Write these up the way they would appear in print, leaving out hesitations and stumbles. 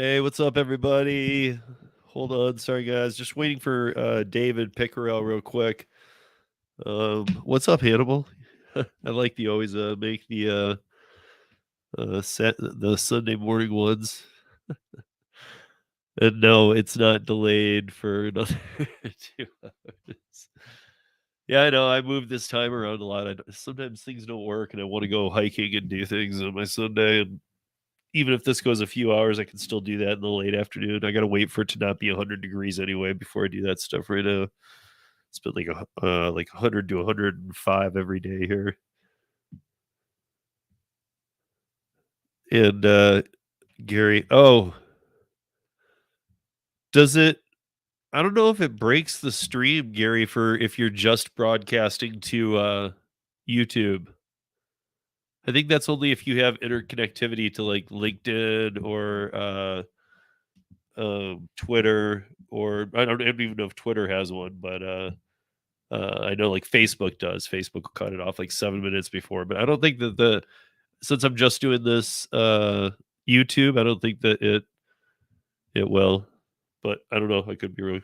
Hey, what's up, everybody? Hold on, sorry guys, just waiting for David Pickerel real quick. What's up, Hannibal? I like the always make the Sunday morning ones. And no, it's not delayed for another 2 hours. Yeah, I know. I moved this time around a lot. Sometimes things don't work, and I want to go hiking and do things on my Sunday. And even if this goes a few hours, I can still do that in the late afternoon. I got to wait for it to not be 100 degrees anyway before I do that stuff right now. It's been like 100 to 105 every day here. And Gary, does it? I don't know if it breaks the stream, Gary, for if you're just broadcasting to YouTube. I think that's only if you have interconnectivity to like LinkedIn or Twitter, or I don't even know if Twitter has one, but I know like Facebook does. Facebook will cut it off like 7 minutes before, but I don't think that since I'm just doing this YouTube, I don't think that it will. But I don't know. I could be wrong.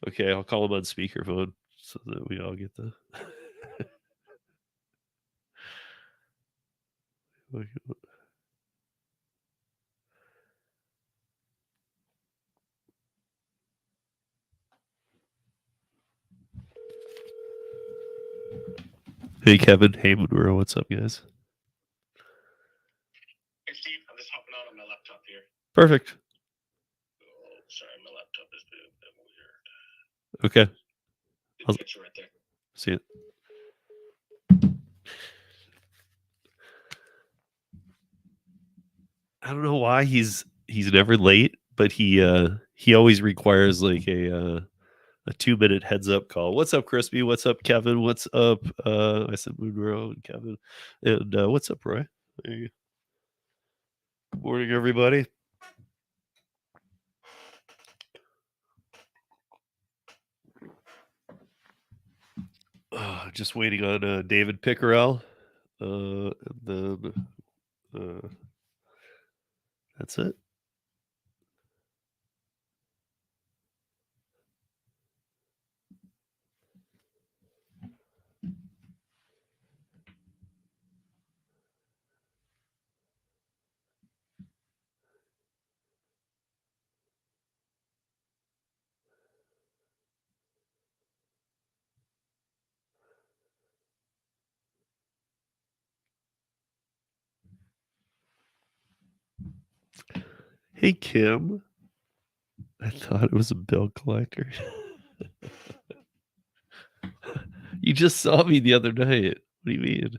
Okay, I'll call him on speakerphone so that we all get the. Hey, Kevin. Hey, Monroe. What's up, guys? Hey, Steve. I'm just hopping on my laptop here. Perfect. Oh, sorry, my laptop is a bit weird. Okay. Good picture right there. See it. I don't know why he's never late, but he always requires like a 2-minute heads up call. What's up, Crispy? What's up, Kevin? What's up? I said Monroe and Kevin. And what's up, Roy? There you go. Morning, everybody. Just waiting on David Pickerel. And then that's it. Hey, Kim. I thought it was a bill collector. You just saw me the other night. What do you mean?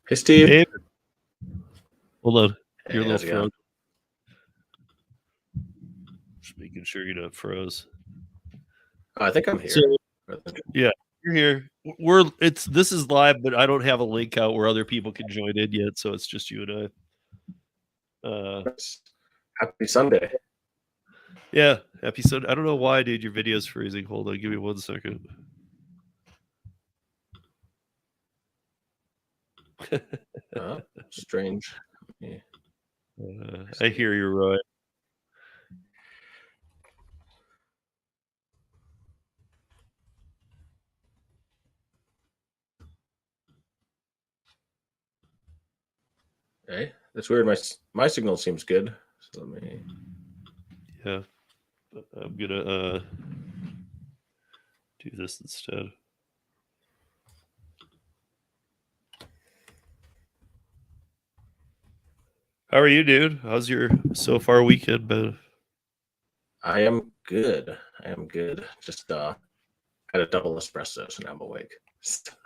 Hey, Steve. David. Hold on. Hey, You're a how's it little going? froze. Just making sure you're not froze. I think I'm here. So, yeah, you're here. This is live, but I don't have a link out where other people can join in yet, so it's just you and I. Happy Sunday. Yeah, happy Sunday. I don't know why, dude. Your video's freezing. Hold on, give me 1 second. Strange. Yeah. I hear you, Roy. Hey, that's weird. My signal seems good. So let me. Yeah, I'm gonna do this instead. How are you, dude? How's your so far weekend been? I am good. Just had a double espresso, so now I'm awake.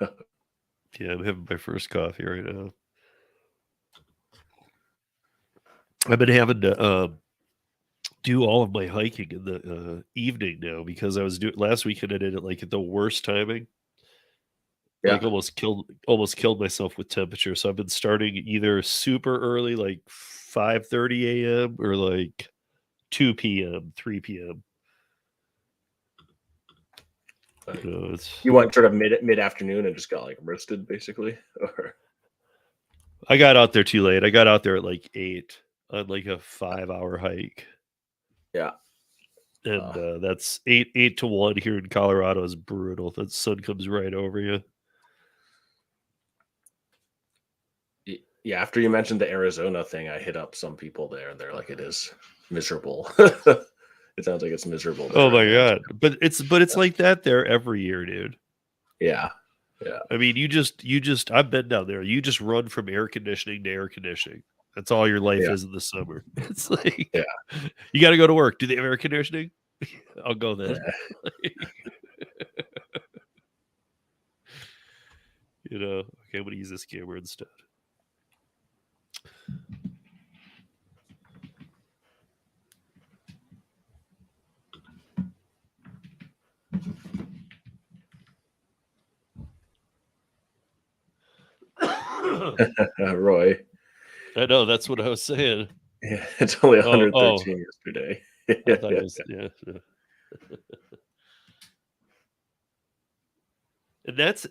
Yeah, I'm having my first coffee right now. I've been having to do all of my hiking in the evening now because I was doing last weekend. I did it like at the worst timing, Yeah. Like almost killed myself with temperature. So I've been starting either super early, like 5:30 a.m. or like 2 p.m., 3 p.m. You know, You went sort of mid afternoon and just got like roasted, basically. Or I got out there too late. I got out there at like 8 on like a 5-hour hike. yeah, And that's 8 to 1 here in Colorado is brutal. The sun comes right over you. yeah. After you mentioned the Arizona thing, I hit up some people there, and they're like, "It is miserable." It sounds like it's miserable there Oh right my now. god. But it's like that there every year, dude. Yeah, yeah, I mean, you just I've been down there. You just run from air conditioning to air conditioning. That's all your life yeah, is in the summer. It's like yeah. you got to go to work. Do they have air conditioning? I'll go then. You know, okay, I'm gonna use this camera instead. Roy. I know that's what I was saying. Yeah, it's only Oh, 113 yesterday. I thought it was yeah. And that's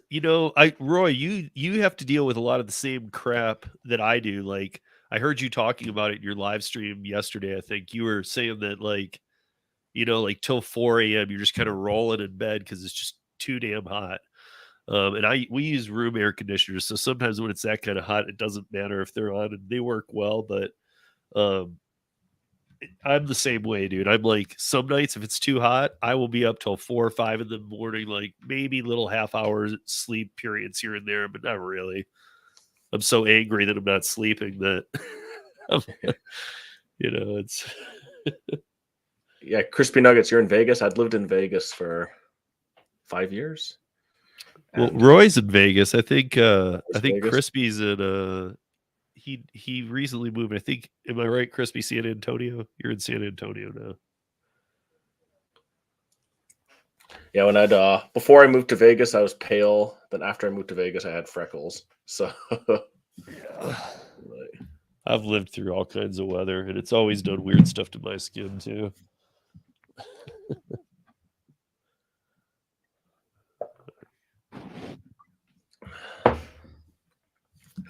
Roy, you have to deal with a lot of the same crap that I do. Like I heard you talking about it in your live stream yesterday. I think you were saying that like till 4 a.m. you're just kind of rolling in bed because it's just too damn hot. And we use room air conditioners, so sometimes when it's that kind of hot, it doesn't matter if they're on and they work well. But um, I'm the same way, dude. I'm like some nights if it's too hot, I will be up till 4 or 5 in the morning, like maybe little half hours sleep periods here and there, but not really. I'm so angry that I'm not sleeping that I'm, it's Yeah, crispy nuggets. You're in Vegas. I'd lived in Vegas for 5 years. well, And Roy's in Vegas. I think Vegas. Crispy's in he recently moved. I think, am I right, Crispy, San Antonio? You're in San Antonio now. Yeah, when I'd before I moved to Vegas, I was pale. Then after I moved to Vegas, I had freckles. So I've lived through all kinds of weather, and it's always done weird stuff to my skin too.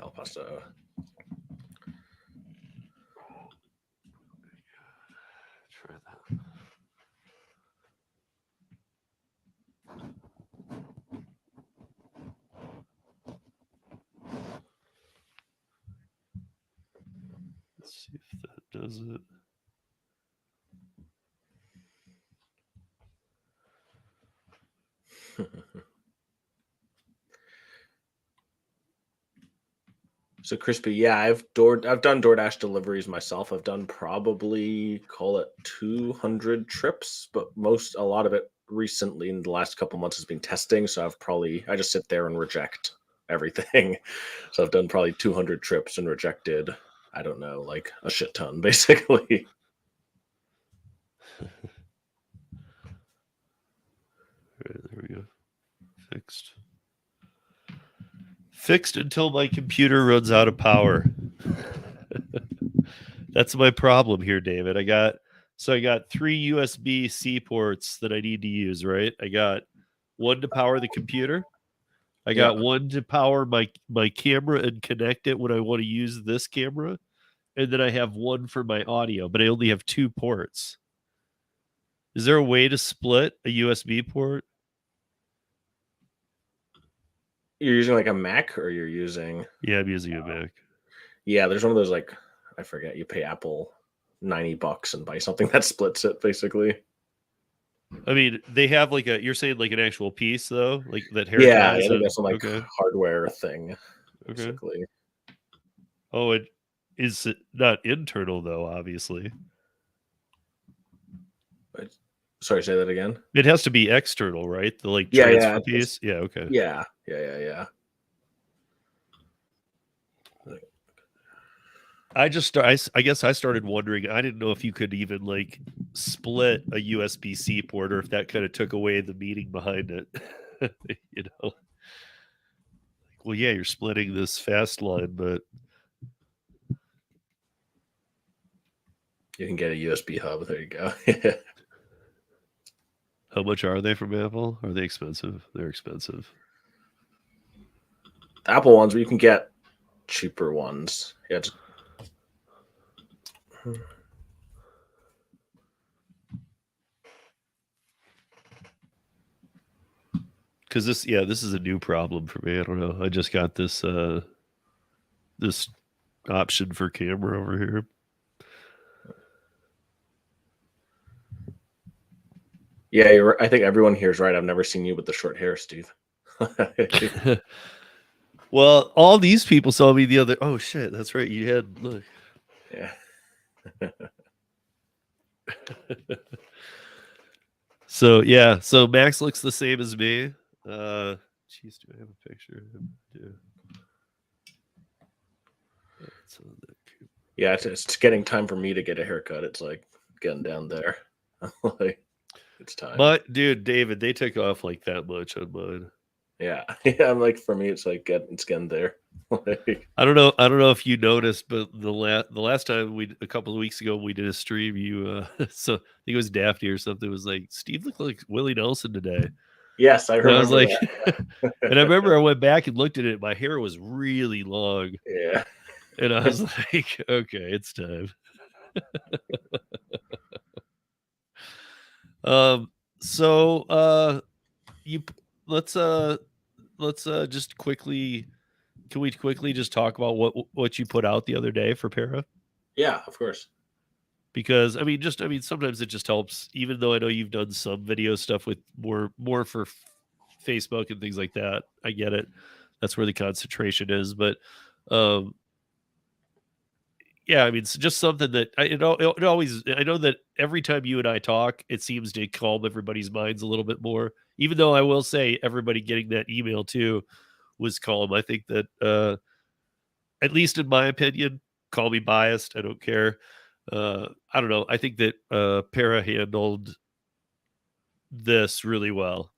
El Paso. Try that. Let's see if that does it. So crispy, yeah, I've done DoorDash deliveries myself. I've done probably call it 200 trips, but a lot of it recently in the last couple months has been testing. So I just sit there and reject everything. So I've done probably 200 trips and rejected, I don't know, like a shit ton, basically. All right, there we go. Fixed until my computer runs out of power. That's my problem here, David. I got 3 USB-C ports that I need to use, right? I got one to power the computer. I got one to power my camera and connect it when I want to use this camera. And then I have one for my audio, but I only have 2 ports. Is there a way to split a USB port? You're using like a Mac or you're using Yeah, I'm using a Mac. Yeah, there's one of those like I forget, you pay Apple $90 and buy something that splits it basically. I mean, they have you're saying like an actual piece though, like that hair Yeah, ties. I think that's some like Okay. hardware thing, Okay. basically. Oh, it is not internal though, obviously. Sorry, say that again. It has to be external, right? The Yeah, transfer piece. Yeah, okay. Yeah. I guess I started wondering. I didn't know if you could even like split a USB-C port, or if that kind of took away the meaning behind it. well, yeah, you're splitting this fast line, but You can get a USB hub. There you go. how much are they from Apple? Are they expensive? They're expensive. The Apple ones, you can get cheaper ones. Yeah. Because this is a new problem for me. I don't know. I just got this this option for camera over here. Yeah, I think everyone here is right. I've never seen you with the short hair, Steve. Well, all these people saw me the other. Oh shit, that's right. You had look. Yeah. So yeah, so Max looks the same as me. Jeez, do I have a picture of him? Yeah. Yeah, it's getting time for me to get a haircut. It's like getting down there. Like, it's time. But dude, David, they took off like that much on mine. Yeah, yeah. I'm like, for me, it's like it's getting there. Like, I don't know if you noticed, but the last time a couple of weeks ago we did a stream, you so I think it was Daphne or something, was like, Steve looked like Willie Nelson today. yes, I remember. And I was like, that. and I remember I went back and looked at it. My hair was really long. Yeah. And I was like, okay, it's time. So you let's just quickly, can we quickly just talk about what you put out the other day for Para? Yeah, of course. Because I mean sometimes it just helps, even though I know you've done some video stuff with more for Facebook and things like that. I get it. That's where the concentration is, but yeah, I mean, it's just something that it always, I know that every time you and I talk, it seems to calm everybody's minds a little bit more, even though I will say everybody getting that email too was calm. I think that, at least in my opinion, call me biased, I don't care. I don't know. I think that Para handled this really well.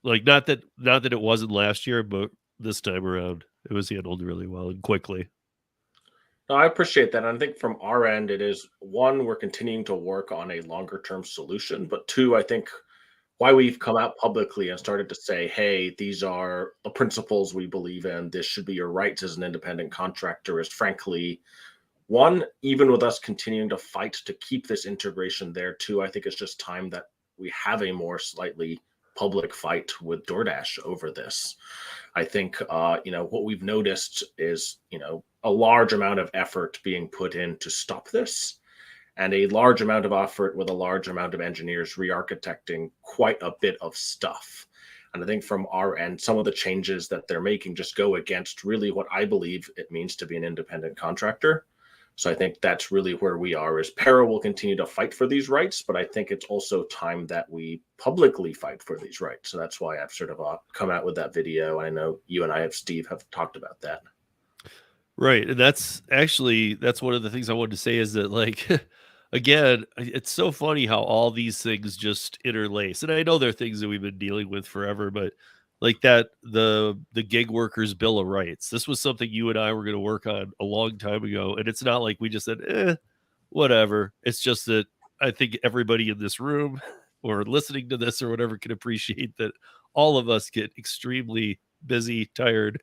Like, not that it wasn't last year, but this time around, it was handled really well and quickly. No, I appreciate that. And I think from our end, it is one, we're continuing to work on a longer term solution. But two, I think why we've come out publicly and started to say, hey, these are the principles we believe in. This should be your rights as an independent contractor is frankly, one, even with us continuing to fight to keep this integration there, two, I think it's just time that we have a more slightly public fight with DoorDash over this. I think, what we've noticed is, a large amount of effort being put in to stop this, and a large amount of effort with a large amount of engineers re-architecting quite a bit of stuff. And I think from our end, some of the changes that they're making just go against really what I believe it means to be an independent contractor. So I think that's really where we are, is Para will continue to fight for these rights, but I think it's also time that we publicly fight for these rights. So that's why I've sort of come out with that video. I know you and Steve have talked about that. Right. And that's one of the things I wanted to say, is that, like, again, it's so funny how all these things just interlace. And I know they're things that we've been dealing with forever, but like that, the gig workers bill of rights, this was something you and I were going to work on a long time ago. And it's not like we just said, whatever. It's just that I think everybody in this room or listening to this or whatever can appreciate that all of us get extremely busy, tired.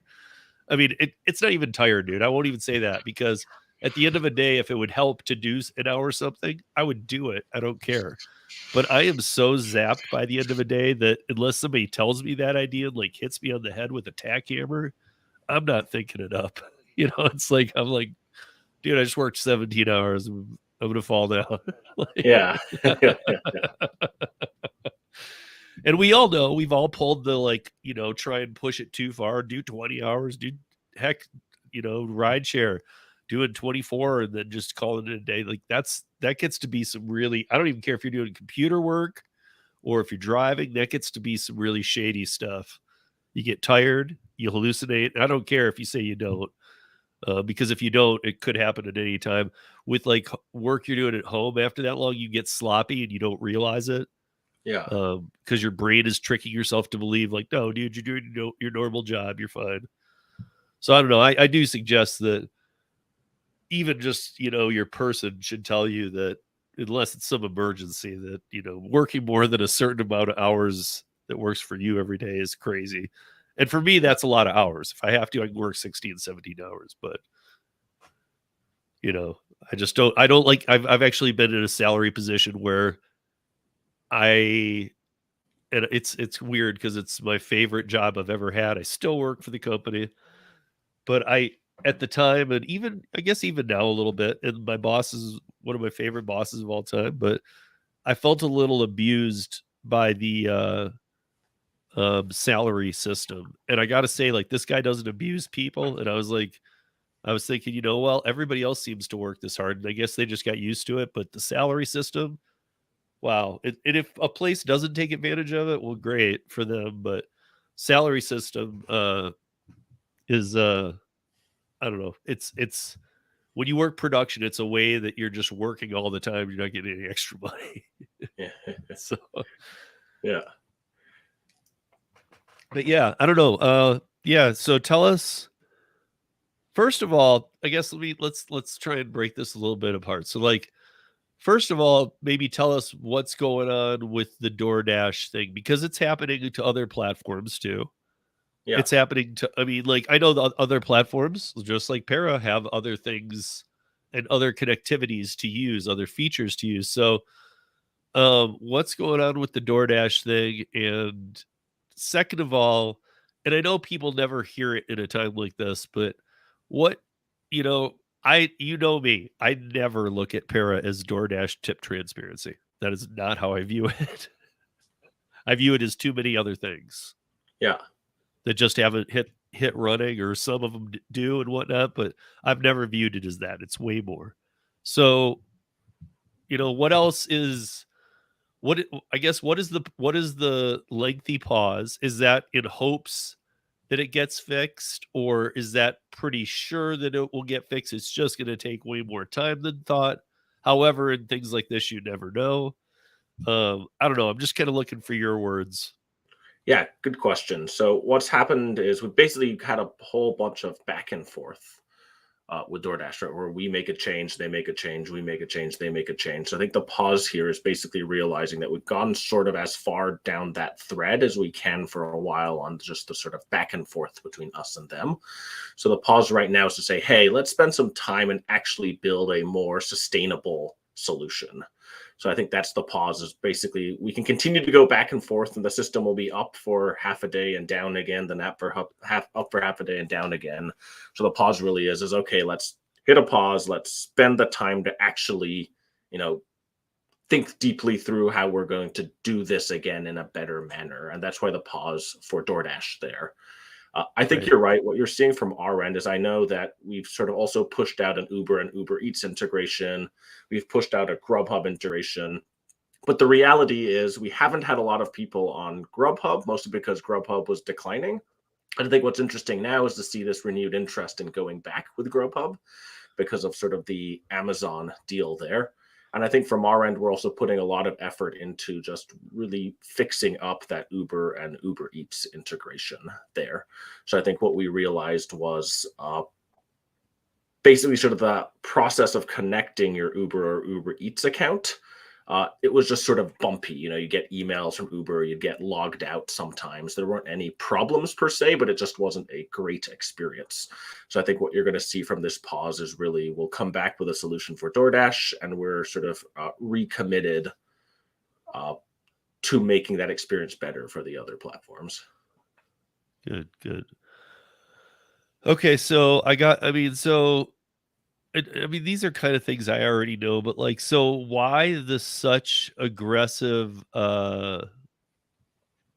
I mean, it's not even tired, dude. I won't even say that, because at the end of the day, if it would help to do an hour or something, I would do it. I don't care. But I am so zapped by the end of the day that unless somebody tells me that idea and like hits me on the head with a tack hammer, I'm not thinking it up. It's like, I'm like, dude, I just worked 17 hours. I'm going to fall down. Like, Yeah. and we all know, we've all pulled the, like, try and push it too far, do 20 hours, do heck, Rideshare, doing 24 and then just calling it a day. Like, that gets to be some really, I don't even care if you're doing computer work or if you're driving, that gets to be some really shady stuff. You get tired, you hallucinate. I don't care if you say you don't, because if you don't, it could happen at any time. With like work you're doing at home, after that long, you get sloppy and you don't realize it. Yeah. Because your brain is tricking yourself to believe, like, no, dude, you're doing your normal job, you're fine. So I don't know. I do suggest that even just, your person should tell you that unless it's some emergency that, working more than a certain amount of hours that works for you every day is crazy. And for me, that's a lot of hours. If I have to, I can work 16, 17 hours, but I don't like, I've actually been in a salary position where and it's weird because it's my favorite job I've ever had. I still work for the company, but at the time, and even I guess even now a little bit, and my boss is one of my favorite bosses of all time, but I felt a little abused by the salary system. And I got to say, like, this guy doesn't abuse people. And I was thinking, well, everybody else seems to work this hard, and I guess they just got used to it. But the salary system, wow. And if a place doesn't take advantage of it, well, great for them. But salary system is I don't know. It's when you work production, it's a way that you're just working all the time. You're not getting any extra money. Yeah. So, Yeah. but yeah, I don't know. Yeah. So tell us, first of all, I guess let's try and break this a little bit apart. So, like, first of all, maybe tell us what's going on with the DoorDash thing, because it's happening to other platforms too. Yeah. It's happening to, I mean, like, I know the other platforms, just like Para, have other things and other connectivities to use, other features to use. So, what's going on with the DoorDash thing? And second of all, and I know people never hear it in a time like this, but what, you know, you know me, I never look at Para as DoorDash tip transparency. That is not how I view it. I view it as too many other things Yeah. that just haven't hit running, or some of them do and whatnot, but I've never viewed it as that. It's way more. So, what else is I guess what is the lengthy pause? Is that in hopes that it gets fixed, or is that pretty sure that it will get fixed? It's just going to take way more time than thought. However, in things like this, you never know. I don't know. I'm just kind of looking for your words. Yeah, good question. So what's happened is we've basically had a whole bunch of back and forth with DoorDash, right, where we make a change, they make a change, we make a change, they make a change. So I think the pause here is basically realizing that we've gone sort of as far down that thread as we can for a while on just the sort of back and forth between us and them. So the pause right now is to say, hey, let's spend some time and actually build a more sustainable solution. So I think that's the pause, is basically we can continue to go back and forth, and the system will be up for half a day and down again, then up for half a day and down again. So the pause really is okay, let's hit a pause, let's spend the time to actually, think deeply through how we're going to do this again in a better manner. And that's why the pause for DoorDash there. I think Right. you're right. What you're seeing from our end is, I know that we've sort of also pushed out an Uber and Uber Eats integration. We've pushed out a Grubhub integration. But the reality is we haven't had a lot of people on Grubhub, mostly because Grubhub was declining. And I think what's interesting now is to see this renewed interest in going back with Grubhub because of sort of the Amazon deal there. And I think from our end, we're also putting a lot of effort into just really fixing up that Uber and Uber Eats integration there. So I think what we realized was basically sort of the process of connecting your Uber or Uber Eats account. It was just sort of bumpy. You get emails from Uber, you'd get logged out sometimes. There weren't any problems per se, but it just wasn't a great experience. So I think what you're going to see from this pause is really we'll come back with a solution for DoorDash, and we're sort of recommitted to making that experience better for the other platforms. Good. Okay, so I mean, these are kind of things I already know, but like, so why the such aggressive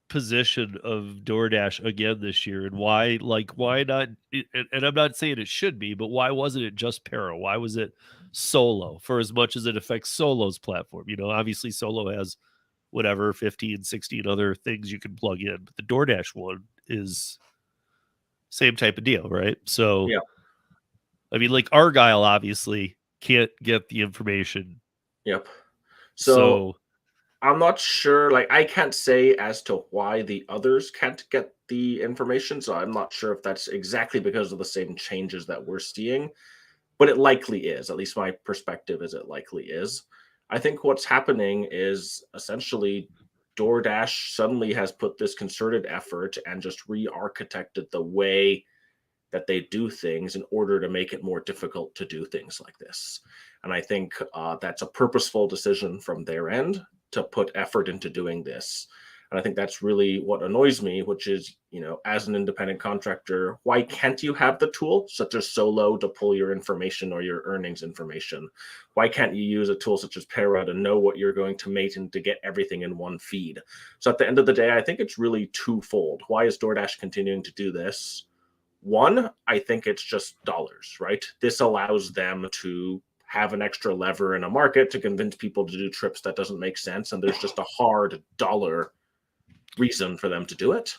position of DoorDash again this year, and why not? And I'm not saying it should be, but why wasn't it just Para? Why was it Solo? For as much as it affects Solo's platform, obviously Solo has whatever 15, 16 other things you can plug in, but the DoorDash one is same type of deal, right? So Yeah. I mean, like, Argyle obviously can't get the information. Yep. So So I'm not sure. Like, I can't say as to why the others can't get the information. So I'm not sure if that's exactly because of the same changes that we're seeing, but it likely is. At least my perspective is it likely is. I think what's happening is essentially DoorDash suddenly has put this concerted effort and just re-architected the way that they do things in order to make it more difficult to do things like this. And I think that's a purposeful decision from their end to put effort into doing this. And I think that's really what annoys me, which is, as an independent contractor, why can't you have the tool such as Solo to pull your information or your earnings information? Why can't you use a tool such as Para to know what you're going to make and to get everything in one feed? So at the end of the day, I think it's really twofold. Why is DoorDash continuing to do this? One, I think it's just dollars, right? This allows them to have an extra lever in a market to convince people to do trips that doesn't make sense. And there's just a hard dollar reason for them to do it.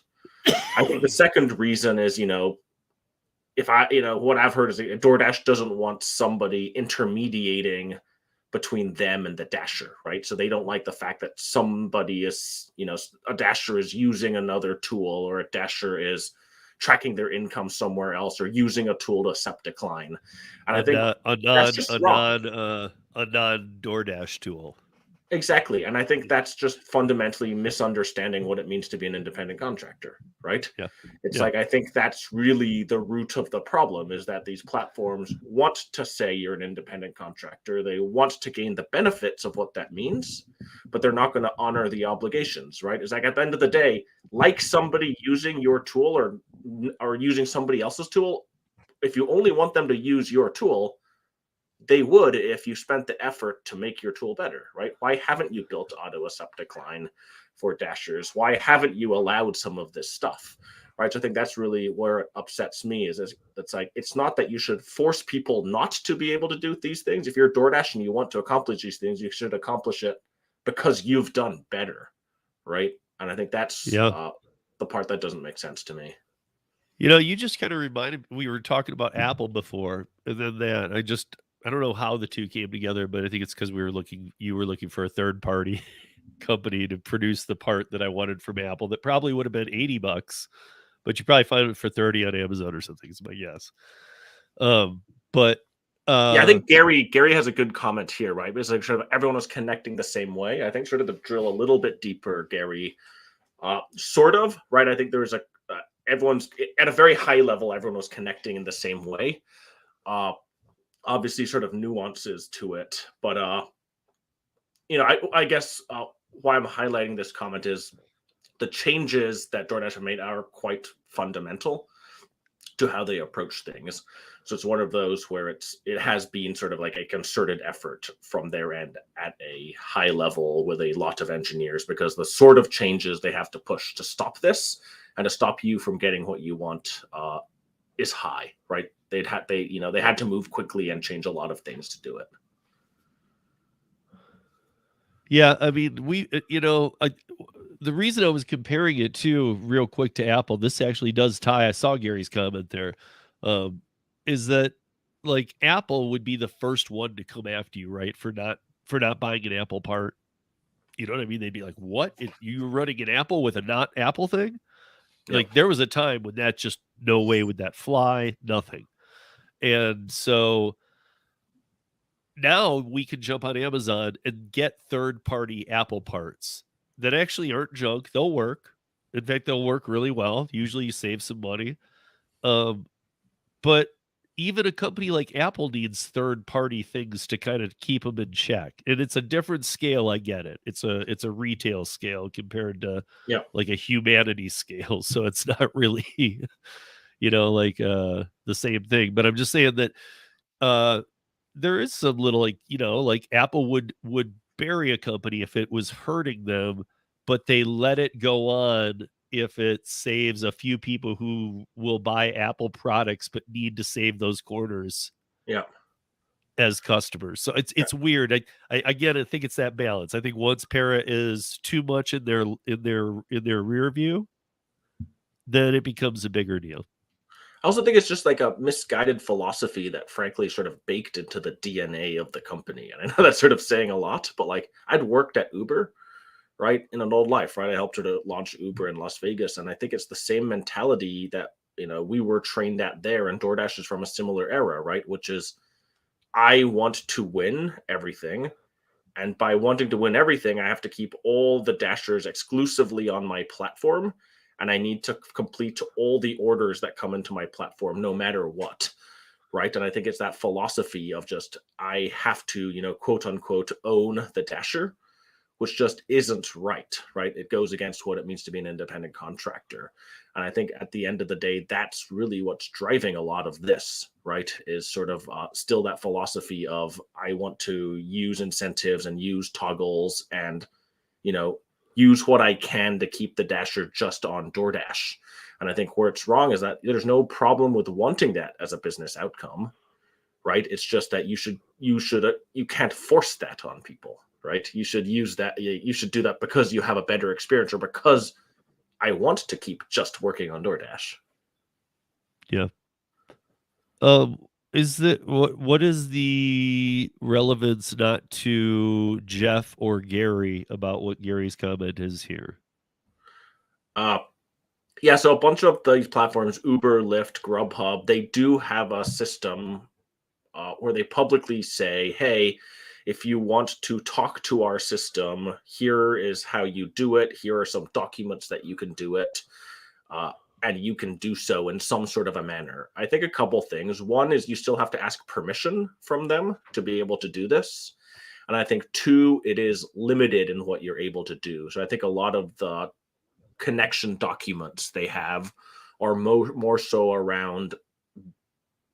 I think the second reason is, if what I've heard is DoorDash doesn't want somebody intermediating between them and the dasher, right? So they don't like the fact that somebody is, a dasher is using another tool, or a dasher is tracking their income somewhere else, or using a tool to accept decline. And I think that's just wrong. A non DoorDash tool. Exactly. And I think that's just fundamentally misunderstanding what it means to be an independent contractor, right? Yeah. It's like, I think that's really the root of the problem, is that these platforms want to say you're an independent contractor. They want to gain the benefits of what that means, but they're not going to honor the obligations, right? It's like, at the end of the day, like somebody using your tool or using somebody else's tool, if you only want them to use your tool, they would if you spent the effort to make your tool better, right? Why haven't you built auto accept decline for dashers? Why haven't you allowed some of this stuff, right? So I think that's really where it upsets me, is it's like, it's not that you should force people not to be able to do these things. If you're DoorDash and you want to accomplish these things, you should accomplish it because you've done better, right? And I think that's the part that doesn't make sense to me. You just kind of reminded, we were talking about Apple before, and then I don't know how the two came together, but I think it's because you were looking for a third party company to produce the part that I wanted from Apple that probably would have been $80, but you probably find it for 30 on Amazon or something, is my guess. But I think Gary has a good comment here, right? It's like sort of everyone was connecting the same way. I think sort of to drill a little bit deeper, Gary, sort of, right? I think there was everyone's at a very high level, everyone was connecting in the same way. Obviously sort of nuances to it, but I guess why I'm highlighting this comment is the changes that DoorDash have made are quite fundamental to how they approach things. So it's one of those where it has been sort of like a concerted effort from their end at a high level with a lot of engineers, because the sort of changes they have to push to stop this and to stop you from getting what you want is high, right? They had to move quickly and change a lot of things to do it. Yeah, I mean, the reason I was comparing it to real quick to Apple, this actually does tie. I saw Gary's comment there, is that like Apple would be the first one to come after you, right? For not buying an Apple part. You know what I mean? They'd be like, "What? You're running an Apple with a not Apple thing?" Yep. Like there was a time when that just no way would that fly, nothing. And so now we can jump on Amazon and get third-party Apple parts that actually aren't junk. They'll work. In fact, they'll work really well. Usually you save some money. But even a company like Apple needs third-party things to kind of keep them in check. And it's a different scale, I get it. It's a retail scale compared to like a humanity scale. So it's not really, like the same thing. But I'm just saying that there is some little like Apple would bury a company if it was hurting them, but they let it go on if it saves a few people who will buy Apple products but need to save those quarters as customers. So it's weird. I again, I think it's that balance. I think once Para is too much in their rear view, then it becomes a bigger deal. I also think it's just like a misguided philosophy that frankly sort of baked into the DNA of the company. And I know that's sort of saying a lot, but like I'd worked at Uber right? In an old life, right? I helped her to launch Uber in Las Vegas. And I think it's the same mentality that, we were trained at there. And DoorDash is from a similar era, right? Which is, I want to win everything. And by wanting to win everything, I have to keep all the dashers exclusively on my platform. And I need to complete all the orders that come into my platform, no matter what. Right. And I think it's that philosophy of just, I have to, quote unquote, own the dasher, which just isn't right. Right. It goes against what it means to be an independent contractor. And I think at the end of the day, that's really what's driving a lot of this, right? Is sort of still that philosophy of, I want to use incentives and use toggles and, use what I can to keep the dasher just on DoorDash. And I think where it's wrong is that there's no problem with wanting that as a business outcome, right? It's just that you can't force that on people, right? You should use that. You should do that because you have a better experience or because I want to keep just working on DoorDash. Yeah. Is that what is the relevance not to Jeff or Gary about what Gary's comment is here? Yeah, so a bunch of these platforms, Uber, Lyft, Grubhub, they do have a system where they publicly say, hey, if you want to talk to our system, here is how you do it. Here are some documents that you can do it. And you can do so in some sort of a manner. I think a couple things. One is you still have to ask permission from them to be able to do this. And I think two, it is limited in what you're able to do. So I think a lot of the connection documents they have are more so around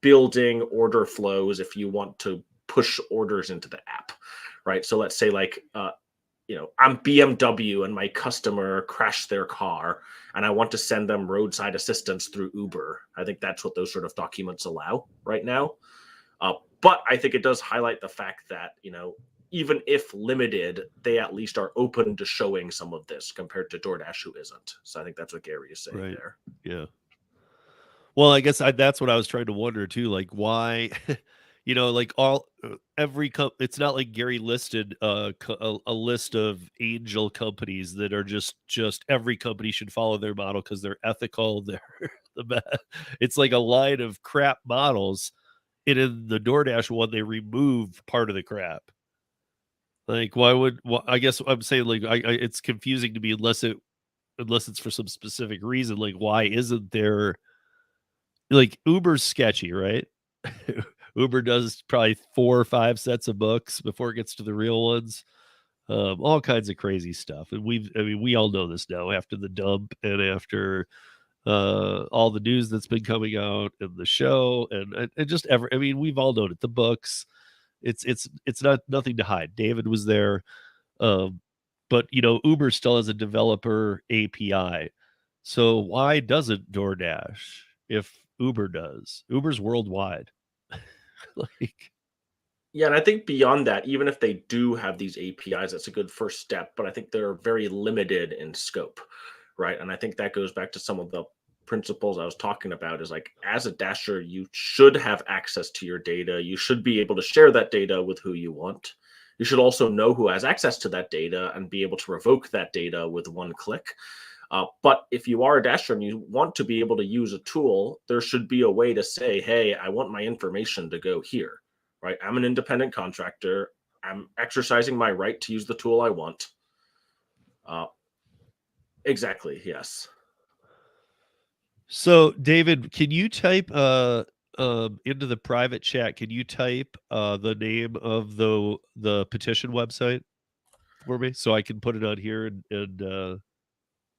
building order flows if you want to push orders into the app, right? So let's say like I'm BMW and my customer crashed their car and I want to send them roadside assistance through Uber. I think that's what those sort of documents allow right now. But I think it does highlight the fact that, even if limited, they at least are open to showing some of this compared to DoorDash, who isn't. So I think that's what Gary is saying Right. there. Yeah. Well, I guess that's what I was trying to wonder too. Like, why, like every it's not like Gary listed a list of angel companies that are just every company should follow their model because they're ethical. They're the best. It's like a line of crap models. And in the DoorDash one, they remove part of the crap. Like, I guess I'm saying like it's confusing to me unless it's for some specific reason. Like, why isn't there? Like, Uber's sketchy, right? Uber does probably 4 or 5 sets of books before it gets to the real ones. All kinds of crazy stuff. And we all know this now after the dump and after all the news that's been coming out and the show and just we've all known it. The books, it's not nothing to hide. David was there. But Uber still has a developer API. So why doesn't DoorDash if Uber does? Uber's worldwide. Like, Yeah, and I think beyond that, even if they do have these APIs, that's a good first step, but I think they're very limited in scope, right? And I think that goes back to some of the principles I was talking about is like, as a dasher, you should have access to your data. You should be able to share that data with who you want. You should also know who has access to that data and be able to revoke that data with one click. But if you are a dasher and you want to be able to use a tool, there should be a way to say, hey, I want my information to go here, right? I'm an independent contractor. I'm exercising my right to use the tool I want. Exactly. Yes. so David, can you type into the private chat? Can you type the name of the petition website for me so I can put it on here and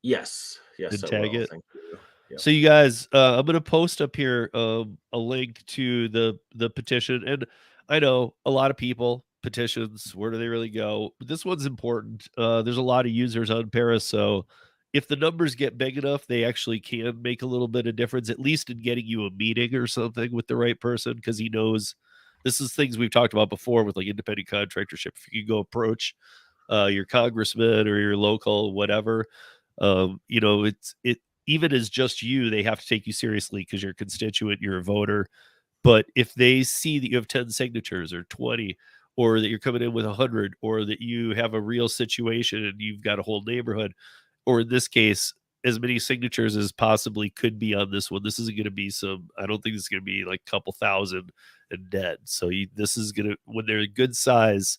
Yes. Yes, I tag will. it? Thank you. Yep. So you guys, I'm gonna post up here a link to the petition, and I know a lot of people petitions. Where do they really go? But this one's important. There's a lot of users on Paris, so if the numbers get big enough, they actually can make a little bit of difference, at least in getting you a meeting or something with the right person, because he knows this is things we've talked about before with like independent contractorship. If you can go approach your congressman or your local whatever, it even as just you, they have to take you seriously because you're a constituent, you're a voter. But if they see that you have 10 signatures or 20, or that you're coming in with 100, or that you have a real situation and you've got a whole neighborhood, or in this case, as many signatures as possibly could be on this one. This isn't going to be I don't think it's going to be like a couple thousand and dead. So this is going to, when they're a good size,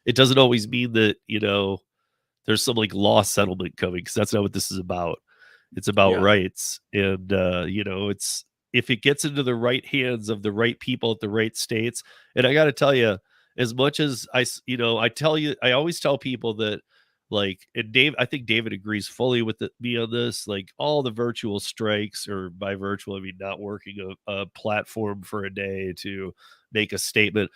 it doesn't always mean that, there's some like law settlement coming, because that's not what this is about. It's about rights. And, it's, if it gets into the right hands of the right people at the right states. And I got to tell you, as much as I always tell people that, like, and I think David agrees fully with me on this, like all the virtual strikes, or by virtual, I mean not working a platform for a day to make a statement.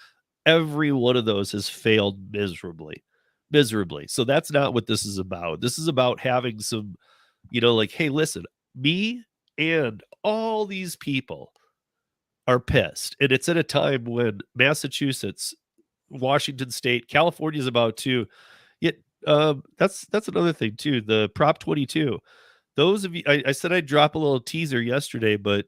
Every one of those has failed miserably. So that's not what this is about. This is about having some, like, hey, listen, me and all these people are pissed. And it's at a time when Massachusetts, Washington State, California is about to. Yet that's another thing too. The Prop 22. Those of you, I said I'd drop a little teaser yesterday, but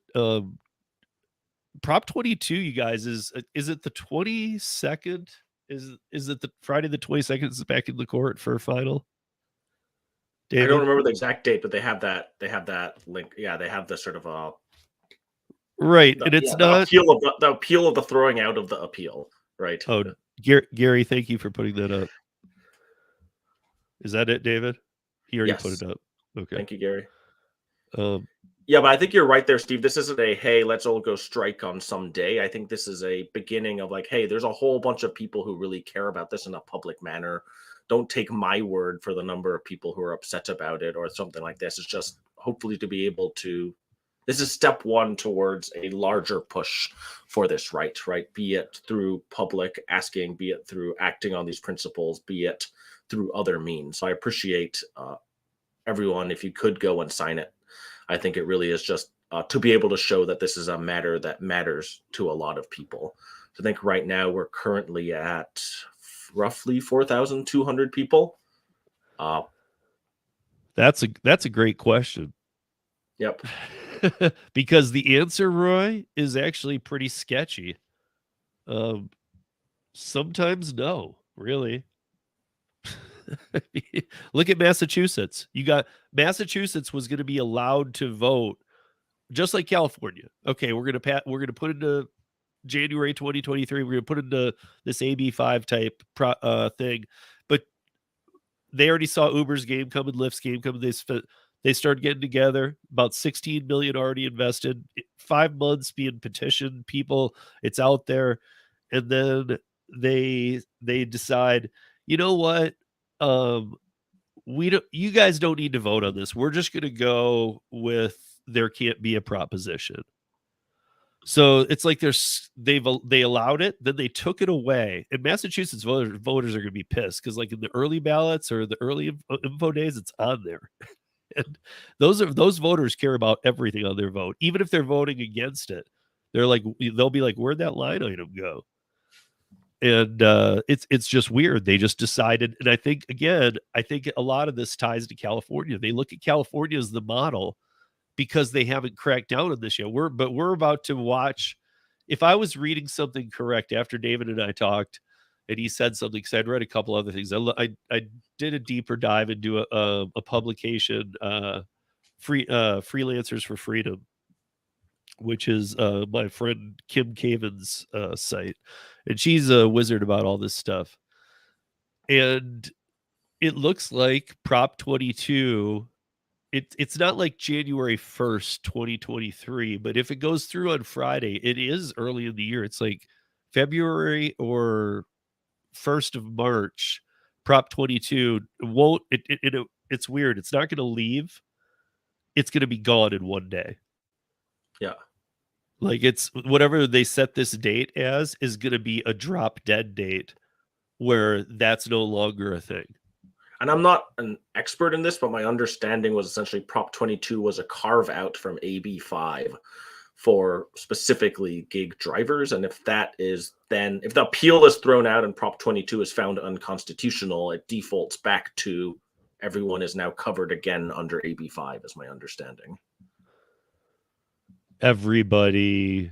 Prop 22, you guys, is it the 22nd? Is it the Friday the 22nd is back in the court for a final? David? I don't remember the exact date, but they have that link. Yeah, they have the sort of right, and it's not the appeal of the throwing out of the appeal, right? Oh, Gary, thank you for putting that up. Is that it, David? He already put it up. Okay. Thank you, Gary. Yeah, but I think you're right there, Steve. This isn't a, hey, let's all go strike on some day. I think this is a beginning of like, hey, there's a whole bunch of people who really care about this in a public manner. Don't take my word for the number of people who are upset about it or something like this. It's just hopefully to be able to, this is step one towards a larger push for this right? Be it through public asking, be it through acting on these principles, be it through other means. So I appreciate everyone, if you could go and sign it. I think it really is just to be able to show that this is a matter that matters to a lot of people. So I think right now we're currently at roughly 4,200 people. That's a great question. Yep. Because the answer, Roy, is actually pretty sketchy. Sometimes no, really. Look at Massachusetts. Massachusetts was going to be allowed to vote just like California. Okay, we're going to put into January 2023. We're going to put into this AB5 type thing, but they already saw Uber's game coming, Lyft's game coming. They started getting together. About 16 million already invested. 5 months being petitioned. People, it's out there, and then they decide, you know what? You guys don't need to vote on this. We're just going to go with there can't be a proposition. So it's like they allowed it, then they took it away. And Massachusetts voters are going to be pissed because, like, in the early ballots or the early info days, it's on there. And those voters care about everything on their vote, even if they're voting against it. They'll be like, where'd that line item go? And it's just weird. They just decided, and I think a lot of this ties to California. They look at California as the model because they haven't cracked down on this yet. We're about to watch. If I was reading something correct after David and I talked, and he said something, because I'd read a couple other things. I did a deeper dive into a publication, Freelancers for Freedom, which is my friend Kim Caven's site. And she's a wizard about all this stuff. And it looks like Prop 22, it's not like January 1st, 2023, but if it goes through on Friday, it is early in the year. It's like February or 1st of March. Prop 22 won't, it's weird. It's not going to leave. It's going to be gone in one day. Yeah. Like, it's whatever they set this date as is going to be a drop dead date where that's no longer a thing. And I'm not an expert in this, but my understanding was essentially Prop 22 was a carve out from AB5 for specifically gig drivers. And if the appeal is thrown out and Prop 22 is found unconstitutional, it defaults back to everyone is now covered again under AB5, is my understanding. Everybody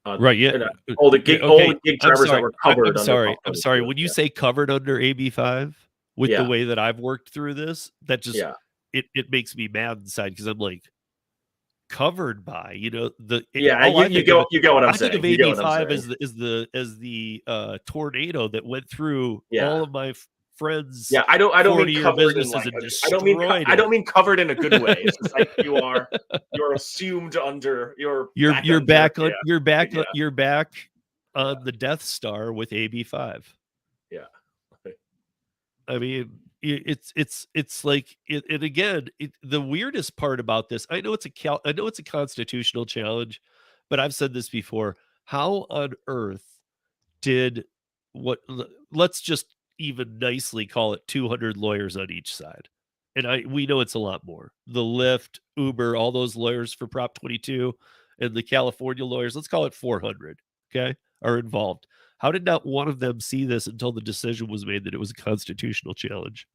Right, yeah, all the yeah, gig I'm drivers that sorry, were covered under I'm Prop sorry, 22. when you Yeah. say covered under AB5, with the Yeah. way that I've worked through this, that just Yeah. it makes me mad inside because 'cause I'm like, "Covered by," Yeah. all You get what I'm I think of saying. You get what I'm AB5 saying. as the tornado that went through Yeah. all of my friends' Yeah. I don't mean 40-year covered in businesses like and I don't mean destroyed I it. don't mean covered in a good way. It's just like you're assumed under you're back You're under. back on Yeah. Yeah. you're back Yeah. on the Death Star with AB5. Yeah. I mean, it's like and again, the weirdest part about this, I know it's a constitutional challenge, but I've said this before. How on earth did let's just even nicely call it 200 lawyers on each side. And we know it's a lot more. The Lyft, Uber, all those lawyers for Prop 22 and the California lawyers, let's call it 400, okay, are involved. How did not one of them see this until the decision was made that it was a constitutional challenge?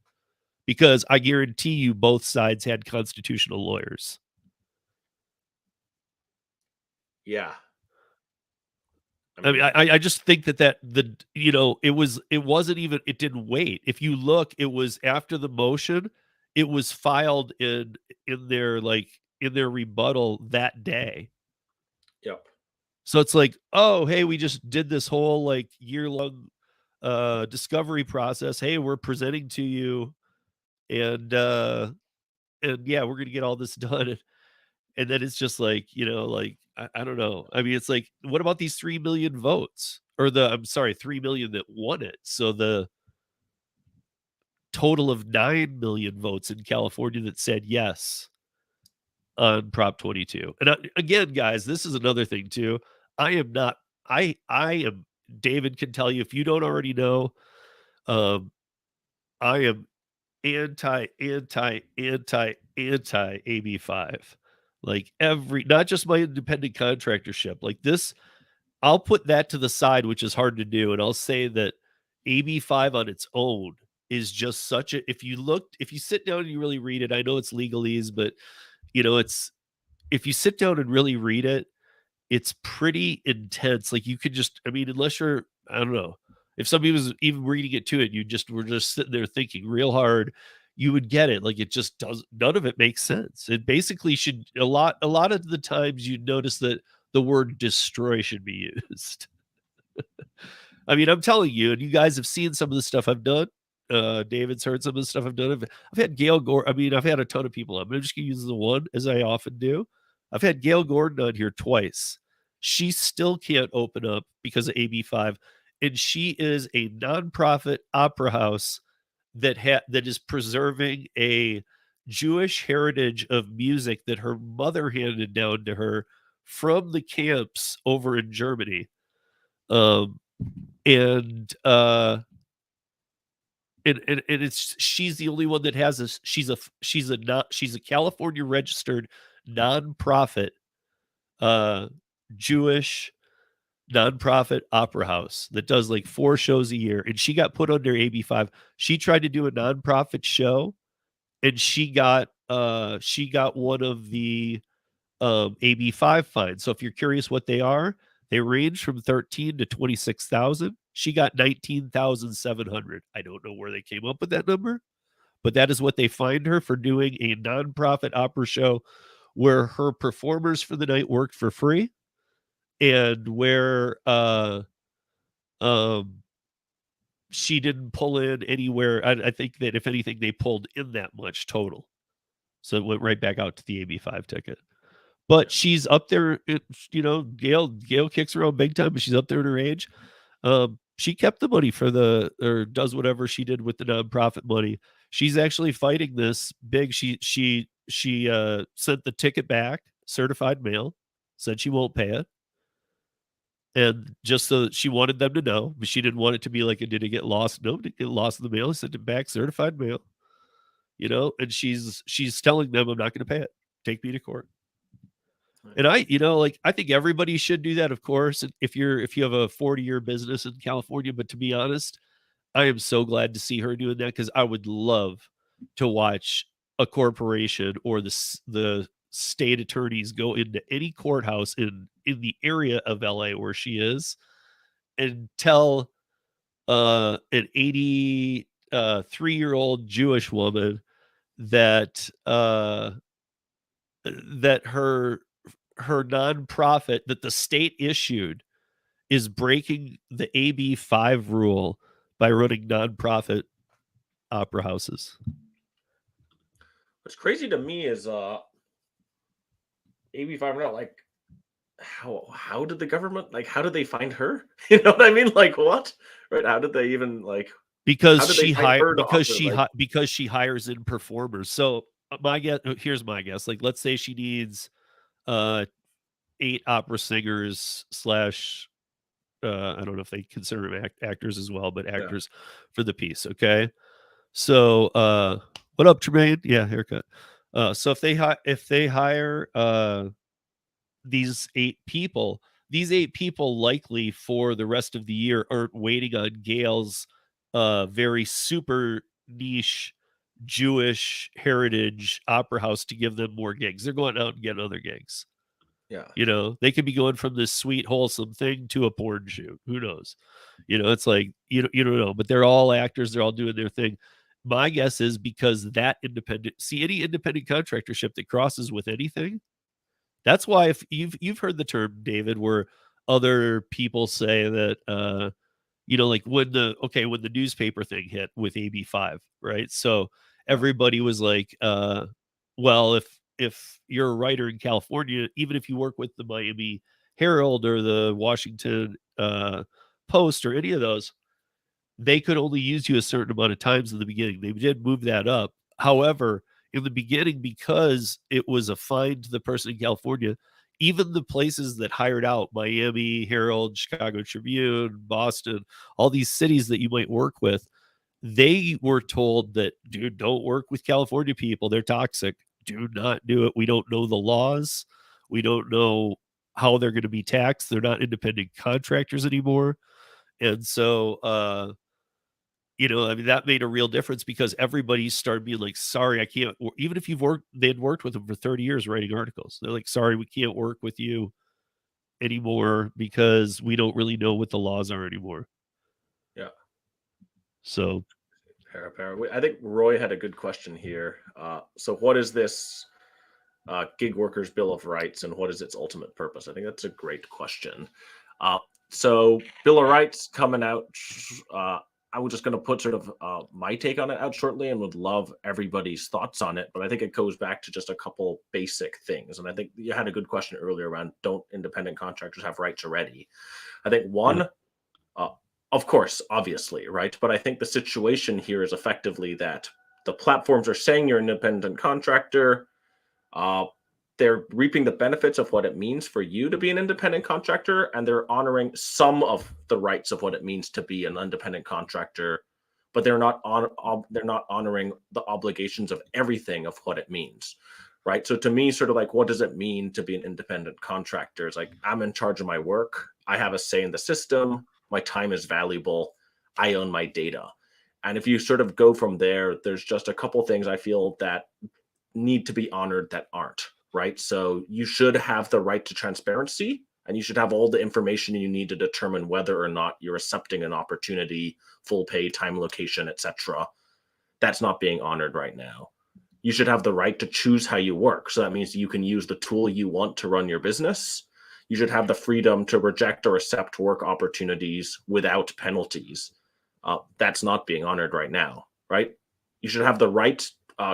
Because I guarantee you both sides had constitutional lawyers. Yeah. I mean, I just think it didn't wait. If you look, it was after the motion, it was filed in their rebuttal that day. Yep. So it's like, oh, hey, we just did this whole like year-long discovery process. Hey, we're presenting to you, and yeah, we're gonna get all this done. And then it's just like, I don't know. I mean, it's like, what about these 3 million votes? I'm sorry, 3 million that won it. So the total of 9 million votes in California that said yes on Prop 22. And again, guys, this is another thing too. I am not, I am, David can tell you if you don't already know, um, I am anti AB5. Like not just my independent contractorship. Like this, I'll put that to the side, which is hard to do, and I'll say that AB5 on its own is just such a if you sit down and you really read it, I know it's legalese, but it's if you sit down and really read it, it's pretty intense. Like you could just, I mean, unless you're, I don't know, if somebody was even reading it to it, you just were just sitting there thinking real hard, you would get it. Like it just does, none of it makes sense. It basically should a lot of the times you notice that the word destroy should be used. I mean, I'm telling you, and you guys have seen some of the stuff I've done. David's heard some of the stuff I've done. I've had Gail Gordon. I mean, I've had a ton of people on, but I'm just gonna use the one as I often do. I've had Gail Gordon on here twice. She still can't open up because of AB5, and she is a nonprofit opera house that is preserving a Jewish heritage of music that her mother handed down to her from the camps over in Germany. Um, and it's she's the only one that has this. She's a California registered nonprofit Jewish nonprofit opera house that does like 4 shows a year, and she got put under AB5. She tried to do a nonprofit show, and she got one of the AB5 fines. So if you're curious what they are, they range from 13 to 26,000. She got 19,700. I don't know where they came up with that number, but that is what they fined her for doing a nonprofit opera show where her performers for the night worked for free, and where um she didn't pull in anywhere. I think that if anything, they pulled in that much total. So it went right back out to the AB5 ticket. But she's up there, Gail kicks around big time, but she's up there in her age. She kept the money or does whatever she did with the nonprofit money. She's actually fighting this big. She sent the ticket back, certified mail, said she won't pay it. And just so that she wanted them to know, but she didn't want it to be like, did it get lost? No, it didn't get lost in the mail. I sent it back, certified mail, and she's telling them, I'm not going to pay it. Take me to court. And I think everybody should do that, of course, if you have a 40-year business in California. But to be honest, I am so glad to see her doing that, because I would love to watch a corporation or the state attorneys go into any courthouse in the area of LA where she is and tell an 83-year-old Jewish woman that that her nonprofit that the state issued is breaking the AB5 rule by running nonprofit opera houses. What's crazy to me is AB5 not like how did the government how did they find her? You know what I mean? Like what? Right? How did they even because how did they find her to offer, because she hires in performers. So my guess here's my guess. Like let's say she needs 8 opera singers slash I don't know if they consider them actors as well, but actors for the piece. Okay. So what up, Tremaine? Yeah, haircut. So if they hire these 8 people, these 8 people likely for the rest of the year aren't waiting on Gail's very super niche Jewish heritage opera house to give them more gigs. They're going out and getting other gigs. yeah. You know, they could be going from this sweet, wholesome thing to a porn shoot. Who knows? You know, it's like you don't know, but they're all actors. They're all doing their thing. My guess is because that any independent contractorship that crosses with anything. That's why if you've heard the term, David, where other people say that like when the newspaper thing hit with AB5, right? So everybody was like, well, if you're a writer in California, even if you work with the Miami Herald or the Washington Post or any of those, they could only use you a certain amount of times in the beginning. They did move that up. However, in the beginning, because it was a fine to the person in California, even the places that hired out Miami Herald, Chicago Tribune, Boston, all these cities that you might work with, they were told that, dude, don't work with California people. They're toxic. Do not do it. We don't know the laws. We don't know how they're going to be taxed. They're not independent contractors anymore. And so, I mean, that made a real difference because everybody started being like, sorry, I can't, even if they'd worked with them for 30 years writing articles. They're like, sorry, we can't work with you anymore because we don't really know what the laws are anymore. Yeah. So I think Roy had a good question here. So what is this gig workers bill of rights and what is its ultimate purpose? I think that's a great question. So bill of rights coming out, I was just going to put sort of my take on it out shortly and would love everybody's thoughts on it. But I think it goes back to just a couple basic things. And I think you had a good question earlier around, don't independent contractors have rights already? I think one, of course, obviously, right? But I think the situation here is effectively that the platforms are saying you're an independent contractor. They're reaping the benefits of what it means for you to be an independent contractor, and they're honoring some of the rights of what it means to be an independent contractor, but they're not honoring the obligations of everything of what it means, right? So to me, sort of like, what does it mean to be an independent contractor? It's like, I'm in charge of my work. I have a say in the system. My time is valuable. I own my data. And if you sort of go from there, there's just a couple things I feel that need to be honored that aren't. Right. So you should have the right to transparency and you should have all the information you need to determine whether or not you're accepting an opportunity, full pay, time, location, etc. That's not being honored right now. You should have the right to choose how you work. So that means you can use the tool you want to run your business. You should have the freedom to reject or accept work opportunities without penalties. That's not being honored right now. Right. You should have the right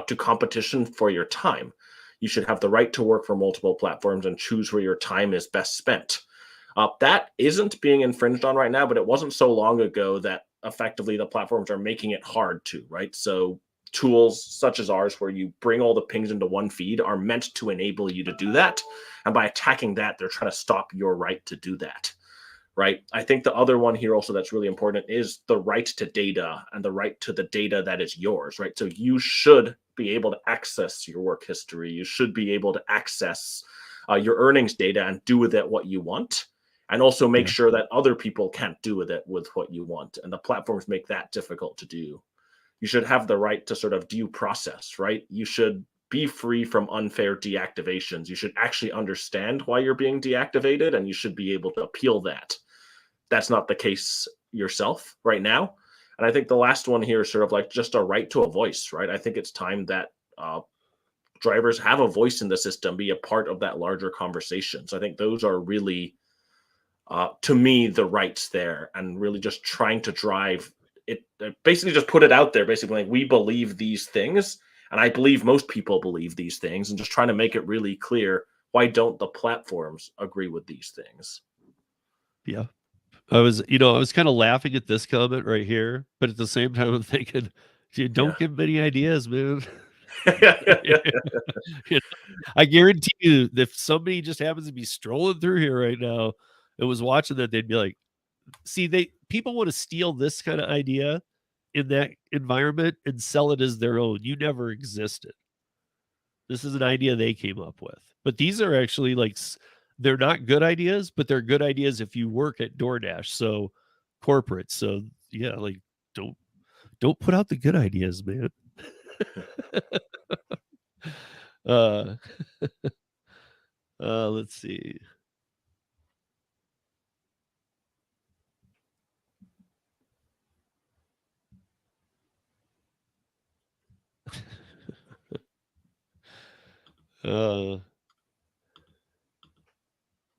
to competition for your time. You should have the right to work for multiple platforms and choose where your time is best spent. That isn't being infringed on right now, but it wasn't so long ago that effectively the platforms are making it hard to, right? So tools such as ours, where you bring all the pings into one feed, are meant to enable you to do that. And by attacking that, they're trying to stop your right to do that. Right. I think the other one here also that's really important is the right to data and the right to the data that is yours. Right. So you should be able to access your work history. You should be able to access your earnings data and do with it what you want. And also make sure that other people can't do with it with what you want. And the platforms make that difficult to do. You should have the right to sort of due process. Right. You should be free from unfair deactivations. You should actually understand why you're being deactivated, and you should be able to appeal that. That's not the case yourself right now. And I think the last one here is sort of like just a right to a voice, right? I think it's time that drivers have a voice in the system, be a part of that larger conversation. So I think those are really, to me, the rights there, and really just trying to drive it, basically just put it out there, basically like, we believe these things, and I believe most people believe these things, and just trying to make it really clear, why don't the platforms agree with these things? Yeah. I was kind of laughing at this comment right here, but at the same time, I'm thinking, dude, don't give them any ideas, man. You know, I guarantee you, if somebody just happens to be strolling through here right now and was watching that, they'd be like, see, people want to steal this kind of idea in that environment and sell it as their own. You never existed. This is an idea they came up with. But these are actually like, they're not good ideas, but they're good ideas if you work at DoorDash. So corporate. So yeah, like don't put out the good ideas, man. uh let's see.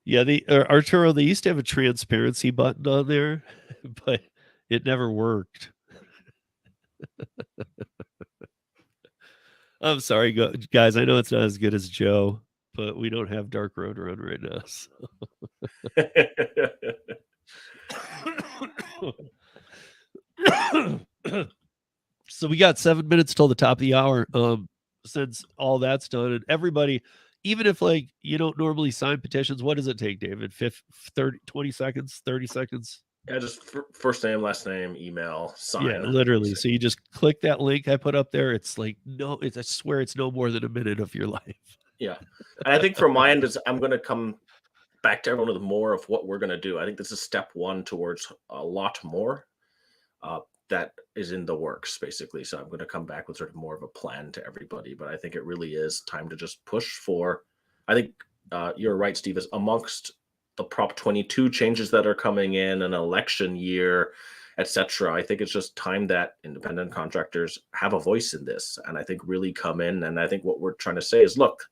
Yeah, Arturo, they used to have a transparency button on there, but it never worked. I'm sorry, guys. I know it's not as good as Joe, but we don't have Dark Road Run right now. So. So we got 7 minutes till the top of the hour. Since all that's done, and everybody, even if like you don't normally sign petitions, what does it take, David? 20 seconds, 30 seconds? Yeah, just first name, last name, email, sign. Yeah, literally. So you just click that link I put up there. It's like, I swear it's no more than a minute of your life. Yeah. And I think from my end, I'm going to come back to everyone with more of what we're going to do. I think this is step one towards a lot more that is in the works, basically. So I'm going to come back with sort of more of a plan to everybody. But I think it really is time to just push for, I think you're right, Steve, is amongst the Prop 22 changes that are coming in, an election year, etc. I think it's just time that independent contractors have a voice in this, and I think really come in. And I think what we're trying to say is, look,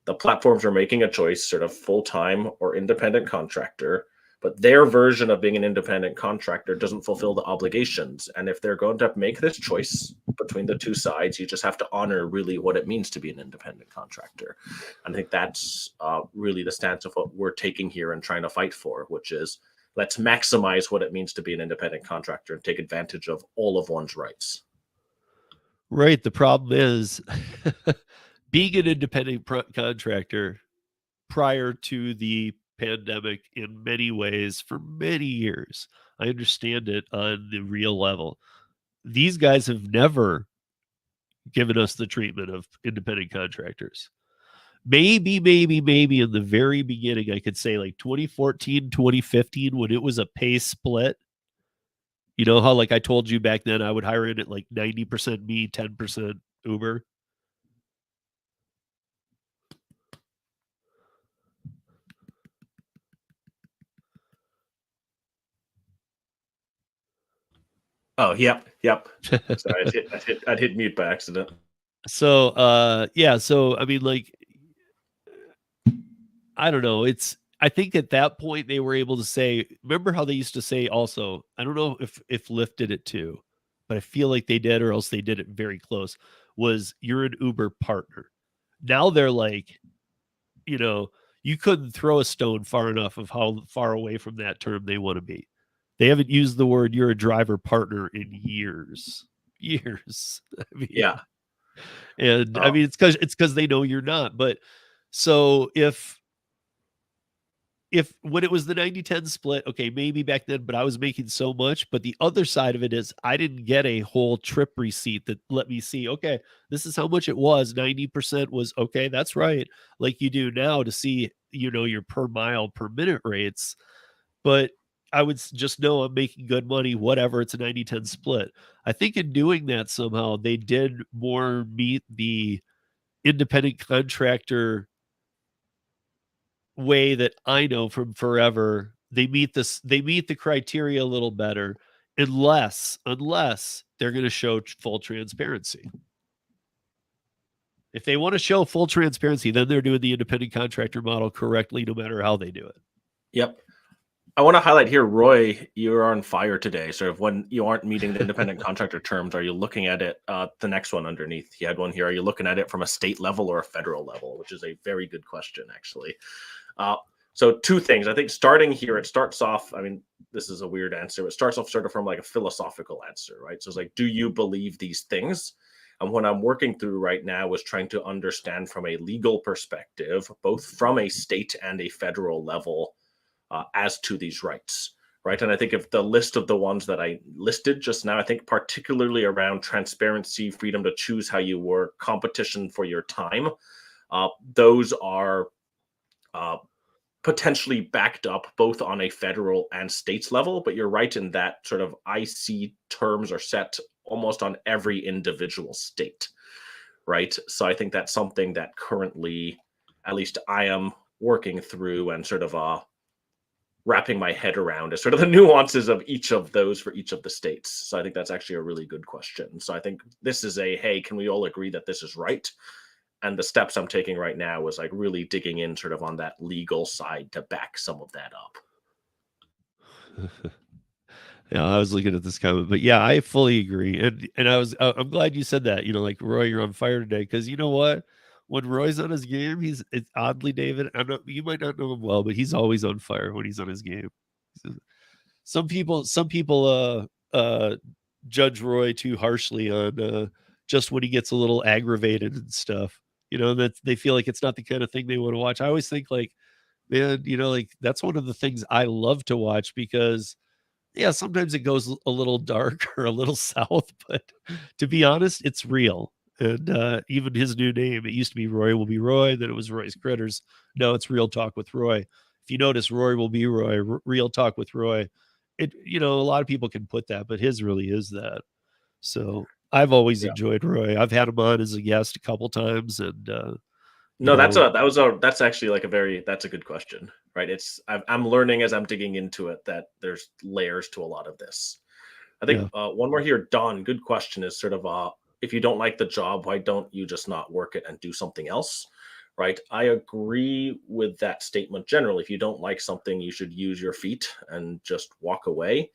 the platforms are making a choice, sort of full-time or independent contractor, but their version of being an independent contractor doesn't fulfill the obligations. And if they're going to make this choice between the two sides, you just have to honor really what it means to be an independent contractor. And I think that's really the stance of what we're taking here and trying to fight for, which is, let's maximize what it means to be an independent contractor and take advantage of all of one's rights. Right. The problem is being an independent contractor prior to the pandemic in many ways for many years. I understand it on the real level. These guys have never given us the treatment of independent contractors. Maybe in the very beginning, I could say like 2014, 2015, when it was a pay split. You know how, like I told you back then, I would hire in at like 90% me, 10% Uber. Oh, yep. Sorry, I'd hit mute by accident. So, yeah. So, I mean, like, I don't know. I think at that point they were able to say, remember how they used to say also, I don't know if Lyft did it too, but I feel like they did, or else they did it very close, was you're an Uber partner. Now they're like, you couldn't throw a stone far enough of how far away from that term they want to be. They haven't used the word you're a driver partner in years. I mean, yeah. And I mean, it's because they know you're not. But so if when it was the 90-10 split, okay, maybe back then, but I was making so much. But the other side of it is I didn't get a whole trip receipt that let me see, okay, this is how much it was. 90% was okay. That's right. Like you do now to see, your per mile per minute rates. But I would just know I'm making good money, whatever. It's a 90-10 split. I think in doing that somehow they did more meet the independent contractor way that I know from forever, they meet the criteria a little better unless they're going to show full transparency. If they want to show full transparency, then they're doing the independent contractor model correctly, no matter how they do it. Yep. I want to highlight here, Roy, you're on fire today. Sort of when you aren't meeting the independent contractor terms, are you looking at it? The next one underneath, he had one here. Are you looking at it from a state level or a federal level? Which is a very good question, actually. So two things. I think starting here, it starts off, I mean, this is a weird answer. It starts off sort of from like a philosophical answer, right? So it's like, do you believe these things? And what I'm working through right now is trying to understand from a legal perspective, both from a state and a federal level, as to these rights, right? And I think if the list of the ones that I listed just now, I think particularly around transparency, freedom to choose how you work, competition for your time, those are potentially backed up both on a federal and states level. But you're right in that sort of IC terms are set almost on every individual state, right? So I think that's something that currently, at least I am working through and sort of wrapping my head around is sort of the nuances of each of those for each of the states. So I think that's actually a really good question. So I think this is a, hey, can we all agree that this is right? And the steps I'm taking right now is like really digging in sort of on that legal side to back some of that up. Yeah, I was looking at this comment, but yeah, I fully agree. And I'm glad you said that. You know, like Roy, you're on fire today because you know what? When Roy's on his game, it's oddly, David. You might not know him well, but he's always on fire when he's on his game. Some people judge Roy too harshly on just when he gets a little aggravated and stuff. You know, that they feel like it's not the kind of thing they want to watch. I always think like, man, you know, like that's one of the things I love to watch because yeah, sometimes it goes a little dark or a little south, but to be honest, it's real. And even his new name, it used to be Roy Will Be Roy, then it was Roy's Critters. No, it's Real Talk with Roy. If you notice, Roy Will Be Roy, Real Talk with Roy. It, you know, a lot of people can put that, but his really is that. So I've always enjoyed Roy. I've had him on as a guest a couple times, and no, that's actually like that's a good question, right? I'm learning as I'm digging into it that there's layers to a lot of this. I think one more here, Don. Good question is sort of if you don't like the job, why don't you just not work it and do something else, right? I agree with that statement generally. If you don't like something, you should use your feet and just walk away.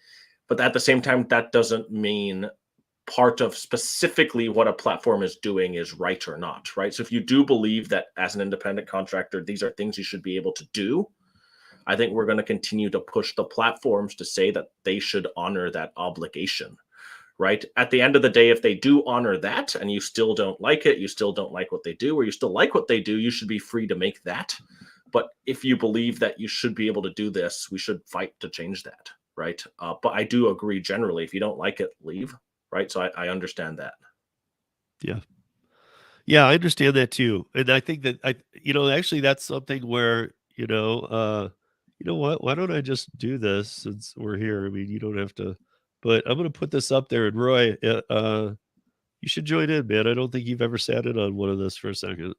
But at the same time, that doesn't mean part of specifically what a platform is doing is right or not, right? So if you do believe that as an independent contractor, these are things you should be able to do, I think we're going to continue to push the platforms to say that they should honor that obligation, right? At the end of the day, if they do honor that and you still don't like it, you still don't like what they do, or you still like what they do, you should be free to make that. But if you believe that you should be able to do this, we should fight to change that, right? But I do agree generally, if you don't like it, leave. Right. So I understand that. Yeah. Yeah, I understand that too. And I think that actually that's something where, you know what, why don't I just do this since we're here? I mean, you don't have to, but I'm going to put this up there. And Roy, you should join in, man. I don't think you've ever sat in on one of this for a second.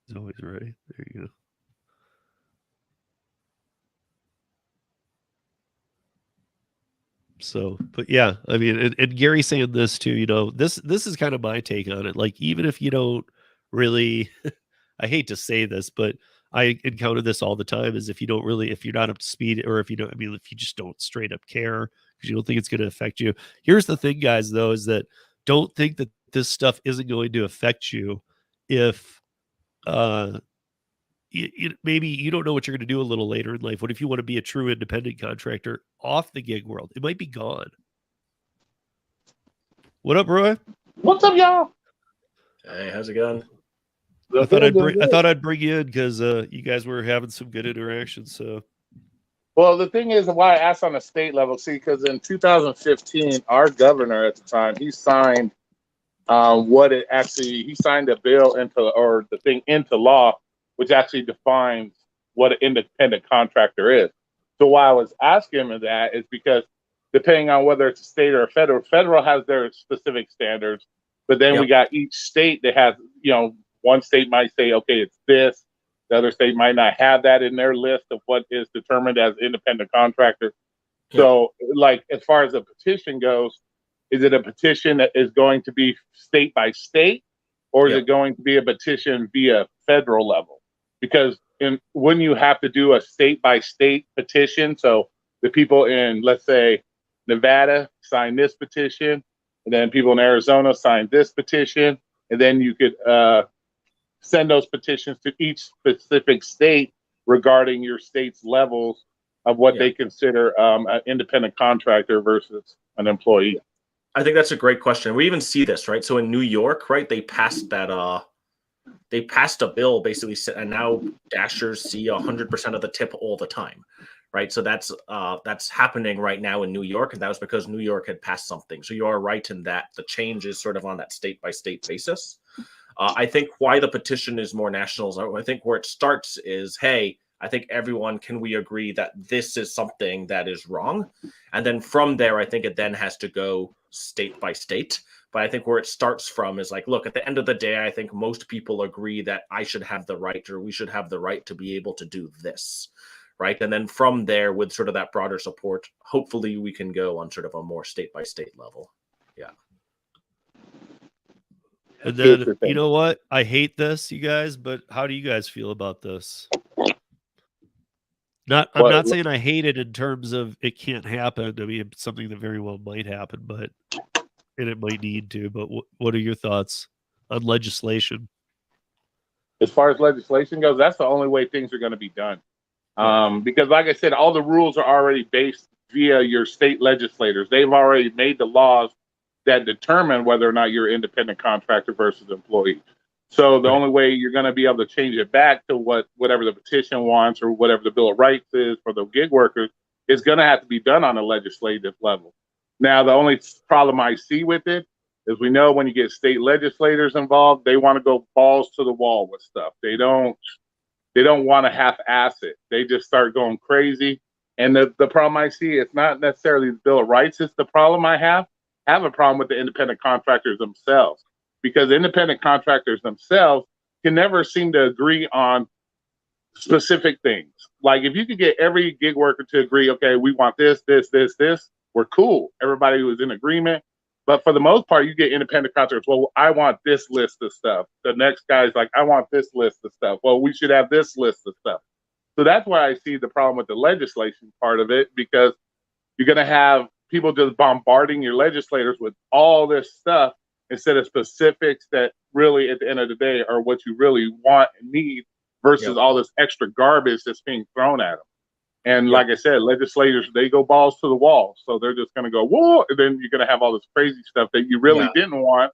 He's always ready. There you go. So, but yeah, I mean, and Gary saying this too, you know, this is kind of my take on it. Like, even if you don't really, I hate to say this, but I encounter this all the time is if you're not up to speed or if you don't, I mean, if you just don't straight up care because you don't think it's going to affect you. Here's the thing, guys, though, is that don't think that this stuff isn't going to affect you if, maybe you don't know what you're going to do a little later in life. What if you want to be a true independent contractor off the gig world? It might be gone. What up, Roy? What's up, y'all? Hey, how's it going? I thought I'd bring you in because you guys were having some good interactions. So, well, the thing is, why I asked on the state level, see, because in 2015, our governor at the time, he signed he signed a bill into law, which actually defines what an independent contractor is. So why I was asking him that is because depending on whether it's a state or a federal has their specific standards. But then Yep. we got each state that has, one state might say, okay, it's this. The other state might not have that in their list of what is determined as independent contractor. Yep. So, like, as far as a petition goes, is it a petition that is going to be state by state, or is Yep. it going to be a petition via federal level? Because when you have to do a state by state petition, so the people in, let's say, Nevada sign this petition, and then people in Arizona sign this petition, and then you could send those petitions to each specific state regarding your state's levels of what they consider an independent contractor versus an employee. I think that's a great question. We even see this, right? So in New York, right, they passed a bill basically, and now Dashers see 100% of the tip all the time, right? So that's happening right now in New York, and that was because New York had passed something. So you are right in that the change is sort of on that state by state basis. I think why the petition is more national, I think where it starts is, hey, I think everyone, can we agree that this is something that is wrong? And then from there, I think it then has to go state by state. But I think where it starts from is like, look, at the end of the day, I think most people agree that I should have the right, or we should have the right to be able to do this, right? And then from there, with sort of that broader support, hopefully we can go on sort of a more state by state level. Yeah. And then, you know what? I hate this, you guys, but how do you guys feel about this? I'm not saying I hate it in terms of it can't happen. I mean, it's something that very well might happen, and it might need to. But what are your thoughts on legislation? As far as legislation goes, that's the only way things are going to be done. Because, like I said, all the rules are already based via your state legislators. They've already made the laws that determine whether or not you're an independent contractor versus employee. So the only way you're going to be able to change it back to whatever the petition wants or whatever the Bill of Rights is for the gig workers is going to have to be done on a legislative level. Now, the only problem I see with it is we know when you get state legislators involved, they want to go balls to the wall with stuff. They don't want to half-ass it. They just start going crazy. And the problem I see, it's not necessarily the Bill of Rights. It's the problem I have a problem with the independent contractors themselves, because independent contractors themselves can never seem to agree on specific things. Like, if you could get every gig worker to agree, okay, we want this, we're cool. Everybody was in agreement. But for the most part, you get independent contractors. Well, I want this list of stuff. The next guy's like, I want this list of stuff. Well, we should have this list of stuff. So that's why I see the problem with the legislation part of it, because you're going to have people just bombarding your legislators with all this stuff instead of specifics that really, at the end of the day, are what you really want and need versus all this extra garbage that's being thrown at them. And like I said, legislators, they go balls to the wall. So they're just going to go, whoa, and then you're going to have all this crazy stuff that you really didn't want.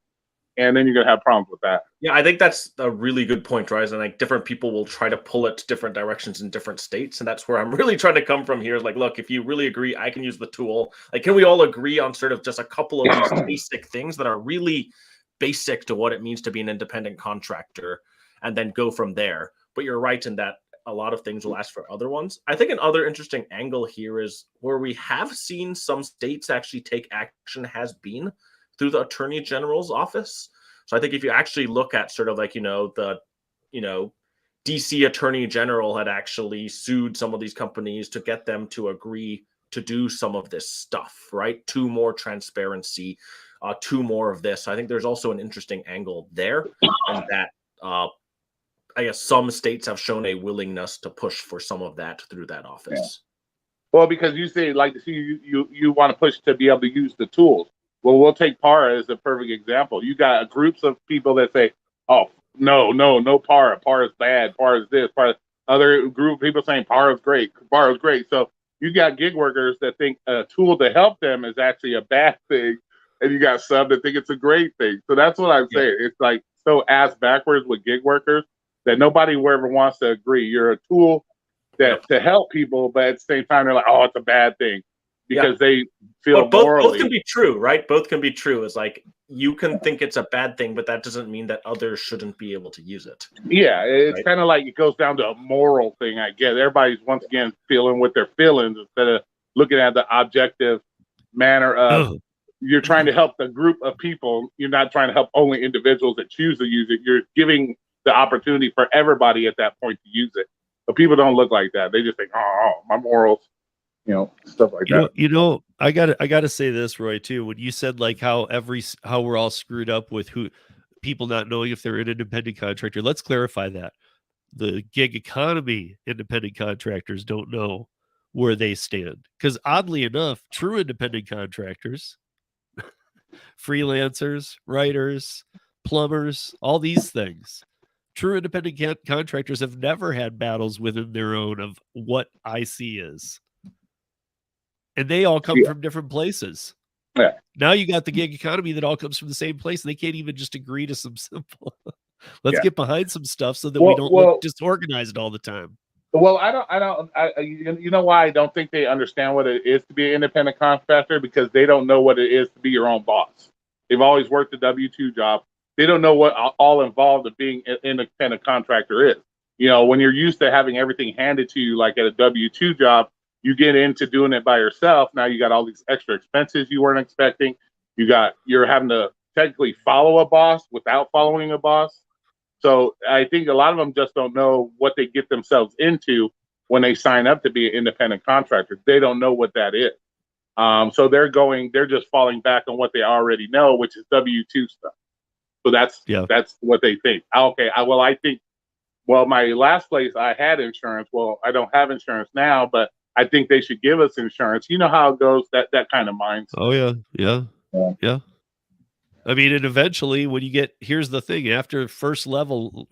And then you're going to have problems with that. Yeah, I think that's a really good point, right? And like, different people will try to pull it different directions in different states. And that's where I'm really trying to come from here. Is like, look, if you really agree, I can use the tool. Like, can we all agree on sort of just a couple of these basic things that are really basic to what it means to be an independent contractor, and then go from there? But you're right in that a lot of things will ask for other ones. I think another interesting angle here is where we have seen some states actually take action has been through the Attorney General's office. So I think if you actually look at sort of like, the DC Attorney General had actually sued some of these companies to get them to agree to do some of this stuff, right? To more transparency, to more of this. So I think there's also an interesting angle there, and that I guess some states have shown a willingness to push for some of that through that office. Yeah. Well, because you say, like, you want to push to be able to use the tools. Well, we'll take PAR as a perfect example. You got groups of people that say, oh, no PAR. PAR is bad. PAR is this. PAR. Other group of people saying PAR is great. PAR is great. So you got gig workers that think a tool to help them is actually a bad thing. And you got some that think it's a great thing. So that's what I'm saying. It's like so ass backwards with gig workers that nobody ever wants to agree. You're a tool that to help people, but at the same time, they're like, oh, it's a bad thing. Because they feel both can be true, right? Both can be true. It's like, you can think it's a bad thing, but that doesn't mean that others shouldn't be able to use it. Yeah, it's kind of like it goes down to a moral thing, I guess. Everybody's, once again, feeling with their feelings instead of looking at the objective manner of you're trying to help the group of people. You're not trying to help only individuals that choose to use it. You're giving the opportunity for everybody at that point to use it. But people don't look like that. They just think, oh, my morals, stuff like that. I gotta say this, Roy, too. When you said like how we're all screwed up with people not knowing if they're an independent contractor, let's clarify that. The gig economy independent contractors don't know where they stand. Because oddly enough, true independent contractors, freelancers, writers, plumbers, all these things, true independent contractors have never had battles within their own of what IC is. And they all come from different places. Yeah. Now you got the gig economy that all comes from the same place. And they can't even just agree to some simple. Let's get behind some stuff so that we don't look disorganized all the time. Well, you know why I don't think they understand what it is to be an independent contractor? Because they don't know what it is to be your own boss. They've always worked a W-2 job. They don't know what all involved in being an independent contractor is. When you're used to having everything handed to you, like at a W-2 job, you get into doing it by yourself. Now you got all these extra expenses you weren't expecting. You're having to technically follow a boss without following a boss. So I think a lot of them just don't know what they get themselves into when they sign up to be an independent contractor. They don't know what that is. So they're just falling back on what they already know, which is W-2 stuff. So that's what they think. Okay, I think my last place I had insurance. Well, I don't have insurance now, but I think they should give us insurance. You know how it goes, that kind of mindset. Oh, yeah. I mean, and eventually when you here's the thing, after first level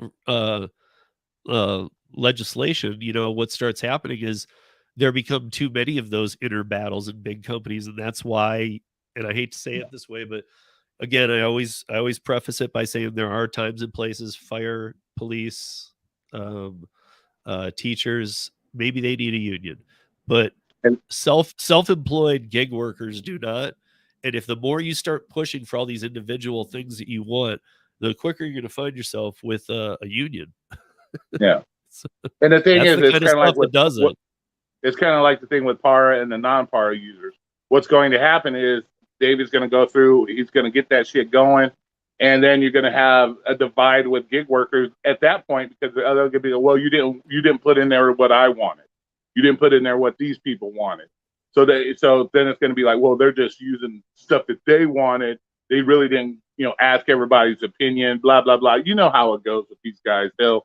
legislation, what starts happening is there become too many of those inner battles in big companies. And that's why, and I hate to say it this way, but again, I always preface it by saying there are times and places, fire, police, teachers, maybe they need a union, but self-employed gig workers do not. And if the more you start pushing for all these individual things that you want, the quicker you're going to find yourself with a union. Yeah. And the thing is, it's kind of like it's kind of like the thing with PARA and the non-PARA users. What's going to happen is David's going to go through, he's going to get that shit going. And then you're going to have a divide with gig workers at that point, because the other could be, well, you didn't put in there what I wanted. You didn't put in there what these people wanted. So then it's going to be like, well, they're just using stuff that they wanted. They really didn't, ask everybody's opinion, blah, blah, blah. You know how it goes with these guys. They'll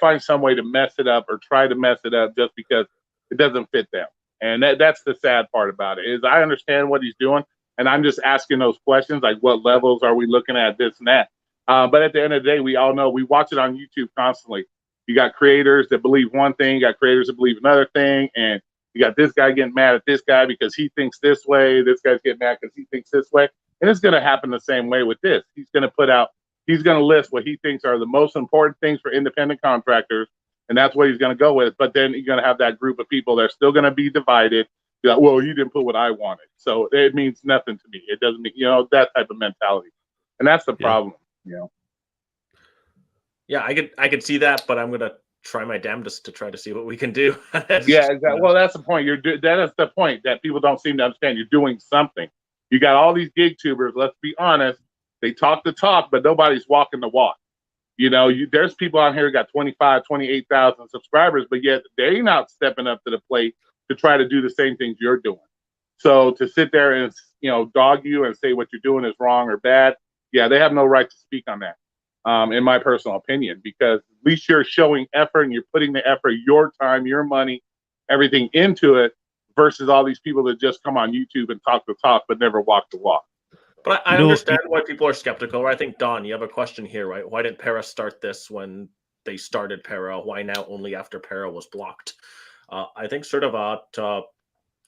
find some way to mess it up or try to mess it up just because it doesn't fit them. And that's the sad part about it, is I understand what he's doing. And I'm just asking those questions, like what levels are we looking at, this and that. But at the end of the day, we all know, we watch it on YouTube constantly. You got creators that believe one thing, you got creators that believe another thing, and you got this guy getting mad at this guy because he thinks this way. This guy's getting mad because he thinks this way. And it's going to happen the same way with this. He's going to list what he thinks are the most important things for independent contractors, and that's what he's going to go with. But then you're going to have that group of people that are still going to be divided. Like, well, you didn't put what I wanted, so it means nothing to me. It doesn't mean, that type of mentality. And that's the problem, Yeah, I could see that, but I'm going to try my damnedest to try to see what we can do. Yeah, exactly. Well, that's the point. That is the point that people don't seem to understand. You're doing something. You got all these gig tubers. Let's be honest. They talk the talk, but nobody's walking the walk. There's people out here who got 25, 28,000 subscribers, but yet they're not stepping up to the plate to try to do the same things you're doing. So to sit there and, dog you and say what you're doing is wrong or bad, yeah, they have no right to speak on that. In my personal opinion, because at least you're showing effort and you're putting the effort, your time, your money, everything into it, versus all these people that just come on YouTube and talk the talk but never walk the walk. But I understand why people are skeptical. Right? I think, Don, you have a question here, right? Why didn't Para start this when they started Para? Why now only after Para was blocked? I think sort of to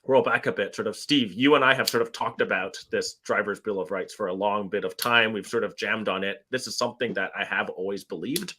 roll back a bit, sort of, Steve, you and I have sort of talked about this driver's bill of rights for a long bit of time. We've sort of jammed on it. This is something that I have always believed.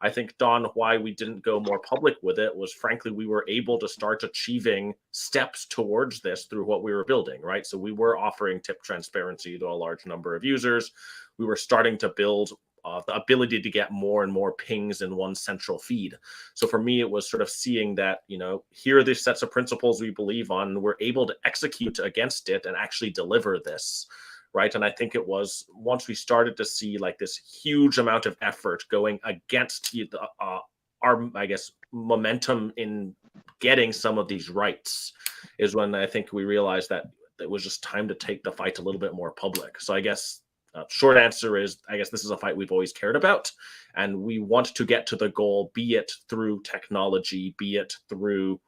I think, Don, why we didn't go more public with it was, frankly, we were able to start achieving steps towards this through what we were building, right? So we were offering tip transparency to a large number of users. We were starting to build the ability to get more and more pings in one central feed. So for me, it was sort of seeing that, here are the sets of principles we believe on, and we're able to execute against it and actually deliver this. Right. And I think it was once we started to see like this huge amount of effort going against our, I guess, momentum in getting some of these rights, is when I think we realized that it was just time to take the fight a little bit more public. So I guess short answer is, I guess this is a fight we've always cared about, and we want to get to the goal, be it through technology, be it through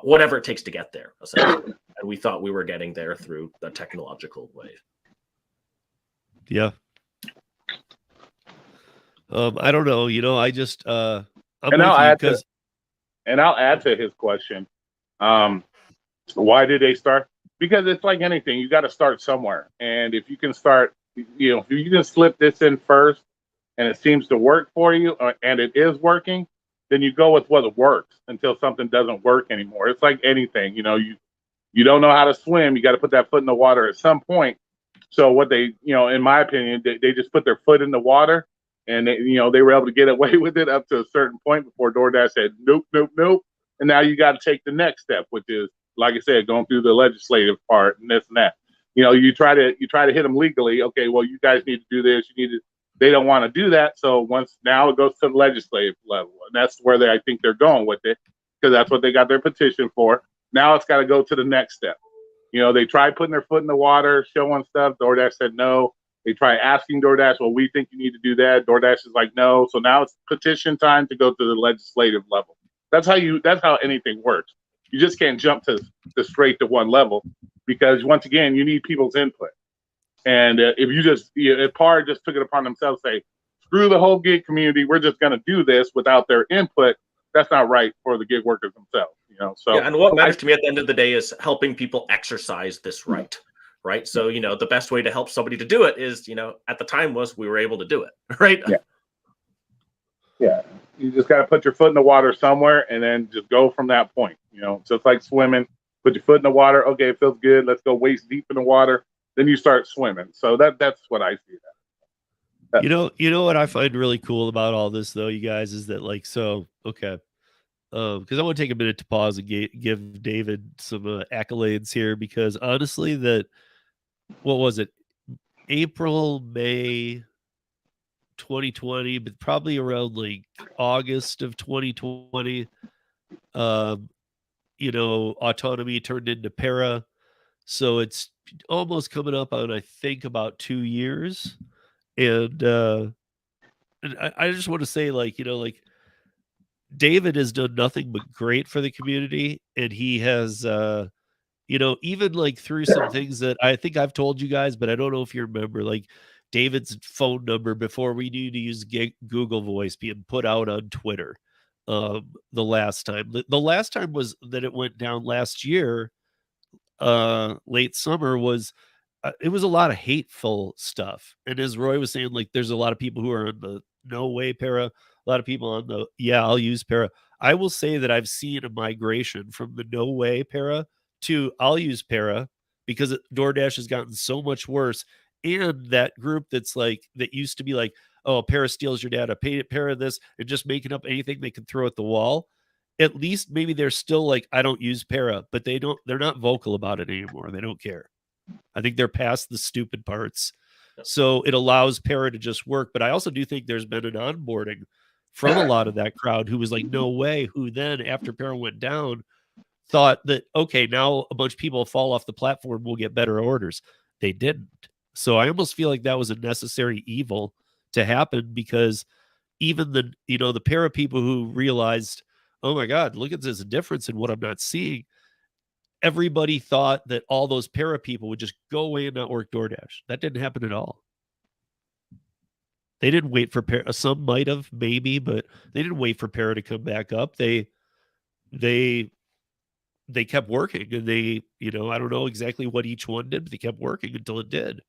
whatever it takes to get there, essentially. And we thought we were getting there through the technological way. Yeah. I don't know. I just I'm And with you because I'll add to his question. Why did they start? Because it's like anything, you got to start somewhere. And if you can start, if you can slip this in first, and it seems to work for you, and it is working, then you go with what works until something doesn't work anymore. It's like anything, you don't know how to swim, you got to put that foot in the water at some point. So what they, in my opinion, they just put their foot in the water, and they were able to get away with it up to a certain point before DoorDash said nope, nope, nope. And now you got to take the next step, which is, like I said, going through the legislative part and this and that. You try to hit them legally. Okay, well, you guys need to do this. They don't want to do that. So now it goes to the legislative level, and that's where I think they're going with it, because that's what they got their petition for. Now it's got to go to the next step. They tried putting their foot in the water, showing stuff. DoorDash said no. They try asking DoorDash, well, we think you need to do that. DoorDash is like, no. So now it's petition time to go to the legislative level. That's how anything works. You just can't jump to straight to one level, because once again, you need people's input. And if PAR just took it upon themselves to say, screw the whole gig community, we're just going to do this without their input, that's not right for the gig workers themselves. So yeah, and what matters to me at the end of the day is helping people exercise this right. Right. So, the best way to help somebody to do it is, at the time we were able to do it. Right. Yeah. Yeah. You just got to put your foot in the water somewhere and then just go from that point. So it's like swimming, put your foot in the water. Okay, it feels good. Let's go waist deep in the water. Then you start swimming. So that's what I see. You know what I find really cool about all this, though, you guys, is that okay. Because I want to take a minute to pause and give David some accolades here, because honestly, what was it? April, May 2020, but probably around like August of 2020, autonomy turned into para. So it's almost coming up on, I think, about 2 years. And I just want to say, David has done nothing but great for the community, and he has, even through some things that I think I've told you guys, but I don't know if you remember, David's phone number before we knew to use Google Voice being put out on Twitter. The last time was that it went down last year, late summer, was it was a lot of hateful stuff. And as Roy was saying, there's a lot of people who are on the no way para, a lot of people on the I'll use para. I will say that I've seen a migration from the no way para to I'll use para, because DoorDash has gotten so much worse. And that group that used to be like, oh, para steals your data, pay para this, and just making up anything they can throw at the wall. At least maybe they're still like, I don't use para, but they're not vocal about it anymore. They don't care. I think they're past the stupid parts. So it allows para to just work. But I also do think there's been an onboarding from a lot of that crowd who was like, no way, who then, after para went down, thought that, okay, now a bunch of people fall off the platform, we'll get better orders. They didn't. So I almost feel like that was a necessary evil to happen, because even the para people who realized, oh my God, look at this difference in what I'm not seeing. Everybody thought that all those para people would just go away and not work DoorDash. That didn't happen at all. They didn't wait for para. Some might have, maybe, but they didn't wait for para to come back up. They kept working, and I don't know exactly what each one did, but they kept working until it did.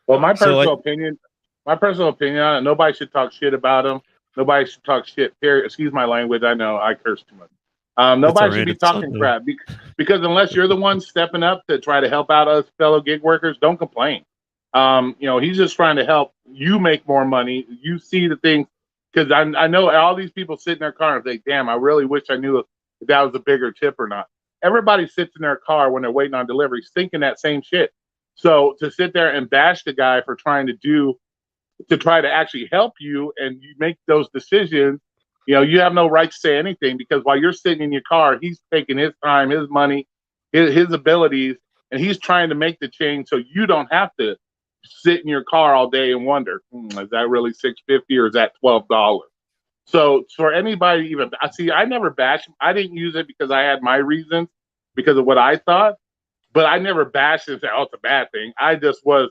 Well, my personal opinion on it, nobody should talk shit about them. Nobody should talk shit. Excuse my language. I know I curse too much. Nobody should be talking crap, because unless you're the one stepping up to try to help out us fellow gig workers, don't complain. He's just trying to help you make more money. You see the things, because I know all these people sit in their car and think, damn, I really wish I knew if that was a bigger tip or not. Everybody sits in their car when they're waiting on deliveries thinking that same shit. So to sit there and bash the guy for trying to try to actually help you and you make those decisions, you have no right to say anything, because while you're sitting in your car, he's taking his time, his money, his abilities, and he's trying to make the change so you don't have to sit in your car all day and wonder, is that really $6.50 or is that $12? So for anybody, even I never bash him. I didn't use it because I had my reasons because of what I thought, but I never bashed it and said, oh, it's a bad thing. I just was,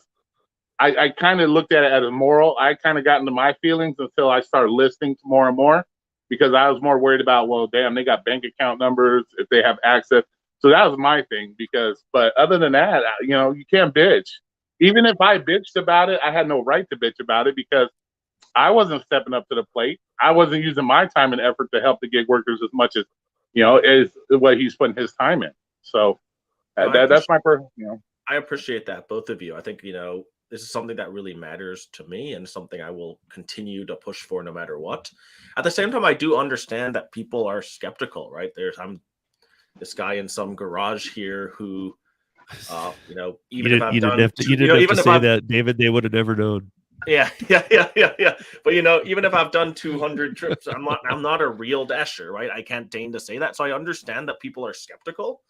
I kind of looked at it as a moral. I kind of got into my feelings until I started listening to more and more, because I was more worried about, well, damn, they got bank account numbers if they have access. So that was my thing, but other than that, you can't bitch. Even if I bitched about it, I had no right to bitch about it because I wasn't stepping up to the plate. I wasn't using my time and effort to help the gig workers as much as, as what he's putting his time in. So that's my personal, I appreciate that, both of you. I think, this is something that really matters to me and something I will continue to push for no matter what. At the same time, I do understand that people are skeptical, right? I'm this guy in some garage here who, even if I've done, you didn't have to say that, David, they would have never known. Yeah. But even if I've done 200 trips, I'm not a real dasher, right? I can't deign to say that. So I understand that people are skeptical.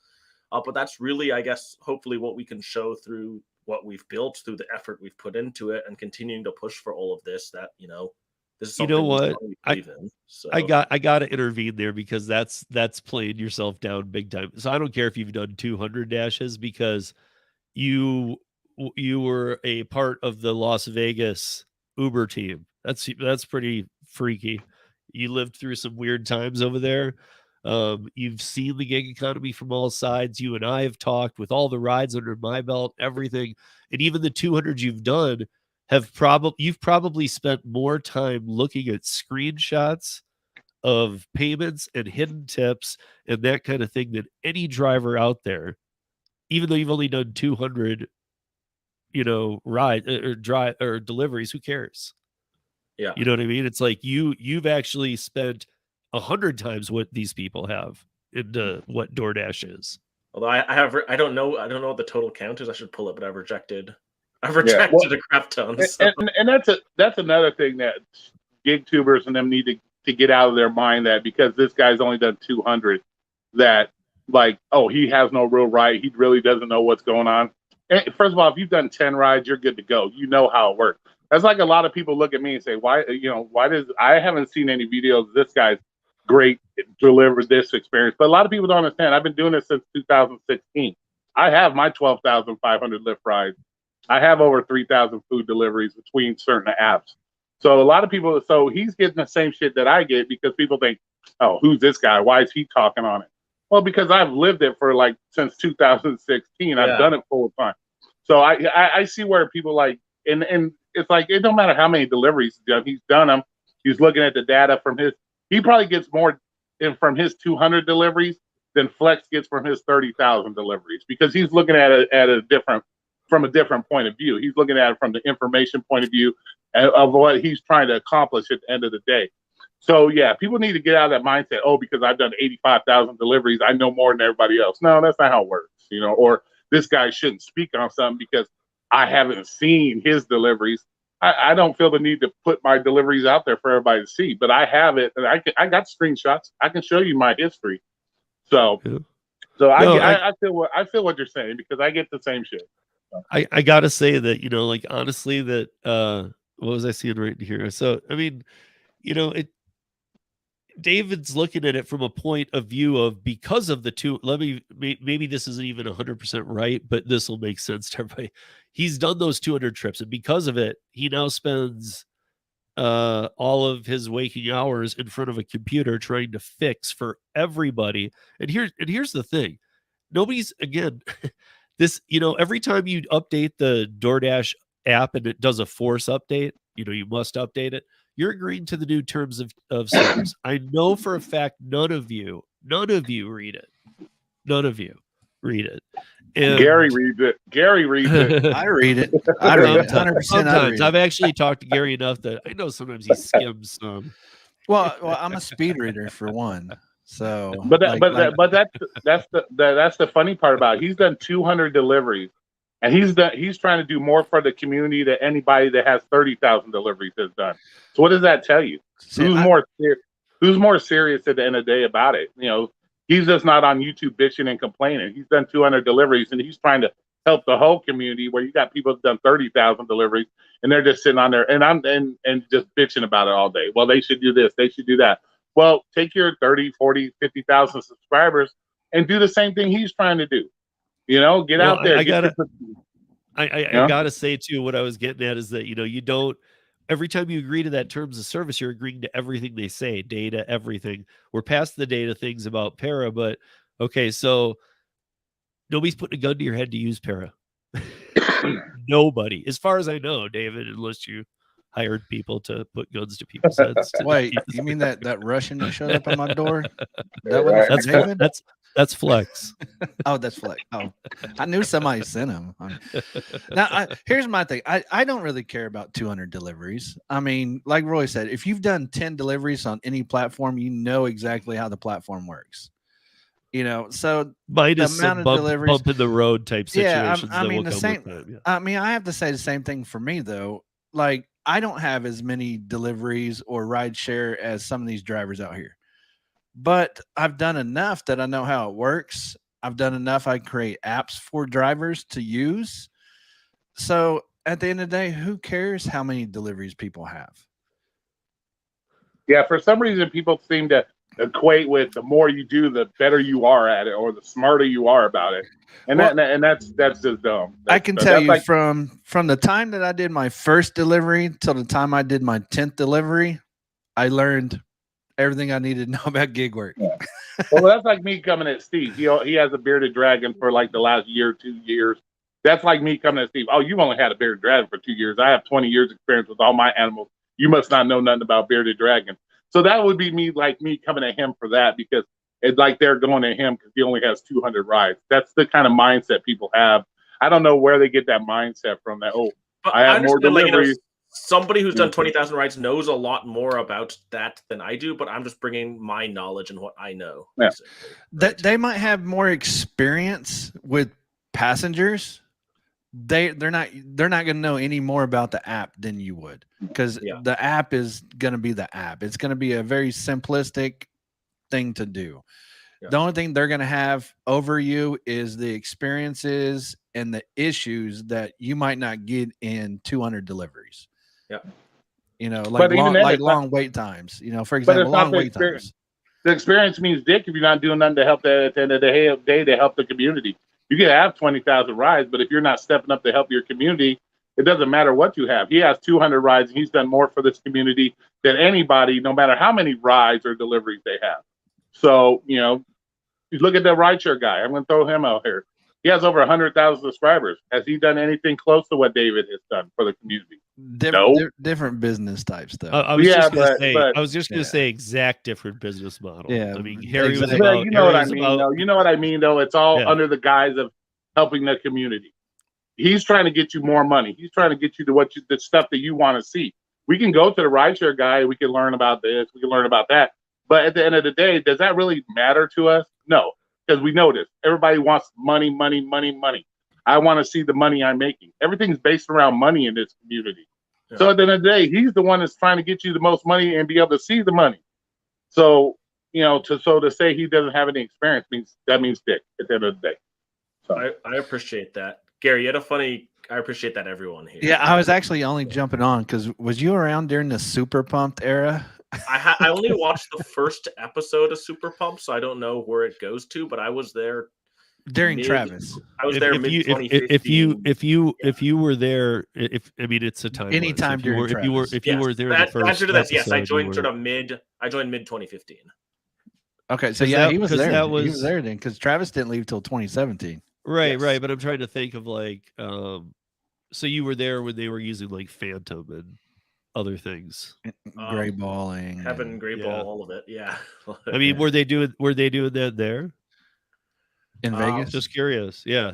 But that's really, I guess, hopefully what we can show through what we've built, through the effort we've put into it, and continuing to push for all of this. That this is something what we believe in. So I got to intervene there, because that's playing yourself down big time. So I don't care if you've done 200 dashes, because you were a part of the Las Vegas Uber team. That's pretty freaky. You lived through some weird times over there. You've seen the gig economy from all sides. You and I have talked with all the rides under my belt, everything, and even the 200 you've done you've probably spent more time looking at screenshots of payments and hidden tips and that kind of thing than any driver out there, even though you've only done 200, ride or drive or deliveries. Who cares? Yeah. You know what I mean? It's like you've actually spent 100 times what these people have into what DoorDash is. Although I don't know what the total count is. I should pull it, but I've rejected a crap ton. So. And that's another thing that gig tubers and them need to get out of their mind, that because this guy's only done 200, that like, oh, he has no real right. He really doesn't know what's going on. And first of all, if you've done 10 rides, you're good to go. You know how it works. That's like a lot of people look at me and say, why does I haven't seen any videos of this guy's great deliver this experience. But a lot of people don't understand. I've been doing this since 2016. I have my 12,500 Lyft rides. I have over 3,000 food deliveries between certain apps. So a lot of people, so he's getting the same shit that I get, because people think, oh, who's this guy? Why is he talking on it? Well, because I've lived it for like since 2016. I've done it full time. So I see where people like, and it's like, it don't matter how many deliveries he's done them. He's looking at the data from he probably gets more from his 200 deliveries than Flex gets from his 30,000 deliveries, because he's looking at it from a different point of view. He's looking at it from the information point of view of what he's trying to accomplish at the end of the day. So yeah, people need to get out of that mindset. Oh, because I've done 85,000 deliveries, I know more than everybody else. No, that's not how it works. Or this guy shouldn't speak on something because I haven't seen his deliveries. I don't feel the need to put my deliveries out there for everybody to see, but I have it, and I got screenshots. I can show you my history. So, I feel what you're saying, because I get the same shit. So. I gotta say that, like, honestly, that what was I seeing right here? So I mean, David's looking at it from a point of view of, because of the two. Maybe this isn't even 100% right, but this will make sense to everybody. He's done those 200 trips, and because of it, he now spends all of his waking hours in front of a computer trying to fix for everybody. And here's the thing: nobody's, again, this. Every time you update the DoorDash app and it does a force update, you must update it. You're agreeing to the new terms of service. I know for a fact none of you read it. None of you read it. And Gary reads it. Gary reads it. I read it. I read it. 100%. I Sometimes read I've it. actually talked to Gary enough that I know sometimes he skims some. Well, I'm a speed reader for one. So, But like, that's the funny part about it. He's done 200 deliveries, and he's trying to do more for the community than anybody that has 30,000 deliveries has done. So what does that tell you? see, Who's more serious at the end of the day about it? You know, he's just not on YouTube bitching and complaining. He's done 200 deliveries, and he's trying to help the whole community. Where you got people who've done 30,000 deliveries, and they're just sitting on there and just bitching about it all day. Well, they should do this, they should do that. Well, take your 30, 40, 50,000 subscribers and do the same thing he's trying to do. You know, get out there. I gotta say too, what I was getting at is that, you know, you don't, every time you agree to that terms of service, you're agreeing to everything they say, data, everything. We're past the data things about para, but okay, so nobody's putting a gun to your head to use para. Nobody, as far as I know, David, unless you hired people to put guns to people's heads. wait, you mean that Russian that showed up on my door? Yeah, That was right. David? That's Flex. Oh, that's Flex. Oh, I knew somebody sent him. Now, here's my thing. I don't really care about 200 deliveries. I mean, like Roy said, if you've done 10 deliveries on any platform, you know exactly how the platform works. You know, so Minus amount some of bump deliveries- in the road type yeah, situations. I that mean will the come same. with time, yeah. I mean, I have to say the same thing for me though. Like, I don't have as many deliveries or rideshare as some of these drivers out here, but I've done enough that I know how it works. I've done enough. I create apps for drivers to use. So at the end of the day, who cares how many deliveries people have? Yeah, for some reason, people seem to equate with the more you do, the better you are at it, or the smarter you are about it, and Well, that's just dumb. I can tell you from the time that I did my first delivery till the time I did my 10th delivery, I learned everything I needed to know about gig work. Yeah. Well, that's like me coming at Steve. He has a bearded dragon for like the last year, 2 years. That's like me coming at Steve. Oh, you've only had a bearded dragon for 2 years. I have 20 years experience with all my animals. You must not know nothing about bearded dragon. So that would be me coming at him for that, because it's like they're going at him because he only has 200 rides. That's the kind of mindset people have. I don't know where they get that mindset from. That But I have more understand, like, deliveries. somebody who's done 20,000 rides knows a lot more about that than I do, but I'm just bringing my knowledge and what I know. Yeah. That they might have more experience with passengers. They're not going to know any more about the app than you would, because the app is going to be the app. It's going to be a very simplistic thing to do. Yeah. The only thing they're going to have over you is the experiences and the issues that you might not get in 200 deliveries. Yeah. You know, like long wait times, you know, for example, long wait times. The experience means dick if you're not doing nothing to help at the end of the day to help the community. You can have 20,000 rides, but if you're not stepping up to help your community, it doesn't matter what you have. He has 200 rides, and he's done more for this community than anybody, no matter how many rides or deliveries they have. So, you know, you look at the rideshare guy. I'm going to throw him out here. He has over 100,000 subscribers. Has he done anything close to what David has done for the community? Different business types, though. I was just going to say exact different business model. Yeah, I mean, Harry was exactly. about, you know what I mean, though. You know what I mean, though. It's all under the guise of helping the community. He's trying to get you more money. He's trying to get you to the stuff that you want to see. We can go to the rideshare guy. We can learn about this. We can learn about that. But at the end of the day, does that really matter to us? No, because we know this. Everybody wants money, money, money, money. I want to see the money I'm making. Everything's based around money in this community. Yeah. So at the end of the day, he's the one that's trying to get you the most money and be able to see the money. So, you know, to say he doesn't have any experience means dick at the end of the day. So I appreciate that. Gary, you had I appreciate that, everyone here. Yeah, I was actually only jumping on because was you around during the Super Pumped era? I only watched the first episode of Super Pump, so I don't know where it goes to, but I was there during Travis. I was there mid 2015. If you were there, it's a time. Anytime during Travis. If you were there, the first episode, yes, I joined mid 2015. Okay, so he was there. He was there then, because Travis didn't leave till 2017. Right. But I'm trying to think of so you were there when they were using like Phantom and other things, gray balling, having gray ball, all of it. Yeah. I mean, were they doing that there in Vegas? Just curious. Yeah.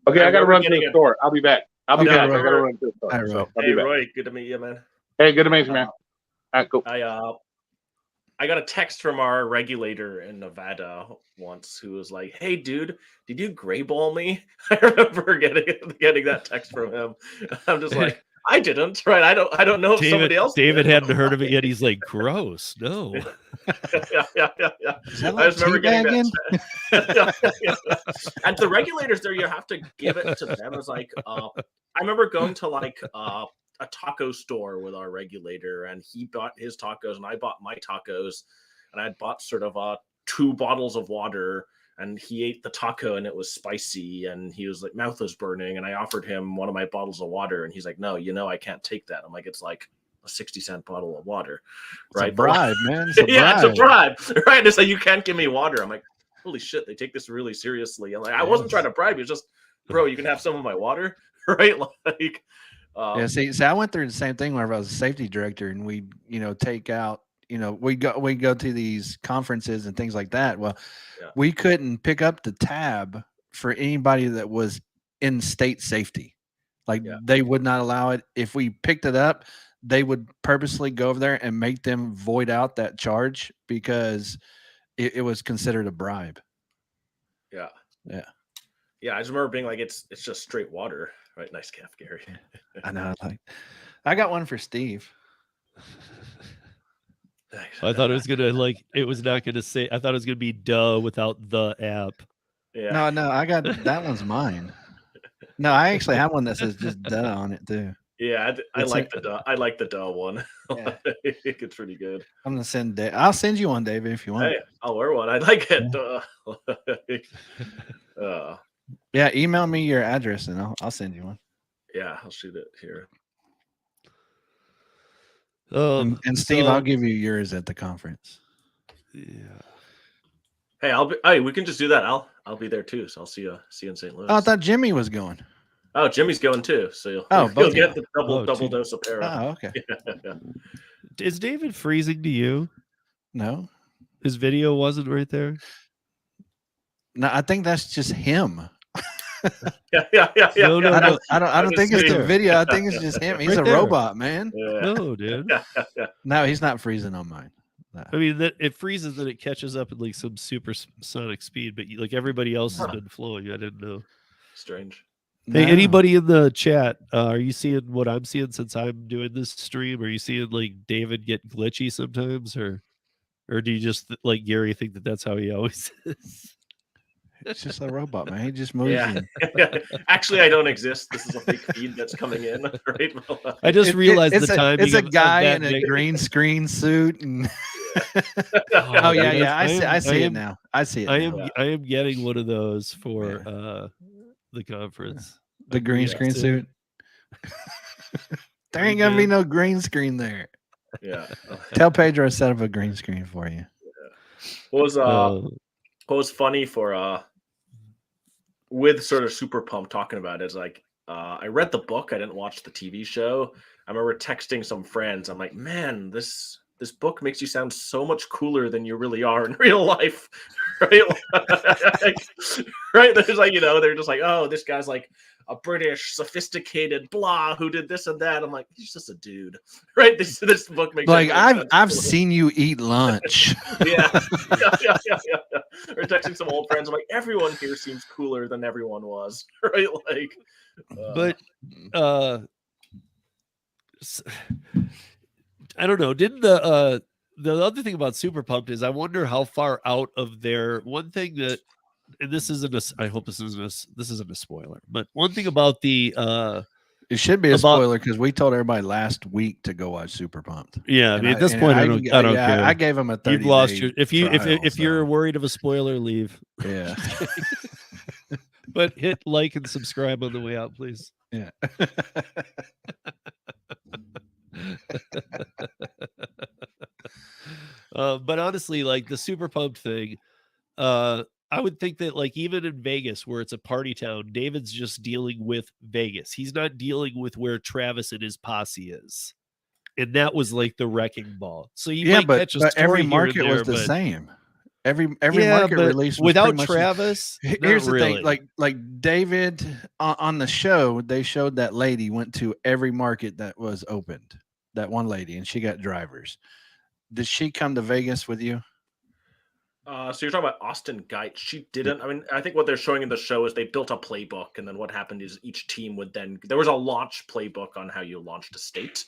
Okay, I I got to remember run to getting the it. store. I'll be back. I'll be Okay, back. Roy. I got to run to the store. All right, So Roy. I'll Hey, be back. Roy, good to meet you, man. Hey, good to meet you, man. All right, cool. I got a text from our regulator in Nevada once who was like, "Hey, dude, did you gray ball me?" I remember getting that text from him. I'm just like, I didn't, right? I don't know if somebody else David did. hadn't heard of it yet. He's like, gross. No. yeah. Is that I like just remember getting teabagging? that. And the regulators there, you have to give it to them. It's like, I remember going to like a taco store with our regulator, and he bought his tacos and I bought my tacos, and I had bought sort of 2 bottles of water, and he ate the taco and it was spicy and he was like, mouth was burning, and I offered him one of my bottles of water and he's like, no, I can't take that. I'm like, it's like a 60-cent bottle of water, right? It's a bribe, man. It's a Yeah, it's a bribe. bribe, right? And it's like, you can't give me water. I'm like, holy shit, they take this really seriously. I'm like, I wasn't trying to bribe you, just, bro, you can have some of my water, right? Like, Yeah, see, I went through the same thing whenever I was a safety director, and we, take out, we go to these conferences and things like that. Well, Yeah. we couldn't pick up the tab for anybody that was in state safety. Like they would not allow it. If we picked it up, they would purposely go over there and make them void out that charge because it was considered a bribe. Yeah. Yeah. Yeah, I just remember being like, it's just straight water, right? Nice calf, Gary. I know. I got one for Steve. I thought it was gonna it was not gonna say. I thought it was gonna be duh without the app. Yeah. No, I got that one's mine. No, I actually have one that says just duh on it too. Yeah, I like the duh. I like the duh one. Yeah. It's pretty good. I'm gonna send Dave. I'll send you one, David, if you want. Hey, I'll wear one. I like it. Yeah, email me your address and I'll send you one. Yeah, I'll shoot it here. And Steve, I'll give you yours at the conference. Yeah. Hey, Hey, we can just do that. I'll be there too. So I'll see you in St. Louis. Oh, I thought Jimmy was going. Oh, Jimmy's going too. So you'll both get of the double dose of para. Oh, okay. Is David freezing to you? No. His video wasn't right there. No, I think that's just him. Yeah. No, I don't think it's the video. I think it's just him. He's Right a there. robot, man. Yeah. No, dude. No, he's not freezing on mine. No. I mean, that it freezes and it catches up at like some supersonic speed, but like everybody else has been flowing. I didn't know. Strange. Hey, No. anybody in the chat? Are you seeing what I'm seeing since I'm doing this stream? Are you seeing like David get glitchy sometimes, or do you just like Gary think that that's how he always is? It's just a robot, man. He just moves. Yeah. Actually, I don't exist. This is a fake feed that's coming in. Right? I just realized it's the a, timing. It's a of guy that in a big- green screen suit, and Oh, yeah, dude, I see it now. I see it. I now. am. I am getting one of those for the conference. The green Yeah. screen suit. There ain't gonna be no green screen there. Yeah. Tell Pedro to set up a green screen for you. What was funny for with sort of Super Pumped talking about it is like I read the book, I didn't watch the TV show. I remember texting some friends. I'm like, man, this book makes you sound so much cooler than you really are in real life. Right? Right? There's like, they're just like, oh, this guy's like a British sophisticated blah who did this and that. I'm like, he's just a dude. Right? This book makes Like everyone I've sound seen you eat lunch. yeah. Or texting some old friends. I'm like, everyone here seems cooler than everyone was, right? Like, But I don't know. Didn't the other thing about Super Pumped is I wonder how far out of their one thing that, and this isn't a, I hope this isn't a spoiler, but one thing about the It should be a spoiler because we told everybody last week to go watch Super Pumped. Yeah, I mean, at this point, I don't care. I gave them a 30 You've lost day your if you're worried of a spoiler, leave. Yeah. But hit like and subscribe on the way out, please. Yeah. But honestly, like the Super Pumped thing, I would think that like even in Vegas, where it's a party town, David's just dealing with Vegas. He's not dealing with where Travis and his posse is, and that was like the wrecking ball. So you might catch a story every here market and was there, the but same. Every Yeah, market but release was pretty without much. Travis, not Here's the thing, really. like David on the show, they showed that lady went to every market that was opened. That one lady, and she got drivers. Did she come to Vegas with you? So you're talking about Austin Geit. She didn't. I mean, I think what they're showing in the show is they built a playbook, and then what happened is each team would then there was a launch playbook on how you launched a state,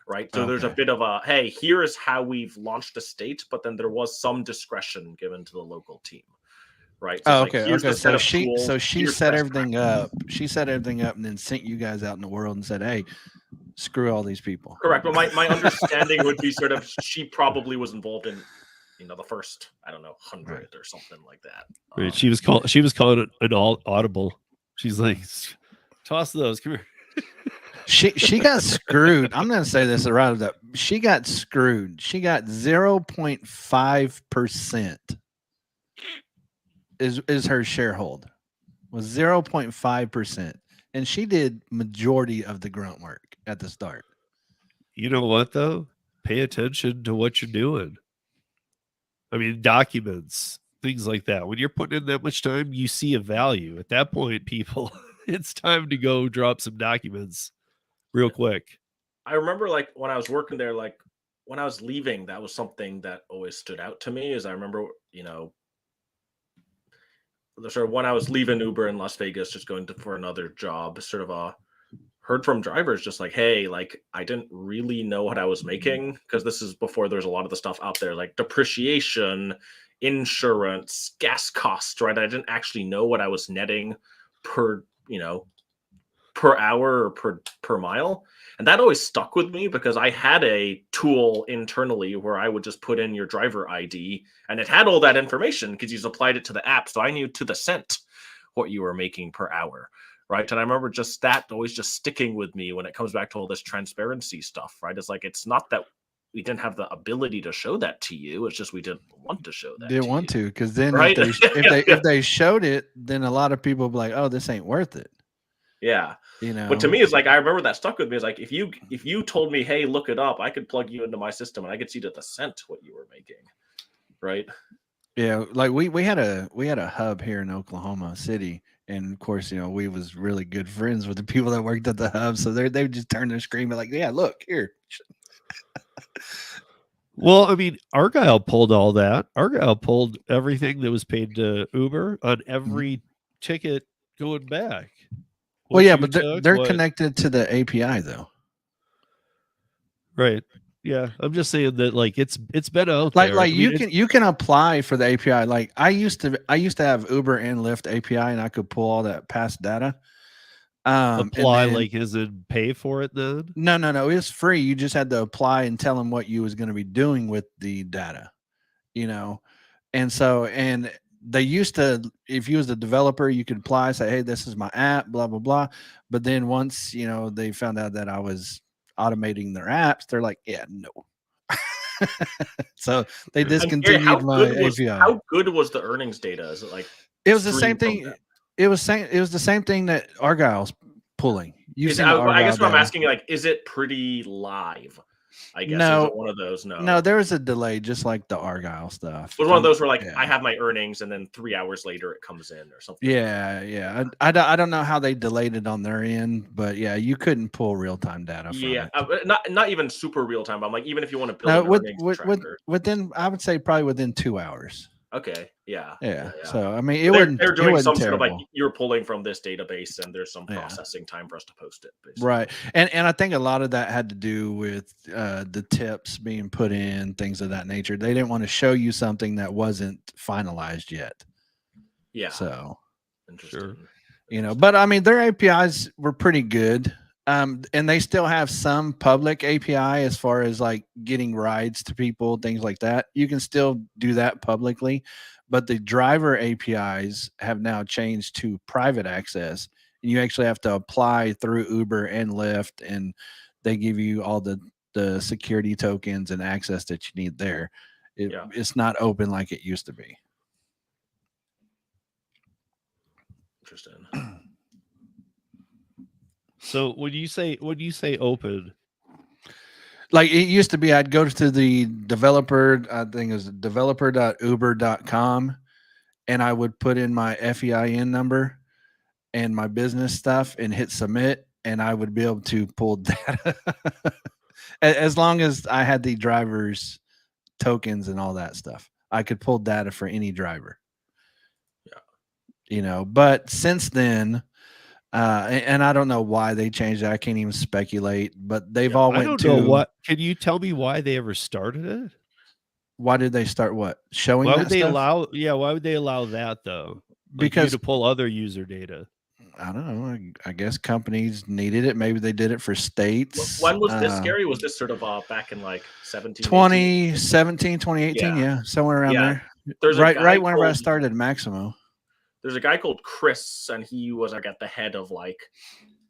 right? So there's a Okay. bit of a hey, here is how we've launched a state, but then there was some discretion given to the local team, right? So Oh, it's like okay, here's the okay. set So of tools, she here's set best everything up. She set everything up, and then sent you guys out in the world and said, "Hey, screw all these people." correct. But my understanding would be sort of she probably was involved in the first, I don't know, 100 or something like that. Right. She was calling it an audible. She's like, toss those. Come here. She got screwed. I'm going to say this right up. She got screwed. She got 0.5% is her sharehold. Was 0.5%. And she did majority of the grunt work at the start. You know what though? Pay attention to what you're doing. I mean, documents, things like that. When you're putting in that much time, you see a value. At that point, people, it's time to go drop some documents real quick. I remember like when I was working there, like when I was leaving, that was something that always stood out to me. Is I remember, sort of when I was leaving Uber in Las Vegas, just going for another job, sort of heard from drivers just like, hey, like I didn't really know what I was making because this is before there's a lot of the stuff out there like depreciation, insurance, gas costs, right? I didn't actually know what I was netting per, per hour or per mile. And that always stuck with me because I had a tool internally where I would just put in your driver ID and it had all that information because you applied it to the app. So I knew to the cent what you were making per hour. Right. And I remember just that always just sticking with me when it comes back to all this transparency stuff. Right. It's like it's not that we didn't have the ability to show that to you. It's just we didn't want to show that. Didn't want to, because then right? if they showed it, then a lot of people would be like, oh, this ain't worth it. Yeah. But to me, it's like I remember that stuck with me. It's like if you told me, hey, look it up, I could plug you into my system and I could see to the cent what you were making. Right. Yeah, like we had a hub here in Oklahoma City, and of course, we was really good friends with the people that worked at the hub, so they would just turn their screen and like, yeah, look here. Well, I mean, Argyle pulled all that. Argyle pulled everything that was paid to Uber on every ticket going back. Well, yeah, but they're connected to the API though. Right. Yeah, I'm just saying that like it's been out like there. like I mean, you can apply for the API. Like I used to have Uber and Lyft API, and I could pull all that past data. Apply then, like is it pay for it then? No, it's free. You just had to apply and tell them what you was going to be doing with the data, and so they used to, if you was a developer, you could apply, say, hey, this is my app, blah blah blah. But then once they found out that I was automating their apps, they're like, yeah, no. So they discontinued my API. How good was the earnings data? Is it like it was the same thing? It was the same thing that Argyle's pulling. I guess what I'm asking, like, is it pretty live? I guess no, is it one of those? No, there was a delay, just like the Argyle stuff. It was one of those where like I have my earnings and then 3 hours later it comes in or something. Yeah. I don't know how they delayed it on their end, but yeah, you couldn't pull real time data. From it. Not even super real time. But I'm like, even if you want to build within, I would say probably within 2 hours. Okay. Yeah. So I mean, they're doing some sort of like you're pulling from this database, and there's some processing time for us to post it. Basically. Right, and I think a lot of that had to do with the tips being put in, things of that nature. They didn't want to show you something that wasn't finalized yet. Yeah. So interesting. Sure. But I mean, their APIs were pretty good. And they still have some public API as far as like getting rides to people, things like that. You can still do that publicly, but the driver APIs have now changed to private access, and you actually have to apply through Uber and Lyft, and they give you all the security tokens and access that you need there. It's not open like it used to be. Interesting. So when you say open, Like it used to be, I'd go to the developer, I think it was developer.uber.com, and I would put in my FEIN number and my business stuff and hit submit, and I would be able to pull data as long as I had the driver's tokens and all that stuff. I could pull data for any driver. Yeah. But since then, and I don't know why they changed it. I can't even speculate, but they've all I went don't to know what. Can you tell me why they ever started it? Why did they start what? Showing Why that would they stuff? allow? Yeah, why would they allow that though? Like you Because to pull other user data. I don't know. I guess companies needed it. Maybe they did it for states. When was this, Gary? Was this sort of back in like 17, 18? 2017, 2018? Yeah, somewhere around there. There's a Right guy whenever I called- started Maximo. There's a guy called Chris, and he was like at the head of like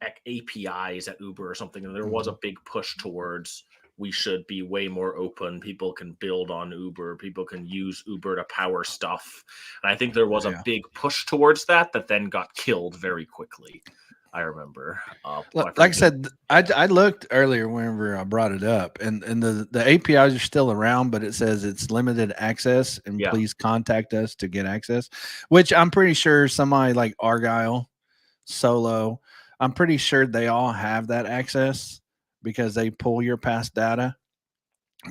APIs at Uber or something. And there was a big push towards we should be way more open. People can build on Uber. People can use Uber to power stuff. And I think there was a big push towards that then got killed very quickly. I remember. Like I said, I looked earlier whenever I brought it up, and the APIs are still around, but it says it's limited access, and please contact us to get access. Which I'm pretty sure somebody like Argyle, Solo, I'm pretty sure they all have that access because they pull your past data.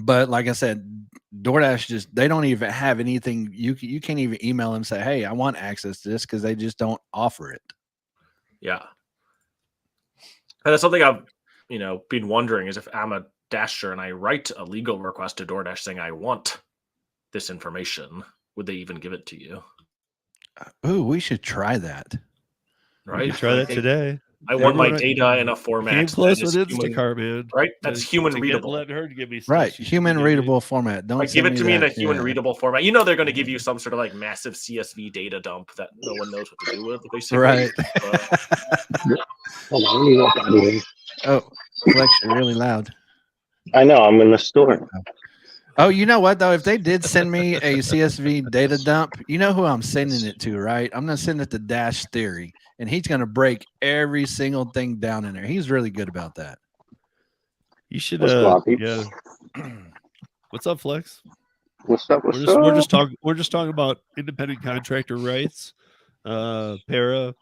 But like I said, DoorDash they don't even have anything. You can't even email them and say, "Hey, I want access to this," because they just don't offer it. Yeah. And that's something I've, been wondering is if I'm a Dasher and I write a legal request to DoorDash saying I want this information, would they even give it to you? Ooh, we should try that. Right? You try that today. I want my data in a format. Came close with human, Instacart, man. right? That's human readable. Letting her give me stuff. Right, human readable format. Don't give it to me in a human yeah. readable format. They're going to give you some sort of like massive CSV data dump that no one knows what to do with. Basically. Right. Hold on, let me walk out of here. Oh, Flex, you're really loud. I know, I'm in the store. Oh, you know what though? If they did send me a CSV data dump, you know who I'm sending it to, right? I'm gonna send it to Dash Theory, and he's gonna break every single thing down in there. He's really good about that. You should. What's up, Yeah. What's up, Flex? What's up? We're just talking about independent contractor rights, para,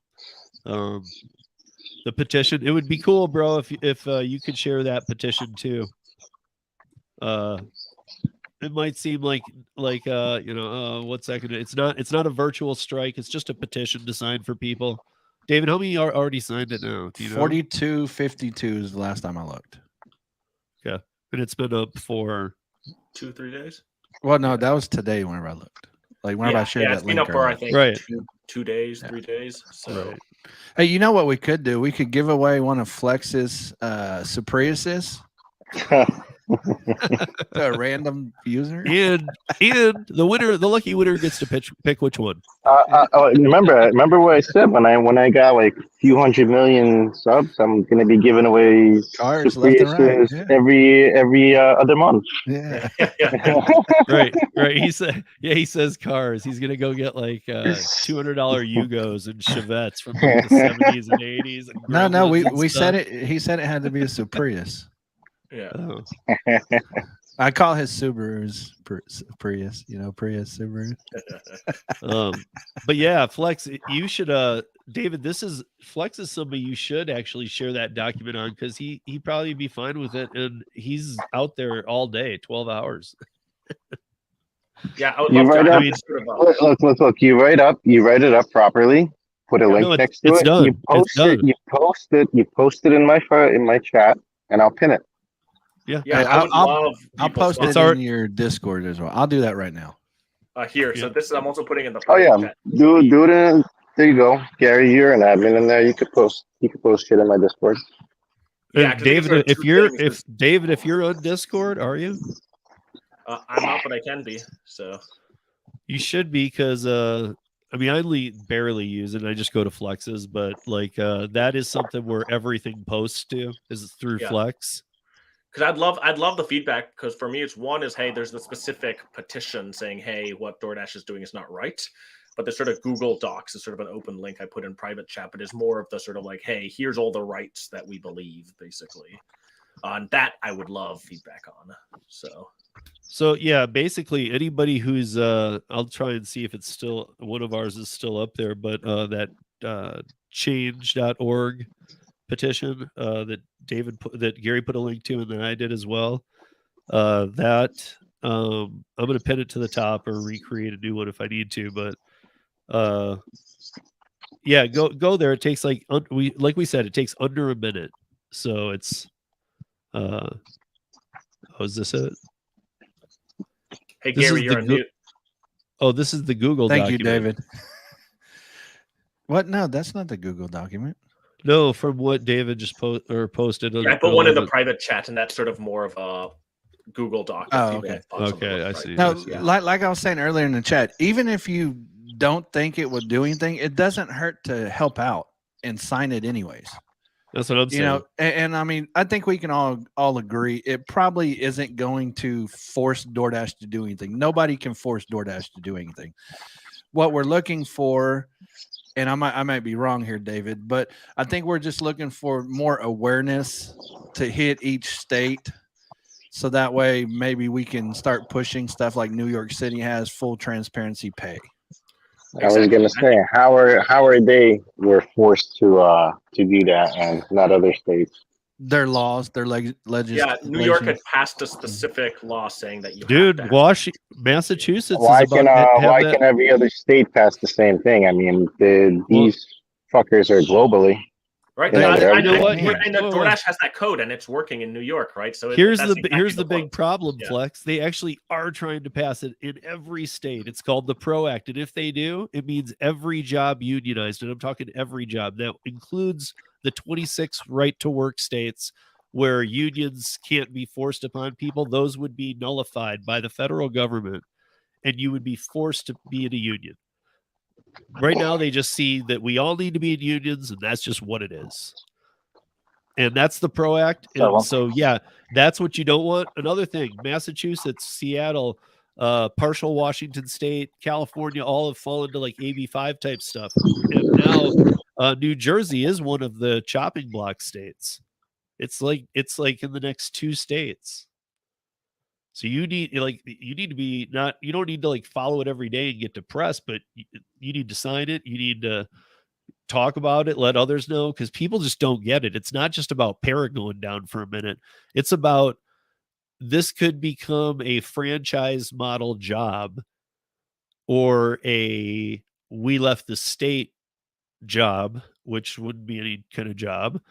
the petition. It would be cool, bro, if you could share that petition too. It might seem like what's that gonna? It's not a virtual strike. It's just a petition to sign for people. David, how many are already signed it now? Do you know? 4252 is the last time I looked. Yeah, and it's been up for 2-3 days. Well, no, that was today whenever I looked. Like whenever I shared that it's been link. up for I think right. 2 days, 3 days. So right. Hey, you know what we could do? We could give away one of Flex's Supriuses to a random user. And the lucky winner gets to pick which one. Remember what I said when I got like a few 100 million subs, I'm gonna be giving away cars left and right. Yeah. every other month. Yeah. right. He says cars. He's gonna go get like $200 Yugos and Chevettes from like the 70s and 80s. And no, we said it. He said it had to be a Suprius. Yeah. Oh. I call his Subarus Prius, Prius Subaru. But yeah, Flex, you should David, Flex is somebody you should actually share that document on because he'd probably be fine with it, and he's out there all day, 12 hours. Yeah, I would love to. Look, you write it up properly, put a link next to it. Done. You post it in my chat, and I'll pin it. Yeah, I'll post it in your Discord as well. I'll do that right now. Here, so this is I'm also putting in the. Oh yeah, do it. There you go, Gary. You're an admin in there. You could post shit in my Discord. Yeah, David, if you're on Discord, are you? I'm not, but I can be. So you should be because I barely use it. I just go to Flex's, but like that is something where everything posts to is through Flex. Because I'd love the feedback. Because for me, it's one is hey, there's the specific petition saying hey, what DoorDash is doing is not right. But the sort of Google Docs is sort of an open link I put in private chat, but is more of the sort of like hey, here's all the rights that we believe, basically. On that, I would love feedback on. So yeah, basically anybody who's I'll try and see if it's still one of ours is still up there, but that change.org petition that that Gary put a link to and then I did as well. That I'm gonna pin it to the top or recreate a new one if I need to, but yeah, go there. It takes like we said, it takes under a minute. So it's is this it? Hey, This Gary, is you're the on mute. Oh, this is the Google Thank document. you, David. What? No, that's not the Google document. No, from what David just posted. Yeah, I put one in the private chat, and that's sort of more of a Google Doc. Oh, okay. Okay, I see. Now, Yeah. like I was saying earlier in the chat, even if you don't think it would do anything, it doesn't hurt to help out and sign it anyways. That's what I'm saying. You know, and I mean, I think we can all agree it probably isn't going to force DoorDash to do anything. Nobody can force DoorDash to do anything. What we're looking for, and I might be wrong here, David, but I think we're just looking for more awareness to hit each state. So that way, maybe we can start pushing stuff like New York City has full transparency pay. I was gonna say, how are they were forced to do that and not other states? Their laws, their legislation. Yeah, New York had passed a specific law saying that you. Dude, Massachusetts. Why is about why can every other state pass the same thing? I mean, these fuckers are globally. Right. You know, I know what? and DoorDash has that code, and it's working in New York, right? So here's the big problem, Yeah. Flex. They actually are trying to pass it in every state. It's called the PRO Act, and if they do, it means every job unionized, and I'm talking every job. That includes the 26 right-to-work states where unions can't be forced upon people. Those would be nullified by the federal government, and you would be forced to be in a union. Right now, they just see that we all need to be in unions, and that's just what it is. And that's the PRO Act. And so, yeah, that's what you don't want. Another thing, Massachusetts, Seattle, partial Washington State, California, all have fallen to like AB5 type stuff. And now New Jersey is one of the chopping block states. It's like in the next 2 states. So you need to be you don't need to like follow it every day and get depressed, but you need to sign it. You need to talk about it, let others know, because people just don't get it. It's not just about Para going down for a minute. It's about this could become a franchise model job or a we left the state job, which wouldn't be any kind of job.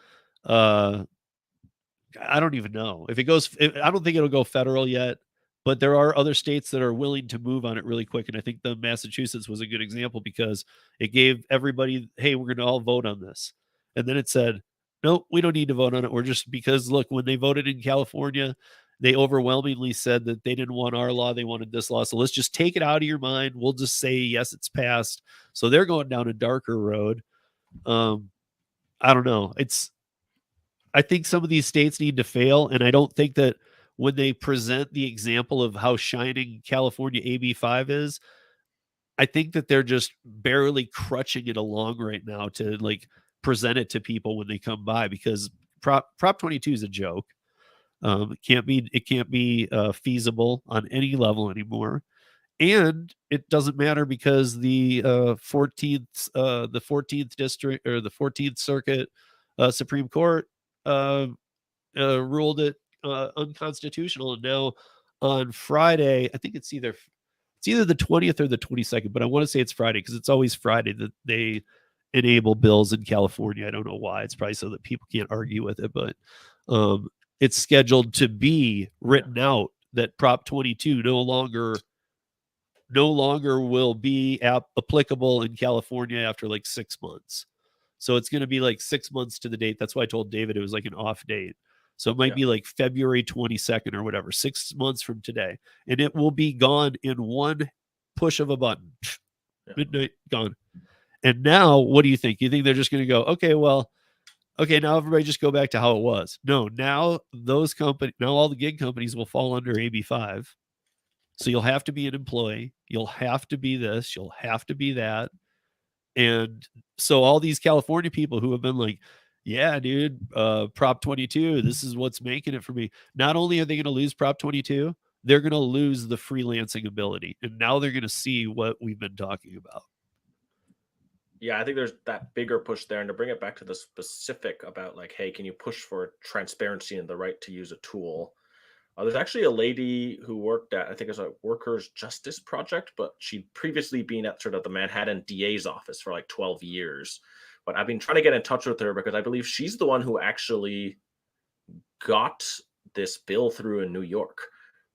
I don't even know if it goes. I don't think it'll go federal yet, but there are other states that are willing to move on it really quick. And I think the Massachusetts was a good example because it gave everybody, hey, we're going to all vote on this. And then it said, no, we don't need to vote on it. We're just because look, when they voted in California, they overwhelmingly said that they didn't want our law. They wanted this law. So let's just take it out of your mind. We'll just say, yes, it's passed. So they're going down a darker road. I don't know. I think some of these states need to fail. And I don't think that when they present the example of how shining California AB5 is, I think that they're just barely crutching it along right now to like present it to people when they come by, because Prop 22 is a joke. It can't be feasible on any level anymore. And it doesn't matter because the 14th district or the 14th Circuit Supreme Court ruled it unconstitutional. And now on Friday, I think it's either the 20th or the 22nd, but I want to say it's Friday because it's always Friday that they enable bills in California. I don't know why. It's probably so that people can't argue with it, but it's scheduled to be written out that Prop 22 no longer will be applicable in California after like 6 months. So it's going to be like 6 months to the date. That's why I told David it was like an off date. So it might be like February 22nd or whatever, 6 months from today. And it will be gone in one push of a button. Midnight, gone. And now, what do you think? You think they're just going to go, okay, now everybody just go back to how it was? No, now all the gig companies will fall under AB5. So you'll have to be an employee. You'll have to be this. You'll have to be that. And so all these California people who have been like, yeah, dude, Prop 22, this is what's making it for me. Not only are they going to lose Prop 22, they're going to lose the freelancing ability. And now they're going to see what we've been talking about. Yeah, I think there's that bigger push there. And to bring it back to the specific about like, hey, can you push for transparency and the right to use a tool? There's actually a lady who worked at, I think it's a Workers' Justice Project, but she'd previously been at sort of the Manhattan DA's office for like 12 years. But I've been trying to get in touch with her because I believe she's the one who actually got this bill through in New York,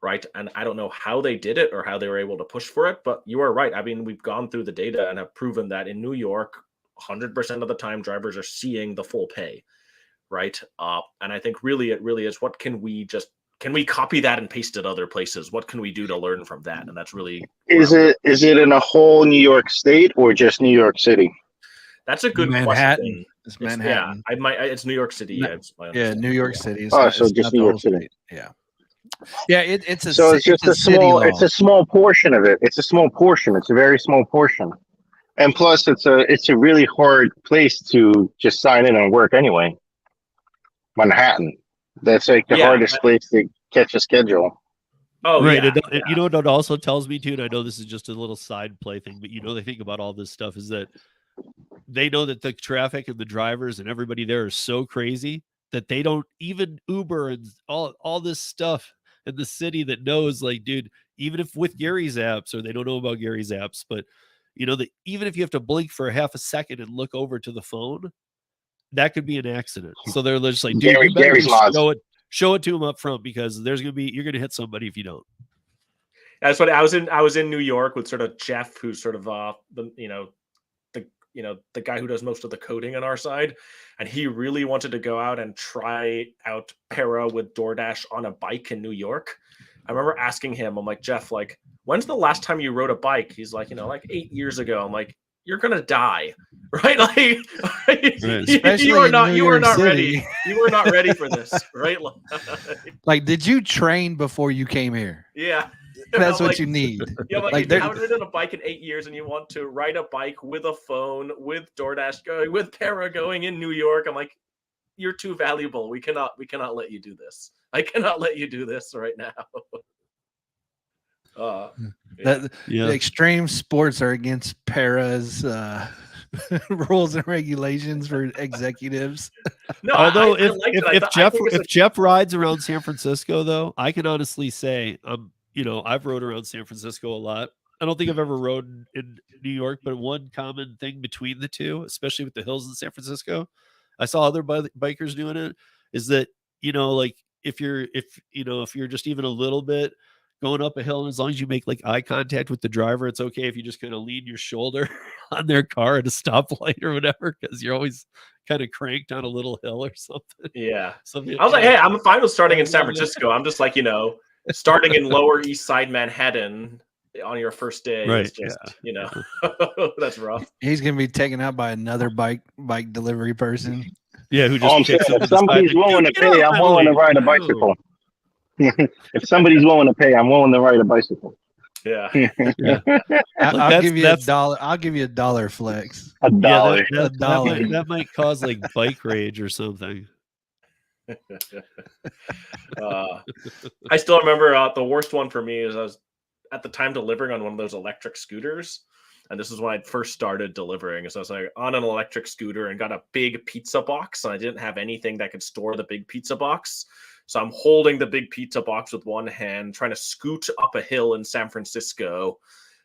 right? And I don't know how they did it or how they were able to push for it, but you are right. I mean, we've gone through the data and have proven that in New York, 100% of the time drivers are seeing the full pay, right? And I think really it really is, what can we copy that and paste it other places? What can we do to learn from that? And that's really Is it in a whole New York State or just New York City? that's a good Manhattan. question. It's Manhattan. Yeah, it's New York City. Yeah, New York City. It's Oh, not, so it's just not New the York whole City. state. Yeah. Yeah, it's a So it's just a city small. law. It's a small portion of it. It's a small portion. It's a very small portion, and plus, it's a really hard place to just sign in and work anyway. Manhattan. That's like the hardest place to catch a schedule. Oh, right. yeah. And you know what it also tells me too, and I know this is just a little side play thing, but you know they think about all this stuff is that they know that the traffic and the drivers and everybody there is so crazy that they don't even Uber and all this stuff in the city that knows, like, dude, even if with Gary's apps, or they don't know about Gary's apps, but you know that even if you have to blink for a half a second and look over to the phone, that could be an accident. So they're just like, dude, you better Gary's just mods. show it to them up front, because you're gonna hit somebody if you don't. That's what I was in New York with sort of Jeff, who's sort of the guy who does most of the coding on our side, and he really wanted to go out and try out Para with DoorDash on a bike in New York. I remember asking him, I'm like, Jeff, like, when's the last time you rode a bike? He's like, like 8 years ago. I'm like, you're gonna die, right? Like, you are not ready. You are not ready for this, right? Like, did you train before you came here? Yeah. That's what you need. Yeah, like you haven't ridden a bike in 8 years and you want to ride a bike with a phone, with DoorDash going, with Para going in New York. I'm like, you're too valuable. We cannot let you do this. I cannot let you do this right now. The extreme sports are against Para's rules and regulations for executives. No, although if Jeff rides around San Francisco, though, I can honestly say, I've rode around San Francisco a lot. I don't think I've ever rode in New York, but one common thing between the two, especially with the hills in San Francisco, I saw other bikers doing it, is that, like if you're just even a little bit going up a hill, and as long as you make like eye contact with the driver, it's okay if you just kind of lean your shoulder on their car at a stoplight or whatever, because you're always kind of cranked on a little hill or something. Yeah. I was like, hey, I'm fine with starting in San Francisco. I'm just like, starting in Lower East Side Manhattan on your first day is just, that's rough. He's gonna be taken out by another bike delivery person. Yeah, who just if somebody's willing to pay, I'm willing to ride a bicycle. If somebody's willing to pay, I'm willing to ride a bicycle. Yeah. I'll give you $1. I'll give you $1 flex. $1. Yeah, that might cause like bike rage or something. I still remember the worst one for me is I was at the time delivering on one of those electric scooters. And this is when I first started delivering. So I was like on an electric scooter and got a big pizza box. And I didn't have anything that could store the big pizza box. So I'm holding the big pizza box with one hand, trying to scoot up a hill in San Francisco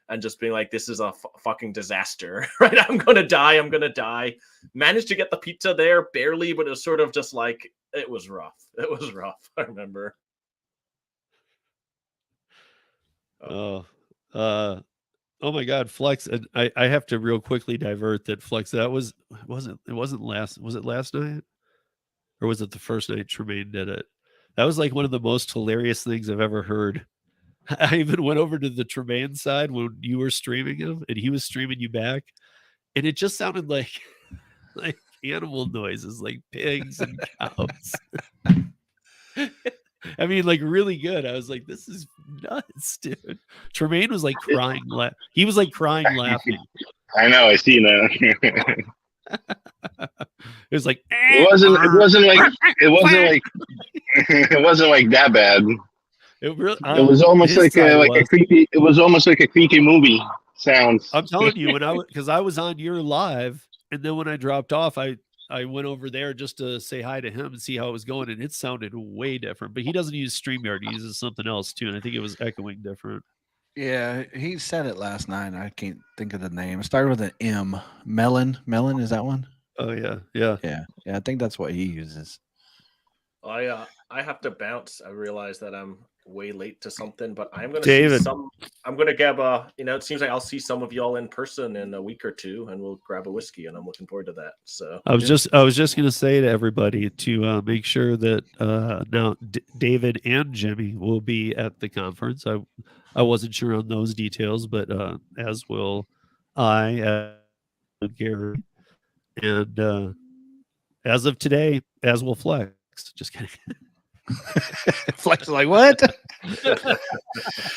and just being like, this is a fucking disaster, right? I'm going to die. Managed to get the pizza there barely, but it was sort of just like, it was rough. I remember. Oh my God, Flex. And I have to real quickly divert that Flex. That was it last night? Or was it the first night Tremaine did it? That was like one of the most hilarious things I've ever heard. I even went over to the Tremaine side when you were streaming him and he was streaming you back. And it just sounded like animal noises, like pigs and cows. I mean, like really good. I was like, this is nuts, dude. Tremaine was like crying. He was like crying laughing. I know. I see that. It was like It wasn't it wasn't like that bad. it really. It was almost his side like a was. creepy. It was almost like a creepy movie sounds. I'm telling you, because I was on your live, and then when I dropped off, I went over there just to say hi to him and see how it was going, and it sounded way different. But he doesn't use StreamYard; he uses something else too, and I think it was echoing different. Yeah, he said it last night. I can't think of the name. It started with an M. Melon. Melon, is that one? Oh yeah, yeah. Yeah. I think that's what he uses. I have to bounce. I realize that I'm way late to something, but I'm gonna David. see some. I'm gonna grab a. It seems like I'll see some of y'all in person in a week or two, and we'll grab a whiskey, and I'm looking forward to that. So I was just going to say to everybody to make sure that now David and Jimmy will be at the conference. I wasn't sure on those details, but as will I, Gary, and as of today, as will Flex. Just kidding. Flex is like, what?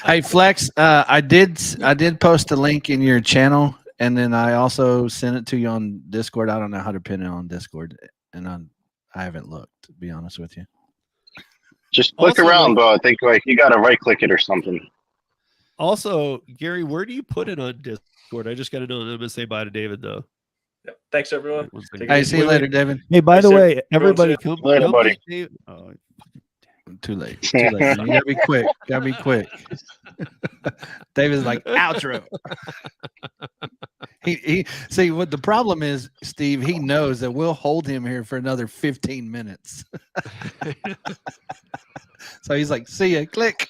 Hey, Flex, I did post a link in your channel, and then I also sent it to you on Discord. I don't know how to pin it on Discord, and I haven't looked, to be honest with you. Just click Also, around, but I think like you gotta right click it or something. Also, Gary, where do you put it on Discord? I just got to know. I'm going to say bye to David though. Yep. Thanks, everyone. One second. Take it Hey, easy. see you later, David. Hey, by Yes, the sir. way, everybody Everyone come Later, come buddy. meet David. Oh, Too late. Too late. Man. You gotta be quick. Gotta be quick. David's like outro. He see what the problem is, Steve. He knows that we'll hold him here for another 15 minutes. So he's like, see ya, click.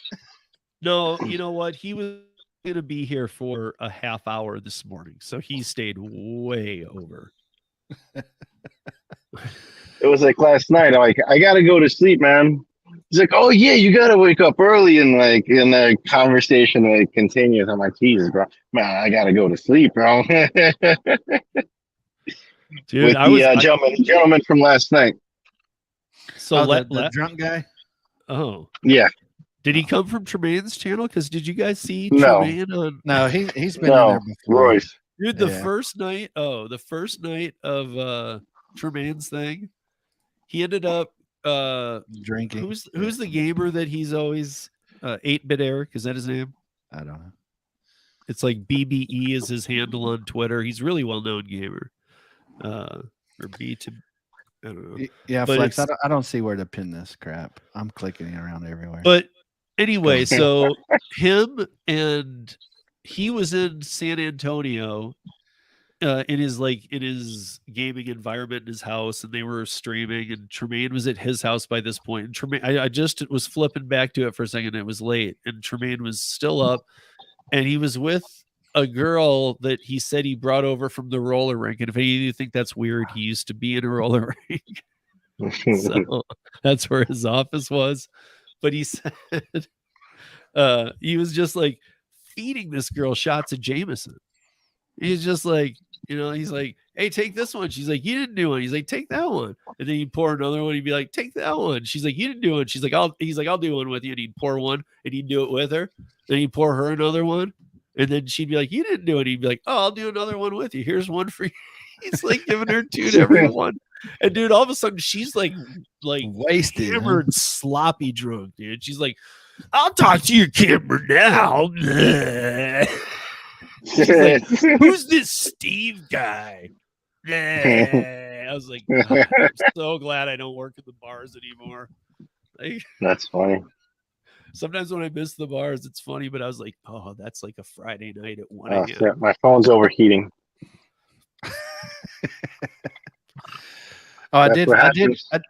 no, you know what? He was going to be here for a half hour this morning, so he stayed way over. It was like last night. I'm like, I gotta go to sleep, man. He's like, oh yeah, you gotta wake up early, and like, and the conversation like continues. I'm like, Jesus, bro, man, I gotta go to sleep, bro. Dude, With the gentleman from last night. So the drunk guy. Oh, Yeah, did he come from Tremaine's channel? Because did you guys see No. Tremaine on? No, he's been in no, there before. Royce. Dude, the Yeah. first night of Tremaine's thing, he ended up Drinking. who's the gamer that he's always 8-bit Eric, is that his name? I don't know. It's like BBE is his handle on Twitter. He's a really well-known gamer. Or B to I don't know. Yeah, But Flex. it's- I don't see where to pin this crap. I'm clicking it around everywhere. But anyway, so him and he was in San Antonio in his gaming environment in his house, and they were streaming, and Tremaine was at his house by this point. And Tremaine, I just was flipping back to it for a second. It was late, and Tremaine was still up, and he was with a girl that he said he brought over from the roller rink. And if any of you think that's weird, he used to be in a roller rink. So that's where his office was. But he said he was just like feeding this girl shots of Jameson. He's just like, he's like, hey, take this one. She's like, you didn't do one. He's like, take that one. And then he'd pour another one. He'd be like, take that one. She's like, you didn't do it. She's like, he's like, I'll do one with you. And he'd pour one and he'd do it with her. Then he'd pour her another one. And then she'd be like, you didn't do it. He'd be like, oh, I'll do another one with you. Here's one for you. He's like giving her two to everyone. And dude, all of a sudden she's like wasted, hammered, sloppy drunk, dude. She's like, I'll talk to your camera now. She's like, who's this Steve guy? I was like, oh, I'm so glad I don't work in the bars anymore. Like, That's funny. sometimes when I miss the bars, it's funny, but I was like, oh, that's like a Friday night at 1 Oh, a.m. shit, my phone's overheating. Oh, That's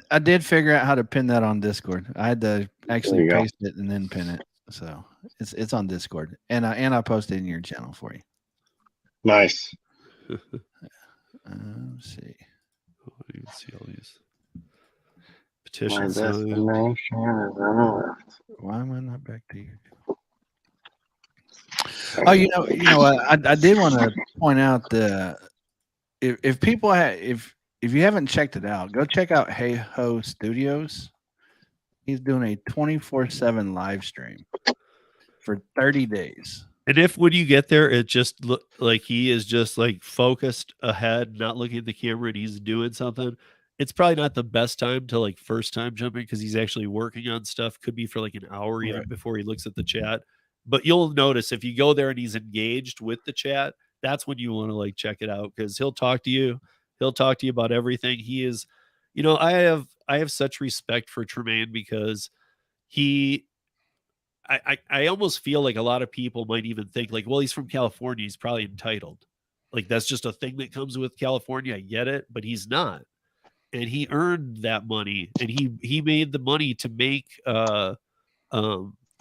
I did figure out how to pin that on Discord. I had to actually you go. paste it and then pin it. So it's on Discord, and I posted it in your channel for you. Nice. Let's see. Oh, you can see all these My petitions. destination is on the left. Why am I not back to you? Oh, you know what? I did want to point out if people if you haven't checked it out, go check out Hey Ho Studios. He's doing a 24/7 live stream for 30 days. And if when you get there, it just look like he is just like focused ahead, not looking at the camera, and he's doing something. it's probably not the best time to like first time jumping because he's actually working on stuff. Could be for like an hour even Right. before he looks at the chat. But you'll notice if you go there and he's engaged with the chat, that's when you want to like check it out because he'll talk to you. He'll talk to you about everything. He is, I have such respect for Tremaine because he I almost feel like a lot of people might even think like, well, he's from California, he's probably entitled. Like that's just a thing that comes with California. I get it, but he's not. And he earned that money and he made the money to make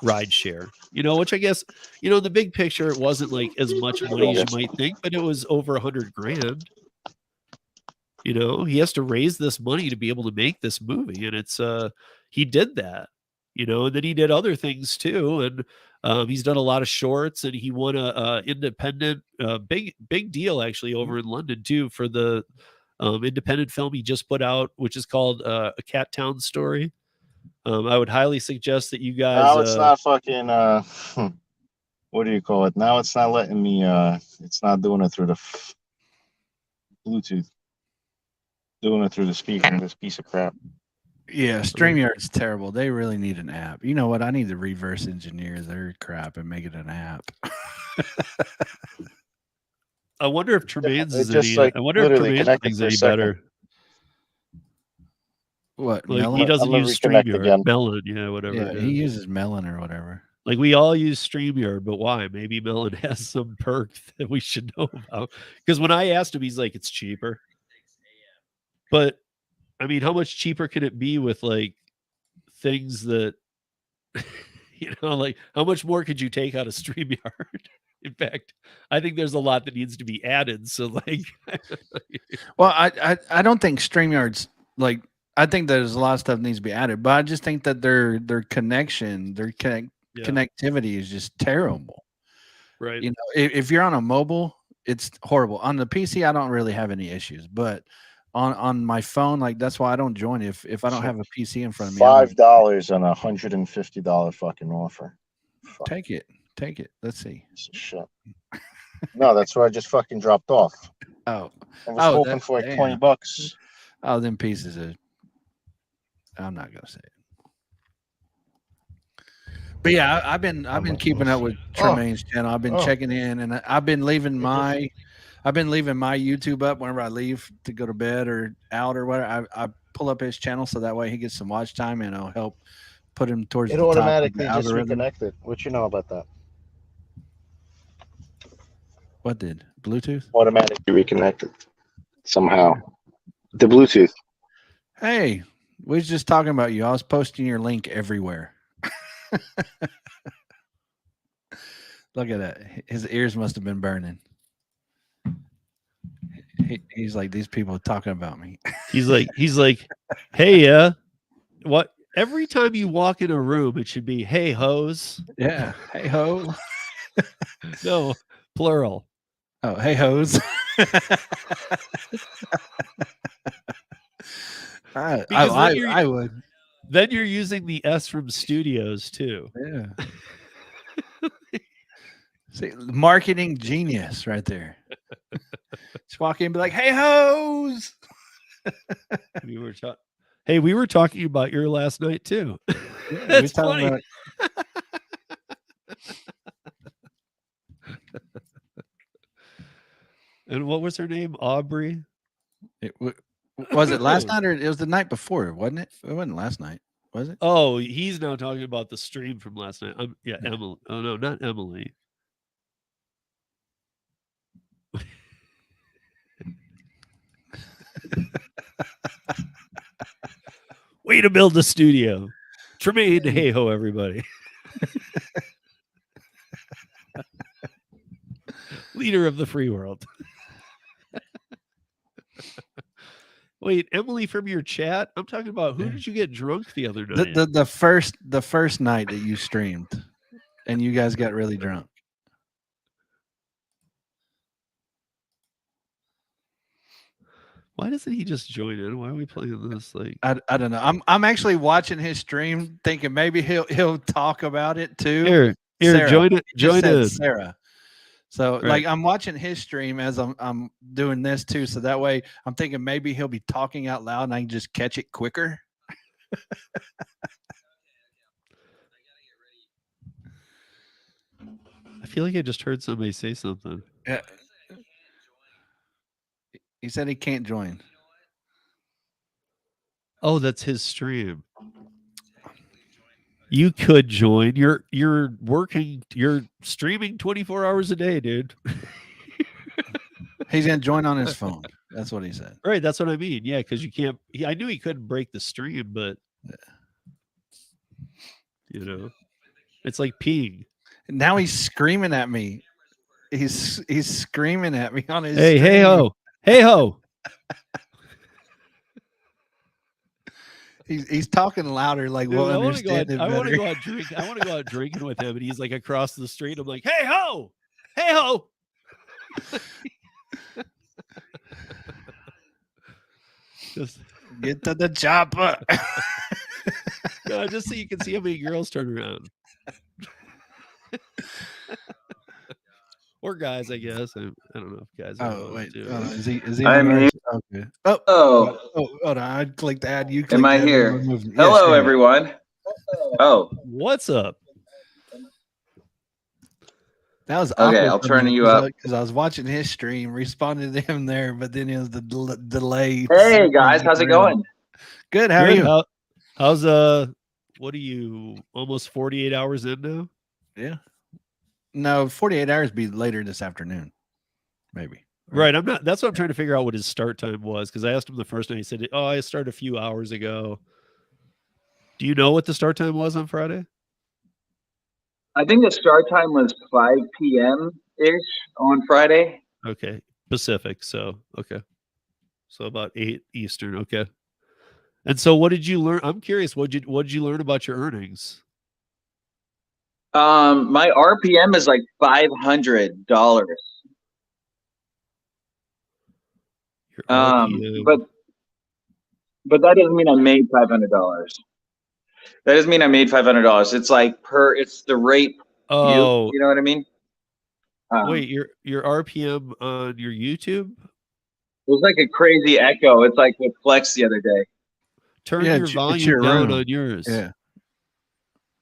Rideshare, which I guess, in the big picture, it wasn't like as much money as you might think, but it was over 100 grand. He has to raise this money to be able to make this movie. And it's, he did that, and then he did other things too. And he's done a lot of shorts and he won a independent, big deal actually over in London too for the independent film he just put out, which is called A Cat Town Story. I would highly suggest that you guys. Now it's not fucking. What do you call it? Now it's not letting me. It's not doing it through the Bluetooth. Doing it through the speaker. This piece of crap. Yeah, StreamYard's terrible. They really need an app. You know what? I need to reverse engineer their crap and make it an app. I wonder if Tremaine's It is just, any. like, I wonder if literally Tremaine's connected thing's for a any second. better. What? Like Melon? he doesn't I'm gonna use reconnect StreamYard. again. Melon, yeah, whatever. Yeah, it he is. uses Melon or whatever. Like we all use StreamYard, but why? Maybe Melon has some perk that we should know about. Because when I asked him, he's like, it's cheaper. But I mean, how much cheaper can it be with like things that like how much more could you take out of StreamYard? In fact, I think there's a lot that needs to be added. So like Well, I don't think StreamYard's like I think there's a lot of stuff needs to be added, but I just think that their connection, connectivity is just terrible. right. If you're on a mobile, it's horrible. On the PC, I don't really have any issues, but on my phone, like that's why I don't join if I don't have a PC in front of me. I'm like, $5 on $150 fucking offer. Fuck. take it. Let's see. Piece of shit. No, that's where I just fucking dropped off. Oh, I was hoping that- for like damn. $20. Oh, them pieces of. I'm not gonna say it. But yeah, I've been keeping up with Tremaine's channel. I've been checking in, and I've been leaving my YouTube up whenever I leave to go to bed or out or whatever. I pull up his channel so that way he gets some watch time and it'll help put him towards It the top of the automatically just algorithm. reconnected. What you know about that? What did Bluetooth? Automatically reconnected somehow. The Bluetooth. Hey, we was just talking about you. I was posting your link everywhere. Look at that. His ears must have been burning. He's like, these people are talking about me. He's like, hey, what? Every time you walk in a room, it should be, hey, hoes. Yeah. Hey, ho. No, plural. Oh, hey, hoes. I would. Then you're using the S from studios too. Yeah. See, marketing genius right there. Just walk in and be like, hey, hoes. We were talking about your last night too. Yeah, That's funny. about And what was her name? Aubrey? was it last night or it was the night before, wasn't it? It wasn't last night, was it? Oh, he's now talking about the stream from last night. Emily. Oh no, not Emily. Way to build a studio. Tremaine, hey ho, everybody. Leader of the free world. Wait, Emily from your chat? I'm talking about who did you get drunk the other night? The first night that you streamed and you guys got really drunk. Why doesn't he just join in? Why are we playing this? Like I don't know. I'm actually watching his stream thinking maybe he'll talk about it too. here, Sarah. join it. He just Join said in. Sarah. So Right. like I'm watching his stream as I'm doing this too. So that way I'm thinking maybe he'll be talking out loud and I can just catch it quicker. I feel like I just heard somebody say something. Yeah. He said he can't join. Oh, that's his stream. You could join. You're working. You're streaming 24 hours a day, dude. He's gonna join on his phone. That's what he said. Right. That's what I mean. Yeah, because you can't. I knew he couldn't break the stream, but you know, it's like peeing. Now he's screaming at me. He's screaming at me on his. Hey, stream. hey ho, hey ho. He's talking louder, like Dude, we'll I want to go. understand Out, it I want to better. go out drink. I want to go out drinking with him, and he's like across the street. I'm like, hey ho, hey ho. Just, Get to the chopper. just so you can see how many girls turn around. Or guys, I guess. I don't know if guys. Are Oh wait, too. is he? I'm on here. our- Okay. Oh, Oh, hold on. I clicked add. You. am clicked I add, here? we're moving. Yes, Hello, you're here. everyone. Oh, What's up? That was Okay, I'll turn you up. because I was watching his stream, responded to him there, but then it was the delay. hey guys, how's it going? Good. How are Good. you? How's what are you? Almost 48 hours in now? Yeah. No, 48 hours be later this afternoon, maybe. Right. I'm not. That's what I'm trying to figure out what his start time was, because I asked him the first night. He said, "Oh, I started a few hours ago." Do you know what the start time was on Friday? I think the start time was 5 p.m. ish on Friday. Okay, Pacific. So okay, so about 8 Eastern. Okay. And so, what did you learn? I'm curious. What did you learn about your earnings? My RPM is like $500. Your RPM. But that doesn't mean I made $500. That doesn't mean I made $500. It's like it's the rate. Oh, You know what I mean? wait, your RPM on your YouTube? It was like a crazy echo. It's like with Flex the other day. Turn Yeah, your it's volume your down room. on yours. Yeah.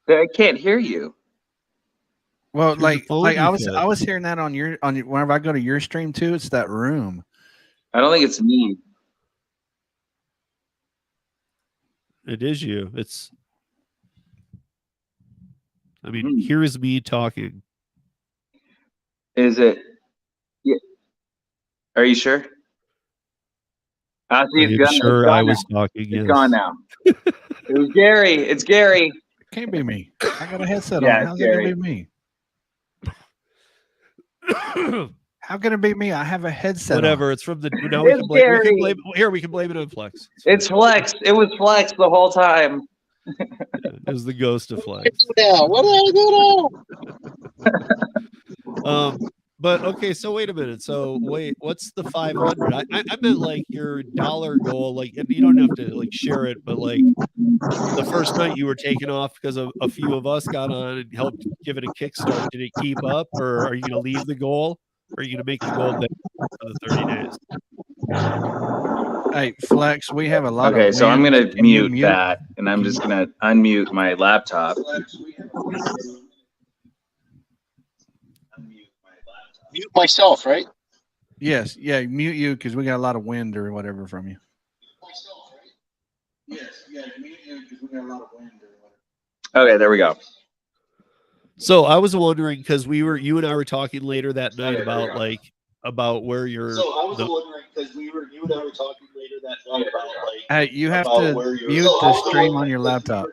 I can't hear you. Well, Turn the phone I you got. was hearing that on your whenever I go to your stream too. It's that room. I don't think it's me. It is you. I mean, here is me talking. Is it? Yeah. Are you sure? I see I'm it's gone. sure It's gone I now. was talking. It's Yes. gone now. It was Gary. It's Gary. Can't be me. I got a headset Yeah, on. it's How's it gonna Gary. be me? How can it be me? I have a headset. Whatever. On. It's from the. No, we It's can blame. We can Gary. blame. Here, we can blame it on Flex. It's Flex. It was Flex the whole time. It was the ghost of Flex. What do I do? But okay. So wait a minute. So wait, what's the 500? I meant like your dollar goal. Like, and you don't have to like share it, but like the first night you were taken off because a few of us got on and helped give it a kickstart. Did it keep up, or are you going to leave the goal? Or are you going to make the goal better for the 30 days? Hey, Flex, we have a lot of. Okay, so I'm wins. gonna Can you mute that, and I'm just gonna unmute my laptop. Mute myself, right? Yes, yeah, mute you because we got a lot of wind or whatever from you. Okay, there we go. So I was wondering, because you and I were talking later that night about where you're. wondering because you and I were talking later that night about Hey, you have to mute the stream on your laptop.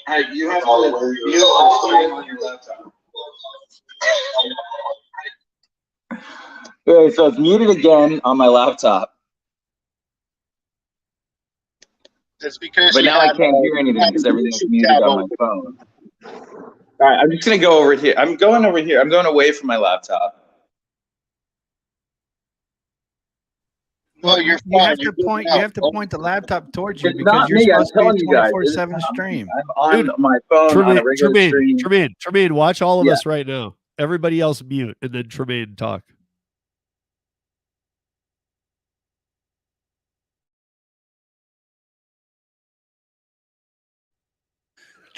Hey, you have to mute the stream on your laptop. Okay, so it's muted again on my laptop, It's because but now I can't hear anything because everything's muted on my phone. All right, I'm just gonna go over here. I'm going over here. I'm going away from my laptop. Well, you're You fine. have to point. You have to point the laptop towards you It's because not you're me, I'm supposed to telling be you guys. 24/7 stream. I'm on my phone on a regular stream. Tremaine, watch all of Yeah. us right now. everybody else mute, and then Tremaine talk.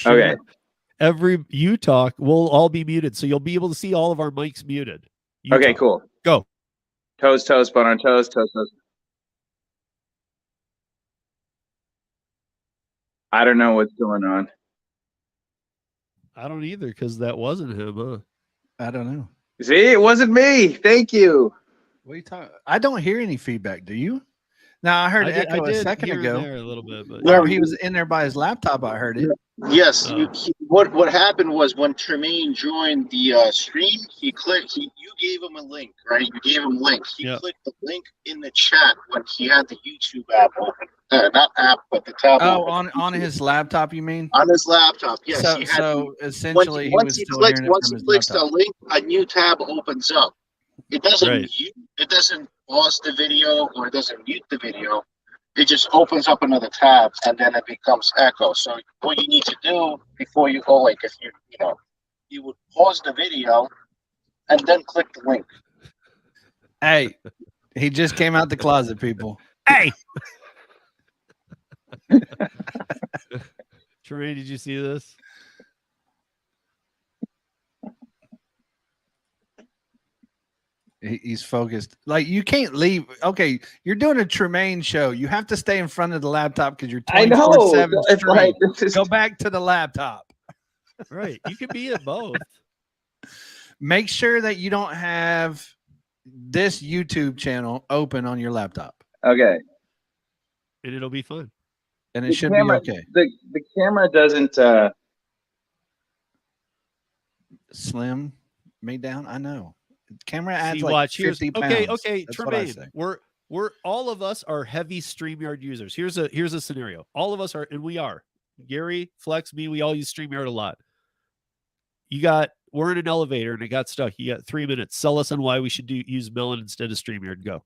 Okay. You talk, we'll all be muted, so you'll be able to see all of our mics muted. You Okay, talk. cool. Go. Toes, toes, bone on toes, toes, toes. I don't know what's going on. I don't either, because that wasn't him, huh? I don't know. See, it wasn't me. Thank you. What are you talking? I don't hear any feedback. Do you? Now I heard I echo a did second here and ago. there a little bit, but Whenever he was in there by his laptop, I heard it. Yes. Oh. What happened was when Tremaine joined the stream, you gave him a link, right? You gave him a link. He clicked the link in the chat when he had the YouTube app open. Not app, but the tab. Oh, open. on his laptop, you mean? On his laptop, yes. So essentially, he was still hearing it once from he his clicks laptop. the link, a new tab opens up. It doesn't Right. it doesn't pause the video or it doesn't mute the video. It just opens up another tab and then it becomes echo. So what you need to do before you go, like if you would pause the video and then click the link. Hey, he just came out the closet, people. Hey. Tremaine, did you see this? He's focused. Like you can't leave. Okay, you're doing a Tremaine show. You have to stay in front of the laptop because you're 24/7. It's like this is Go back to the laptop. Right. You can be at both. Make sure that you don't have this YouTube channel open on your laptop, okay. And it'll be fun. and it The should camera, be okay. The camera doesn't. Slim me down. I know. Camera adds See, like watch, 50 pounds. okay, That's what I Tremaine. say. We're all of us are heavy StreamYard users. Here's a scenario. All of us are, and we are. Gary, Flex, me, we all use StreamYard a lot. We're in an elevator and it got stuck. You got 3 minutes. Sell us on why we should use Melon instead of StreamYard. Go.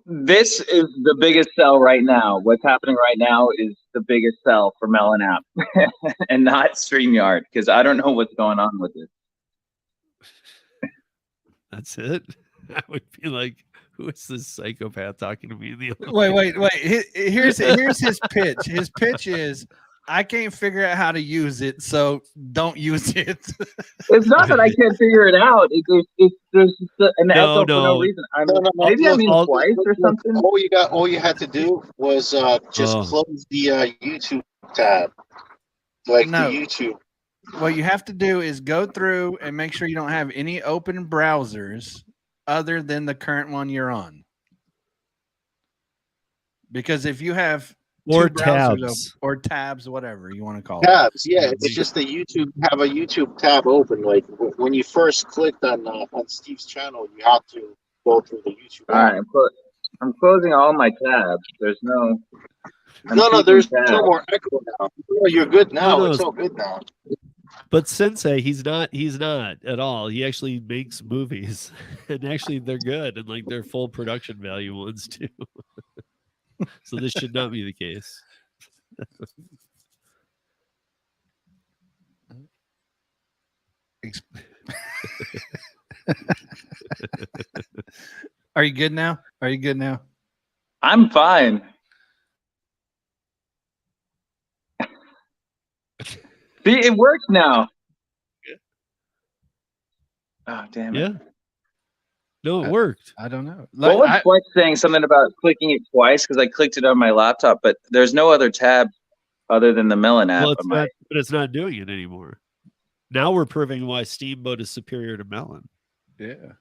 This is the biggest sell right now. What's happening right now is the biggest sell for Melon app, and not StreamYard, because I don't know what's going on with it. That's it. I would be like, who is this psychopath talking to me in the Wait. Here's his pitch. His pitch is, I can't figure out how to use it, so don't use it. It's not that I can't figure it out. There's just an echo for no no. reason. No. Maybe I'm in Look, twice or something. All you had to do was just Oh. close the YouTube tab. Like No. the YouTube. What you have to do is go through and make sure you don't have any open browsers other than the current one you're on. Because if you have Or two browsers tabs. or tabs, whatever you want to call it. Tabs, yeah. It's just the YouTube. Have a YouTube tab open. Like when you first clicked on Steve's channel, you have to go through the YouTube. All right, I'm closing all my tabs. There's no. There's no more echo now. No, you're good now. No. It's all good now. But Sensei, he's not at all. He actually makes movies, and actually they're good, and like they're full production value ones too. So this should not be the case. Are you good now? I'm fine. See, it works now. Oh, damn it. Yeah. No, it worked. I don't know. What was Flex saying? Something about clicking it twice because I clicked it on my laptop, but there's no other tab other than the Melon app. Well, but it's not doing it anymore. Now we're proving why Steamboat is superior to Melon. Yeah.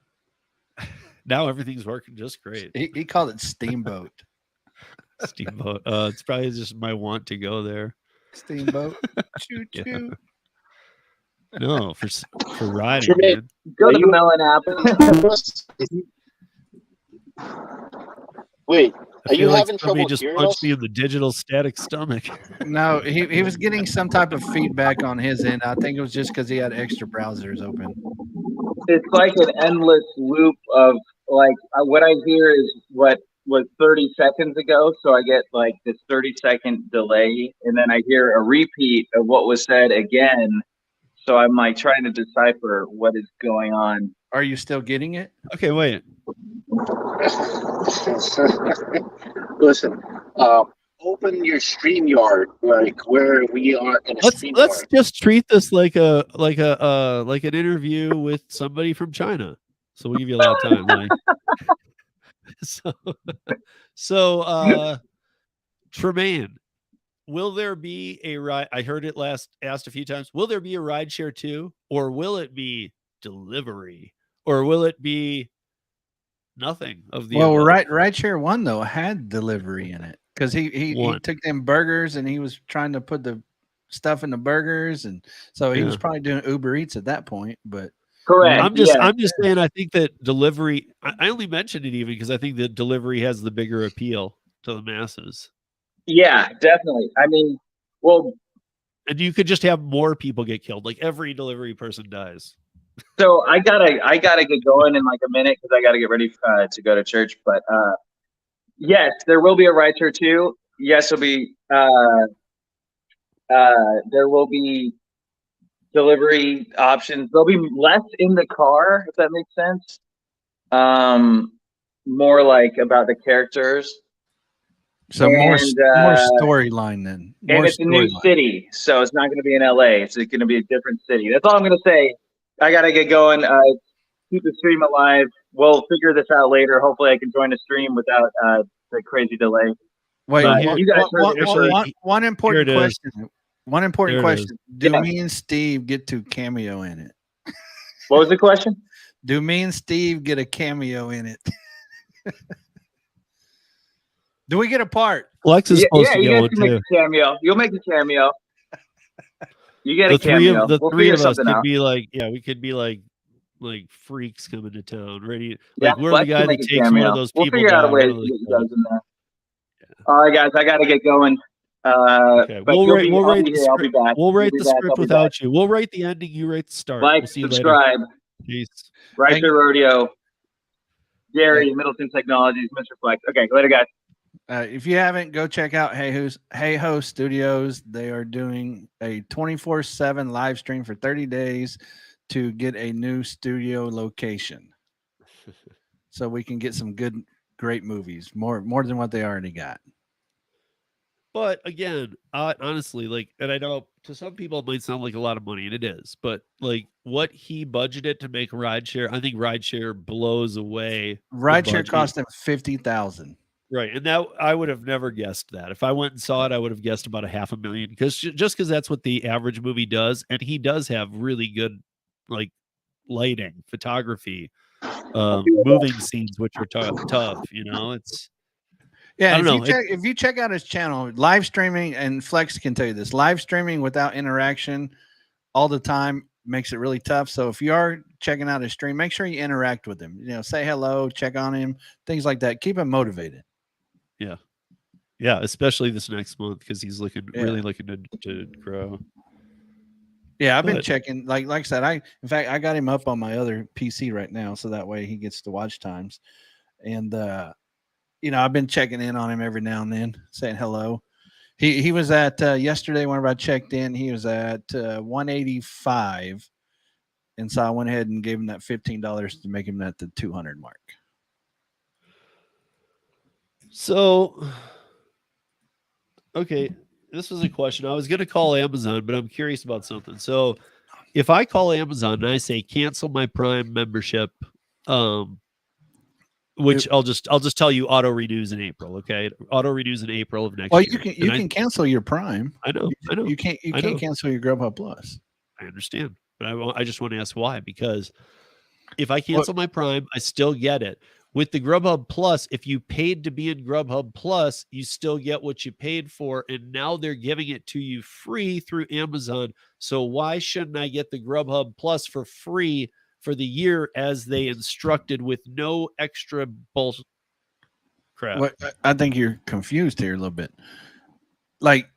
Now everything's working just great. He called it Steamboat. Steamboat. It's probably just my want to go there. Steamboat. Choo choo. Yeah. No, for riding. Tremaine, Man. Go to the you- Melon app. Wait, I are you feel like having somebody trouble just hearing punched us? me in the digital static stomach. No, he was getting some type of feedback on his end. I think it was just because he had extra browsers open. It's like an endless loop of like what I hear is what was 30 seconds ago. So I get like this 30-second delay, and then I hear a repeat of what was said again So I'm like trying to decipher what is going on. Are you still getting it? Okay, wait. Listen, open your StreamYard, like where we are in a Let's StreamYard. just treat this like like an interview with somebody from China. So we'll give you a lot of time. Like, so Tremaine, will there be a ride? I heard it asked a few times. Will there be a rideshare too, or will it be delivery, or will it be nothing of the Well, above? Rideshare One though had delivery in it because he One. took them burgers and he was trying to put the stuff in the burgers, and so he was Yeah. probably doing Uber Eats at that point. But Correct. I'm just saying. I think that delivery. I only mentioned it even because I think that delivery has the bigger appeal to the masses, Yeah, definitely. I mean, well, and you could just have more people get killed. Like every delivery person dies. so I gotta get going in like a minute because I gotta get ready to go to church. But yes, there will be a rideshare too. Yes, there'll be there will be delivery options. There'll be less in the car, if that makes sense. More like about the characters. so more And, storyline then. And More it's a new storyline. city, so it's not going to be in LA. It's going to be a different city. That's all I'm going to say. I got to get going. Keep the stream alive. We'll figure this out later. Hopefully, I can join the stream without the crazy delay. Wait, But here- you guys heard it first. one important Here it is. question. One important There it is. question. Do Yeah. me and Steve get to cameo in it? What was the question? Do me and Steve get a cameo in it? Do we get a part? Lex is supposed to you get guys one can make too. a cameo. You'll make a cameo. You get The a cameo. the We'll three figure of us something could out. be like, yeah, we could be like freaks coming to town, ready. Yeah, Like we're Lex the can guy that make a takes one cameo. of those We'll people figure out a down. way one to of get those you guys guys. in there. All right, guys, I got to get going. Okay, But we'll write I'll be the here. I'll be script. back. We'll write You'll be the back, script I'll be without you. We'll write the ending. You write the start. Like, We'll see you subscribe. later. Peace. Rideshare Rodeo. Gary, Middleton Technologies, Mr. Flex. Okay, later, guys. If you haven't, go check out Hey Ho Studios. They are doing a 24/7 live stream for 30 days to get a new studio location, so we can get some great movies, more than what they already got. But again, honestly, like, and I know to some people it might sound like a lot of money, and it is, but like what he budgeted to make Rideshare, I think Rideshare blows away. Rideshare cost them $50,000. Right, and that I would have never guessed that. If I went and saw it, I would have guessed about $500,000 because just because that's what the average movie does, and he does have really good like lighting, photography, moving scenes, which are tough. You know, it's Yeah, I don't know. if you check out his channel, live streaming, and Flex can tell you this, live streaming without interaction all the time makes it really tough. So if you are checking out his stream, make sure you interact with him. You know, say hello, check on him, things like that. Keep him motivated. Yeah, especially this next month because he's really looking to grow. Yeah, I've been But- checking. Like I said, in fact I got him up on my other PC right now, so that way he gets the watch times. And I've been checking in on him every now and then, saying hello. He was at yesterday whenever I checked in, he was at 185, and so I went ahead and gave him that $15 to make him at the 200 mark. So, okay, this was a question. I was going to call Amazon, but I'm curious about something. So, if I call Amazon and I say cancel my Prime membership, which I'll just tell you auto renews in April. Okay, auto renews in April of next Well, year. you can cancel your Prime. I know. You can't cancel your Grubhub Plus. I understand, but I just want to ask why. Because if I cancel my Prime, I still get it. With the Grubhub Plus, if you paid to be in Grubhub Plus, you still get what you paid for, and now they're giving it to you free through Amazon. So why shouldn't I get the Grubhub Plus for free for the year as they instructed with no extra bullshit crap? What I think you're confused here a little bit. Like,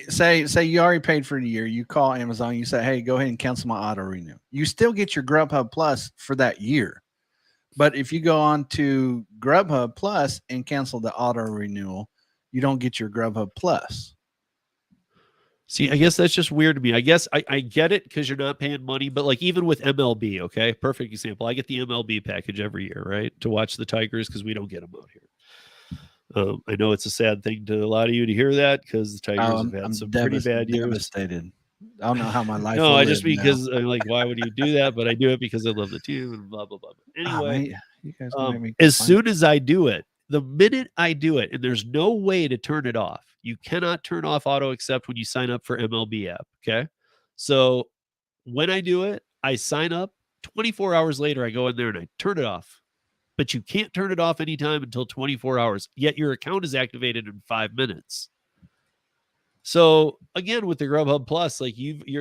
say you already paid for the year. You call Amazon. You say, "Hey, go ahead and cancel my auto renew." You still get your Grubhub Plus for that year. But if you go on to Grubhub Plus and cancel the auto renewal, you don't get your Grubhub Plus. See, I guess that's just weird to me. I guess I get it because you're not paying money, but like even with MLB, okay, perfect example. I get the MLB package every year, right, to watch the Tigers because we don't get them out here. I know it's a sad thing to a lot of you to hear that because the Tigers have had I'm some pretty bad years. devastated. I don't know how my life. No, will I just live now. because I'm like, why would you do that? But I do it because I love the team and blah blah blah. But Ah, anyway, mate, you guys gonna make me as complain. soon as I do it, the minute I do it, and there's no way to turn it off. You cannot turn off auto accept when you sign up for MLB app. Okay. So when I do it, I sign up. 24 hours later, I go in there and I turn it off. But you can't turn it off anytime until 24 hours. Yet your account is activated in 5 minutes. So again, with the Grubhub Plus, like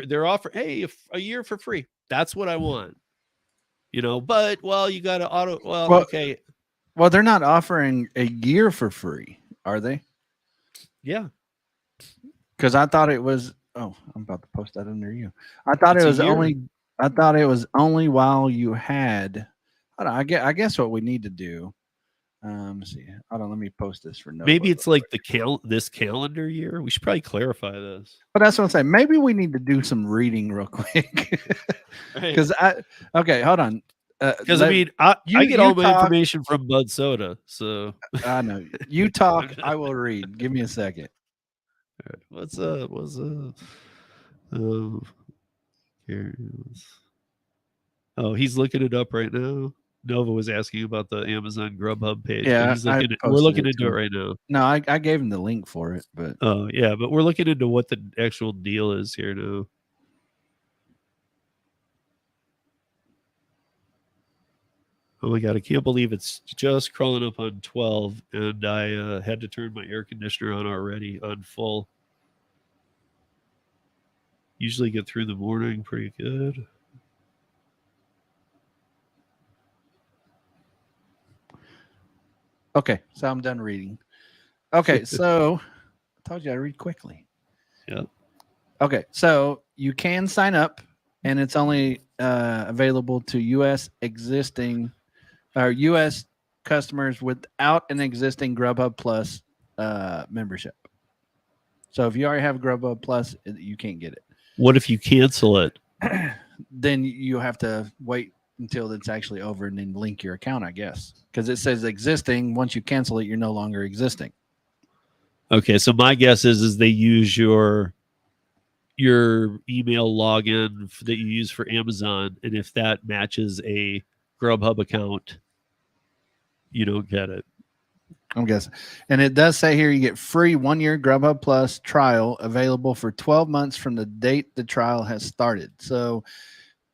they're offering, hey, a year for free. That's what I want. But you got to auto. Well, okay. Well, they're not offering a year for free, are they? Yeah. Because I thought it was. Oh, I'm about to post that under you. I thought It's it a was year. only. I thought it was only while you had. Hold on, I guess what we need to do. Let's see. Hold on, let me post this for no. Maybe it's like this calendar year. We should probably clarify this. But that's what I'm saying. Maybe we need to do some reading real quick. Because okay, hold on. Because I mean, I get all my information from Bud Soda, so I know you talk. I will read. Give me a second. What's up? Oh, he's looking it up right now. Nova was asking about the Amazon Grubhub page. Yeah, we're looking into it right now. No, I gave him the link for it, but oh yeah, but we're looking into what the actual deal is here now. Oh my god, I can't believe it's just crawling up on 12, and I had to turn my air conditioner on already on full. Usually get through the morning pretty good. okay, so I'm done reading. Okay, so I told you I read quickly. Yeah. Okay, so you can sign up, and it's only available to U.S. U.S. customers without an existing Grubhub Plus membership. So if you already have Grubhub Plus, you can't get it. What if you cancel it? Then you have to wait until it's actually over and then link your account, I guess, because it says existing. Once you cancel it, you're no longer existing. Okay, so my guess is they use your email login that you use for Amazon, and if that matches a Grubhub account, you don't get it. I'm guessing. And it does say here you get free 1-year Grubhub Plus trial available for 12 months from the date the trial has started. So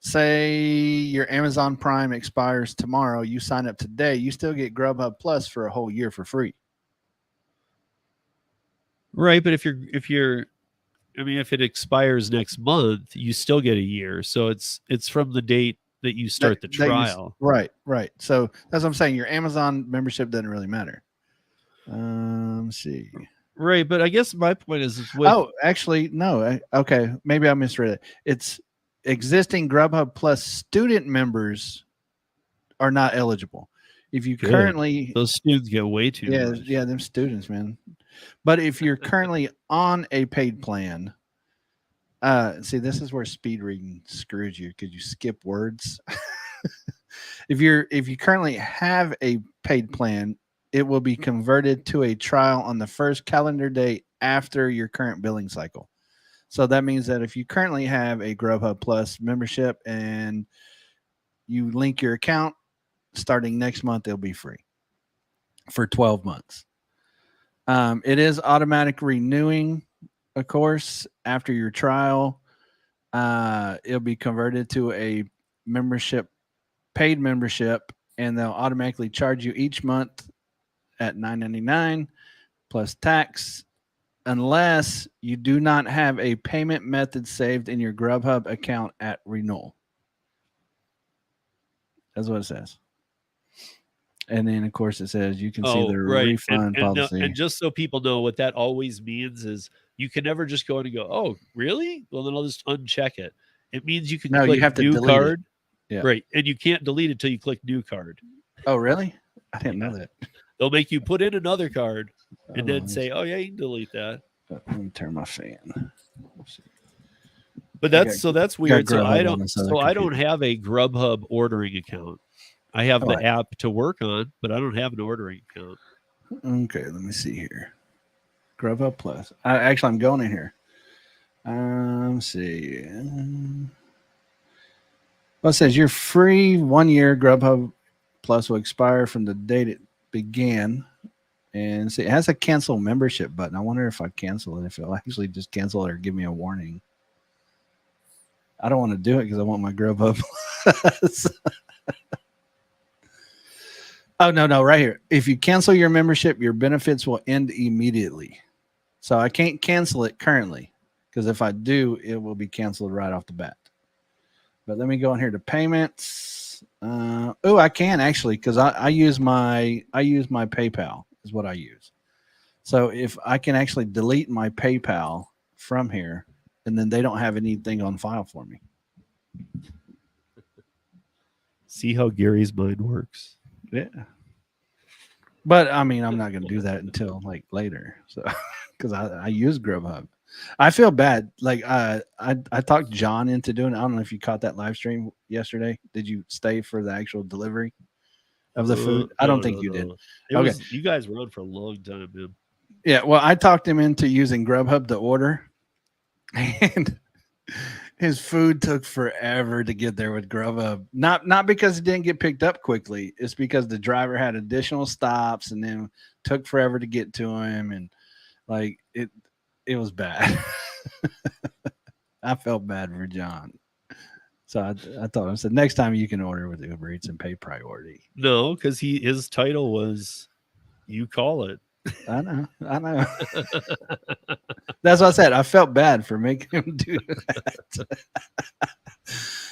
say your Amazon Prime expires tomorrow, you sign up today, you still get Grubhub Plus for a whole year for free. Right, but if it expires next month, you still get a year. So it's from the date that you start the trial. Right. So that's what I'm saying. Your Amazon membership doesn't really matter. Let's see. Right, but I guess my point is actually, no. Okay, maybe I misread it. It's existing Grubhub Plus student members are not eligible. If you currently those students get way too much. Yeah, them students, man. But if you're currently on a paid plan, see, this is where speed reading screws you because you skip words. If you currently have a paid plan, it will be converted to a trial on the first calendar day after your current billing cycle. So that means that if you currently have a Grubhub Plus membership and you link your account, starting next month, it'll be free for 12 months. It is automatic renewing, of course, after your trial. It'll be converted to a paid membership, and they'll automatically charge you each month at $9.99 plus tax, unless you do not have a payment method saved in your Grubhub account at renewal. That's what it says. And then, of course, it says you can see the refund policy. And just so people know, what that always means is you can never just go in and go, oh, really? Well, then I'll just uncheck it. It means you can click you have to new card. Yeah. Right. And you can't delete it until you click new card. Oh, really? I didn't know that. They'll make you put in another card and then say, oh, yeah, you can delete that. Let me turn my fan. But I that's got weird. So I Grubhub on this other don't computer. have a Grubhub ordering account. I have Oh, the app to work on, but I don't have an ordering account. Okay, let me see here. Grubhub Plus. I'm going in here. See. Well, it says your free 1 year Grubhub Plus will expire from the date it began. And see, it has a cancel membership button. I wonder if I cancel it, if it'll actually just cancel it or give me a warning. I don't want to do it because I want my Grubhub Plus. Oh, no, right here. If you cancel your membership, your benefits will end immediately. So I can't cancel it currently because if I do, it will be canceled right off the bat. But let me go in here to payments. I can actually because I use my PayPal is what I use. So if I can actually delete my PayPal from here, and then they don't have anything on file for me. See how Gary's mind works. Yeah. But I mean, I'm not going to do that until like later. So because I use Grubhub. I feel bad. Like I talked John into doing it. I don't know if you caught that live stream yesterday. Did you stay for the actual delivery of the food? I don't think you did. Okay. You guys were on for a long time, man. Yeah, well, I talked him into using Grubhub to order, and his food took forever to get there with Grubhub. Not because it didn't get picked up quickly. It's because the driver had additional stops and then took forever to get to him, and like it was bad. I felt bad for John. So I thought I said next time you can order with Uber Eats and pay priority. No, because his title was "You Call It." I know. That's what I said. I felt bad for making him do that.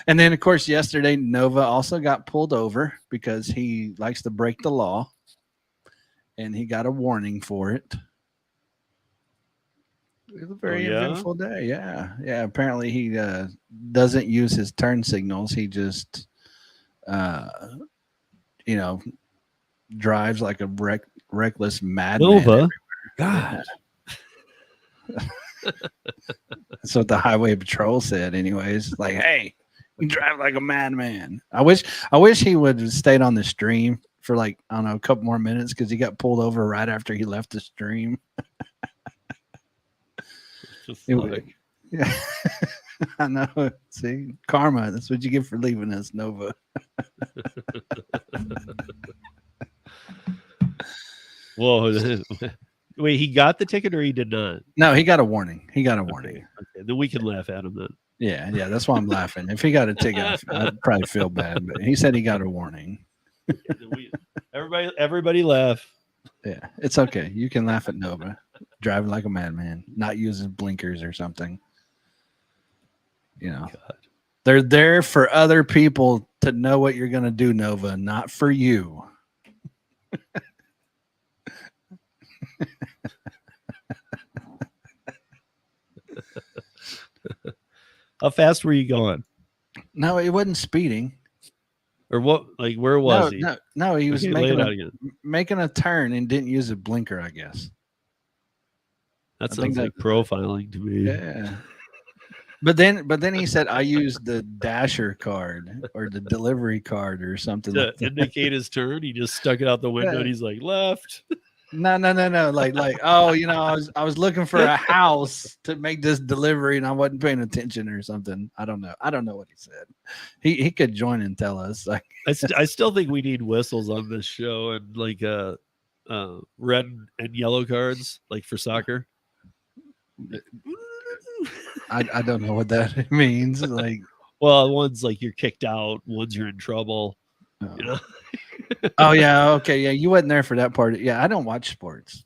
And then, of course, yesterday Nova also got pulled over because he likes to break the law, and he got a warning for it. It was a very eventful day. Yeah. Apparently, he doesn't use his turn signals. He just, drives like a reckless madman. Nova, God. That's what the highway patrol said. Anyways, like, hey, you drive like a madman. I wish he would have stayed on the stream for like I don't know a couple more minutes because he got pulled over right after he left the stream. Yeah, I know. See, karma. That's what you get for leaving us, Nova. Whoa. Wait, he got the ticket or he did not? No, he got a warning. Okay. Then we can laugh at him then. Yeah, that's why I'm laughing. If he got a ticket, I'd probably feel bad. But he said he got a warning. Everybody laugh. Yeah, it's okay. You can laugh at Nova driving like a madman, not using blinkers or something. God. They're there for other people to know what you're going to do, Nova, not for you. How fast were you going? No, he wasn't speeding. Or what? Like, where was he? No, he was Okay, making a turn and didn't use a blinker, I guess. That sounds like profiling to me. Yeah. But then he said, I used the dasher card or the delivery card or something To like that. indicate his turn, he just stuck it out the window and he's like, left. No. Like, I was looking for a house to make this delivery and I wasn't paying attention or something. I don't know what he said. He could join and tell us. Like, I still think we need whistles on this show and like red and yellow cards, like for soccer. I don't know what that means. Like, well, one's like you're kicked out, one's you're in trouble. Oh. You know? Oh yeah, okay, yeah. You wasn't there for that part. Yeah, I don't watch sports.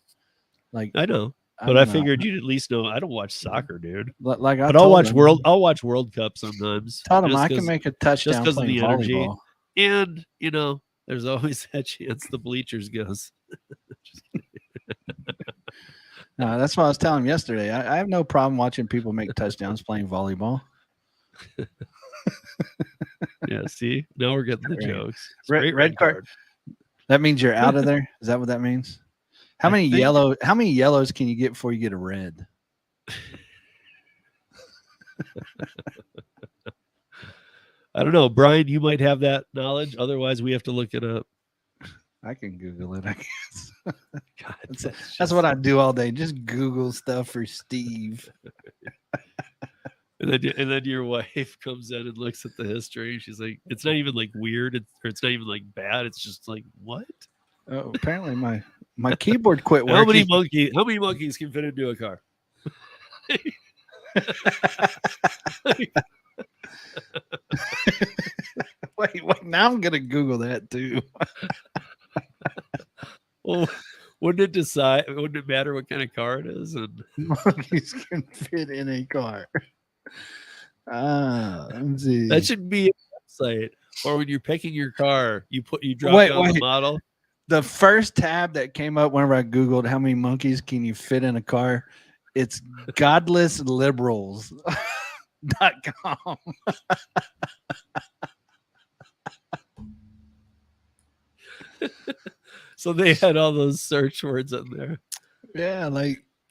Like I know, but I figured you'd at least know. I don't watch soccer, dude. Like, I'll watch World Cup sometimes. Told him I can make a touchdown just because of the energy, volleyball. and there's always that chance the bleachers goes. No, that's what I was telling him yesterday. I have no problem watching people make touchdowns playing volleyball. Yeah, see, now we're getting the jokes. Red card. That means you're out of there. Is that what that means? How many yellows can you get before you get a red? I don't know, Brian. You might have that knowledge. Otherwise, we have to look it up. I can Google it, I guess. God, That's what I do all day. Just Google stuff for Steve. And then your wife comes in and looks at the history. She's like, it's not even like weird. It's not even like bad. It's just like, what? Oh, apparently my keyboard quit How working. many monkeys can fit into a car? Wait. Now I'm gonna Google that too. Well, wouldn't it matter what kind of car it is? And Monkeys can fit in a car. Let's see. that should be a website. Or when you're picking your car, you drop down the model. The first tab that came up whenever I Googled how many monkeys can you fit in a car, it's godlessliberals.com. So they had all those search words in there. Yeah,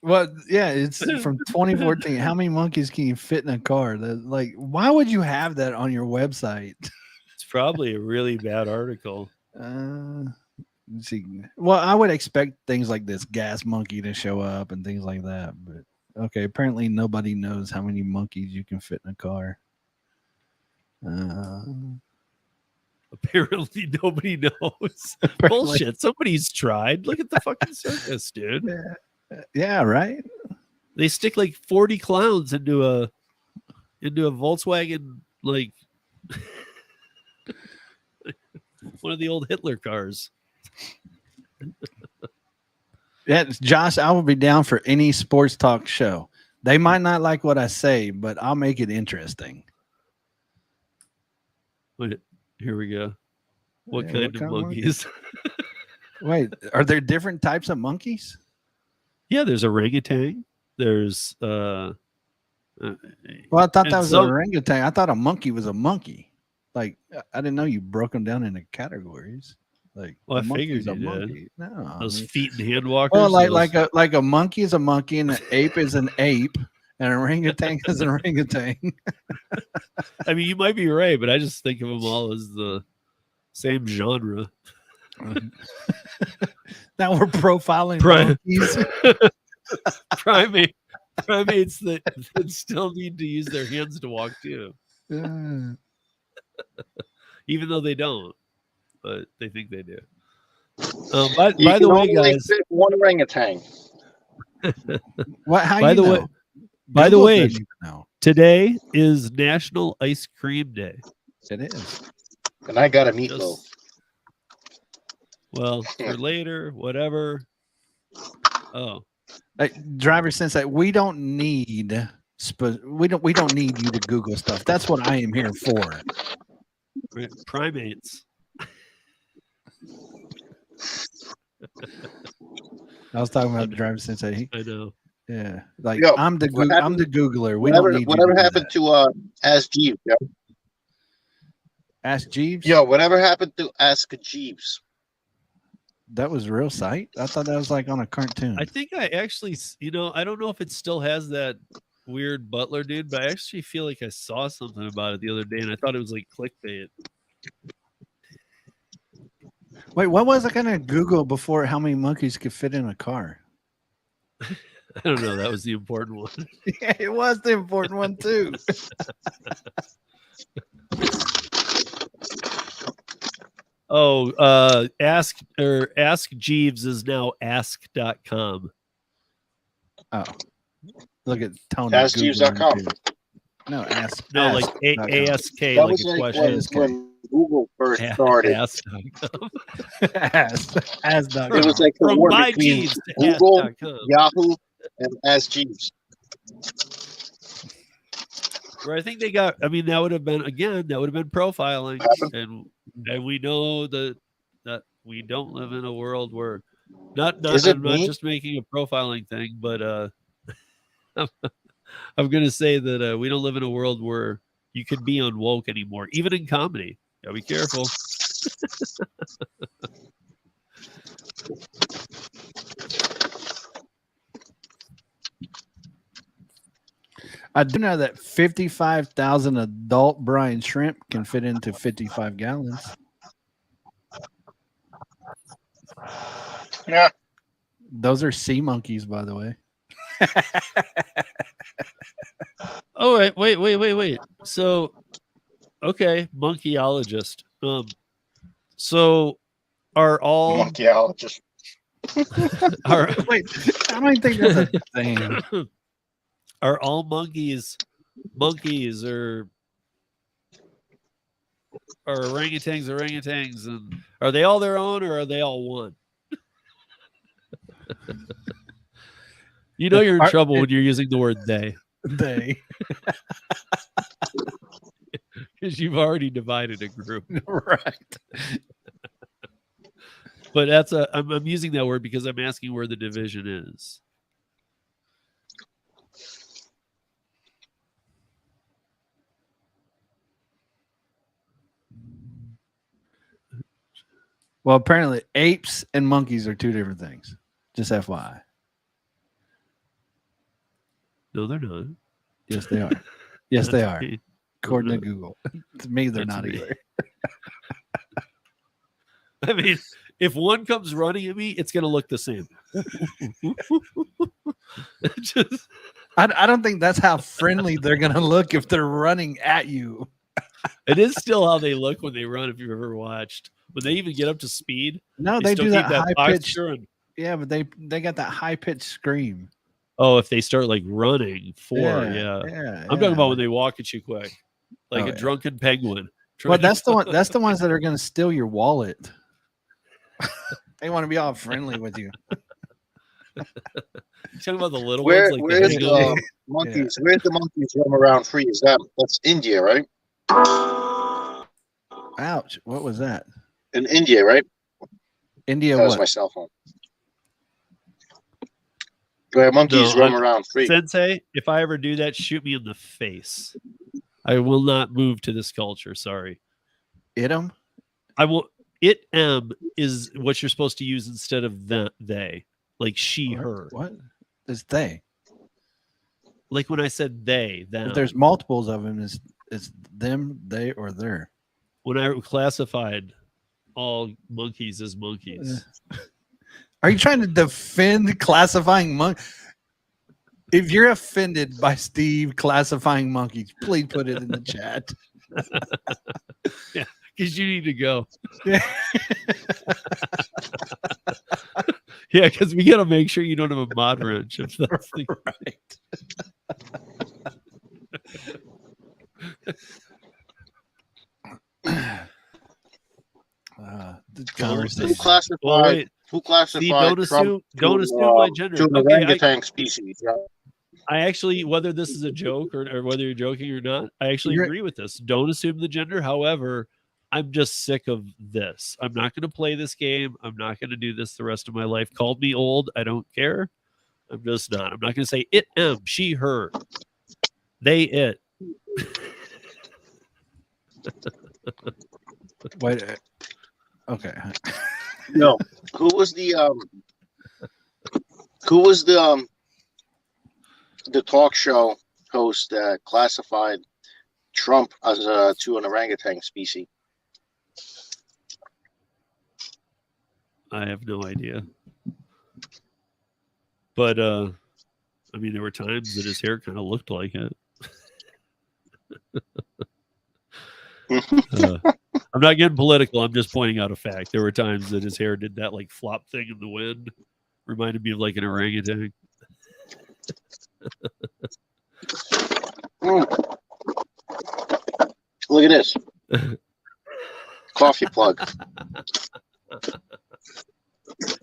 it's from 2014. How many monkeys can you fit in a car? Why would you have that on your website? It's probably a really bad article. Let's see. Well, I would expect things like this gas monkey to show up and things like that, but okay, apparently nobody knows how many monkeys you can fit in a car. Apparently nobody knows. Apparently. Bullshit. Somebody's tried. Look at the fucking circus, dude. Yeah, right. They stick like 40 clowns into a Volkswagen, like one of the old Hitler cars. Yeah, Josh, I will be down for any sports talk show. They might not like what I say, but I'll make it interesting. Wait, here we go. What Yeah, kind of monkeys? Wait, are there different types of monkeys? Yeah, there's orangutan. There's Well, I thought that was an orangutan. I thought a monkey was a monkey. Like, I didn't know you broke them down into categories. Like, well, I a monkey's figured you a did. monkey. No, Those feet and hand walkers. well, like a monkey is a monkey, and an ape is an ape, and an orangutan is an orangutan. I mean, you might be right, but I just think of them all as the same genre. Now we're profiling monkeys. Primates that still need to use their hands to walk too. Even though they don't, but they think they do. By the way, guys, one orangutan. What? How by you the know? way, by the Google way, doesn't even know. today is National Ice Cream Day. It is. And I got a meatloaf. Well, for later, whatever. Oh, Driver sense that we don't need we don't need you to Google stuff. That's what I am here for. primates. I was talking about the driver sense that I know. yeah, like Yo, I'm the Googler. We Whatever, don't need whatever you to do happened that. to Ask Jeeves? Yo? Ask Jeeves? Yo, whatever happened to Ask Jeeves? That was a real site? I thought that was like on a cartoon. I think I actually, I don't know if it still has that weird butler dude, but I actually feel like I saw something about it the other day, and I thought it was like clickbait. Wait, what was I gonna Google before how many monkeys could fit in a car? I don't know. That was the important one. Yeah, it was the important one too. Oh, Ask Jeeves is now ask.com. Oh, look at Tony. AskJeeves.com. No, ask. No, ask. like ASK, That like was a like question. when Google first started. Ask.com. Ask.com. It was like the From war my between Jeeves to Google, ask.com. Yahoo, and Ask Jeeves. Where I think they got, that would have been profiling, and we know that we don't live in a world where I'm not just making a profiling thing, but I'm gonna say that we don't live in a world where you can be unwoke anymore, even in comedy. Gotta be careful. I do know that 55,000 adult brine shrimp can fit into 55 gallons. Yeah. Those are sea monkeys, by the way. Oh, wait. So, okay, monkeyologist. So are all Monkeyologist. are Wait, I don't think that's a thing. are all monkeys or orangutans, and are they all their own or are they all one? You know you're in trouble when you're using the word they, They because you've already divided a group. right. But that's I'm using that word because I'm asking where the division is. Well, apparently apes and monkeys are two different things. Just FYI. No, they're not. Yes, they are. Yes, they are. No, According they're to Google. To me, they're That's not me. either. I mean, if one comes running at me, it's going to look the same. Just, I don't think that's how friendly they're going to look if they're running at you. it is still how they look when they run. If you've ever watched, when they even get up to speed, No, they still do keep that high pitched. posture and- Yeah, but they got that high pitched scream. Oh, if they start like running yeah. I'm talking about when they walk at you quick, like a drunken penguin. Well, trying to that's the one. That's the ones that are going to steal your wallet. They want to be all friendly with you. You talking about the little Where ones, like where's the the monkeys? Where's the monkeys roam around free? Is that's India, right? Ouch! What was that? In India, right? India? That was What? my cell phone. Where monkeys roam around free. Sensei, if I ever do that, shoot me in the face. I will not move to this culture. Sorry. Idem? I will. Is what you're supposed to use instead of they, like she, her. What? It's they. Like when I said they, them. If there's multiples of them, it's them, they, or their. When I classified all monkeys as monkeys. Are you trying to defend classifying monkeys? If you're offended by Steve classifying monkeys, please put it in the chat. Yeah, because you need to go. Yeah. Yeah, because we got to make sure you don't have a mod wrench. If that's the... Right. The conversation. Who classified? Oh, wait. Who classified? See, don't assume my gender. To an Okay, orangutan species. Yeah. I actually, whether this is a joke or whether you're joking or not, I actually agree with this. Don't assume the gender. However, I'm just sick of this. I'm not going to play this game. I'm not going to do this the rest of my life. Called me old. I don't care. I'm just not. I'm not going to say it, she, her, they, it. Wait. Okay. No. Who was the talk show host that classified Trump as to an orangutan species? I have no idea. But I mean, there were times that his hair kind of looked like it. I'm not getting political. I'm just pointing out a fact. There were times that his hair did that like flop thing in the wind. Reminded me of like an orangutan. Look at this. Coffee plug.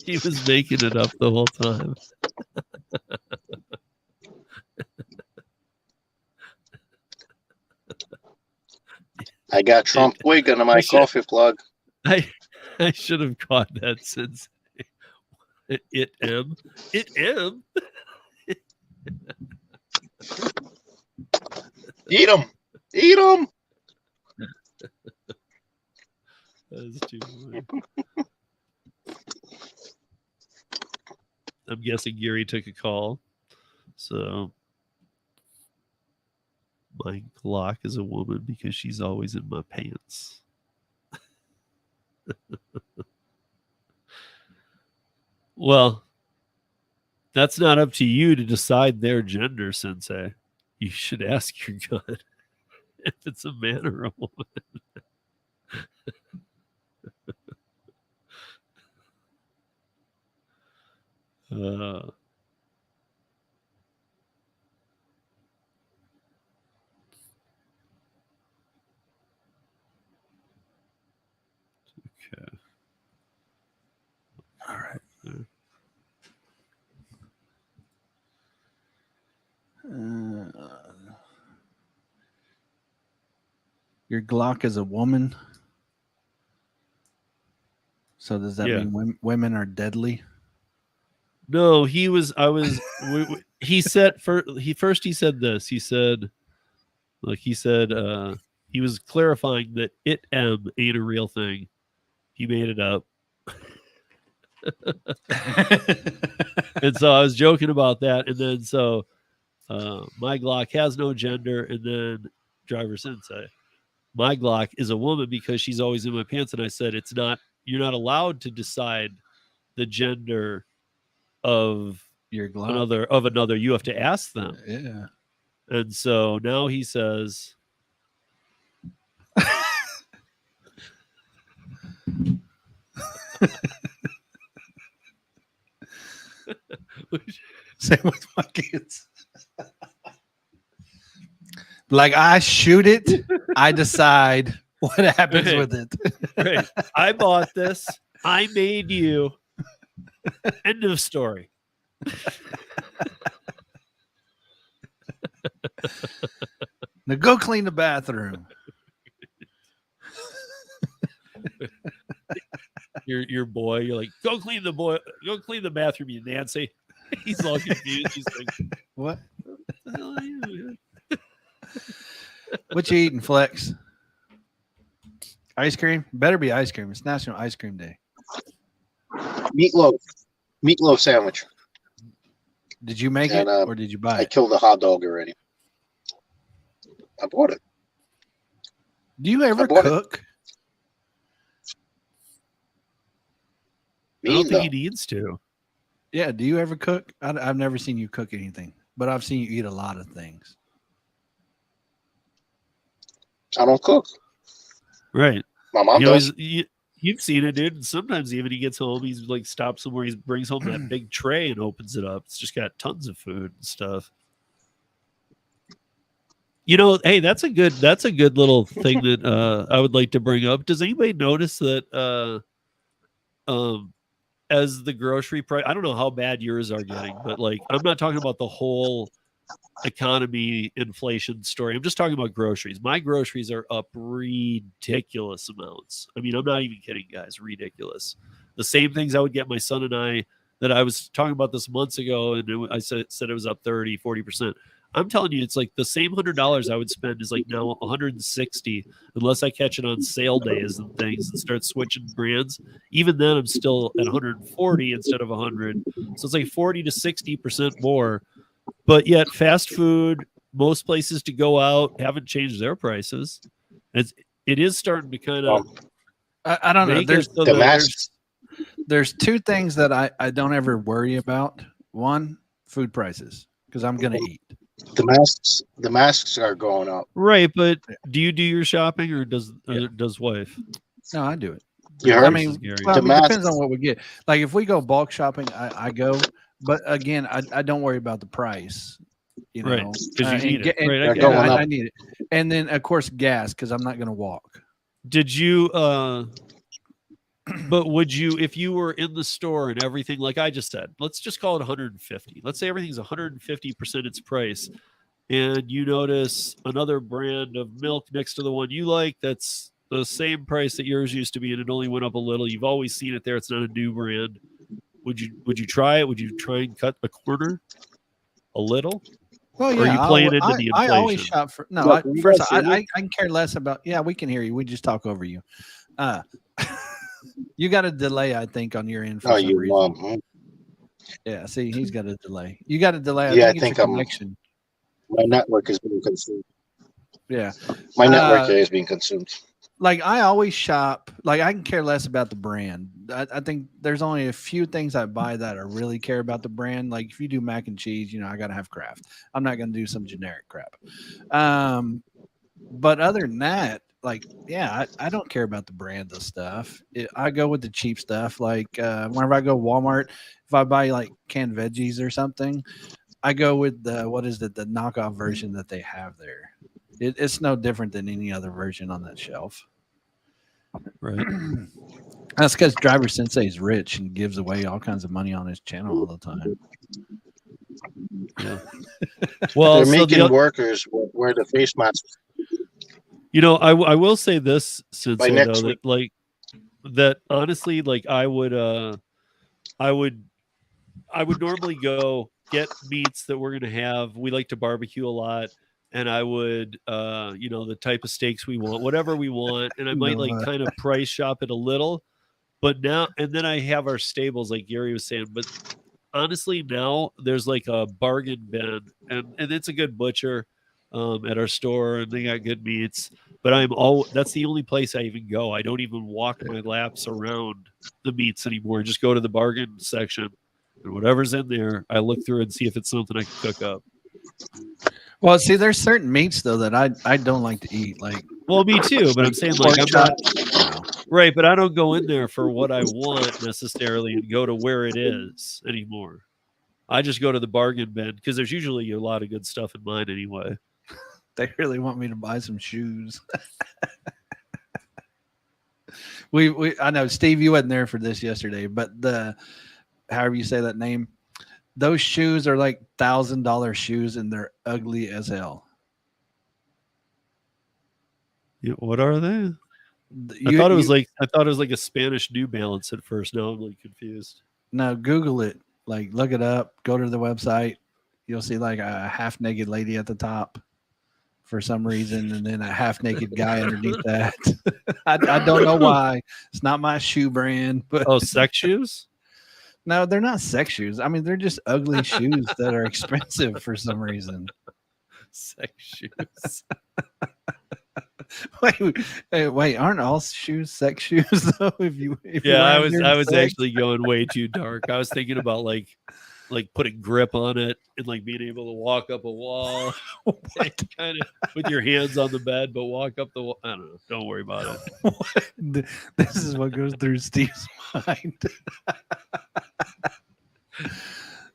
He was making it up the whole time. I got Trump wig under my coffee plug. I should have caught that since it am. Eat him. Eat him. That's too funny. I'm guessing Gary took a call. So My Glock is a woman because she's always in my pants. Well, that's not up to you to decide their gender, Sensei. You should ask your gun if it's a man or a woman. Okay. All right. Your Glock is a woman. So does that Yeah. mean women are deadly? No, he was. I was. He said first. He said this. He said, like he said, he was clarifying that it ain't a real thing. He made it up. And so I was joking about that. And then so my Glock has no gender. And then driver Sensei, my Glock is a woman because she's always in my pants. And I said, it's not. You're not allowed to decide the gender of Your Glock. another. You have to ask them. Yeah. And so now he says, Same with my kids. Like I shoot it, I decide what happens Right. with it. right, I bought this, I made you. End of story. Now go clean the bathroom. Your boy, you're like, go clean the bathroom, you Nancy. He's all confused. He's like, What? what the hell are you? What you eating, Flex? Ice cream? Better be ice cream. It's National Ice Cream Day. Meatloaf sandwich. Did you make And, it or did you buy I it? killed a hot dog already. I bought it. Do you ever bought it. cook? I don't Me, think no. he needs to. Yeah. Do you ever cook? I've never seen you cook anything, but I've seen you eat a lot of things. I don't cook. Right. My mom He does. always, you've seen it, dude. And sometimes even he gets home, he's like stops somewhere, he brings home that big tray and opens it up. It's just got tons of food and stuff. You know, hey, that's a good little thing that I would like to bring up. Does anybody notice that as the grocery price, I don't know how bad yours are getting, but like I'm not talking about the whole economy inflation story. I'm just talking about groceries. My groceries are up ridiculous amounts. I mean, I'm not even kidding, guys. Ridiculous. The same things I would get my son and I that I was talking about this months ago, and I said it was up 30-40%. I'm telling you, it's like the same $100 I would spend is like now 160 unless I catch it on sale days and things and start switching brands. Even then, I'm still at 140 instead of 100. So it's like 40 to 60% more. But yet, fast food, most places to go out haven't changed their prices. It is starting to kind of. I don't know. There's two things that I don't ever worry about. One, food prices, because I'm going to eat. The masks are going up. Right, but do you do your shopping or does wife? No, I do it. You heard? I mean, well, The it depends masks. on what we get. Like if we go bulk shopping, I go. But again, I don't worry about the price. You know, Right, 'cause you need it. Right, I They're get going it. up. I need it. And then of course gas, because I'm not going to walk. Did you but would you, if you were in the store and everything, like I just said, let's just call it 150. Let's say everything's 150% its price, and you notice another brand of milk next to the one you like that's the same price that yours used to be, and it only went up a little. You've always seen it there. It's not a new brand. Would you try it? Would you try and cut a corner a little? Well, Or are you playing into the I always inflation? shop for no. Look, you First, guys see me? I can care less about. Yeah, we can hear you. We just talk over you. You got a delay, I think, on your end for Oh, some you reason. mom. Yeah, see, he's got a delay. You got a delay. Yeah, I it's think your I'm- connection. My network is being consumed. Yeah. My network today is being consumed. Like I always shop, like I can care less about the brand. I think there's only a few things I buy that I really care about the brand. Like if you do mac and cheese, I got to have Kraft. I'm not going to do some generic crap. But other than that, like, yeah, I don't care about the brand of stuff. I go with the cheap stuff. Like whenever I go Walmart, if I buy like canned veggies or something, I go with the the knockoff version that they have there. It's no different than any other version on that shelf. Right. That's because Driver Sensei is rich and gives away all kinds of money on his channel all the time. Yeah. Well, They're so making workers wear the face masks I will say this, by Sensei, next though, week. that honestly, like I would normally go get meats that we're gonna have. We like to barbecue a lot, and I would the type of steaks we want, whatever we want, and I might No, like kind of price shop it a little. But now and then I have our stables, like Gary was saying. But honestly, now there's like a bargain bin, and it's a good butcher at our store, and they got good meats. But that's the only place I even go. I don't even walk my laps around the meats anymore. Just go to the bargain section, and whatever's in there, I look through and see if it's something I can cook up. well, see, there's certain meats though that I don't like to eat. Like, Well, me too, but I'm saying like pork I'm not chops. right, but I don't go in there for what I want necessarily and go to where it is anymore. I just go to the bargain bin because there's usually a lot of good stuff in mine anyway. They really want me to buy some shoes. I know, Steve, you wasn't there for this yesterday, but however you say that name, those shoes are like $1,000 shoes and they're ugly as hell. Yeah, what are they? I You, thought it was like a Spanish New Balance at first. Now I'm like confused. no, Google it. Like, look it up. Go to the website. You'll see like a half naked lady at the top for some reason, and then a half naked guy underneath that. I don't know why. It's not my shoe brand, but Oh, sex shoes? no, they're not sex shoes. I mean, they're just ugly shoes that are expensive for some reason. Sex shoes. Wait, aren't all shoes sex shoes though? If you Yeah, I wear 'em was during sex? actually going way too dark. I was thinking about like putting grip on it and like being able to walk up a wall, kind of with your hands on the bed, but walk up the wall. I don't know. Don't worry about it. This is what goes through Steve's mind.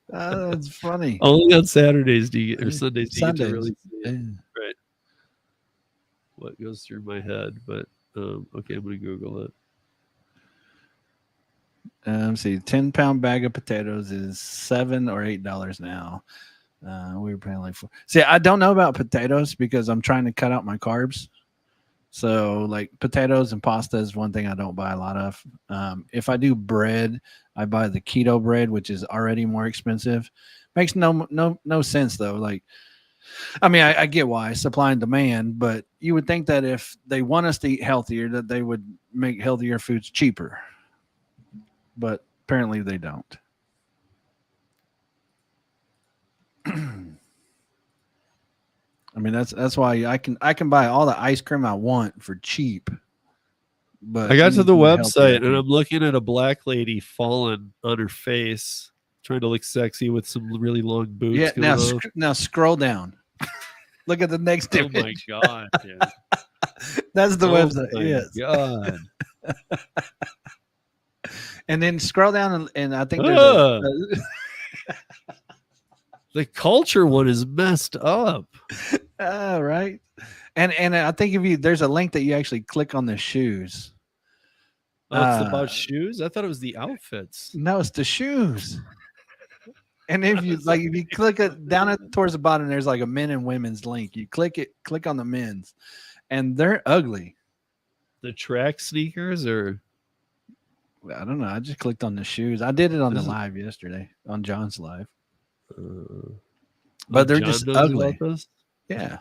That's funny. Only on Saturdays do you get, or Sundays do you get to Sundays. really see it. Yeah. Right. What goes through my head, but okay, I'm gonna Google it. See, 10-pound bag of potatoes is $7 or $8 now. We were paying like $4. See, I don't know about potatoes because I'm trying to cut out my carbs. So, like potatoes and pasta is one thing I don't buy a lot of. If I do bread, I buy the keto bread, which is already more expensive. Makes no sense though. Like, I mean, I get why, supply and demand, but you would think that if they want us to eat healthier, that they would make healthier foods cheaper. But apparently they don't. I mean, that's why I can buy all the ice cream I want for cheap. But I got to the anything website healthier, and I'm looking at a black lady falling on her face, trying to look sexy with some really long boobs. yeah. Going off. Now scroll down. Look at the next Oh my image. god! Dude. That's the Oh website. my Yes. God. And then scroll down and I think there's The culture one is messed up. right. And I think if there's a link that you actually click on the shoes. Oh, it's about shoes? I thought it was the outfits. No, it's the shoes. And if you click it down towards the bottom, there's like a men and women's link. You click on the men's, and they're ugly. The track sneakers, or I don't know. I just clicked on the shoes. I did it on the live yesterday on John's live. But they're John just knows ugly. about this? Yeah.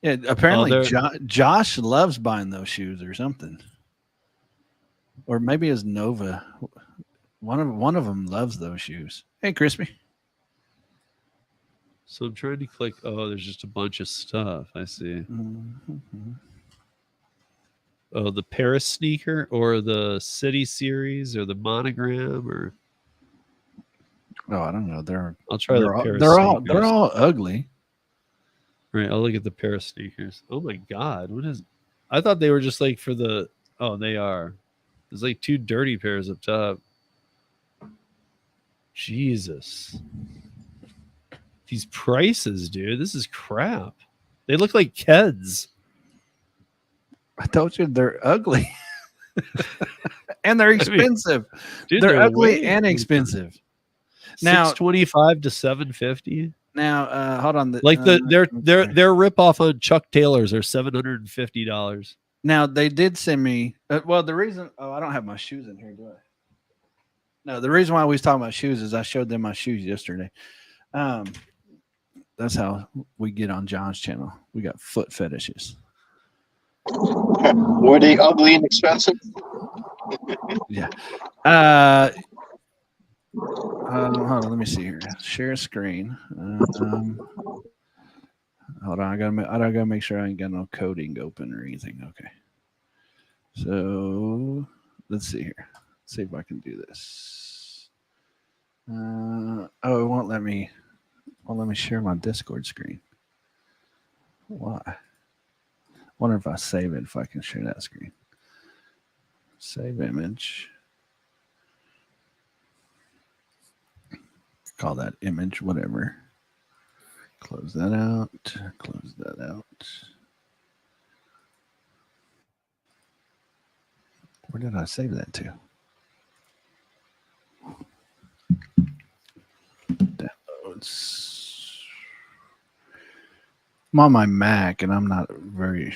Yeah. Apparently, Josh loves buying those shoes or something, or maybe it's Nova. One of them loves those shoes. Hey, Crispy. So I'm trying to click. Oh, there's just a bunch of stuff. I see. Mm-hmm. Oh, the Paris sneaker or the City series or the monogram or Oh, I don't know. I'll try the Paris they're sneakers. all ugly. Right, I'll look at the Paris sneakers. Oh my god, what is? I thought they were just like for the. Oh, they are. There's like 2 dirty pairs up top. Jesus, these prices, dude. This is crap. They look like Keds. I told you they're ugly. And they're expensive. Dude, they're ugly way and expensive. Now, 625 to 750. Now, hold on. Like their rip off on Chuck Taylors are $750. Now they did send me. Well, the reason. Oh, I don't have my shoes in here, do I? No, the reason why we was talking about shoes is I showed them my shoes yesterday. That's how we get on John's channel. We got foot fetishes. Were they ugly and expensive? Yeah. Hold on, let me see here. Share screen. Hold on, I gotta make sure I ain't got no coding open or anything. Okay. So let's see here. Let's see if I can do this. Oh, it won't let me share my Discord screen. Why? Wonder if I save it, if I can share that screen. Save image. Call that image, whatever. Close that out. Close that out. Where did I save that to? Downloads. I'm on my Mac, and I'm not very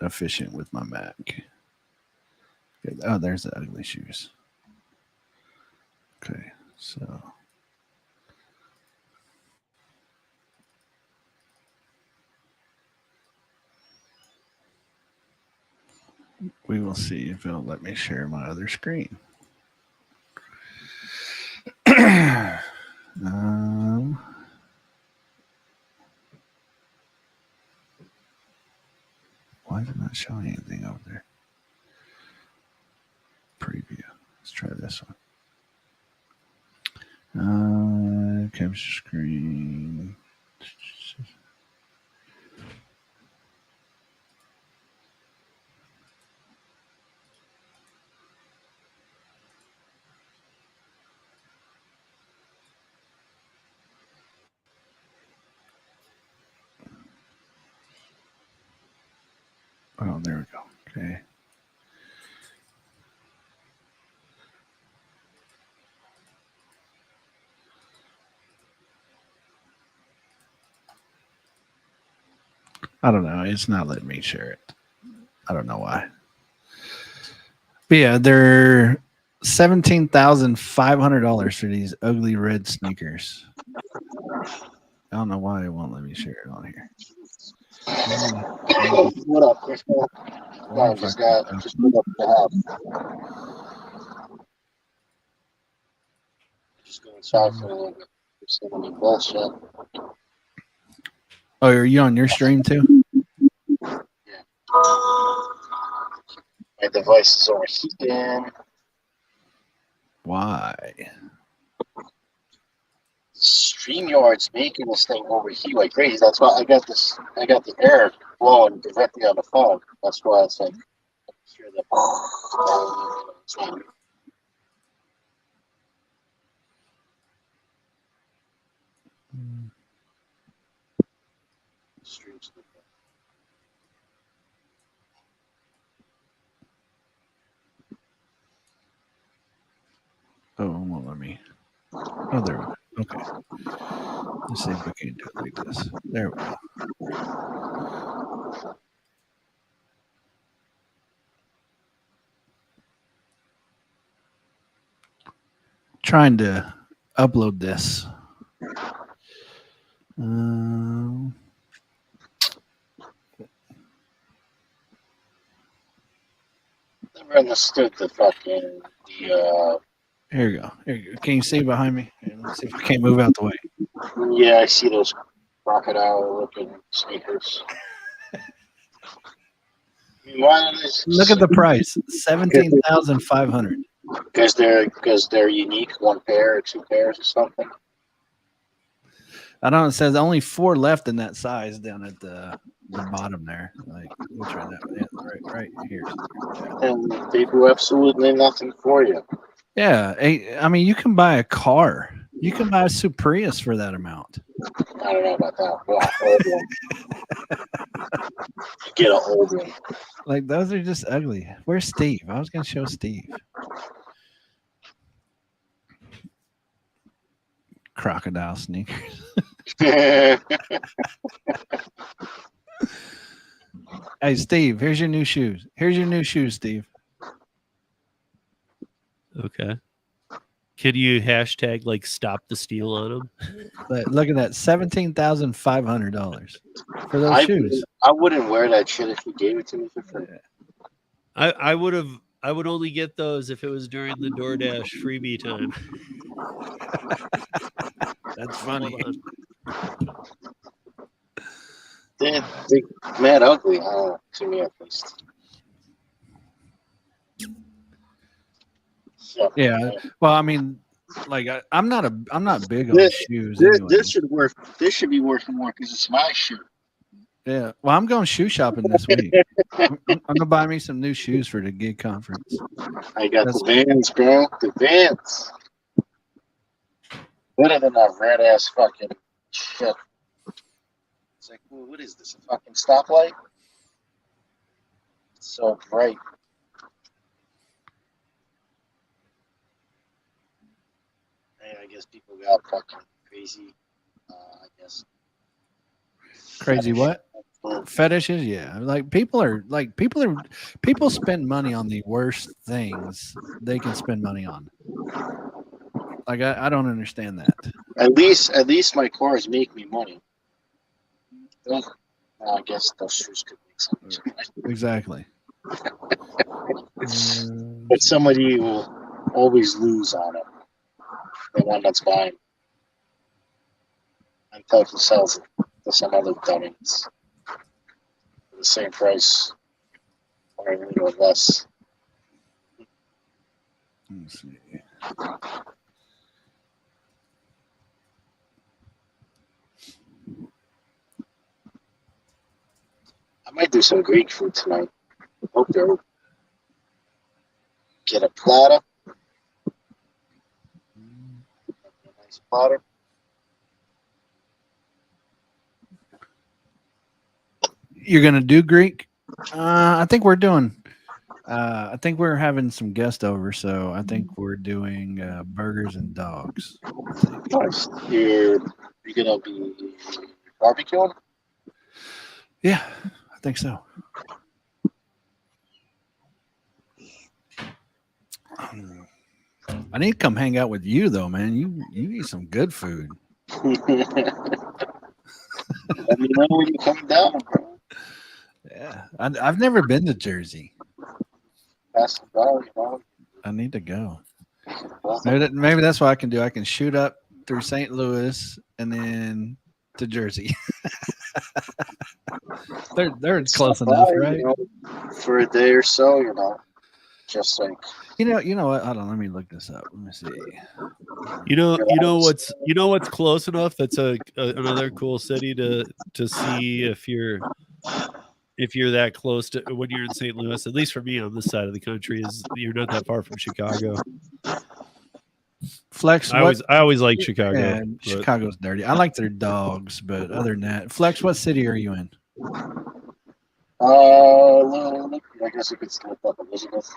efficient with my Mac. Okay. Oh, there's the ugly shoes. Okay, so. We will see if it'll let me share my other screen. Why is it not showing anything over there? Preview. Let's try this one. Capture screen. Oh, there we go. Okay. I don't know. It's not letting me share it. I don't know why. But yeah, they're $17,500 for these ugly red sneakers. I don't know why it won't let me share it on here. What up, Chris? No, just moved up the house. Just go inside for a little bit. Just some of the bullshit. Oh, are you on your stream too? Yeah. My device is overheating. Why? StreamYard's making this thing overheat like crazy. That's why I got the air blowing directly on the phone. That's why it's like sure that streams. Oh, it won't let me. Oh, there we go. Okay. Let's see if we can do it like this. There we go. Trying to upload this. Never understood the fucking Here you go. Here you go. Can you see behind me? Here, let's see if I can't move out the way. Yeah, I see those crocodile-looking sneakers. I mean, why is Look at the price, 17,500. because they're unique, one pair or two pairs or something. I don't know. It says only 4 left in that size down at the bottom there. Like, we'll try that one. Yeah, right here. And they do absolutely nothing for you. Yeah, I mean, you can buy a car. You can buy a Suprius for that amount. I don't know about that. Well, old one. Get an old one. Like, those are just ugly. Where's Steve? I was going to show Steve. Crocodile sneakers. Hey, Steve, here's your new shoes. Here's your new shoes, Steve. Okay. Can you hashtag like stop the steal on them? Look at that, $17,500 for those shoes. I wouldn't wear that shit if you gave it to me for free. I would only get those if it was during the DoorDash freebie time. That's funny. They're mad ugly, to me at least. So, Yeah. Well, I mean, like I'm not big on shoes. Anyway. This should be worth more because it's my shoe. Yeah. Well, I'm going shoe shopping this week. I'm gonna buy me some new shoes for the gig conference. I got the Vans, bro. The Vans. Better than that red ass fucking shit. It's like, what is this? A fucking stoplight? It's so bright. Hey, I guess people got fucking crazy. I guess. Crazy what? Fetishes? Yeah. Like people spend money on the worst things they can spend money on. Like I don't understand that. At least my cars make me money. I guess those shoes could make some money. Exactly. But somebody will always lose on it. The one that's buying. Until he sells it to some other dummies. For the same price. Or even less. Let me see. I might do some Greek food tonight. Hope they'll get a platter. A nice platter. You're gonna do Greek? I think we're doing. I think we're having some guests over, so I think we're doing burgers and dogs. Nice. You're gonna be barbecuing? Yeah, I think so. I need to come hang out with you though, man. You eat some good food. Let me know when you come down, bro. Yeah, I've never been to Jersey. Pass the bar, you know. I need to go. Maybe that's what I can do. I can shoot up through St. Louis and then to Jersey. they're close enough, right? You know, for a day or so, you know. Just like You know what? Hold on, let me look this up. Let me see. You know what's close enough. That's another cool city to see if you're that close to when you're in St. Louis. At least for me on this side of the country, is you're not that far from Chicago. Flex, I always like Chicago. Yeah, Chicago's dirty. I like their dogs, but other than that, Flex, what city are you in? I guess you could split up Elizabeth.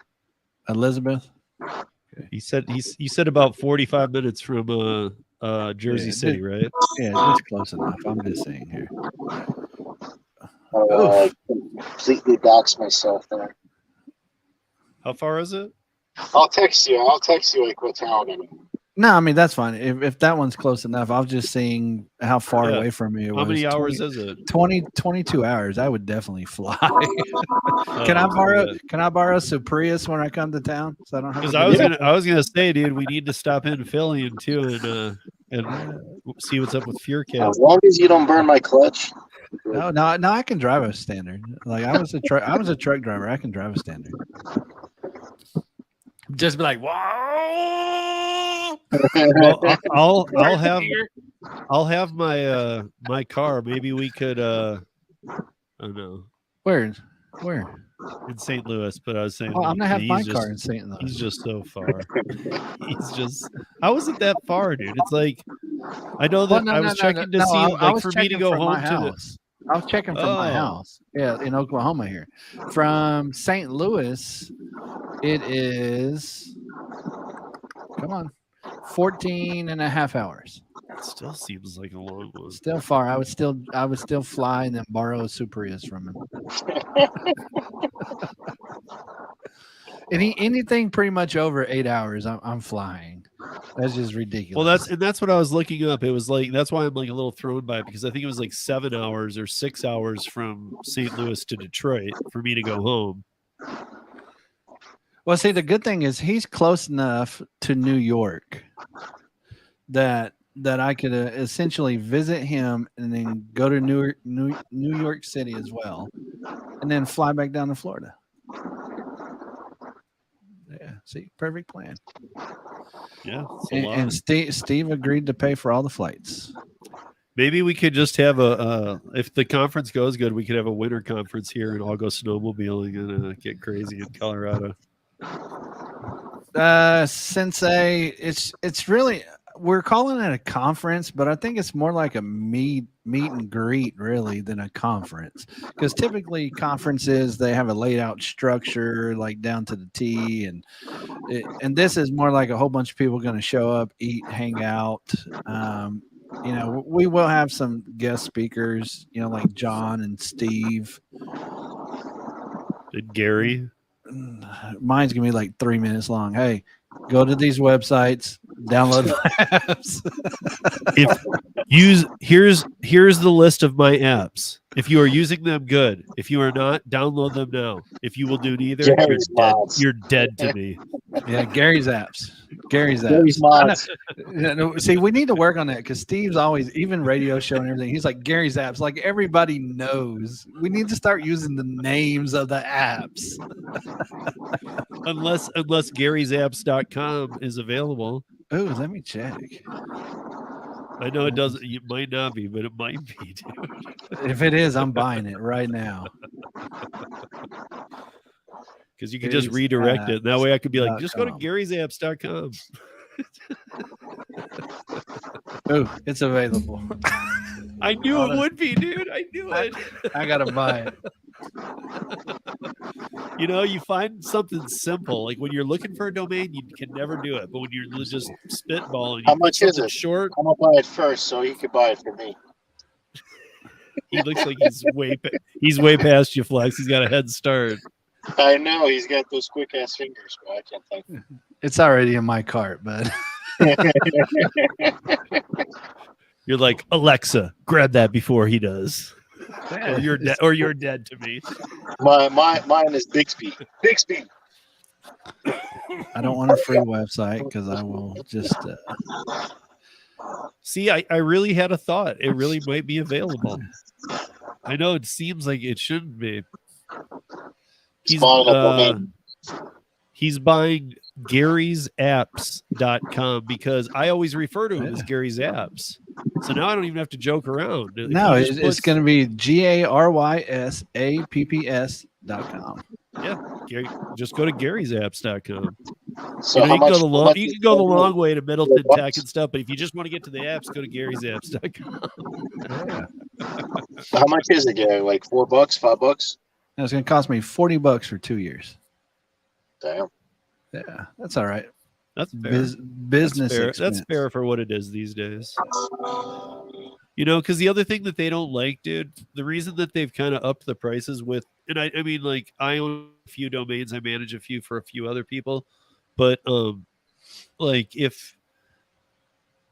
Elizabeth. Okay. He said about 45 minutes from Jersey City, right? Yeah, it's close enough. I'm just saying here. Completely dox myself there. How far is it? I'll text you like what town I'm in. No, I mean that's fine. If that one's close enough, I was just seeing how far Yeah. away from me it was. How many hours is it? 22 hours. I would definitely fly. Can I borrow Suprius when I come to town? So I don't have. Because I was gonna say, dude, we need to stop in Philly and and see what's up with FearCat. As long as you don't burn my clutch. No, I can drive a standard. Like I was a truck driver. I can drive a standard. Just be like, whoa. Well, I'll have my my car. Maybe we could I don't know, Where? in St. Louis, but I was saying Oh, I'm gonna have my he's car just, in St. Louis. he's just so far. He's just, how is it that far, dude? It's like, I know that I was checking to see, I like, was for me to checking go from my home to the, house. I was checking from my Oh. house. Yeah, in Oklahoma here. From St. Louis, it is, come on, 14 and a half hours. it still seems like a long one. Still far. I would still fly and then borrow a Superius from him. Anything pretty much over 8 hours, I'm flying. That's just ridiculous. Well, that's what I was looking up. It was like, that's why I'm like a little thrown by it, because I think it was like 7 hours or 6 hours from St. Louis to Detroit for me to go home. Well, see, the good thing is he's close enough to New York that I could essentially visit him and then go to New York City as well, and then fly back down to Florida. Yeah, see, perfect plan. Yeah, it's a lot. And Steve agreed to pay for all the flights. Maybe we could just have if the conference goes good, we could have a winter conference here and all go snowmobiling and get crazy in Colorado. Sensei, it's really, we're calling it a conference, but I think it's more like a meet and greet really than a conference, because typically conferences, they have a laid out structure like down to the T, and this is more like a whole bunch of people going to show up, eat, hang out. You know, we will have some guest speakers, you know, like John and Steve And Gary. Mine's gonna be like 3 minutes long. Hey, go to these websites, download my apps. Here's the list of my apps. If you are using them, good. If you are not, download them now. If you will do neither, you're dead to me. Yeah, Gary's apps. Gary's mods. See, we need to work on that, because Steve's always, even radio show and everything, he's like, Gary's apps. Like, everybody knows. We need to start using the names of the apps. Unless Gary'sApps.com is available. Oh, let me check. I know it doesn't. It might not be, but it might be, dude. If it is, I'm buying it right now. Because you can just redirect it. That way I could be like, just go to Gary'sApps.com. Oh, it's available. I knew it would be, dude. I knew it. I gotta buy it. You know, you find something simple. Like when you're looking for a domain, you can never do it. But when you're just spitballing, How much is it? Short. I'm gonna buy it first, so he could buy it for me. He looks like he's way past you, Flex. He's got a head start. I know he's got those quick ass fingers, but I can't think. It's already in my cart, but You're like, Alexa, grab that before he does. Yeah, Or you're dead to me. Mine is Bixby. Bixby. I don't want a free website, because I will just See, I really had a thought. It really might be available. I know it seems like it shouldn't be. He's buying Gary'sApps.com, because I always refer to him as Gary's Apps. So now I don't even have to joke around. no, it's going to be Gary'sApps.com. Yeah, Gary, just go to Gary'sApps.com. So You know, how much? you can go the long way to Middleton Tech and stuff, but if you just want to get to the apps, go to Gary'sApps.com. Yeah. How much is it, Gary? Like $4, $5? And it's going to cost me $40 for 2 years. Damn. Yeah, that's all right. That's fair. Business That's fair. expense. That's fair for what it is these days. You know, because the other thing that they don't like, dude, the reason that they've kind of upped the prices with, and I mean, like, I own a few domains, I manage a few for a few other people, but like, if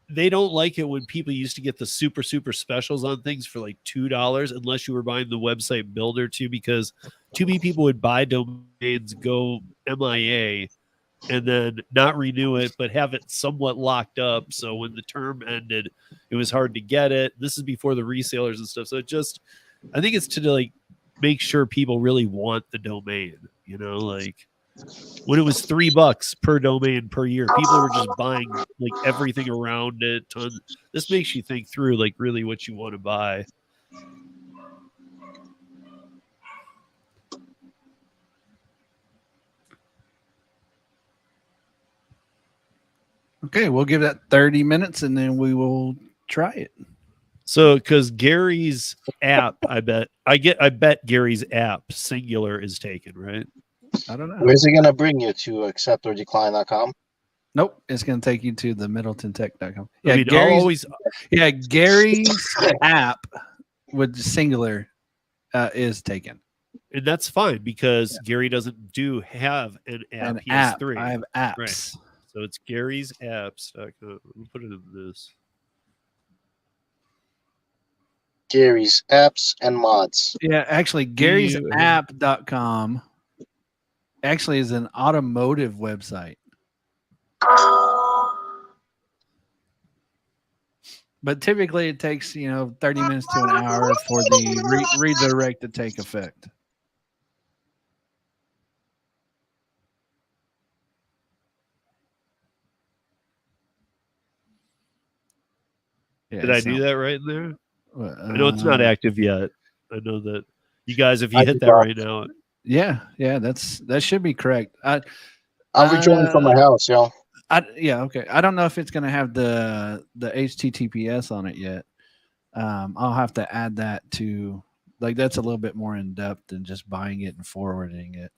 they don't like it when people used to get the super specials on things for like $2, unless you were buying the website builder too, because too many people would buy domains, go MIA, and then not renew it, but have it somewhat locked up. So when the term ended, it was hard to get it. This is before the resellers and stuff. So I think it's to like make sure people really want the domain, like when it was $3 per domain per year, people were just buying like everything around it. This makes you think through like really what you want to buy. Okay, we'll give that 30 minutes and then we will try it. So, because Gary's app, I bet Gary's app singular is taken, right? I don't know. Where's it gonna bring you to acceptordecline.com? Nope, it's going to take you to the middletontech.com. Yeah, I mean, Gary's app with singular is taken. And that's fine because Gary doesn't have an app. He has 3. I have apps. Right. So it's Gary's apps. Let me put it in this. Gary's apps and mods. Yeah, actually, Gary's app.com actually is an automotive website. But typically it takes, 30 minutes to an hour for the redirect to take effect. Yeah, Did I do that right in there? I know it's not active yet. I know that you guys, if you hit that right now. Yeah, that should be correct. I'll be joining from my house, yo. Okay. I don't know if it's going to have the HTTPS on it yet. I'll have to add that to, like, that's a little bit more in depth than just buying it and forwarding it.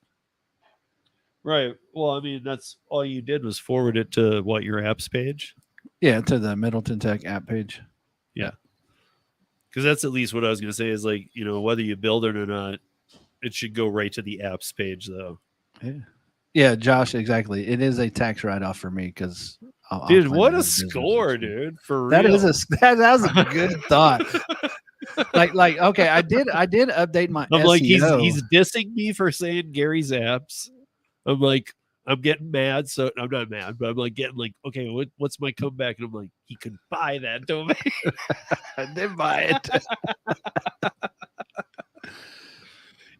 Right. Well, I mean, that's all you did was forward it to your apps page? Yeah, to the Middleton Tech app page. Yeah. Because that's at least what I was going to say is like, whether you build it or not, it should go right to the apps page though. Yeah. Yeah, Josh, exactly. It is a tax write-off for me because, dude, what a score, dude! For real, that was a good thought. like, okay, I did update my. I'm SEO. like, he's dissing me for saying Gary's apps. I'm like, I'm getting mad. So I'm not mad, but I'm like getting like, okay, what's my comeback? And I'm like, he could buy that domain. I did buy it.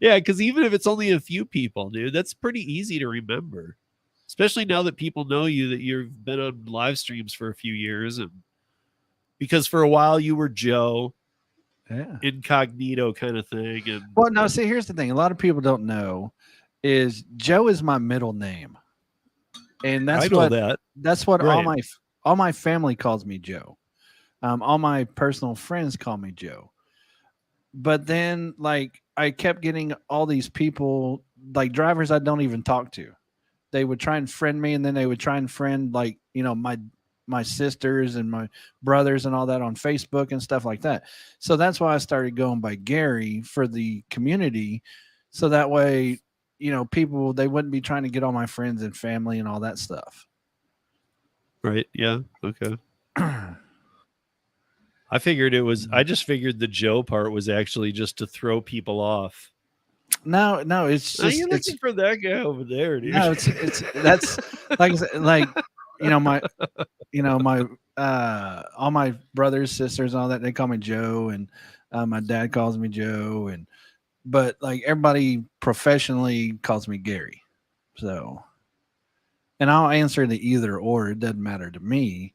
Yeah, because even if it's only a few people, dude, that's pretty easy to remember. Especially now that people know you, that you've been on live streams for a few years. And because for a while you were Joe, incognito kind of thing. And well, no, see, here's the thing. A lot of people don't know is Joe is my middle name. And that's what right. all my family calls me Joe. All my personal friends call me Joe. But then, like, I kept getting all these people, like drivers I don't even talk to. They would try and friend me, and then they would try and friend, like, my sisters and my brothers and all that on Facebook and stuff like that. So that's why I started going by Gary for the community. So that way, people, they wouldn't be trying to get all my friends and family and all that stuff. Right. Yeah. Okay. I figured I just figured the Joe part was actually just to throw people off. No, it's just you're looking for that guy over there, dude. No, it's that's like my all my brothers, sisters, and all that, they call me Joe, and my dad calls me Joe, but like everybody professionally calls me Gary. So, and I'll answer the either or, it doesn't matter to me.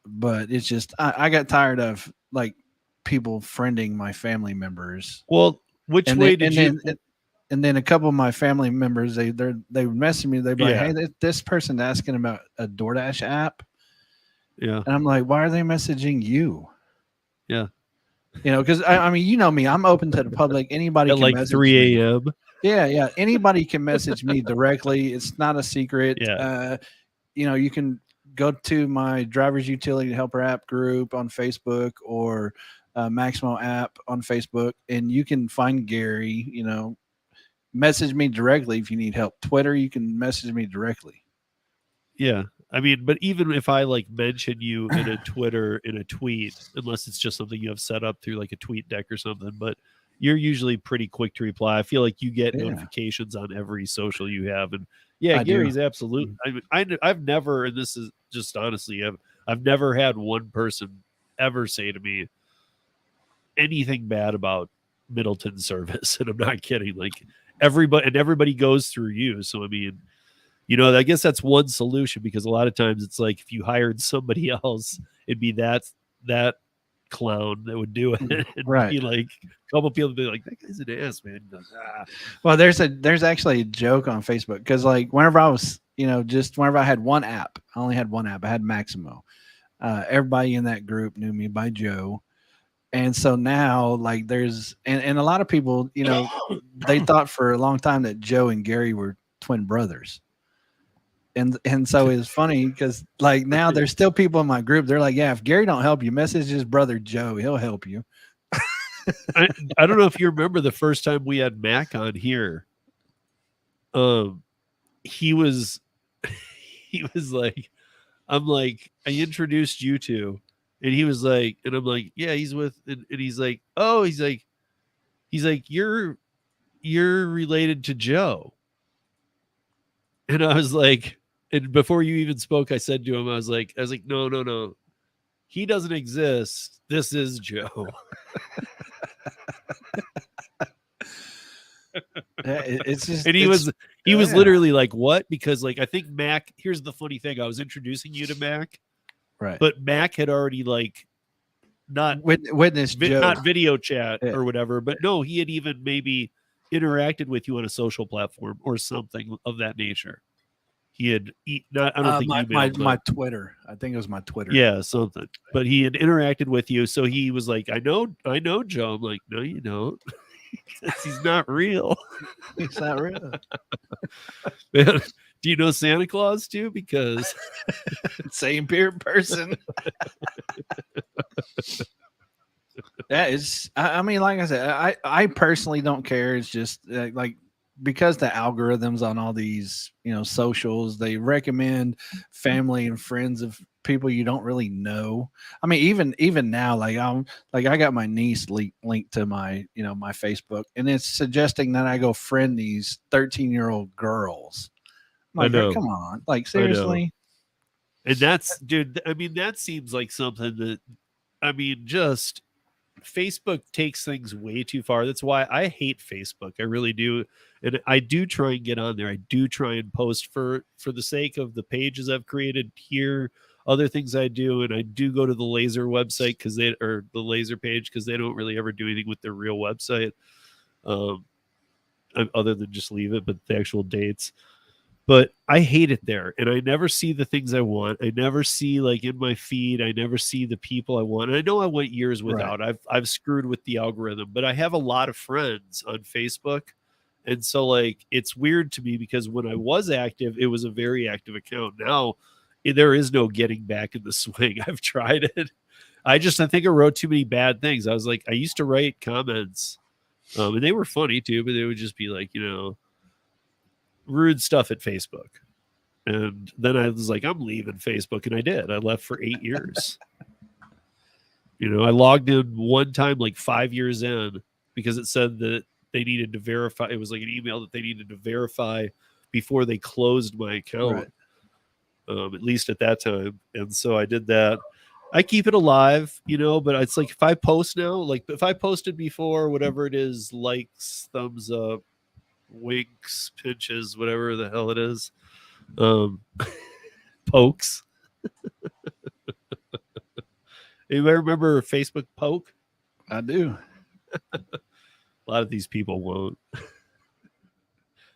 But it's just I got tired of like people friending my family members. Well, which way did you? And then a couple of my family members, they would message me. They'd be like, "Hey, this person's asking about a DoorDash app." Yeah, and I'm like, "Why are they messaging you?" Yeah, because I mean, you know me, I'm open to the public. Anybody at can like message 3 a.m. Yeah, anybody can message me directly. It's not a secret. Yeah, you can go to my driver's utility helper app group on Facebook or Maximo app on Facebook, and you can find Gary. Message me directly if you need help. Twitter, you can message me directly. Yeah, I mean, but even if I like mention you in a Twitter in a tweet, unless it's just something you have set up through like a tweet deck or something, but you're usually pretty quick to reply. I feel like you get notifications on every social you have, and Yeah, I do. Gary's absolutely. I've never, and this is just honestly, I've never had one person ever say to me anything bad about Middleton service, and I'm not kidding. Like everybody goes through you. So I mean, I guess that's one solution, because a lot of times it's like if you hired somebody else, it'd be that clown that would do it, and Right. be like a couple people would be like, that guy's an ass, man. He goes, ah. Well, there's actually a joke on Facebook, because like whenever I was, just whenever I had one app, I only had one app. I had Maximo. Everybody in that group knew me by Joe. And so now, like, there's and a lot of people, they thought for a long time that Joe and Gary were twin brothers. And so it's funny because like now there's still people in my group. They're like, yeah, if Gary don't help you, message his brother Joe. He'll help you. I don't know if you remember the first time we had Mac on here. He was like, I'm like, I introduced you to, and he was like, and I'm like, yeah, he's with, and he's like, oh, he's like, you're related to Joe. And I was like, and before you even spoke, I said to him, I was like, no, he doesn't exist. This is Joe. It's just, and he was literally like, what? Because like, I think Mac, here's the funny thing. I was introducing you to Mac, right, but Mac had already like not witnessed Joe. Not video chat or whatever, but no, he had even maybe interacted with you on a social platform or something of that nature. He had not. I don't think my Twitter. I think it was my Twitter. Yeah, something. But he had interacted with you, so he was like, "I know, Joe." I'm like, "No, you don't. He's not real. He's not real." Man, do you know Santa Claus too? Because same person. That is. I mean, like I said, I personally don't care. It's just like. Because the algorithms on all these, socials, they recommend family and friends of people you don't really know. I mean, even now, like I got my niece linked to my, my Facebook, and it's suggesting that I go friend these 13-year-old girls. I'm like, I know. Come on, like seriously. And that's, dude. I mean, that seems like something that, I mean, just Facebook takes things way too far. That's why I hate Facebook. I really do. And I do try and get on there. I do try and post for the sake of the pages I've created here, other things I do. And I do go to the Laser website or the Laser page, because they don't really ever do anything with their real website. Other than just leave it, but the actual dates. But I hate it there, and I never see the things I want. I never see, like, in my feed, I never see the people I want. And I know I went years without. Right. I've screwed with the algorithm, but I have a lot of friends on Facebook. And so, like, it's weird to me, because when I was active, it was a very active account. Now, there is no getting back in the swing. I've tried it. I think I wrote too many bad things. I was like, I used to write comments, and they were funny too, but they would just be like, rude stuff at Facebook. And then I was like, I'm leaving Facebook, and I did. I left for 8 years. I logged in one time, like 5 years in, because it said that they needed to verify. It was like an email that they needed to verify before they closed my account, right. At least at that time. And so I did that. I keep it alive, but it's like if I post now, like if I posted before, whatever it is, likes, thumbs up, winks, pinches, whatever the hell it is, pokes. Anybody remember Facebook poke? I do. A lot of these people won't.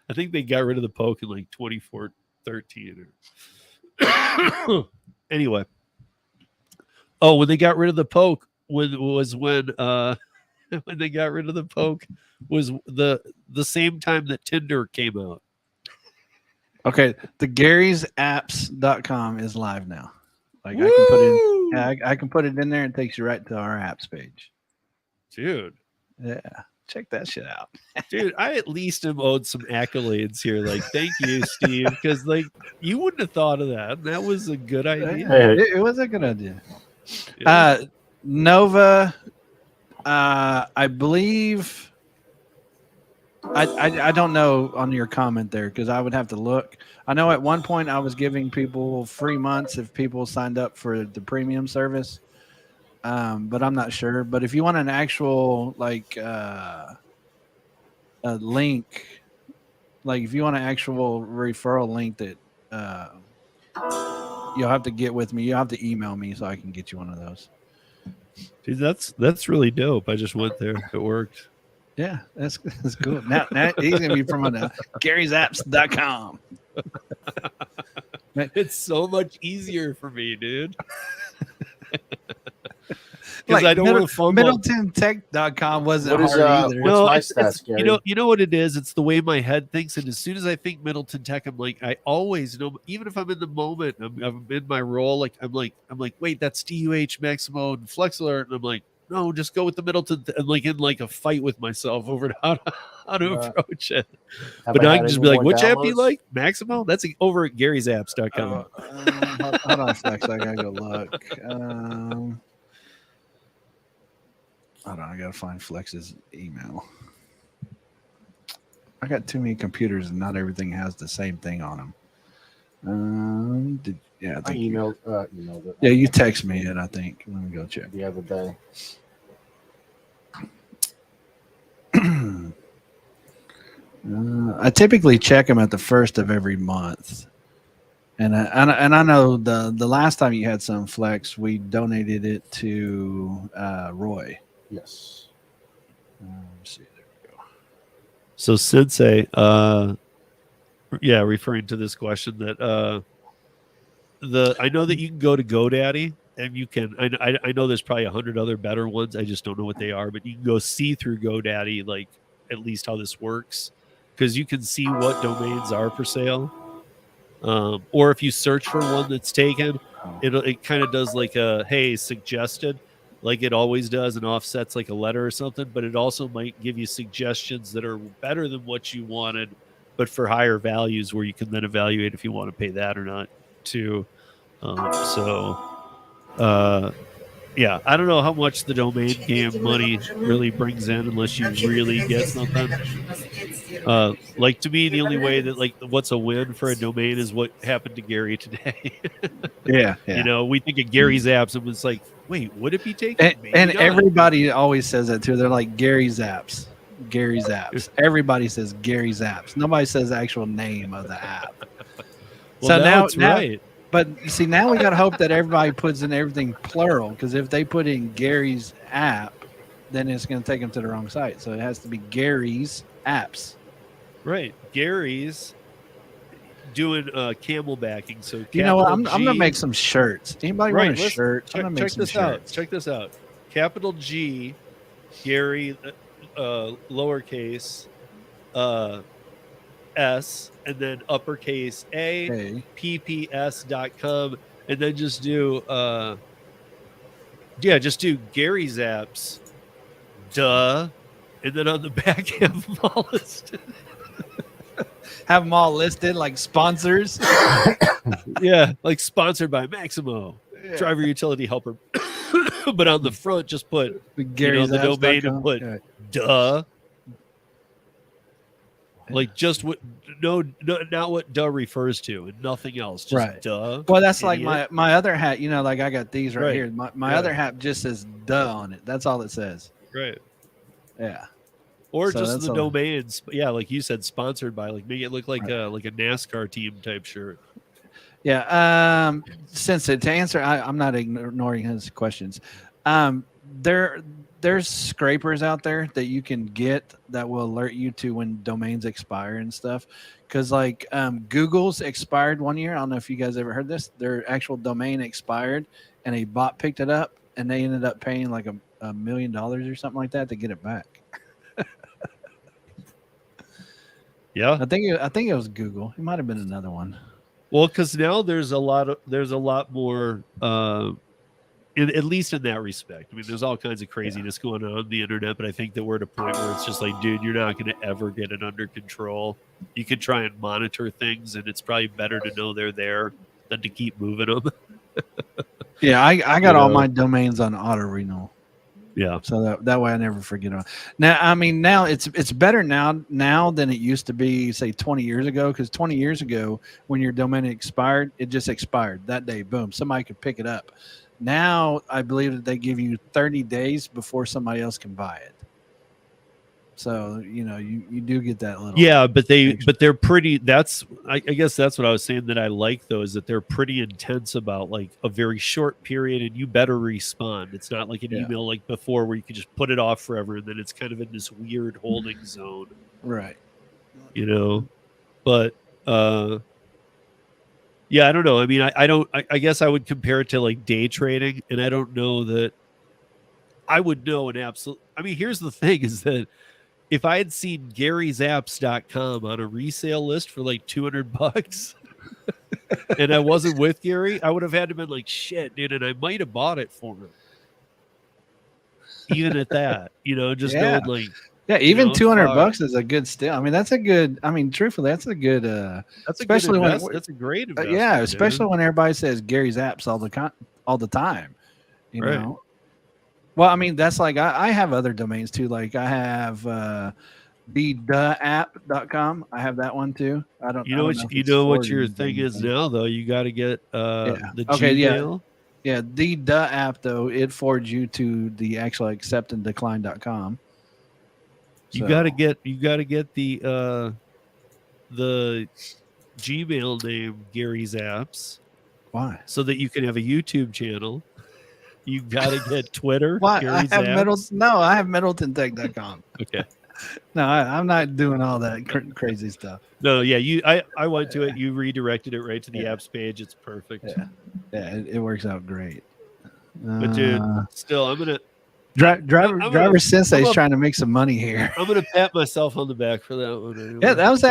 I think they got rid of the poke in like 2013. Anyway. Oh, when they got rid of the poke when they got rid of the poke was the same time that Tinder came out. Okay, the Gary'sApps.com is live now. Like Woo! I can put it, I can put it in there, and it takes you right to our apps page. Dude, yeah, check that shit out. Dude, I at least am owed some accolades here. Like, thank you, Steve, because like you wouldn't have thought of that. That was a good idea. It was a good idea. Yeah. Nova, I believe I don't know on your comment there because I would have to look. I know at one point I was giving people free months if people signed up for the premium service, but I'm not sure. But if you want an actual a link, like if you want an actual referral link that uh, you'll have to get with me. You'll have to email me so I can get you one of those. Dude, that's really dope. I just went there. It worked. Yeah, that's cool. Now he's gonna be from Gary'sApps.com. It's so much easier for me, dude. Like I don't want to fumble. MiddletonTech.com wasn't What is, hard either. what's No, my it's, stats, Gary? you know what it is. It's the way my head thinks, and as soon as I think Middleton Tech, I'm like, I always know. Even if I'm in the moment, I'm in my role. Like I'm like, wait, that's DUH, Maximo, and Flex Alert, and I'm like, no, just go with the Middleton. I'm like in like a fight with myself over how to approach it. But now I can just be like, which app do you like? Maximo? That's over at Gary'sApps.com. Hold on, Flex. I gotta go look. Hold on, I gotta find Flex's email. I got too many computers and not everything has the same thing on them. I emailed it. Yeah, you text me it, I think. Let me go check. The other day. I typically check them at the first of every month. And I know the last time you had some Flex, we donated it to Roy. Yes. Let's see, there we go. So Sensei, referring to this question that I know that you can go to GoDaddy and you can I know there's probably 100 other better ones. I just don't know what they are, but you can go see through GoDaddy like at least how this works because you can see what domains are for sale. Or if you search for one that's taken, it kind of does like a hey suggested, like it always does, and offsets like a letter or something. But it also might give you suggestions that are better than what you wanted, but for higher values, where you can then evaluate if you want to pay that or not. Too. Yeah, I don't know how much the domain game money really brings in unless you really get something. Like to me, the only way that like what's a win for a domain is what happened to Gary today. Yeah. You know, we think of Gary's apps and it's like, wait, would it be taken? And everybody always says that too. They're like Gary's apps. Gary's apps. Everybody says Gary's apps. Nobody says the actual name of the app. Well, so now it's right. But you see, now we got to hope that everybody puts in everything plural, because if they put in Gary's app, then it's going to take them to the wrong site. So it has to be Gary's apps. Right. Gary's doing camelbacking. So you know what? I'm going to make some shirts. Anybody want a shirt? Check this out. Check this out. Capital G, Gary, lowercase, S, and then uppercase A, pps.com, and then just do just do Gary's apps, duh, and then on the back have them all listed. Have them all listed like sponsors. Yeah, like sponsored by Maximo, driver utility helper. But on the front, just put Gary's the domain and put duh. Like just what not what duh refers to and nothing else. Just duh. Well, that's idiot. Like my other hat, like I got these right here. My other hat just says duh on it. That's all it says. Right. Yeah. Or so just the domains. Yeah, like you said, sponsored by, like make it look like a NASCAR team type shirt. Yeah. Since to answer, I'm not ignoring his questions. There's scrapers out there that you can get that will alert you to when domains expire and stuff. Because like Google's expired 1 year. I don't know if you guys ever heard this. Their actual domain expired, and a bot picked it up, and they ended up paying like $1 million or something like that to get it back. Yeah, I think it was Google. It might have been another one. Well, because now there's a lot more. At least in that respect. I mean, there's all kinds of craziness going on the internet, but I think that we're at a point where it's just like, dude, you're not going to ever get it under control. You can try and monitor things, and it's probably better to know they're there than to keep moving them. Yeah, I got all my domains on auto renewal. Yeah. So that way I never forget on. Now, I mean, now it's better now than it used to be, say 20 years ago. Because 20 years ago, when your domain expired, it just expired that day. Boom, somebody could pick it up. Now I believe that they give you 30 days before somebody else can buy it. So you do get that little. Yeah, but extra. they're pretty. I guess that's what I was saying that I like though, is that they're pretty intense about like a very short period, and you better respond. It's not like an email like before where you can just put it off forever, and then it's kind of in this weird holding zone, Right. But yeah, I don't know. I mean, I guess I would compare it to like day trading, and I don't know that I would know an absolute. I mean, here's the thing: is that if I had seen Gary'sApps.com on a resale list for like $200 and I wasn't with Gary, I would have had to been like, shit, dude, and I might have bought it for him. Even at that, just knowing like, even $200 fuck. is a good steal. I mean, that's a good. I mean, truthfully, that's a good. That's especially a good when that's a great investment. yeah, especially when everybody says Gary's apps all the time. You Right. know. Well, I mean, that's like I have other domains too. Like I have theapp.com. I have that one too. I don't. You I know don't what know if you it's know what stored your in thing is anything. now though. You got to get the Okay, Gmail. Yeah, the app though, it forwards you to the actual acceptanddecline.com. You got to get the Gmail name Gary's Apps. Why? So that you can have a YouTube channel. You got to get Twitter. Why? Gary's I have Apps. I have middletentech.com. Okay. No, I'm not doing all that crazy stuff. No, yeah, I went to it. You redirected it right to the apps page. It's perfect. Yeah, it works out great. But dude, still, I'm gonna Driver Sensei is trying to make some money here. I'm gonna pat myself on the back for that one. Anyway. Yeah, that was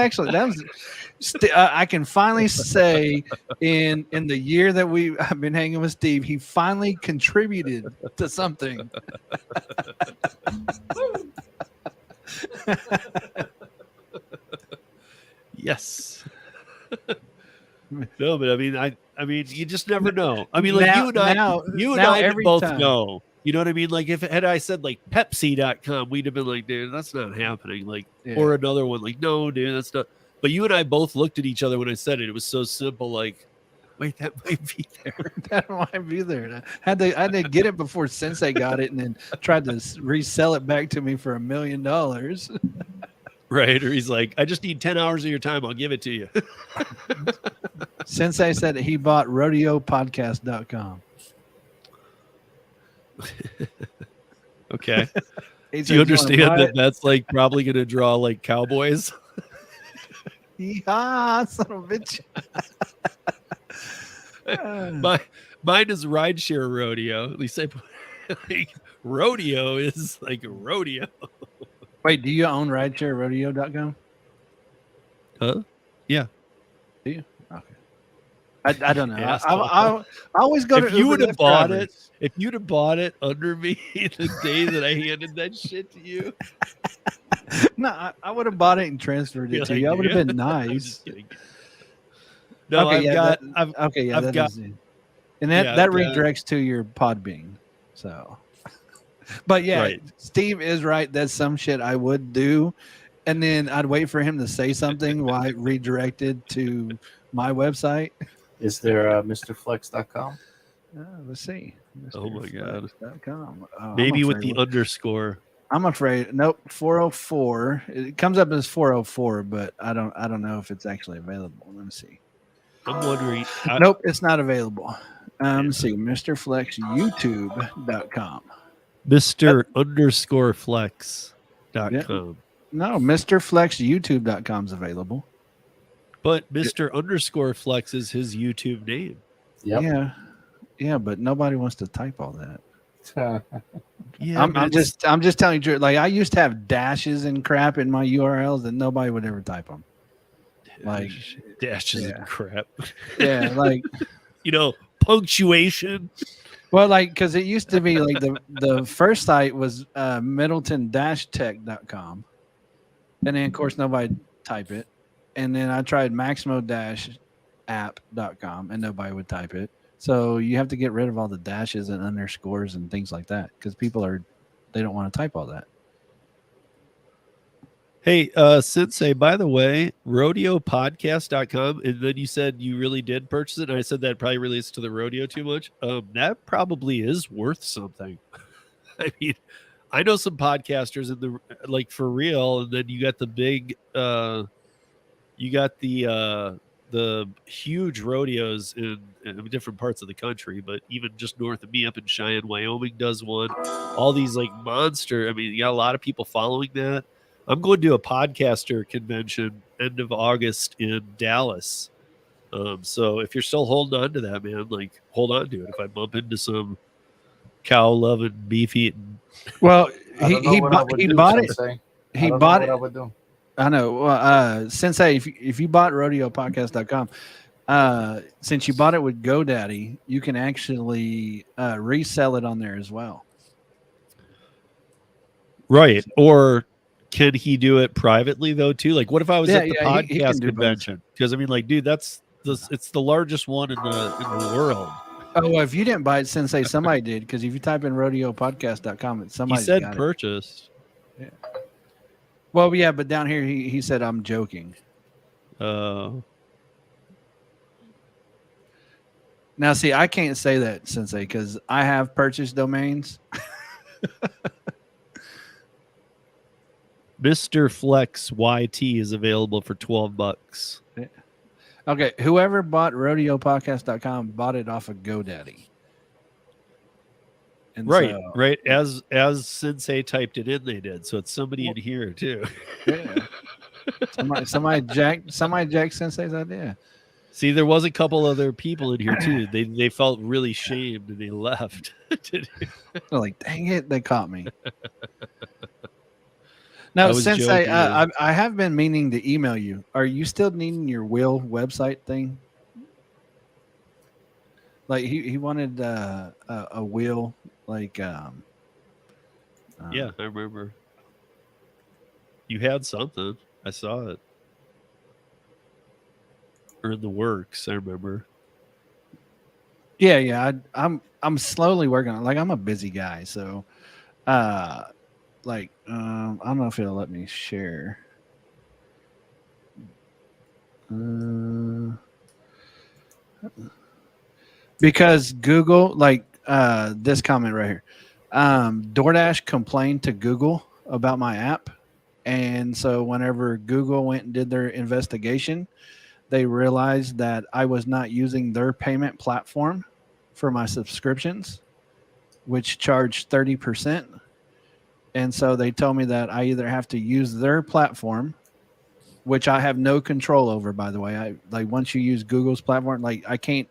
I can finally say in the year that I've been hanging with Steve, he finally contributed to something. Yes. No, but I mean, you just never know. I mean, like you and I both know. You know what I mean? Like if had I said like Pepsi.com, we'd have been like, dude, that's not happening. Like, or another one, like, no, dude, that's not. But you and I both looked at each other when I said it. It was so simple. Like, wait, that might be there. That might be there. I had to get it before Sensei got it, and then tried to resell it back to me for $1 million. Right. Or he's like, I just need 10 hours of your time. I'll give it to you. Sensei said that he bought rodeopodcast.com. Okay. Do you understand that that's like probably going to draw like cowboys? Yeah, son of a bitch. Mine is Rideshare Rodeo. At least I put like, rodeo is like a rodeo. Wait, do you own ridesharerodeo.com? Huh? Yeah. Do you? Okay. I don't know. I always go to if you would have bought drivers. it, if you'd have bought it under me the day that I handed that shit to you. No, I would have bought it and transferred it to you. I would have been nice. No, okay, I've that got, is it. And that redirects to your Podbean. So, but yeah, right. Steve is right. That's some shit I would do, and then I'd wait for him to say something while it redirected to my website. Is there MrFlex.com? Let's see. Oh my god. Maybe with the underscore. I'm afraid. Nope. 404. It comes up as 404, but I don't know if it's actually available. Let me see. I'm wondering. Nope, it's not available. Let's see. MrFlexYouTube.com. Mr_Flex.com. Yeah. No, MrFlexYouTube.com is available. But Mr_Flex is his YouTube name. Yep. Yeah, but nobody wants to type all that. Yeah, I'm just telling you, like I used to have dashes and crap in my URLs that nobody would ever type them. Like dashes and crap. Yeah, like punctuation. Well, like because it used to be like the first site was Middleton-Tech.com, and then of course nobody type it, and then I tried Maximo-App.com and nobody would type it. So you have to get rid of all the dashes and underscores and things like that because people are they don't want to type all that. Hey, Sensei, by the way, rodeopodcast.com, and then you said you really did purchase it, and I said that probably relates to the rodeo too much. That probably is worth something. I mean, I know some podcasters in the like for real, and then you got the big you got the huge rodeos in different parts of the country, but even just north of me up in Cheyenne, Wyoming does one. All these like monster, I mean, you got a lot of people following that. I'm going to a podcaster convention end of August in Dallas. So if you're still holding on to that, man, like hold on to it. If I bump into some cow loving, beef eating, Well, I don't know what I would he do, bought it. Sensei. He I don't bought know it. what I would do. I know. Well, Sensei, if you bought rodeopodcast.com, since you bought it with GoDaddy, you can actually resell it on there as well. right? Or can he do it privately though too? Like, what if I was at the he podcast can do both. convention? Because I mean, like, dude, it's the largest one in the world. Oh, well, if you didn't buy it, Sensei, somebody did. Because if you type in rodeopodcast.com, He somebody said got it. purchased. Well, yeah, but down here he said I'm joking. Uh, Now, see, I can't say that, Sensei, because I have purchased domains. Mr. Flex YT is available for $12. Okay, whoever bought rodeopodcast.com bought it off of GoDaddy. And Right, so, right. As Sensei typed it in, they did. So it's somebody in here too. yeah. somebody jacked Sensei's idea. See, there was a couple other people in here too. They felt really shamed and they left. They're like, dang it, they caught me. I No, was Sensei, joking, I have been meaning to email you. Are you still needing your will website thing? Like he wanted a will, like yeah, I remember. You had something. I saw it. Or in the works, I remember. Yeah. I'm slowly working on. Like I'm a busy guy, so I don't know if it'll let me share. Because Google, like this comment right here, DoorDash complained to Google about my app, and so whenever Google went and did their investigation, they realized that I was not using their payment platform for my subscriptions, which charged 30%. And so they told me that I either have to use their platform, which I have no control over, by the way. I like once you use Google's platform, like I can't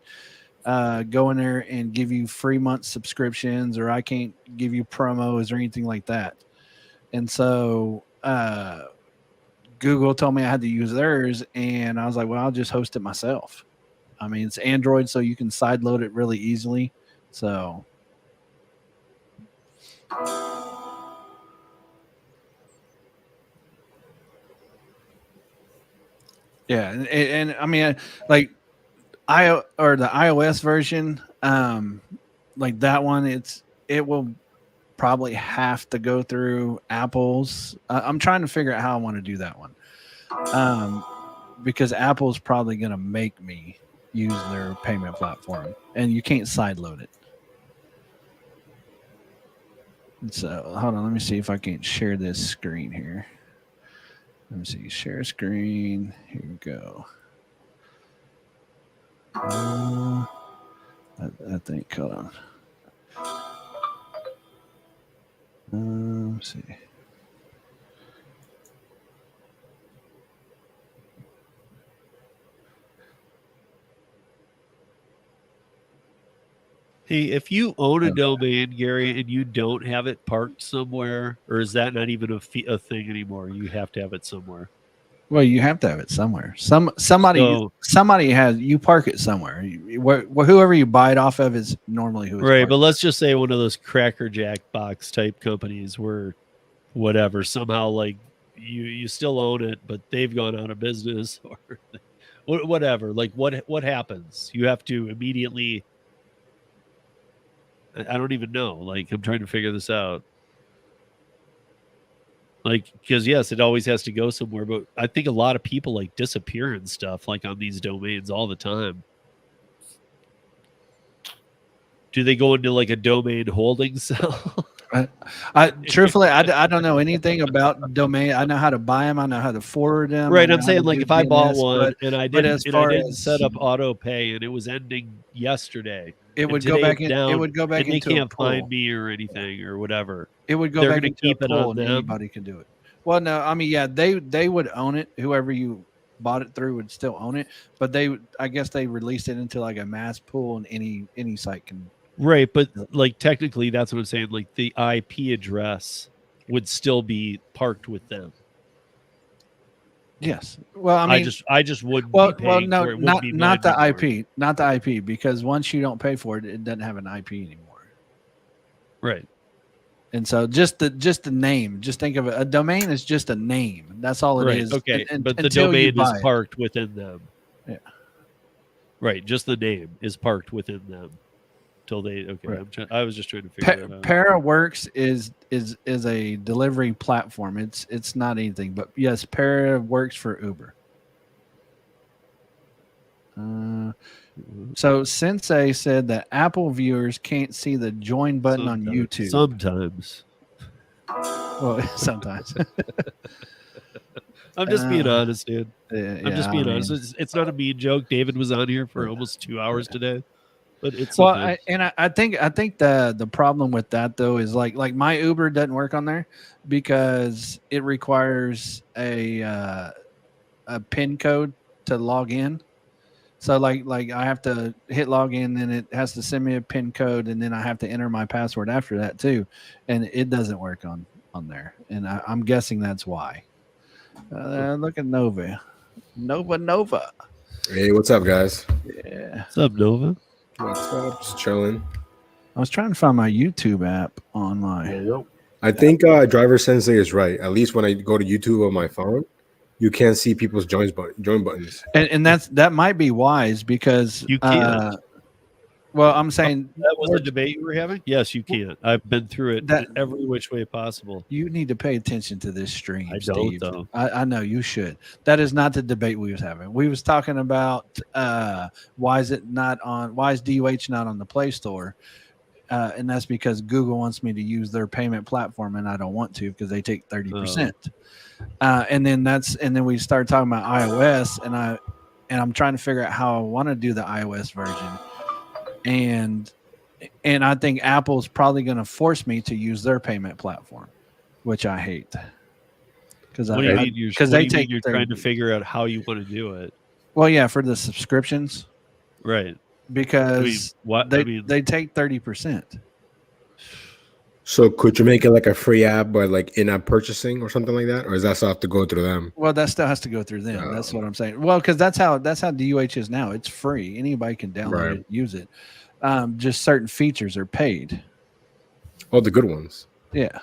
go in there and give you free month subscriptions, or I can't give you promos or anything like that. And so Google told me I had to use theirs, and I was like, well, I'll just host it myself. I mean, it's Android, so you can sideload it really easily. So yeah, and I mean, like the iOS version, like that one, it will probably have to go through Apple's. I'm trying to figure out how I want to do that one, because Apple's probably going to make me use their payment platform, and you can't sideload it. So hold on, let me see if I can share this screen here. Let me see, share screen. Here we go. I think, hold on. Let's see. Hey, if you own a domain, Gary, and you don't have it parked somewhere, or is that not even a thing anymore? You have to have it somewhere. Well, you have to have it somewhere. Somebody has, you park it somewhere. Whoever you buy it off of is normally who it's right. parked. But let's just say one of those Cracker Jack box type companies where whatever, somehow like you still own it, but they've gone out of business or whatever. Like what happens? You have to immediately. I don't even know. Like I'm trying to figure this out. Like, because yes, it always has to go somewhere, but I think a lot of people like disappear and stuff like on these domains all the time. Do they go into like a domain holding cell? I truthfully, I don't know anything about domain. I know how to buy them. I know how to forward them. I Right. know I'm how saying to like do if I bought DNS, one and I but didn't as far set as up auto pay and it was ending yesterday, it and would go today back it's in, down, it would go back and they into a can't find pool. me or anything or whatever. It would go They're back gonna into a keep it pool, on and them? anybody can do it. Well, no, I mean, yeah, they would own it. Whoever you bought it through would still own it, but I guess they released it into like a mass pool, and any site can. Right, but like technically, that's what I'm saying. Like the IP address would still be parked with them. Yes. Well, I mean, I just wouldn't well, be paying no, for it. It wouldn't be not the mine anymore. IP, not the IP, because once you don't pay for it, it doesn't have an IP anymore. Right. And so just the name, just think of it. A domain is just a name. That's all it Right. is. Okay. But the until you domain is buy it. parked within them. Yeah. Right. Just the name is parked within them till they. Okay. Right. I was just trying to figure that out. ParaWorks is a delivery platform. It's not anything, but yes, Para works for Uber. So Sensei said that Apple viewers can't see the join button on YouTube. Sometimes. Well, sometimes. I'm just being honest, dude. I'm just being honest. It's not a mean joke. David was on here for almost 2 hours today, but it's well. I think the problem with that though is like my Uber doesn't work on there because it requires a PIN code to log in. So like I have to hit login, then it has to send me a PIN code, and then I have to enter my password after that too, and it doesn't work on there. And I'm guessing that's why. Look at Nova. Hey, what's up, guys? Yeah. What's up, Nova? What's up? Just chilling. I was trying to find my YouTube app on my. I think Driver Sensei is right. At least when I go to YouTube on my phone, you can't see people's join buttons. And that might be wise because you can't. Well, I'm saying that was a debate you were having. Yes, you can't. I've been through it every which way possible. You need to pay attention to this stream. I Steve. don't though. I know you should. That is not the debate we was having. We was talking about why is DOH not on the Play Store, and that's because Google wants me to use their payment platform, and I don't want to because they take 30%. And then we started talking about iOS, and I'm trying to figure out how I want to do the iOS version. And I think Apple's probably going to force me to use their payment platform, which I hate. Because you're trying to figure out how you want to do it. Well, yeah, for the subscriptions, right? Because they take 30%. So could you make it like a free app by like in-app purchasing or something like that, or does that still have to go through them? Well, that still has to go through them. That's what I'm saying. Well, because that's how DOH is now. It's free. Anybody can download it, use it. Just certain features are paid. Oh, the good ones. Yeah.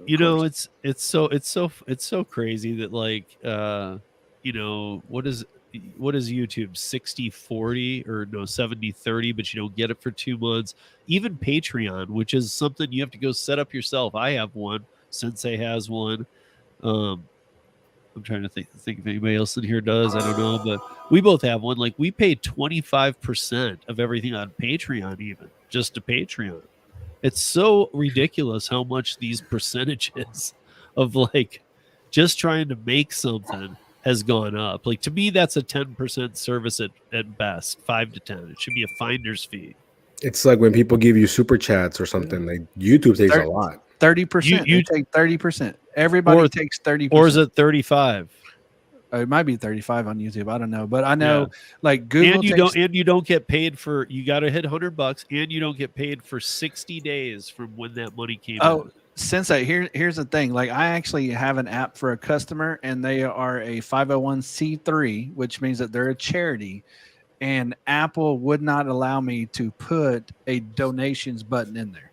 You know, it's so crazy that like what is YouTube 60-40 or no 70-30, but you don't get it for 2 months. Even Patreon, which is something you have to go set up yourself. I have one. Sensei has one. I'm trying to think if anybody else in here does. I don't know, but we both have one. Like we pay 25% of everything on Patreon, even just to Patreon. It's so ridiculous how much these percentages of like just trying to make something has gone up. Like to me, that's a 10% service at best, 5 to 10. It should be a finder's fee. It's like when people give you super chats or something. Like YouTube takes a lot. 30%. You take 30%. Everybody takes 30%. Or is it 35? It might be 35 on YouTube. I don't know, but I know like Google. And you don't get paid for. You got to hit $100, and you don't get paid for 60 days from when that money came in. Sensei, here's the thing. Like I actually have an app for a customer, and they are a 501c3, which means that they're a charity. And Apple would not allow me to put a donations button in there.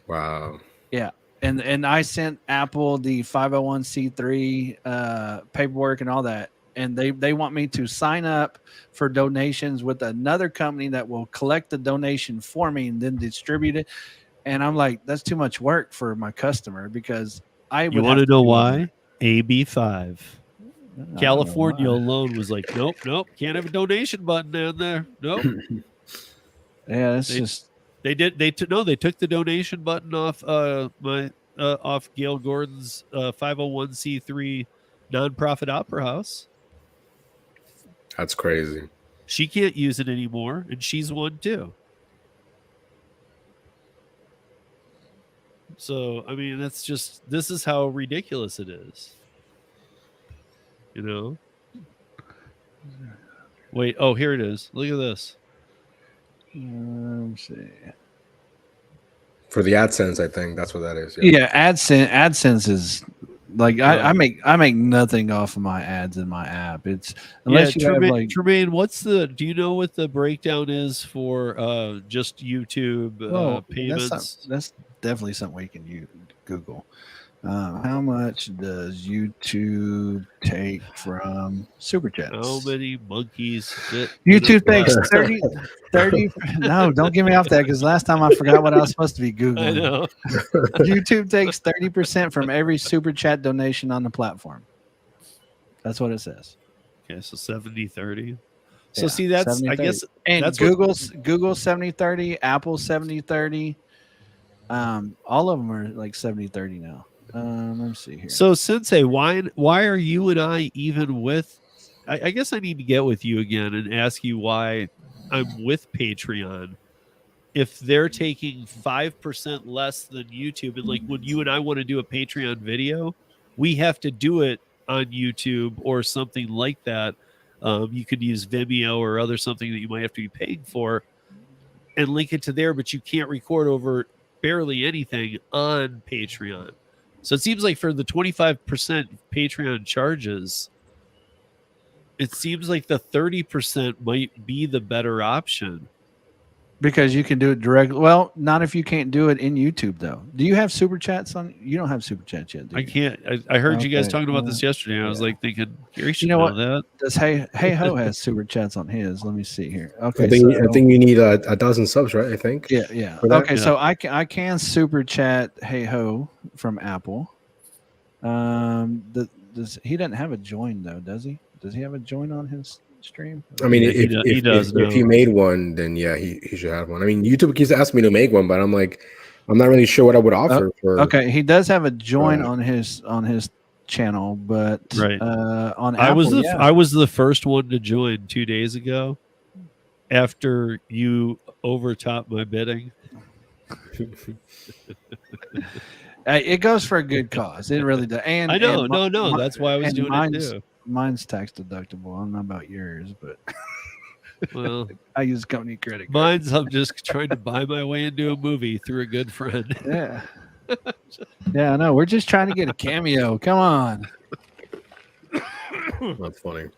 Wow. Yeah. And I sent Apple the 501c3 paperwork and all that. And they want me to sign up for donations with another company that will collect the donation for me and then distribute it. And I'm like, that's too much work for my customer because I would. You want to know why? AB5. I don't know California why. alone was like, nope, can't have a donation button down there. Nope. Yeah, that's They- just They did. They took the donation button off off Gail Gordon's 501c3 nonprofit opera house. That's crazy. She can't use it anymore, and she's one too. So I mean, this is how ridiculous it is. You know. Wait. Oh, here it is. Look at this. let me see. For the AdSense, I think that's what that is. Yeah, AdSense is like I make nothing off of my ads in my app. It's unless you have like Tremaine, do you know what the breakdown is for just YouTube payments? That's definitely something we can Google. How much does YouTube take from super chats? How many monkeys fit? YouTube takes 30 no, don't get me off that because last time I forgot what I was supposed to be Googling. I know. YouTube takes 30% from every super chat donation on the platform. That's what it says. Okay, so 70-30. So Yeah, see, that's 70-30. I guess and that's Google's 70-30, Apple 70-30. All of them are like 70-30 now. Let me see here. So Sensei, why are you and I even with? I guess I need to get with you again and ask you why I'm with Patreon. If they're taking 5% less than YouTube, and like when you and I want to do a Patreon video, we have to do it on YouTube or something like that. You could use Vimeo or other something that you might have to be paying for, and link it to there, but you can't record over barely anything on Patreon. So it seems like for the 25% Patreon charges, it seems like the 30% might be the better option. Because you can do it directly. Well, not if you can't do it in YouTube, though. Do you have super chats on? You don't have super chats yet, do you? I can't. I heard you guys Okay, talking about this yesterday. And I was like thinking, Gary should know know what? that. Does Hey Ho has super chats on his? Let me see here. Okay, I think you need 1,000 subs, right? I think. Yeah. for that? Okay, so I can super chat Hey Ho from Apple. Does he doesn't have a join though? Does he? Does he have a join on his stream? I mean, Yeah, he does if he now. made one, then yeah, he should have one. I mean, YouTube keeps asking me to make one, but I'm like, I'm not really sure what I would offer for. Okay, he does have a join on his channel, but Right. on I Apple, I was the first one to join 2 days ago after you overtopped my bidding. It goes for a good cause. It really does. And I know, and no, that's why I was and doing it too. Mine's tax deductible. I don't know about yours, but Well, I use company credit card. mine's I'm just trying to buy my way into a movie through a good friend. Yeah. Yeah, I know. We're just trying to get a cameo. Come on. That's funny.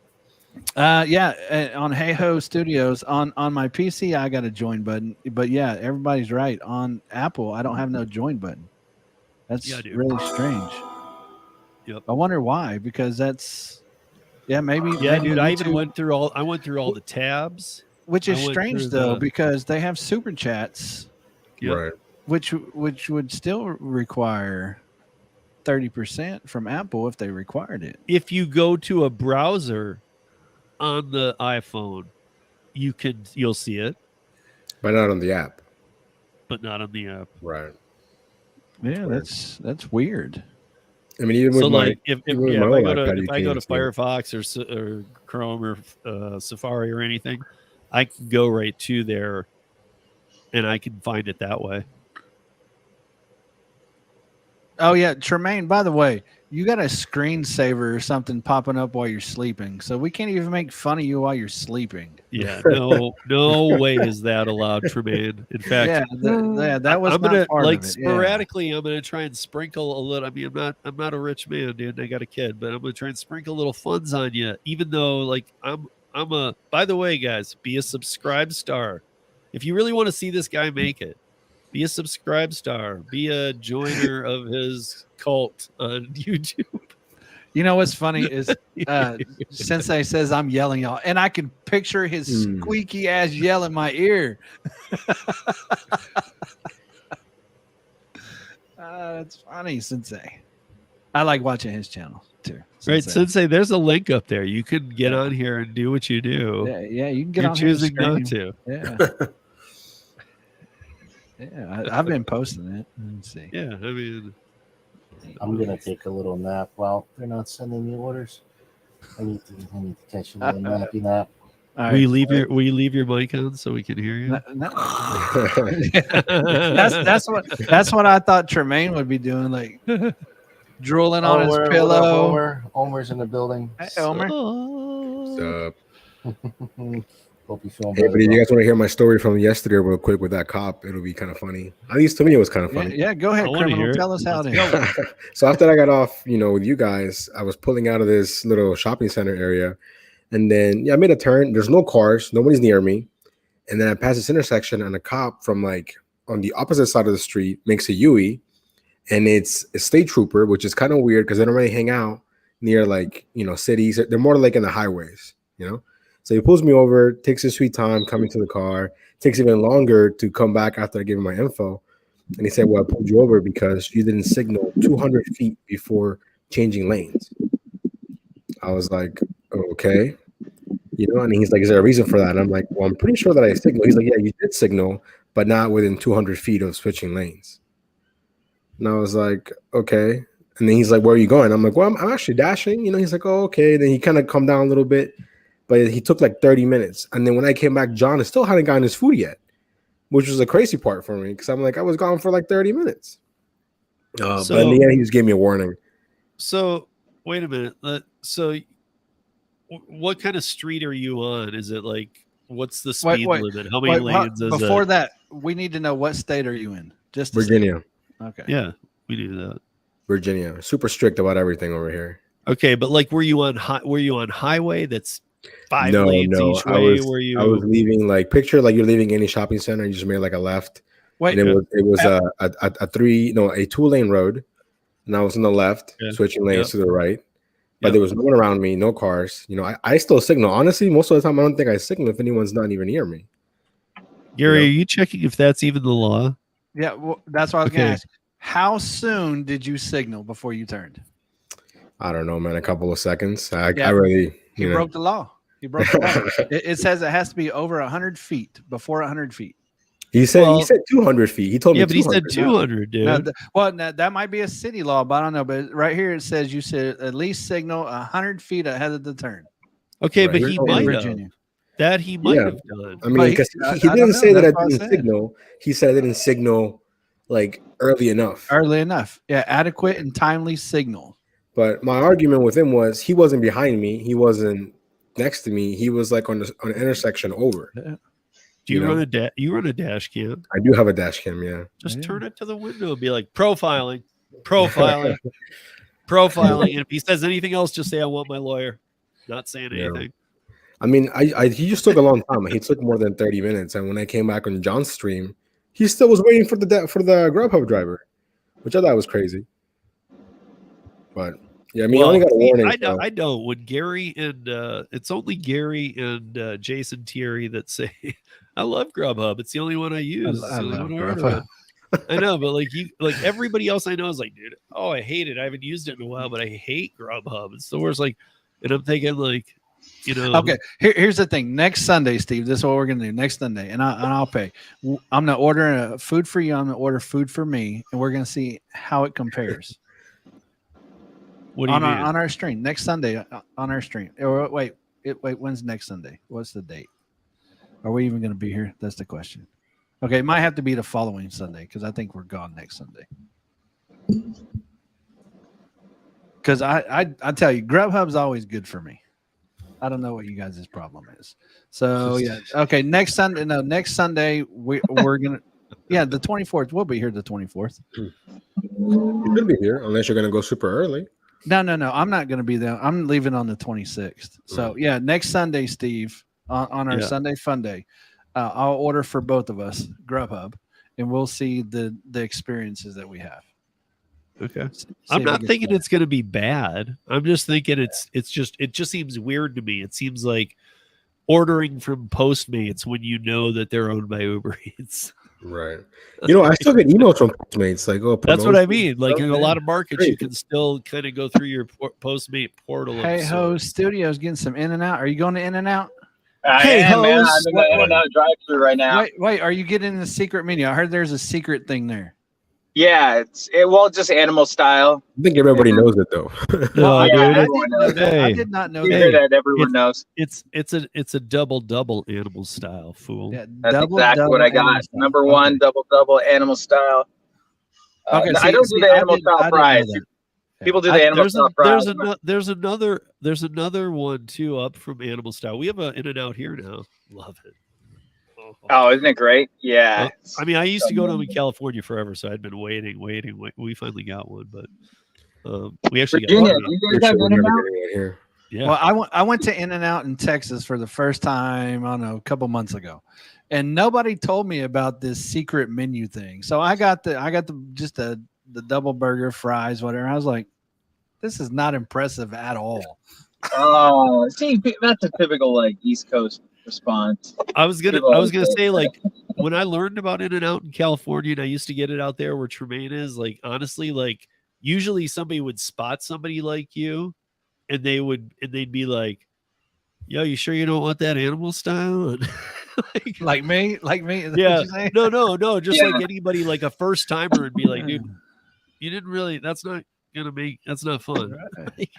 On Hey Ho Studios on my PC I got a join button, but yeah, everybody's right. On Apple, I don't have no join button. That's dude. really strange. Yep. I wonder why, because that's maybe Dude, I YouTube, went through all the tabs, which is I went strange through though, the- because they have super chats, Yep. Right. which would still require 30% from Apple if they required it. If you go to a browser on the iPhone, you'll see it, But not on the app. but not on the app. Right. Yeah, that's weird. I mean, even with So my like if even with yeah, my if I old go to iPad, you if I go can't to see it. Firefox or Chrome or Safari or anything, I can go right to there, and I can find it that way. Oh yeah, Tremaine, by the way, you got a screensaver or something popping up while you're sleeping. So we can't even make fun of you while you're sleeping. Yeah, no way is that allowed, Tremaine. In fact, that was I'm not gonna part like of it. sporadically. I'm gonna try and sprinkle a little. I mean, I'm not a rich man, dude. I got a kid, but I'm gonna try and sprinkle little funds on you. Even though, like, I'm a. By the way, guys, be a subscribe star. If you really want to see this guy make it, be a subscribe star. Be a joiner of his cult on YouTube. You know what's funny is Sensei says I'm yelling y'all, and I can picture his squeaky ass yell in my ear. That's funny, Sensei. I like watching his channel too. Right, Sensei. Sensei, there's a link up there. You can get on here and do what you do. Yeah, you can get You're on here and choosing not stream. to. Yeah. Yeah, I've been posting it. Let's see. Yeah, I mean, I'm gonna take a little nap while they're not sending me orders. I need to catch a little nappy nap. All will you right. leave your mic on so we can hear you? No. that's what I thought Tremaine would be doing, like drooling on his What up, pillow. Omer? Omer's in the building. Hey, Omer. So, Hope you feel hey, better. but if you bro. guys want to hear my story from yesterday real quick with that cop, it'll be kind of funny. At least to me, it was kind of funny. Yeah, go ahead, I wanna criminal. hear it. Tell us how it Let's is. So after I got off, with you guys, I was pulling out of this little shopping center area, and then I made a turn. There's no cars, nobody's near me, and then I pass this intersection, and a cop from like on the opposite side of the street makes a U-turn, and it's a state trooper, which is kind of weird because they don't really hang out near like cities. They're more like in the highways, So he pulls me over, takes his sweet time coming to the car, takes even longer to come back after I give him my info. And he said, well, I pulled you over because you didn't signal 200 feet before changing lanes. I was like, okay. And he's like, is there a reason for that? And I'm like, well, I'm pretty sure that I signaled. He's like, yeah, you did signal, but not within 200 feet of switching lanes. And I was like, okay. And then he's like, where are you going? I'm like, well, I'm actually dashing. He's like, oh, okay. Then he kind of calmed down a little bit. But he took like 30 minutes. And then when I came back, John still hadn't gotten his food yet, which was a crazy part for me because I'm like, I was gone for like 30 minutes. But in the end, he just gave me a warning. So, wait a minute. So, what kind of street are you on? Is it like, what's the speed limit? How many lanes is it? Before that, we need to know what state are you in? Just Virginia. Okay. Yeah, we do that. Virginia. Super strict about everything over here. Okay, but like, were you on highway that's 5 lanes each way? I was leaving picture like you're leaving any shopping center. You just made like a left. Wait, and it was a 2-lane road, and I was on the left, switching lanes to the right. But there was no one around me, no cars. I still signal. Honestly, most of the time I don't think I signal if anyone's not even near me. Gary, are you checking if that's even the law? Yeah, well, that's what I was going to ask. How soon did you signal before you turned? I don't know, man. A couple of seconds. I really. He broke the law. He broke the law. It says it has to be over 100 feet, before 100 feet. He said 200 feet. He told me. Yeah, but he said 200, dude. That might be a city law, but I don't know. But right here it says you should at least signal 100 feet ahead of the turn. Okay, but he might have. That he might have done. I mean, because he didn't say that I didn't signal. He said I didn't signal like early enough. Early enough. Yeah, adequate and timely signal. But my argument with him was he wasn't behind me. He wasn't next to me. He was like on an intersection over. Yeah. Do you run a dash cam? I do have a dash cam, yeah. Just turn it to the window and be like, profiling. And if he says anything else, just say, I want my lawyer. Not saying anything. I mean, he just took a long time. He took more than 30 minutes. And when I came back on John's stream, he still was waiting for the Grubhub driver, which I thought was crazy. But yeah, I mean, I only got a warning. I know when Gary and it's only Gary and Jason Thierry that say, I love Grubhub. It's the only one I use. I love Grubhub. I know, but like everybody else I know is like, dude, I hate it. I haven't used it in a while, but I hate Grubhub. It's the worst. And I'm thinking Okay, here's the thing. Next Sunday, Steve, this is what we're gonna do next Sunday, and I'll pay. I'm gonna order food for you. I'm gonna order food for me, and we're gonna see how it compares. What do you mean? On our stream next Sunday on our stream? Or wait, when's next Sunday? What's the date? Are we even gonna be here? That's the question. Okay, it might have to be the following Sunday because I think we're gone next Sunday. Because I tell you, Grubhub's always good for me. I don't know what you guys' problem is. So yeah, okay. Next Sunday, we're gonna, the 24th. We'll be here the 24th. You're gonna be here unless you're gonna go super early. No. I'm not gonna be there. I'm leaving on the 26th. So yeah, next Sunday, Steve, on our Sunday Funday, I'll order for both of us Grubhub, and we'll see the experiences that we have. Okay. I'm not thinking it's going to be bad. I'm just thinking it just seems weird to me. It seems like ordering from Postmates when you know that they're owned by Uber Eats. Right. You know, I still get emails from Postmates like, "Oh, That's what I promotion." mean. Like in a Okay. lot of markets, you Great. can still kind of go through your Postmate portal. Hey of Ho sorts. Studios getting some In and Out. Are you going to In and Out? I Hey, am, man. I'm hoes. in the In-N-Out drive-thru right now. Wait. Are you getting the secret menu? I heard there's a secret thing there. Yeah, well, just animal style. I think everybody knows it though. No, yeah, dude. everyone knows. I Hey, did not know Secret that. that everyone knows. it's a double animal style, fool. Yeah, That's exactly what I got. animal style. Number one, Okay. double animal style. Okay, I don't do the animal style I didn't know fries. that. People do the animal style fries. There's another one too up from Animal Style. We have an In-N-Out here now. Love it. Oh, isn't it great? Yeah. I mean, I used to go to them in California forever, so I'd been waiting. We finally got one, but we actually Virginia, got do you Pretty guys have sure we're never In-N-Out? getting it here. yeah. Well, I went to In and Out in Texas for the first time, I don't know, a couple months ago, and nobody told me about this secret menu thing. So I got the double burger, fries, whatever. I was like, this is not impressive at all. Oh, see, that's a typical like East Coast response. I was gonna say, like, when I learned about In-N-Out in California, and I used to get it out there where Tremaine is, like, honestly, like, usually somebody would spot somebody like you, and they'd be like, "Yo, you sure you don't want that animal style?" And, Like me? Is that what yeah, you're saying? no, just Yeah. like anybody, like a first timer, would be like, "Dude, you didn't really. That's not fun."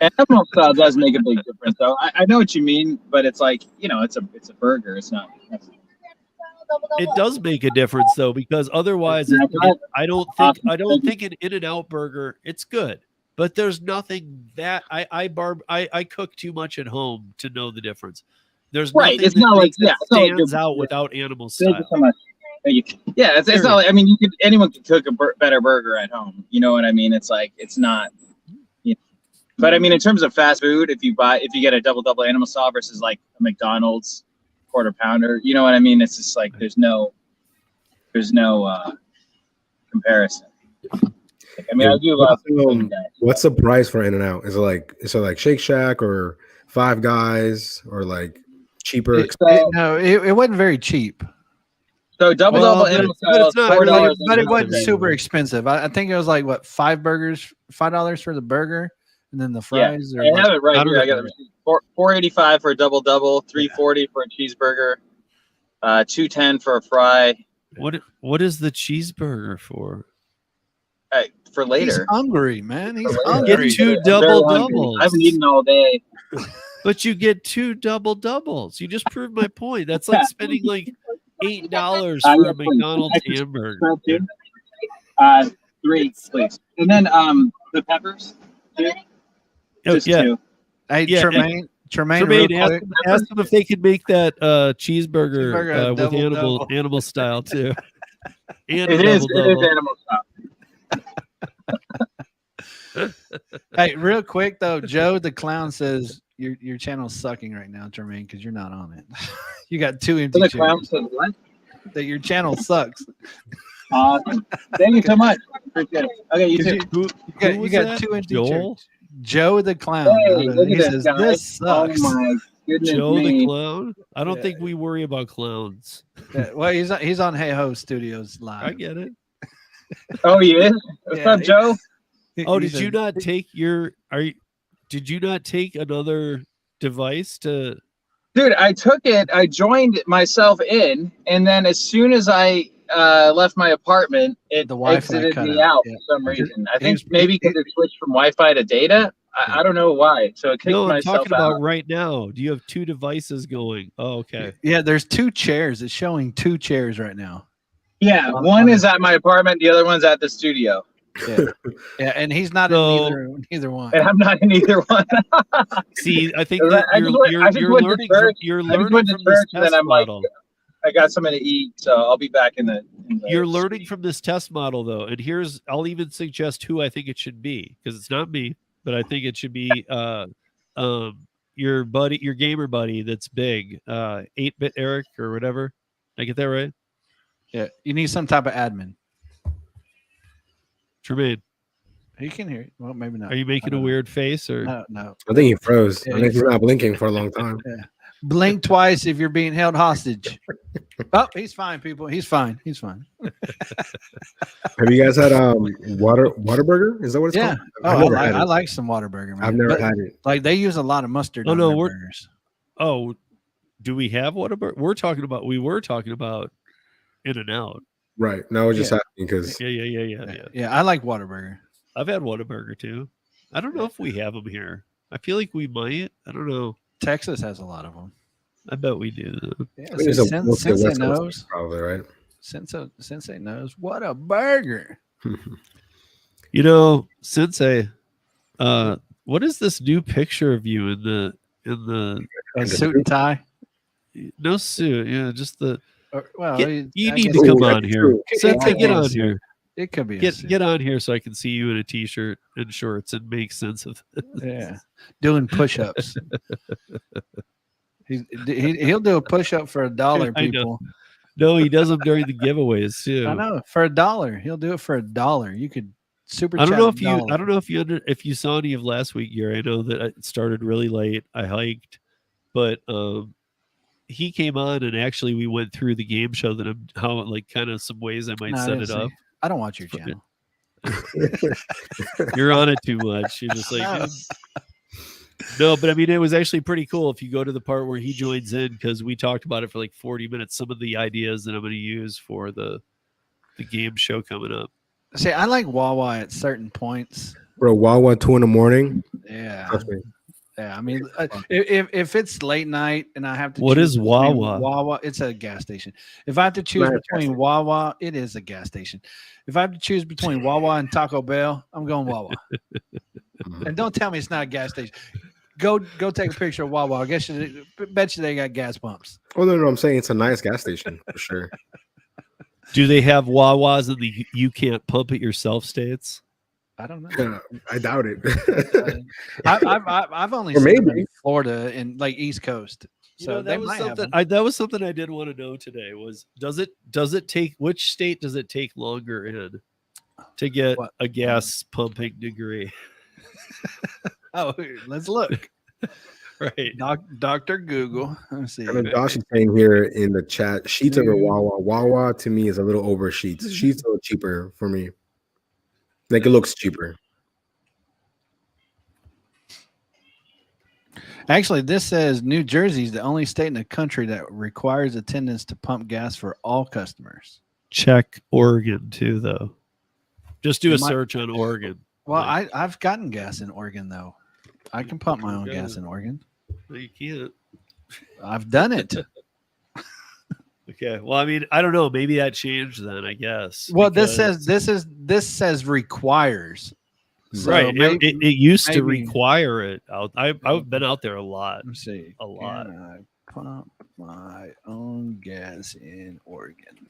Animal style does make a big difference, though. I know what you mean, but it's like, it's a burger. It's not. It does make a difference though, because otherwise, I don't think an In-N-Out burger. It's good, but there's nothing that I cook too much at home to know the difference. There's Right, nothing it's that not like- makes it yeah, it's not like stands you're- out without animal Thank you style. so much. Thank you. Yeah, it's not like, I mean, anyone can cook a better burger at home. You know what I mean? It's like, it's not. But I mean, in terms of fast food, if you get a double animal style versus like a McDonald's quarter pounder, you know what I mean? It's just like there's no comparison. I mean, I do love. What's the price for In-N-Out? Is it like Shake Shack or Five Guys or like cheaper? It wasn't very cheap. So double Well, animal but style it's is not- $4. But it wasn't Yeah. super expensive. I think it was like what, $5 for the burger, and then the fries. I have it right I don't here. I got know. the receipt. $4.85 for a double, $3.40 for a cheeseburger, $2.10 for a fry. What is the cheeseburger for? For He's later. hungry, man. He's For later. hungry. Get two I'm very double hungry. doubles. I haven't eaten all day. But you get two double doubles. You just proved my point. That's like spending like $8 for Yeah, a please. McDonald's Extra hamburger. spread, too. 3, please. And then the peppers. 2. Oh, Just yeah. 2. Hey, Yeah, Tremaine, Tremaine, real quick. ask them if they could make that cheeseburger Cheeseburger, with double. animal style too. And It a is double. animal style. Hey, real quick though, Joe the Clown says your channel's sucking right now, Tremaine, because you're not on it. You got 2 empty The chairs. clown says what? That your channel sucks. Awesome. Thank you so much. Appreciate it. Okay, you too. Who You was got that? 2 empty Joel? chairs. Joe the Clown. Hey, look He at this says guy. this sucks. Oh my goodness Joe me. the clown? I don't Yeah. think we worry about clowns. Yeah, well, he's on Hey Ho Studios live. I get it. Oh, he is? What's Yeah, up, Joe? Oh, He did you said- not take did you not take another device to Dude, I took it. I joined myself in, and then as soon as I left my apartment, it The Wi-Fi exited cut me out, out yeah. for some reason. I He think was- maybe because it switched from Wi-Fi to data. I don't know why. So it kicked No, I'm myself talking out. about right now. Do you have 2 devices going? Oh, okay. Yeah, there's 2 chairs. It's showing 2 chairs right now. Yeah, one is at my apartment. The other one's at the studio. Yeah, yeah, and he's not So- in neither one. And I'm not in either one. See, I think I that just went- I just you're went to learning church. you're I just learning went to from this church, and test then I'm like, model. I got something to eat, so I'll be back in the You're learning from this test model though, and I'll even suggest who I think it should be, because it's not me, but I think it should be your gamer buddy that's big, 8-bit Eric or whatever. Did I get that right? Yeah, you need some type of admin. Tremaine, He can hear you. Well, maybe not. are you making a don't know. weird face or? No. I think he froze. Yeah, I think he's not blinking for a long time. Blink twice if you're being held hostage. Oh, he's fine, people. He's fine. He's fine. Have you guys had Whataburger? Is that what it's Yeah. called? Oh, I've never had I it. like some Whataburger, man. I've never But, had it. like, they use a lot of mustard Oh, on no, their we're- burgers. Oh, do we have Whataburger? We were talking about In-N-Out. Right. No, I was just Yeah. asking because Yeah. I like Whataburger. I've had Whataburger too. I don't know if we have them here. I feel like we might. I don't know. Texas has a lot of them. I bet we do. Though. Yeah, I think it's see, mostly Sensei West Coast, knows. probably, right? Sensei knows. What a burger. You know, Sensei, what is this new picture of you in the A suit and tie. no suit? Yeah, just the. Well, You I need guess to Ooh, come that's on here. true. Sensei, It get could on be a here. It could be a Get suit. get on here so I can see you in a t-shirt and shorts and make sense of this. Yeah, doing push-ups. He'll do a push-up for $1, I know. people. No, he does them during the giveaways too. I know, for $1. He'll do it for $1. You could super. I don't know if $1. I don't know if you saw any of last week, Gary. I know that it started really late. I hiked, but he came on and actually we went through the game show that how like kind of some ways I might No, I set didn't it see. up. I don't watch your channel. You're on it too much. You're just like No. no, but I mean it was actually pretty cool if you go to the part where he joins in because we talked about it for like 40 minutes. Some of the ideas that I'm going to use for the game show coming up. See, I like Wawa at certain points. Bro, Wawa 2 a.m. Yeah, Trust me. yeah. I mean, if it's late night and I have to, What choose is between Wawa? Wawa, it's a gas station. If I have to choose Not a gas between station. Wawa, it is a gas station. If I have to choose between Wawa and Taco Bell, I'm going Wawa. And don't tell me it's not a gas station. Go take a picture of Wawa. I guess bet you they got gas pumps. Oh no, I'm saying it's a nice gas station for sure. Do they have Wawas in the you can't pump it yourself states? I don't know. Yeah, I doubt it. I've only Or seen them maybe. in Florida and like East Coast. You know, So they might have them. that was something I did want to know today was does it take which state does it take longer in to get What? a gas pumping degree? Oh, let's look. Right. Dr. Google. Let's see. And then Josh is saying here in the chat, Sheets over Wawa. Wawa to me is a little over Sheets. Sheets a little cheaper for me. Like it looks cheaper. Actually, this says New Jersey is the only state in the country that requires attendance to pump gas for all customers. Check Oregon too, though. Just do a It might- search on Oregon. Well, Like, I've gotten gas in Oregon though. I can pump my own gas in Oregon. no, you can't. I've done it. Okay. Well, I mean, I don't know. Maybe that changed then. I guess. Well, because- this says requires. So right. maybe- It used to maybe- require it. I've been out there a lot. Let me see. A lot. Can I pump my own gas in Oregon?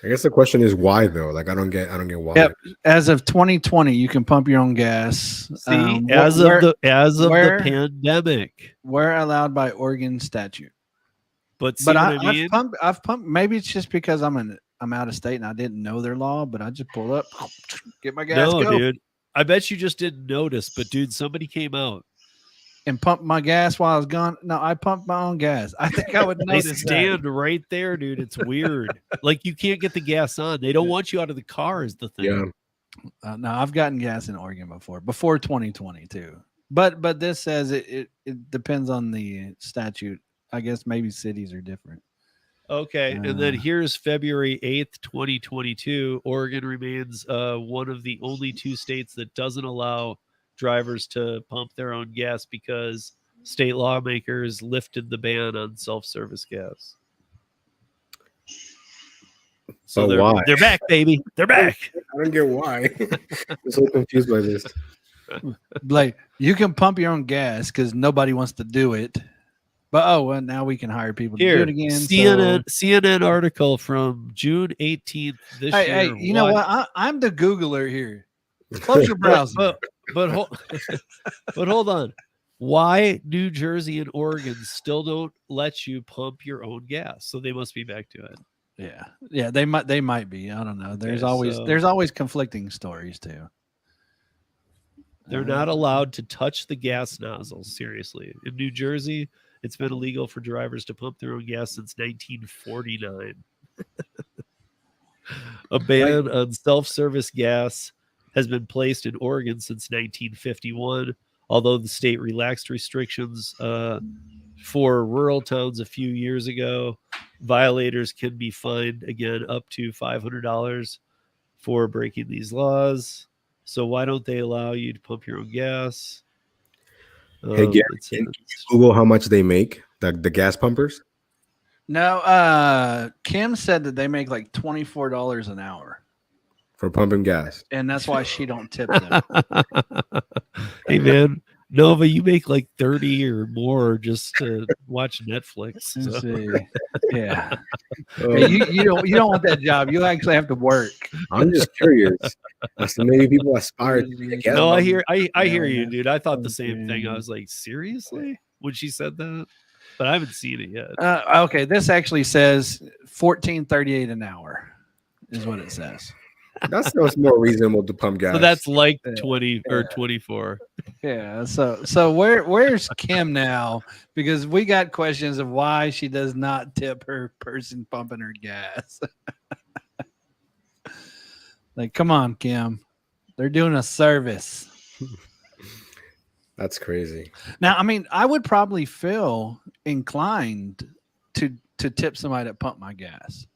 I guess the question is why though. Like I don't get why. Yep. As of 2020, you can pump your own gas. See, as of the where- pandemic. we're allowed by Oregon statute. But see But what I mean? I've pumped. Maybe it's just because I'm out of state and I didn't know their law. But I just pull up, get my gas, No, go, dude. I bet you just didn't notice. But dude, somebody came out. and pump my gas while I was gone. No, I pumped my own gas. I think I would They notice stand right there, dude. It's weird. Like you can't get the gas on. They don't want you out of the car. Is the thing. Yeah. No, I've gotten gas in Oregon before 2020 too. But this says it depends on the statute. I guess maybe cities are different. Okay, and then Uh. here's February 8th, 2022. Oregon remains one of the only two states that doesn't allow drivers to pump their own gas because state lawmakers lifted the ban on self-service gas. So But why? they're back, baby. They're back. I don't get why. I'm so confused by this. Like you can pump your own gas because nobody wants to do it. But well, now we can hire people to do Here, it again. CNN article from June 18th this Hey, year. you know what? I'm the Googler here. Close your browser. But hold on. Why New Jersey and Oregon still don't let you pump your own gas? So they must be back to it. Yeah, they might be. I don't know. There's Okay, always conflicting stories too. They're not allowed to touch the gas nozzle. Seriously, in New Jersey, It's been illegal for drivers to pump their own gas since 1949. A ban on self-service gas has been placed in Oregon since 1951, although the state relaxed restrictions for rural towns a few years ago. Violators can be fined again up to $500 for breaking these laws. So why don't they allow you to pump your own gas? Hey, Gary, can you Google how much they make, the gas pumpers? No, Kim said that they make like $24 an hour, For pumping gas. and that's why she don't tip them. Hey man, Nova, you make like 30 or more just to watch Netflix. Let's So. see. Yeah. Hey, you don't want that job. You actually have to work. I'm just curious. Maybe people aspire to be a gas No, I pumper. hear you, dude. I thought the same thing. I was like, seriously? When she said that? But I haven't seen it yet. Okay, this actually says $14.38 an hour is what it says. That sounds more reasonable to pump gas. So that's like 20 or 24. Yeah. So where's Kim now? Because we got questions of why she does not tip her person pumping her gas. Like, come on, Kim. They're doing a service. That's crazy. Now, I mean, I would probably feel inclined to tip somebody that pumped my gas.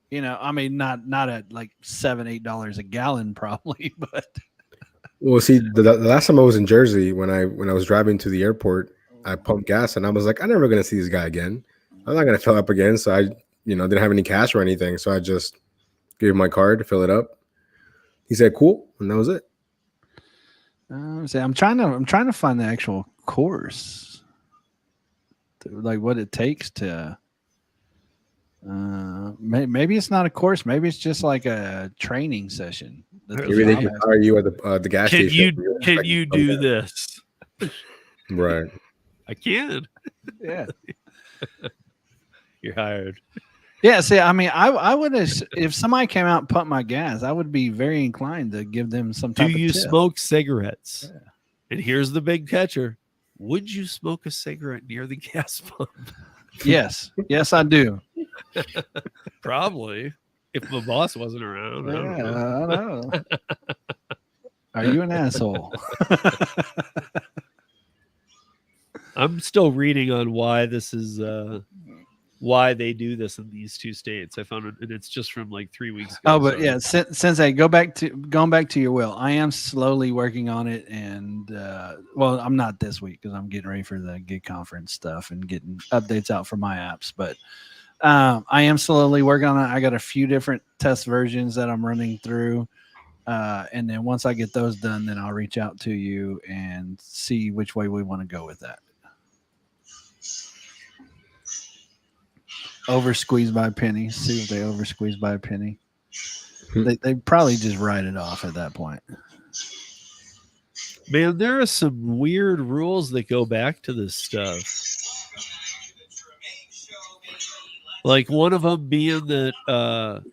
You know, I mean, not at like $7-8 a gallon, probably, but. Well, see, the last time I was in Jersey, when I was driving to the airport, I pumped gas, and I was like, I'm never gonna see this guy again. I'm not gonna fill up again. So I, didn't have any cash or anything. So I just gave him my card to fill it up. He said, "Cool," and that was it. I'm trying to find the actual course, like what it takes to. Maybe it's not a course. Maybe it's just like a training session. Maybe they can hire you at the gas station. Can you do this? Right. I can. Yeah. You're hired. Yeah. See, I mean, I would if somebody came out and pumped my gas, I would be very inclined to give them some type Do of you tip. smoke cigarettes? Yeah. And here's the big catcher. Would you smoke a cigarette near the gas pump? Yes. Yes, I do. Probably. If my boss wasn't around. I don't know. Are you an asshole? I'm still reading on why this is why they do this in these two states. I found it, and it's just from like 3 weeks ago. Oh, but yeah, since I going back to your will, I am slowly working on it, and well, I'm not this week because I'm getting ready for the gig conference stuff and getting updates out for my apps, but I am slowly working on it. I got a few different test versions that I'm running through, and then once I get those done, then I'll reach out to you and see which way we want to go with that. Over squeezed by a penny. See if they over squeezed by a penny. They probably just write it off at that point. Man, there are some weird rules that go back to this stuff. Like one of them being that,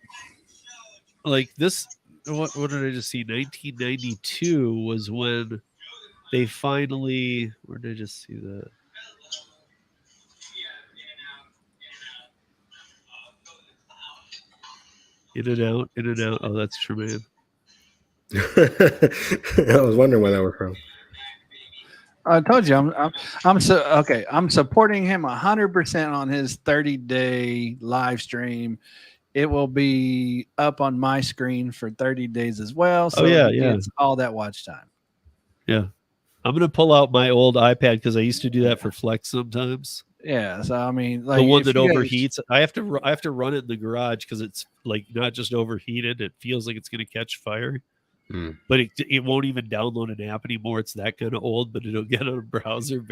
like this. What did I just see? 1992 was when they finally. Where did I just see that? In and out, in and out. Oh, that's Tremaine. I was wondering where that was from. I told you I'm supporting him 100% on his 30-day live stream. It will be up on my screen for 30 days as well. So it's all that watch time. Yeah. I'm gonna pull out my old iPad because I used to do that for Flex sometimes. Yeah, so I mean, like the one that overheats. I have to run it in the garage because it's like not just overheated. It feels like it's going to catch fire, but it won't even download an app anymore. It's that kind of old, but it'll get on a browser.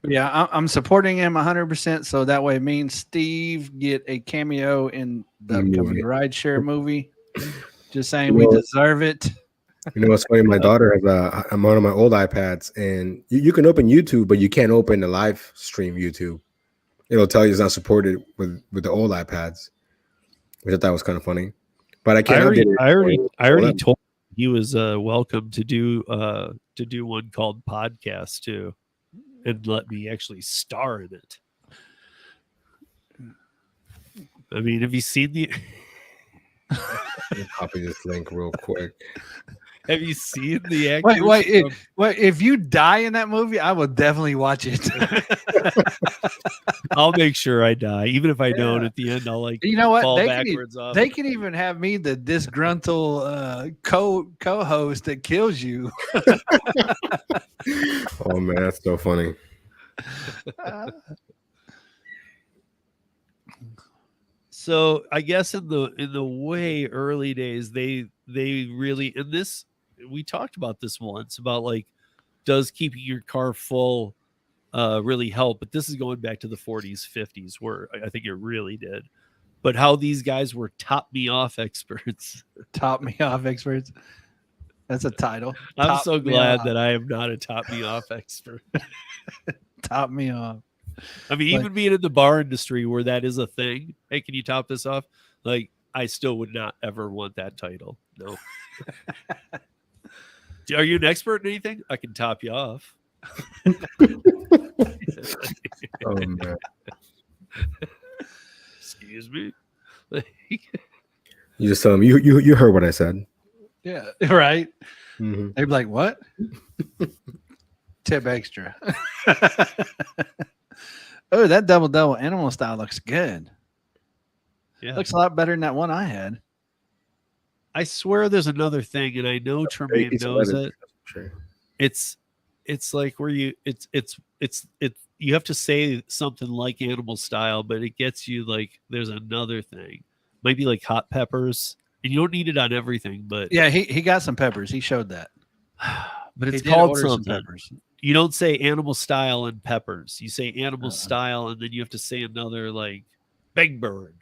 Yeah, I'm supporting him 100%. So that way, me and Steve get a cameo in the upcoming Rideshare movie. Just saying, we deserve it. You know what's funny? My daughter has I'm on my old iPads, and you can open YouTube, but you can't open the live stream YouTube. It'll tell you it's not supported with the old iPads, which I thought was kind of funny. But I can't. I already told him he was welcome to do one called Podcast too. and let me actually star in it. I mean, have you seen the? Let me copy this link real quick. Have you seen the actors? Wait! If you die in that movie, I will definitely watch it. I'll make sure I die, even if I don't. Yeah. At the end, I'll like You know what? fall They backwards off. They can even have me the disgruntled co-host that kills you. Oh man, that's so funny. So I guess in the way early days, they really, and this, we talked about this once about like, does keeping your car full really help? But this is going back to the 40s, 50s, where I think it really did. But how these guys were top me off experts. Top me off experts. That's a title. I'm Top so me glad off. that I am not a top me off expert. Top me off. I mean, Like- even being in the bar industry where that is a thing, hey, can you top this off? Like, I still would not ever want that title. No. Are you an expert in anything? I can top you off. Oh man. Excuse me. You just tell them you heard what I said. Yeah, right. Mm-hmm. They'd be like, "What?" Tip extra. Oh, that double animal style looks good. Yeah. Looks a lot better than that one I had. I swear there's another thing, and I know Tremaine knows it. Sure. It's like where you you have to say something like animal style, but it gets you like there's another thing. Might be like hot peppers. And you don't need it on everything, but Yeah, he got some peppers. He showed that. but He it's did called order some something. peppers. You don't say animal style and peppers. You say animal style, and then you have to say another like big bird.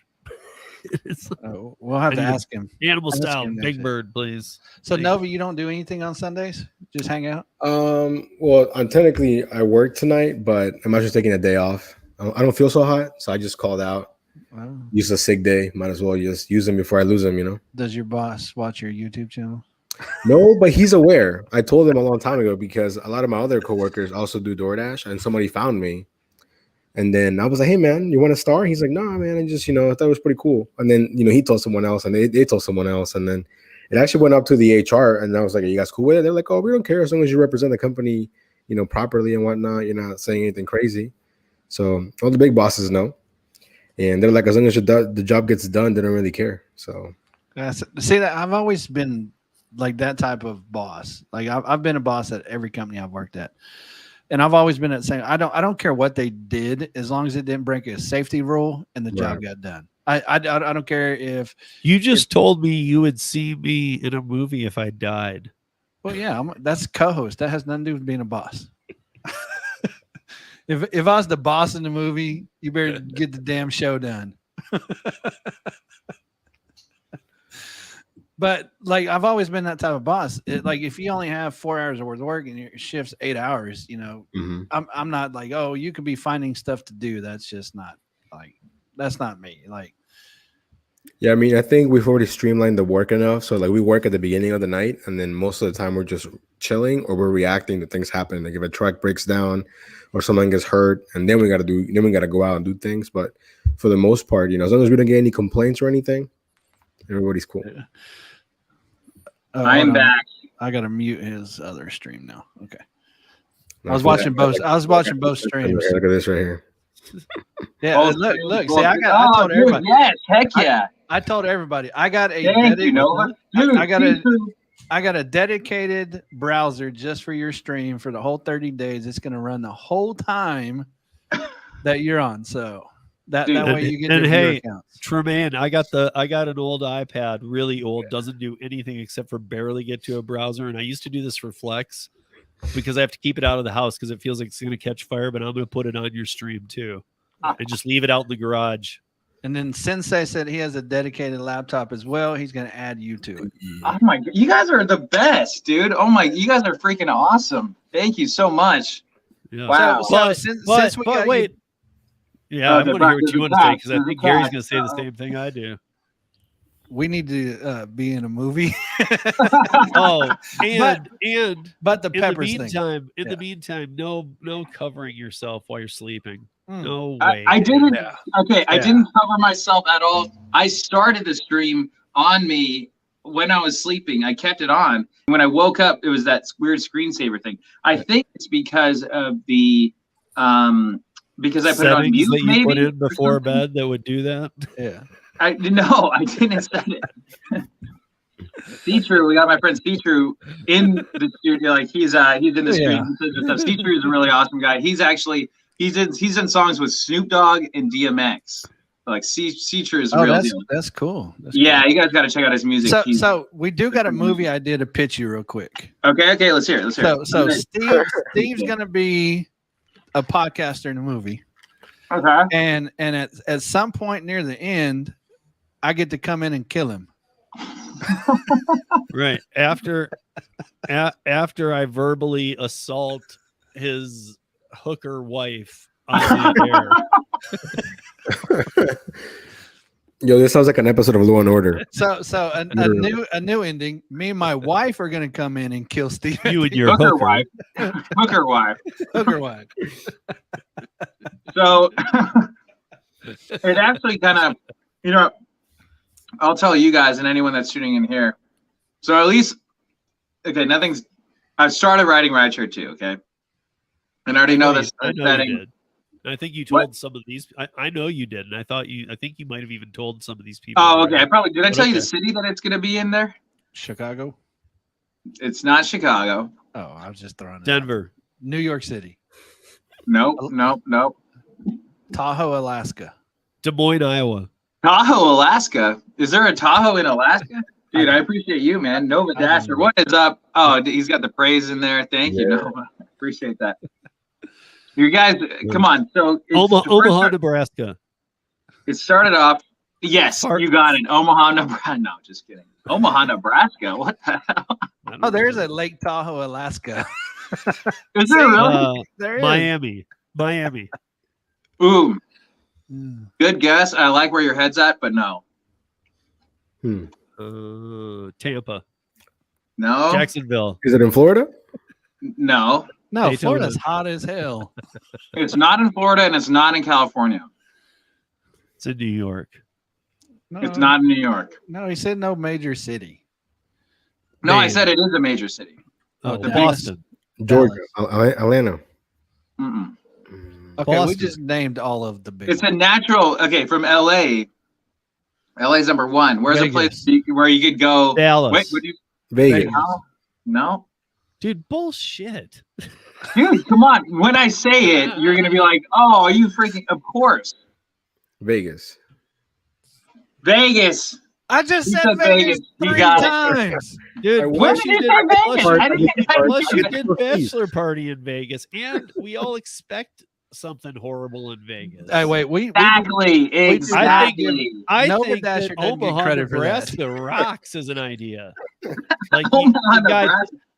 It's like, We'll have to I need ask him. animal Ask style, him next big time. bird, please. So Like, Nova, you don't do anything on Sundays? Just hang out? Well, technically I work tonight, but I'm actually taking a day off. I don't feel so hot, so I just called out. Wow. Use a sick day. Might as well just use them before I lose them, you know? Does your boss watch your YouTube channel? No, but he's aware. I told him a long time ago because a lot of my other coworkers also do DoorDash, and somebody found me. And then I was like, "Hey, man, you want to star?" He's like, "Nah, man, I just, I thought it was pretty cool." And then, he told someone else, and they told someone else, and then it actually went up to the HR, and I was like, "Are you guys cool with it?" They're like, "Oh, we don't care as long as you represent the company, properly and whatnot. You're not saying anything crazy." So all the big bosses know, and they're like, as long as the job gets done, they don't really care. So See that I've always been like that type of boss. Like I've been a boss at every company I've worked at, and I've always been at saying I don't care what they did as long as it didn't break a safety rule and the job got done. I don't care if you just told me you would see me in a movie if I died. Well, yeah, that's co-host. That has nothing to do with being a boss. If I was the boss in the movie, you better get the damn show done. But like I've always been that type of boss. Like if you only have 4 hours of work and your shift's 8 hours, I'm not like, oh, you could be finding stuff to do. That's just not that's not me. Like, yeah, I mean, I think we've already streamlined the work enough. So like we work at the beginning of the night, and then most of the time we're just chilling or we're reacting to things happening. Like if a truck breaks down or someone gets hurt, and then we got to go out and do things. But for the most part, as long as we don't get any complaints or anything, everybody's cool. I'm back. I gotta mute his other stream now. Okay. No, I was watching both. I was watching both streams. Look at this right here. Yeah, Oh, look. dude, See, I told dude, everybody. Yes, heck yeah. I told everybody. I got a Thank you, Nova. Dude, I got a dedicated browser just for your stream for the whole 30 days. It's going to run the whole time that you're on. So that way you get your viewer accounts. Tremaine, I got an old iPad, really old, doesn't do anything except for barely get to a browser. And I used to do this for Flex because I have to keep it out of the house because it feels like it's going to catch fire, but I'm going to put it on your stream too. And just leave it out in the garage. And then Sensei said he has a dedicated laptop as well. He's going to add you to it. Oh my God. You guys are the best, dude. Oh my, you guys are freaking awesome. Thank you so much. Yeah. Wow. Since we got yeah, I want to hear what you want to say because I think Gary's going to say the same thing I do. we need to be in a movie. Oh, and But the in the peppers thing. meantime, Yeah. no covering yourself while you're sleeping. Mm. No I, way. I didn't. Yeah. Okay, I Yeah. didn't cover myself at all. I started the stream on me when I was sleeping. I kept it on. When I woke up, it was that weird screensaver thing. I think it's because of the because I put it on Settings mute. that you maybe put in or before something. bed that would do that. Yeah. I didn't set it. C-True, we got my friend C-True in the studio. Like he's in the stream. Yeah. C-True is a really awesome guy. He's in songs with Snoop Dogg and DMX. Like C-True is a real deal. That's cool. That's Yeah, cool. you guys got to check out his music. So we do got a movie idea to pitch you real quick. Okay, let's hear it. So Steve's gonna be a podcaster in a movie. Okay. And at some point near the end, I get to come in and kill him. Right. After I verbally assault his hooker wife on the air. Yo, this sounds like an episode of Law and Order. So a new ending. Me and my wife are gonna come in and kill Steve. You and your Hooker hooker. wife. Hooker wife. Hooker wife. So it actually kind of, I'll tell you guys and anyone that's tuning in here. So at least, okay, I've started writing Rideshare too, okay? And I already know this I know setting. you did. I think you told some of these. I know you did, and I think you might have even told some of these people. Oh, okay. Did I tell you the okay. city that it's going to be in there? Chicago. It's not Chicago. Oh, I was just throwing it out. Denver. New York City. Nope. Tahoe, Alaska. Des Moines, Iowa. Tahoe, Alaska. Is there a Tahoe in Alaska? Dude, I appreciate you, man. Nova Dasher, what is up? Oh, he's got the praise in there. Thank you, Nova. Appreciate that. You guys, come on. So Omaha, Nebraska. It started off. Yes, you got it. Omaha, Nebraska. No, just kidding. Omaha, Nebraska. What the hell? Oh, there's a Lake Tahoe, Alaska. Is there really? There is. Miami. Ooh. Good guess. I like where your head's at, but no. Tampa. No. Jacksonville. Is it in Florida? No. No, Daytona. Florida's hot as hell. It's not in Florida and it's not in California. It's in New York. No, It's not in New York. No, he said no major city. No, I Maine. said it is a major city. Oh, The Boston. Georgia, Atlanta. Mm-mm. Okay, we Boston. just named all of the big It's a ones. natural. Okay, from LA. LA's number one. Where's a place where you could go? Dallas. Wait, would you? Vegas. No. Dude, bullshit. Dude, come on. When I say it, you're gonna be like, "Oh, are you freaking?" Of course, Vegas. Vegas. I just You said said Vegas Vegas. You 3 got it. times. Dude, When did you say Vegas? I didn't- plus you did bachelor party in Vegas, and we all expect something horrible in Vegas. Hey, wait, Exactly. I Nova think Dasher that doesn't get Omaha, credit for that. Nebraska rocks as an idea. Like Omaha,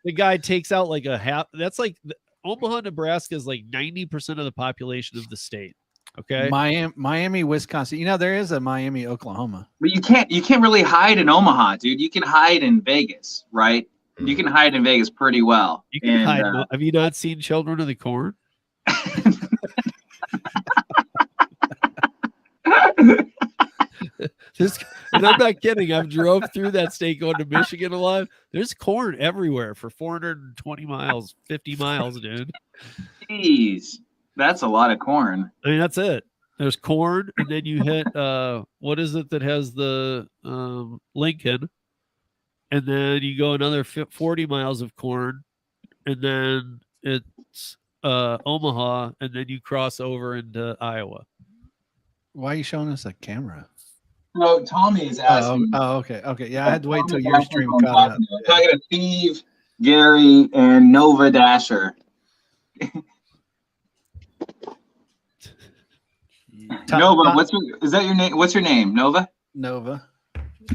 the guy takes out like a half. That's like Omaha, Nebraska is like 90% of the population of the state. Okay, Miami, Wisconsin. You know there is a Miami, Oklahoma. But you can't really hide in Omaha, dude. You can hide in Vegas, right? You can hide in Vegas pretty well. you can hide. Have you not seen Children of the Corn? And I'm not kidding. I've drove through that state going to Michigan a lot. There's corn everywhere for 420 miles, 50 miles, dude. Jeez, that's a lot of corn. I mean, that's it. There's corn, and then you hit what is it that has the Lincoln, and then you go another 40 miles of corn, and then it's Omaha, and then you cross over into Iowa. Why are you showing us a camera? No, Tommy is asking. Oh, okay. Yeah, I had to wait till your stream caught up. I'm talking to Steve, Gary, and Nova Dasher. Nova, is that your name? What's your name? Nova? Nova.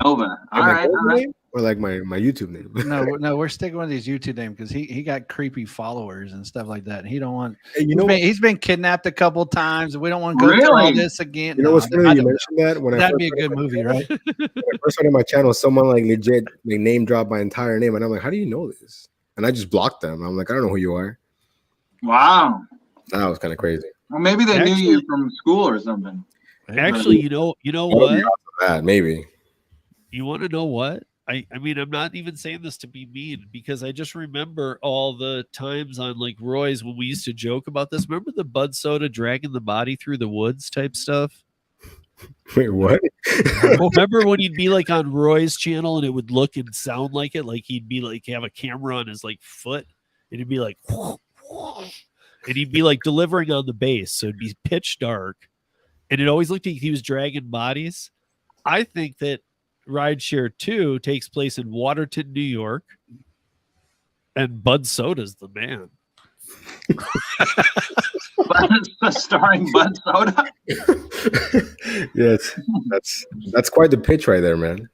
Nova. All Like my right, all Google right. name or like my YouTube name? No, we're sticking with his YouTube name because he got creepy followers and stuff like that. And he don't want. Hey, you know what? He's been kidnapped a couple times, and we don't want to go through all Really? this again. You know No, what's funny I that you don't know. mentioned that when That'd be a good movie, right? when I first started my channel, someone like legit like name dropped my entire name, and I'm like, how do you know this? And I just blocked them. I'm like, I don't know who you are. Wow. That was kind of crazy. Well, maybe they knew you Actually- from school or something. Actually, you know That would be what? awesome, that, maybe. You want to know what? I mean, I'm not even saying this to be mean because I just remember all the times on like Roy's when we used to joke about this. Remember the Bud Soda dragging the body through the woods type stuff? Wait, what? Remember when you'd be like on Roy's channel and it would look and sound like it? Like he'd be like have a camera on his like foot and it'd be like and he'd be like delivering on the base. So it'd be pitch dark. And it always looked like he was dragging bodies. I think that Rideshare 2 takes place in Waterton, New York. And Bud Soda's the man. Starring Bud Soda. Yes, that's quite the pitch right there, man.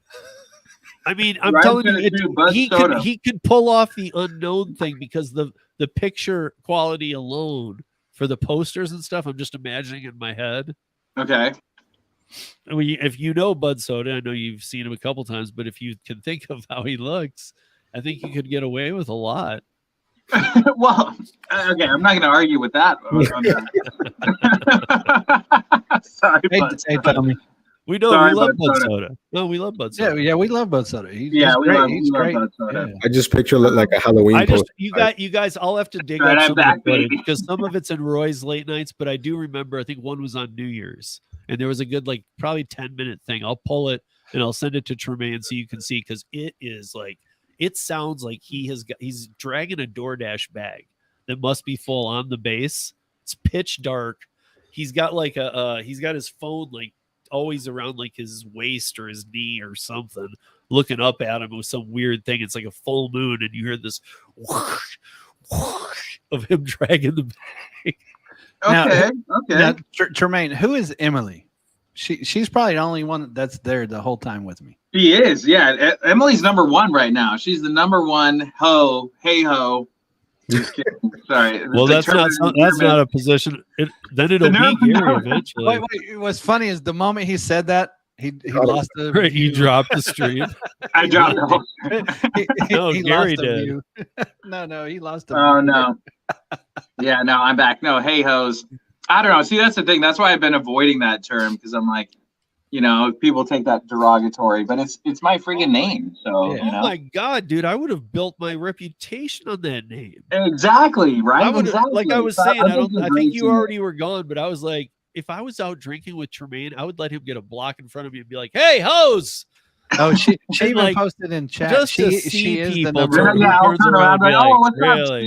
I mean, I'm Rideshare telling you, 2, Bud he Soda. could pull off the unknown thing because the picture quality alone for the posters and stuff, I'm just imagining in my head. Okay. I mean, if you know Bud Soda, I know you've seen him a couple times, but if you can think of how he looks, I think you could get away with a lot. Well, okay, I'm not going to argue with that. Sorry, Hey, Bud hey, Soda. Tommy. We know Sorry, we love Bud Bud Soda. Soda. No, we love Bud Yeah, Soda. yeah, we love Bud Soda. Yeah, he's we great. love- He's we love great. Bud Soda. Yeah. I just picture like a Halloween I just poster. you guys I'll have to dig Right, up I'm some back, of the footage baby. because some of it's in Roy's late nights, but I do remember I think one was on New Year's and there was a good like probably 10-minute thing. I'll pull it and I'll send it to Tremaine so you can see because it is like it sounds like he's dragging a DoorDash bag that must be full on the base. It's pitch dark. He's got like he's got his phone like always around like his waist or his knee or something, looking up at him with some weird thing. It's like a full moon, and you hear this whoosh, whoosh of him dragging the bag. Now- Okay, okay. Now, Tremaine, who is Emily? She's probably the only one that's there the whole time with me. She is, yeah. Emily's number one right now. She's the number one ho, hey ho. Just kidding. Sorry. Well, The that's not a position. Then it'll No, be Gary no. eventually. Wait, what's funny is the moment he said that, he Got it. lost the Right, he view. dropped the stream. I dropped the whole. No, he Gary lost the did. view. No, he lost the Oh view. no. Yeah, no, I'm back. No, hey hoes. I don't know. See, that's the thing. That's why I've been avoiding that term because I'm like, you know, people take that derogatory, but it's my freaking name. So Yeah. you Oh know. my god, dude! I would have built my reputation on that name. Exactly, right? I would, exactly. like I was So saying, I'm I don't. just I think you embracing it. already were gone, but I was like, if I was out drinking with Tremaine, I would let him get a block in front of me and be like, "Hey, hose!" Oh, she And, even like, posted in chat. just to She see is the people number Yeah, turn- one. yeah, I'll turns turn around around and be like, oh, like, what's really?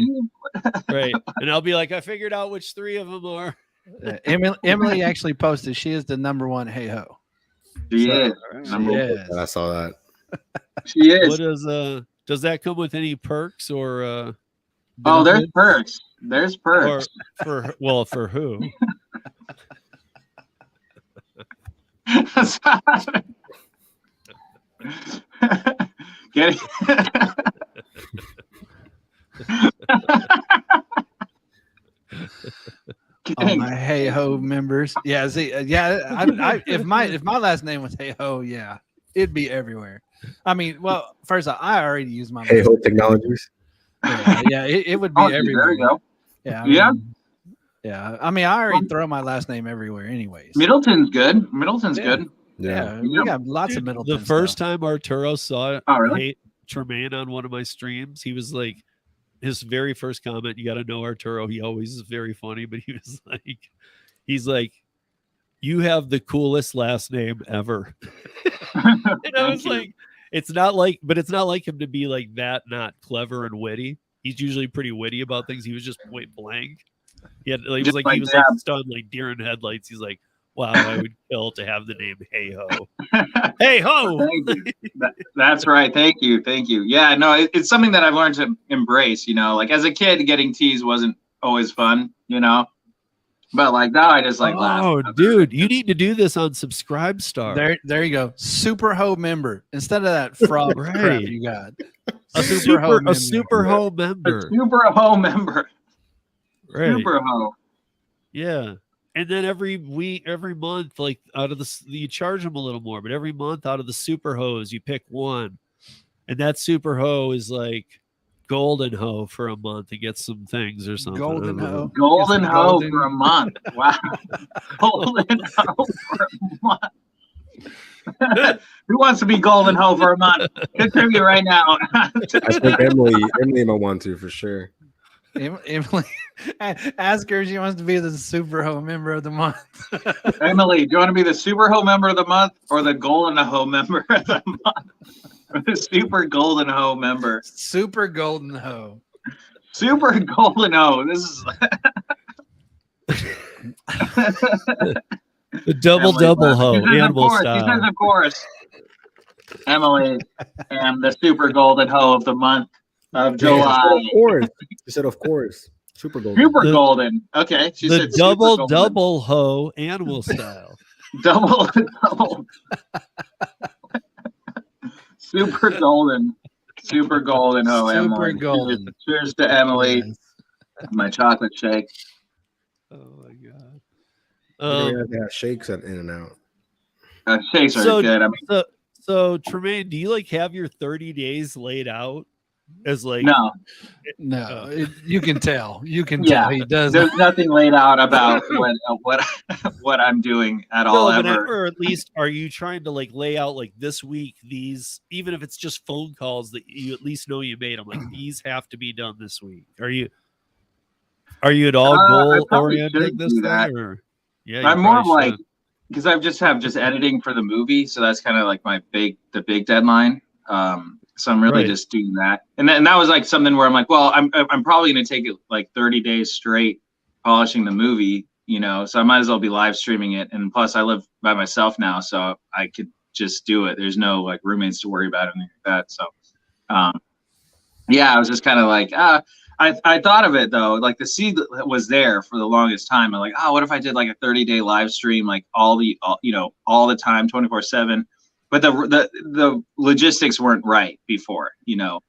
up, Steve? Right, and I'll be like, I figured out which three of them are. Emily actually posted. She is the number one. Hey ho. She is. She Number one. is. I saw that. She is. What does that come with any perks or Oh, there's benefits? perks. There's Or perks. for who? Get it? Oh, my hey ho members. Yeah, see, yeah. If my last name was hey ho, yeah, it'd be everywhere. I mean, well, first off, I already used my. Hey last Ho name. Technologies. Yeah, it would be Oh, see, everywhere. there you go. Yeah, Yeah. yeah. I mean, I already throw my last name everywhere, anyways. Middleton's good. Middleton's Yeah. good. Yeah, we got lots of Middleton. The first time Arturo saw Oh, really? Hey Tremaine on one of my streams, he was like, his very first comment, you got to know Arturo. He always is very funny, but he was like, he's like, you have the coolest last name ever. And I Thank was you. like, it's not like him to be like that, not clever and witty. He's usually pretty witty about things. He was just point blank. He was Just like, like he was that. like stunned like deer in headlights. He's like, wow, I would kill to have the name Hey Ho. Hey Ho. Thank you. That's right. Thank you. Thank you. Yeah, no, it's something that I've learned to embrace, you know, like as a kid, getting teased wasn't always fun, you know, But like now, I just like laugh. Oh, dude, you need to do this on Subscribe Star. There you go. Super Ho member instead of that fraud crap Right. you got. A Super Ho member. super Ho A member. Super Ho member. Right. Super Ho. Yeah. And then every month, like out of you charge them a little more, but every month out of the super hose, you pick one. And that super ho is like golden ho for a month to get some things or something. Golden Ho. Golden Get some Ho golden- for a month. Wow. Golden Ho for a month. Who wants to be Golden Ho for a month? Contribute right now. I think Emily might want to for sure. Emily, ask her if she wants to be the Super Ho member of the month. Emily, do you want to be the Super Ho member of the month or the Golden Ho member of the month? The Super Golden Ho member. Super Golden Ho. Super Golden Ho. This is The double ho, She says, of animal course. She says, style. of course. Emily, am the Super Golden Ho of the month of July. Of course. She said, of course. Super golden. Super The- Golden. Okay. She The said super golden. double ho, animal style. Double. Super Golden. Super Golden Ho, Super Emily. golden. Cheers to Emily. Yes. My chocolate shake. Oh my god. We have to have shakes at In and Out. Shakes are So- good. I mean, So Tremaine, do you like have your 30 days laid out as like no. No, you can tell. You can Yeah. tell he does. There's nothing laid out about what I'm doing at all no, but ever. or at least are you trying to like lay out like this week these, even if it's just phone calls that you at least know you made them, like these have to be done this week? Are you at all I goal probably oriented should this do thing? that. Or yeah, I'm you more of probably like should. because I just editing for the movie, so that's kind of like the big deadline. So I'm really Right. just doing that, and that was like something where I'm like, well, I'm probably gonna take it like 30 days straight polishing the movie, you know. So I might as well be live streaming it, and plus I live by myself now, so I could just do it. There's no like roommates to worry about or anything like that. So, yeah, I was just kind of like, I thought of it though, like the seed was there for the longest time. I'm like, oh, what if I did like a 30-day live stream, like all the time, 24/7. But the logistics weren't right before, you know,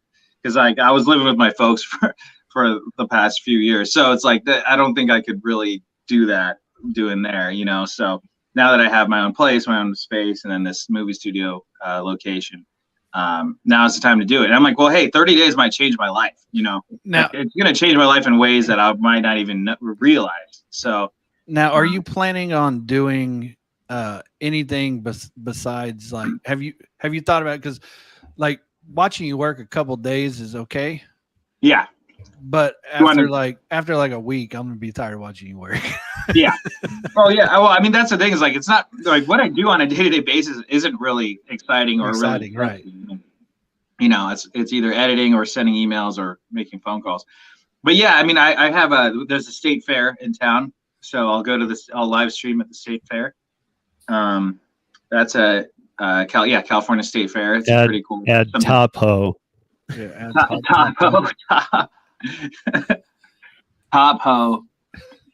because like I was living with my folks for the past few years, so it's like I don't think I could really do that doing there, you know. So now that I have my own place, my own space, and then this movie studio location, now is the time to do it. And I'm like, well, hey, 30 days might change my life, you know. Now, It's gonna change my life in ways that I might not even realize. So now, are you planning on doing anything besides like have you thought about, because like watching you work a couple days is okay, yeah. but You wanna- after like a week I'm gonna be tired of watching you work. Yeah. Oh yeah. Well, I mean, that's the thing is like it's not like what I do on a day-to-day basis isn't really exciting or Exciting, really right. You know, it's either editing or sending emails or making phone calls. But yeah, I mean, I have there's a state fair in town, so I'll live stream at the state fair. That's California State Fair. It's pretty cool. Add Something- top ho. Yeah, Top ho.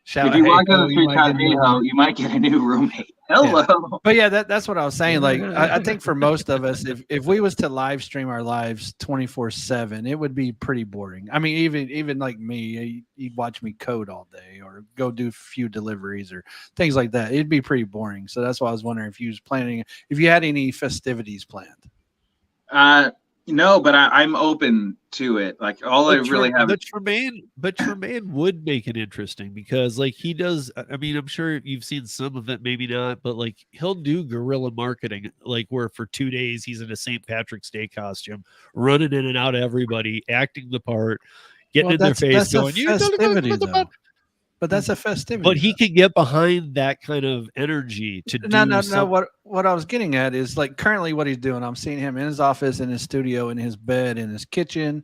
Shout If out, you hey, walk down ho, the you street, might shout, get a hey new ho, you might get a new roommate. Hello. But yeah, that's what I was saying. Like, I think for most of us, if we was to live stream our lives 24/7, it would be pretty boring. I mean, even like me, you'd watch me code all day or go do a few deliveries or things like that. It'd be pretty boring. So that's why I was wondering if if you had any festivities planned. No, but I'm open to it. Like all I really have. But Tremaine would make it interesting because like he does. I mean, I'm sure you've seen some of it, maybe not, but like he'll do guerrilla marketing, like where for 2 days he's in a St. Patrick's Day costume, running in and out of everybody, acting the part, getting in their face, that's a going, "You don't know festivity, what though. about-" But that's a festivity. But he though. can get behind that kind of energy to do. No. some- What I was getting at is like currently what he's doing. I'm seeing him in his office, in his studio, in his bed, in his kitchen,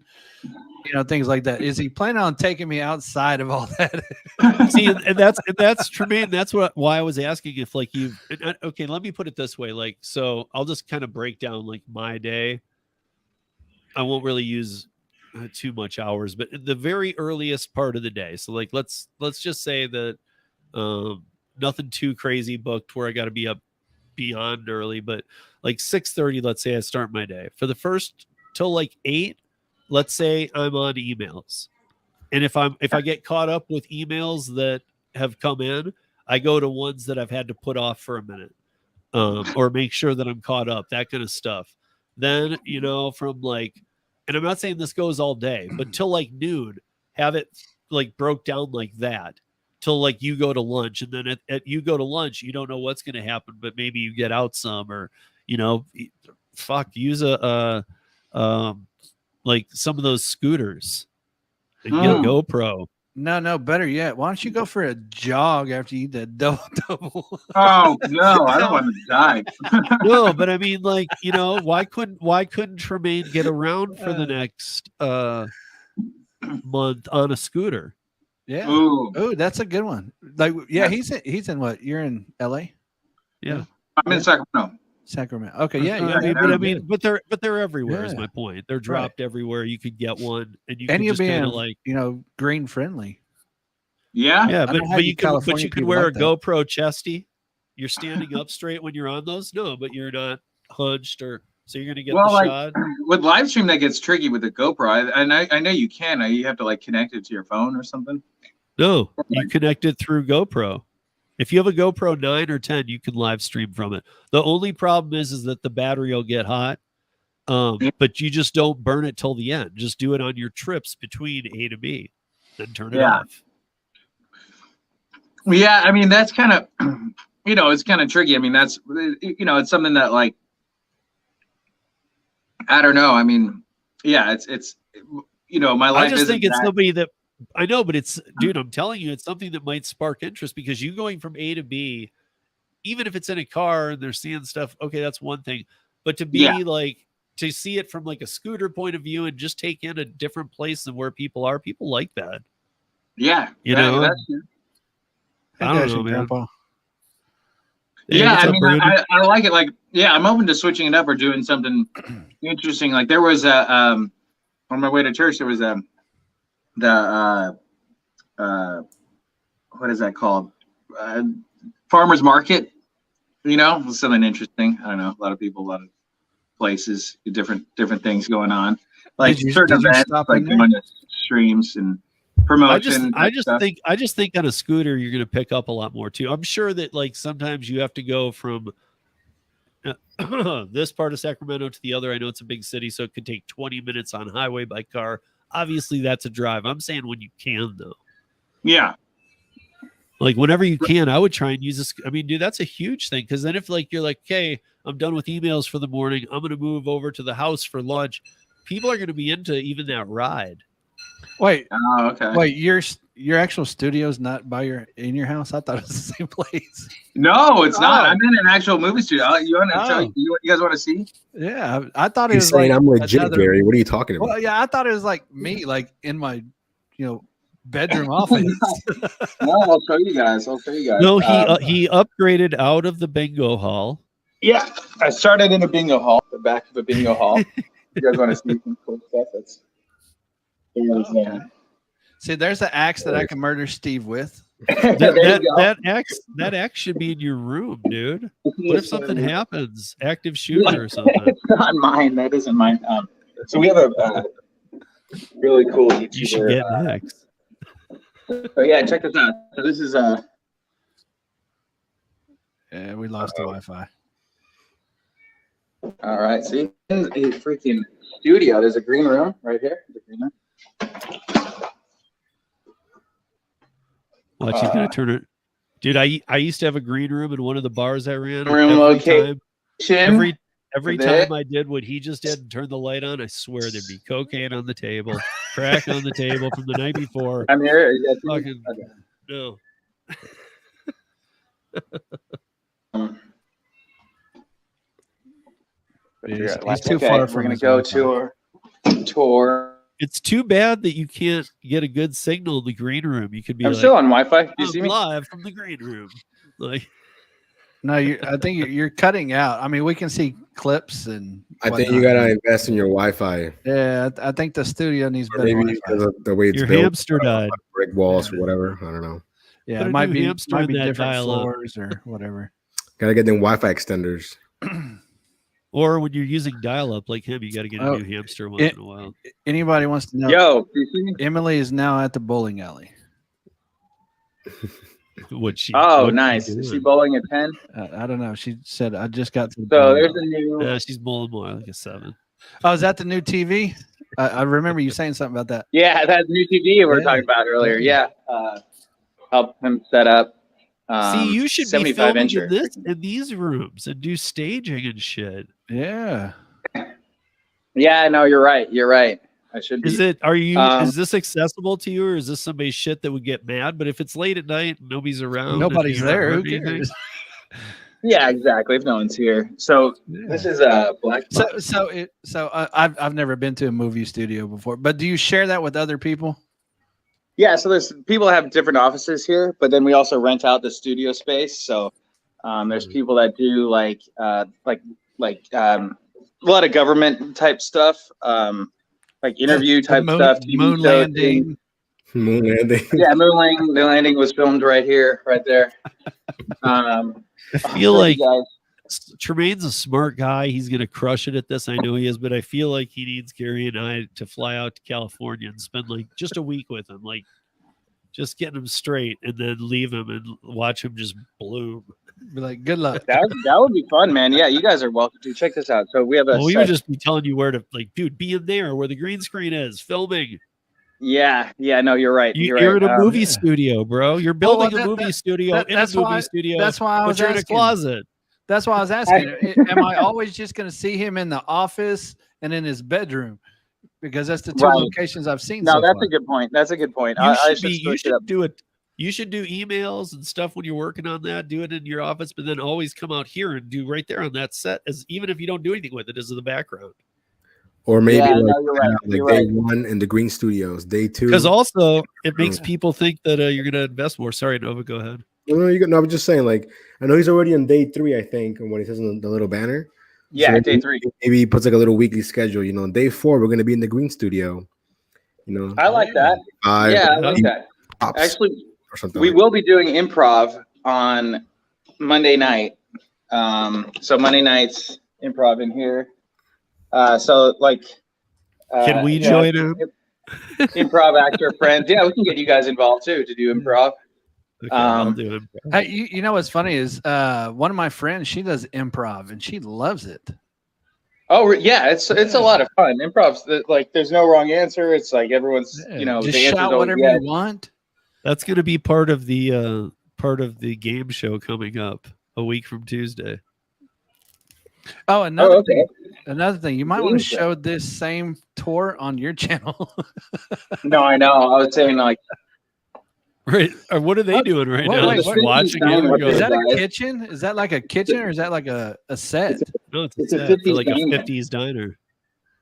things like that. Is he planning on taking me outside of all that? See, and that's Tremaine. That's why I was asking if like okay, let me put it this way. Like, so I'll just kind of break down like my day. I won't really use too much hours, but the very earliest part of the day. So like, let's just say that Nothing too crazy booked where I got to be up beyond early, but like 6:30, let's say I start my day. For the first till like 8, let's say I'm on emails. And if I get caught up with emails that have come in, I go to ones that I've had to put off for a minute. Or make sure that I'm caught up, that kind of stuff. Then, from like, and I'm not saying this goes all day, but till like noon, have it like broke down like that till like you go to lunch. And then at you go to lunch, you don't know what's going to happen, but maybe you get out some, or, use like some of those scooters and get a GoPro. No, better yet. Why don't you go for a jog after you eat that double? Oh no, I don't want to die. No, but I mean, like, why couldn't Tremaine get around for the next month on a scooter? Yeah. Ooh. Oh, that's a good one. Like, yeah, he's in what? You're in LA? Yeah. I'm in Sacramento. Sacramento. Okay, yeah. But they're everywhere. Is my point. They're dropped everywhere. You could get one, and you'll just be kind of like green friendly. Yeah, but you could wear a like GoPro chesty. You're standing up straight when you're on those. No, but you're not hunched, or so you're gonna get the shot. With live stream, that gets tricky with the GoPro. I know you can. You have to like connect it to your phone or something. No, you connect it through GoPro. If you have a GoPro 9 or 10, you can live stream from it. The only problem is that the battery will get hot, but you just don't burn it till the end. Just do it on your trips between A to B, then turn it off. Yeah, I mean, that's kind of, it's kind of tricky. I mean, that's, it's something that like, I don't know. I mean, yeah, it's my life. I just think it's somebody that, I know, but it's, dude, I'm telling you, it's something that might spark interest, because you going from A to B, even if it's in a car and they're seeing stuff, okay, that's one thing. But to be like, to see it from like a scooter point of view and just take in a different place than where people are, people like that. Yeah. That's I don't know, man. Grandpa. Yeah, I mean, I like it. Like, yeah, I'm open to switching it up or doing something interesting. Like there was a, on my way to church, there was what is that called? Farmer's market, something interesting. I don't know. A lot of people, a lot of places, different things going on. Like certain events, like going to streams and promotion. I just think on a scooter, you're going to pick up a lot more too. I'm sure that like sometimes you have to go from this part of Sacramento to the other. I know it's a big city, so it could take 20 minutes on highway by car. Obviously, that's a drive. I'm saying when you can, though. Yeah. Like whenever you can, I would try and use this. I mean, dude, that's a huge thing. Because then if like you're like, okay, I'm done with emails for the morning, I'm going to move over to the house for lunch. People are going to be into even that ride. Wait. Oh, okay. Wait, your actual studio's not in your house? I thought it was the same place. No, it's not. I'm in an actual movie studio. You want to tell you guys want to see? Yeah, I thought it He's was saying like I'm legit, Gary. What are you talking about? Well, yeah, I thought it was like me, like in my, bedroom office. No, I'll show you guys. No, he upgraded out of the bingo hall. Yeah, I started in a bingo hall, the back of a bingo hall. You guys want to see some cool stuff? See, there's an axe that I can murder Steve with. That axe should be in your room, dude. What if something happens? Active shooter or something. It's not mine. That isn't mine. So we have a really cool YouTuber. You should get an axe. Oh yeah, check this out. So this is Yeah, we lost the Wi-Fi. All right, see, in a freaking studio. There's a green room right here. The green room. Watch, he's gonna turn it. Dude, I used to have a green room in one of the bars I ran. Room location. Every time I did what he just did and turned the light on, I swear there'd be cocaine on the table, crack on the table from the night before. I'm here. Fucking, no. He's too far. We're gonna go to our tour. It's too bad that you can't get a good signal in the green room. You could be. I'm still on Wi-Fi. Do you I'm see me? live from the green room. Like, no, I think you're cutting out. I mean, we can see clips and. I think you gotta invest in your Wi-Fi. Yeah, I think the studio needs better. Maybe because of the way it's your built. hamster died. Brick walls or whatever. I don't know. Yeah, Put it a might new be hamster in that different dial-up. floors or whatever. Gotta get them Wi-Fi extenders. Or when you're using dial-up like him, you got to get a Oh, new hamster once in a while. Anybody wants to know? Yo, you see me? Emily is now at the bowling alley. What's she Nice. Is she doing? bowling at 10? I don't know. She said I just got to the So bowling there's alley. a new. She's bowling more like a 7. Oh, is that the new TV? I remember you saying something about that. Yeah, that new TV we were talking about earlier. Yeah. Help him set up. See, you should be 75 filming incher. in these rooms and do staging and shit. Yeah. Yeah, no, you're right. You're right. I should be. Is this accessible to you, or is this somebody's shit that would get mad? But if it's late at night, nobody's around, and Nobody's you're not there. Who running anything- cares? Yeah, exactly. If no one's here. So this is a black box. I've never been to a movie studio before, but do you share that with other people? Yeah, so there's people have different offices here, but then we also rent out the studio space. So there's people that do like a lot of government type stuff, like interview type stuff. Moon landing. Moon landing. Yeah, moon landing was filmed right here, right there. I feel like Tremaine's a smart guy. He's going to crush it at this. I know he is, but I feel like he needs Gary and I to fly out to California and spend like just a week with him, like just getting him straight, and then leave him and watch him just bloom. Be like, good luck. That would be fun, man. Yeah, you guys are welcome to check this out. So we have a. Well, we would just be telling you where to, like, dude, be in there where the green screen is, filming. Yeah, no, you're right. You're in a movie studio, bro. You're building a movie studio in a that's movie why- studio. that's why I but was you're in a asking. closet. That's why I was asking. Am I always just going to see him in the office and in his bedroom? Because that's the two Right. locations I've seen. No, so that's far. a good point. That's a good point. You I should switch it up. do it. You should do emails and stuff when you're working on that. Do it in your office, but then always come out here and do right there on that set, as even if you don't do anything with it, as the background. Or maybe Yeah, like, no, you're right. like You're day right. 1 in the green studios, day 2. Because also it makes people think that you're going to invest more. Sorry, Nova, go ahead. No, I was just saying, like, I know he's already on day 3, I think, when he says on the little banner. Yeah, So day 3. Maybe he puts like a little weekly schedule. Day 4, we're gonna be in the green studio. I like that. Yeah, I like that. Actually, or something. we will be doing improv on Monday night. So Monday nights improv in here. So like, Can we join him? Improv actor friends. Yeah, we can get you guys involved too to do improv. Okay, I'll do it. Hey, you know what's funny is one of my friends, she does improv and she loves it. Oh yeah, it's a lot of fun. Improv's like there's no wrong answer. It's like everyone's just the answer's shout always whatever yes. you want. That's going to be part of the game show coming up a week from Tuesday. Oh, another okay. thing. You might want to show this same tour on your channel. No, I know. I was saying like Right. What are they doing right now? wait, Just what- watching what- it. and what going, Is that a guys. kitchen? Is that like a kitchen or is that like a set? no, it's it's a a set for 50s like a diner. 50s diner.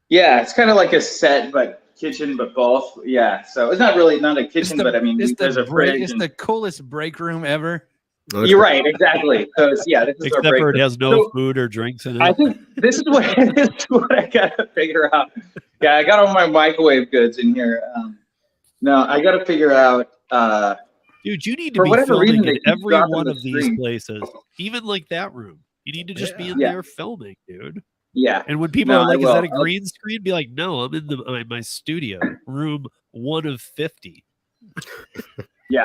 yeah, it's kind of like a set, but kitchen, but both. Yeah, so it's not a kitchen, but I mean, there's a fridge. It's and- the coolest break room ever. You're right, exactly. So this is our Except break for it room. has no So, food or drinks in it. I think this is what I gotta figure out. Yeah, I got all my microwave goods in here. No, I gotta figure out. Dude, you need to for be whatever filming reason, they in keep every dropping one the of these screen. places, even like that room. You need to just be in Yeah. there filming, dude. Yeah, And when people No, are like, I "Is that a will. green screen?" Be like, "No, I'm in my studio, room 1 of 50."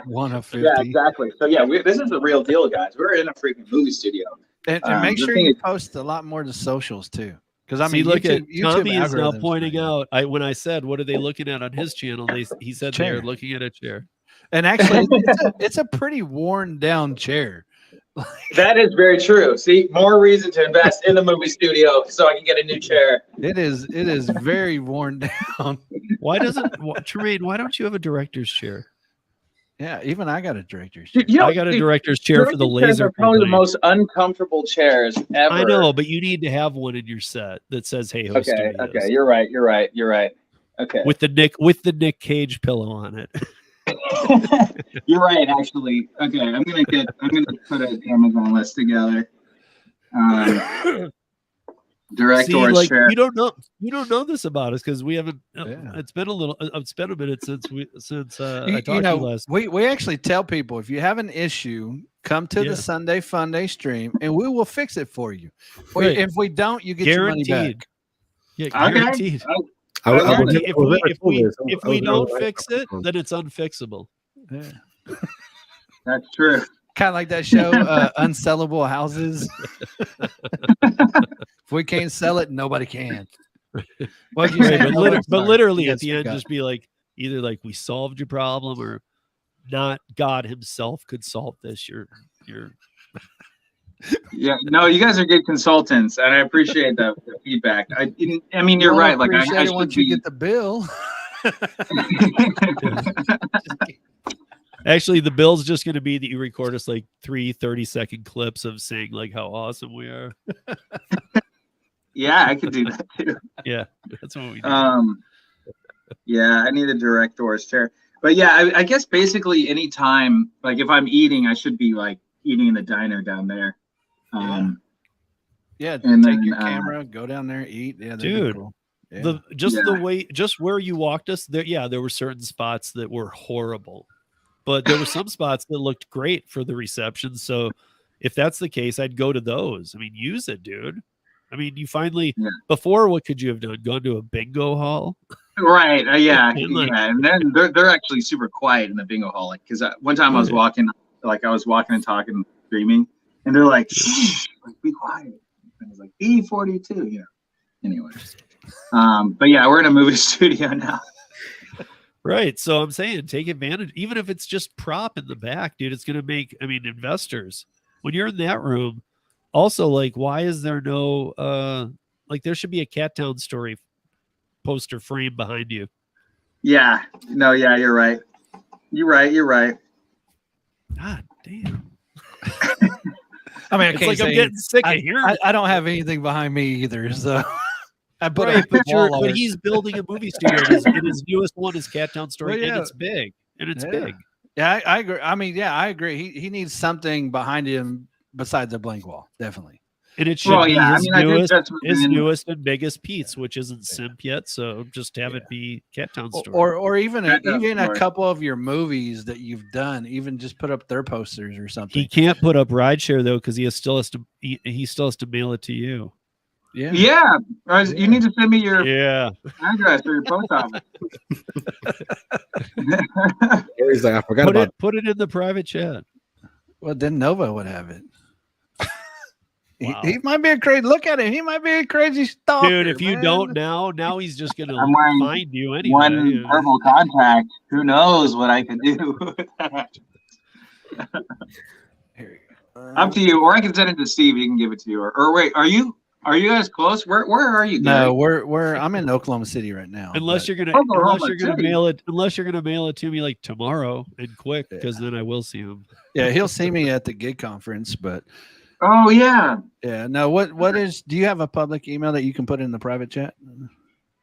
One of 50. yeah, exactly. So yeah, this is the real deal, guys. We're in a freaking movie studio. And make the sure thing you is- post a lot more to socials too. Because I See, mean, look at YouTube Tommy is now algorithms pointing right out. When I said, "What are they looking at on his channel?" He said they're Chair. looking at a chair. And actually, it's a pretty worn down chair. That is very true. See, more reason to invest in the movie studio so I can get a new chair. It is very worn down. Why doesn't Tremaine? Why don't you have a director's chair? Yeah, even I got a director's chair. Dude, you know, I got a dude, director's chair for the director's chairs laser are probably the company. most uncomfortable chairs ever. I know, but you need to have one in your set that says "Hey Ho Okay, Studios" okay, you're right. Okay, with the Nick Cage pillow on it. you're right. Actually, okay, I'm gonna put an Amazon list together. Direct See, or like share. you don't know this about us because we haven't. It's been a minute since I talked to you last. We actually tell people if you have an issue, come to the Sunday Funday stream and we will fix it for you. Right. If we don't, you get your money back. Yeah, Okay. guaranteed. Guaranteed. If we don't fix it, then it's unfixable. Yeah. That's true. Kind of like that show, Unsellable Houses. If we can't sell it, nobody can. But literally at the end, just be like, either like we solved your problem or not. God Himself could solve this. You're. Yeah, no, you guys are good consultants, and I appreciate the feedback. I mean, you're right. Like, I should once you get the bill. Actually, the bill's just going to be that you record us like 3 30-second clips of saying like how awesome we are. Yeah, I could do that too. Yeah, that's what we do. Yeah, I need a direct or share. But yeah, I guess basically anytime, like if I'm eating, I should be like eating in the diner down there. Yeah, and take then, your camera, go down there, eat. Yeah, dude. cool. Yeah. The way, just where you walked us there. Yeah, there were certain spots that were horrible, but there were some spots that looked great for the reception. So if that's the case, I'd go to those. I mean, use it, dude. I mean, you finally before, what could you have done? Gone to a bingo hall? Right. Yeah. And then they're actually super quiet in the bingo hall. Like, because one time I was walking and talking, streaming, and they're like, shh, like, be quiet. And I was like, B42, you know. Anyway. But yeah, we're in a movie studio now. Right. So I'm saying take advantage, even if it's just prop in the back, dude. It's gonna make, I mean, investors, when you're in that room, also, like, why is there no like there should be a Cat Town Story poster frame behind you. Yeah. No, yeah, you're right. You're right. God damn. I mean, I it's can't like say I'm getting sick of hearing. I don't have anything behind me either, so I put right, a but he's building a movie studio. And his newest one is Cat Town Story, Well, yeah. and it's big. And it's big. Yeah, I agree. I mean, yeah, I agree. He needs something behind him besides a blank wall, definitely. And it should be his, his newest and biggest piece, which isn't Simp yet. So just have it be Cat Town Story. Or even a couple of your movies that you've done, even just put up their posters or something. He can't put up Rideshare though, because he still has to mail it to you. Yeah. You need to send me your address or your post office. He's like, I forgot put it in the private chat. Well, then Nova would have it. Wow. He might be a crazy. Look at him. He might be a crazy stalker. Dude, if you don't now he's just gonna find you anyway. One verbal contact. Who knows what I could do with that? Here you go. Up to you, or I can send it to Steve. He can give it to you. Or wait, are you guys close? Where are you? Gary? No, we're I'm in Oklahoma City right now. Unless you're gonna mail it to me like tomorrow and quick, because then I will see him. Yeah, he'll see me at the gig conference, but. Oh yeah. Yeah. No. What is? Do you have a public email that you can put in the private chat,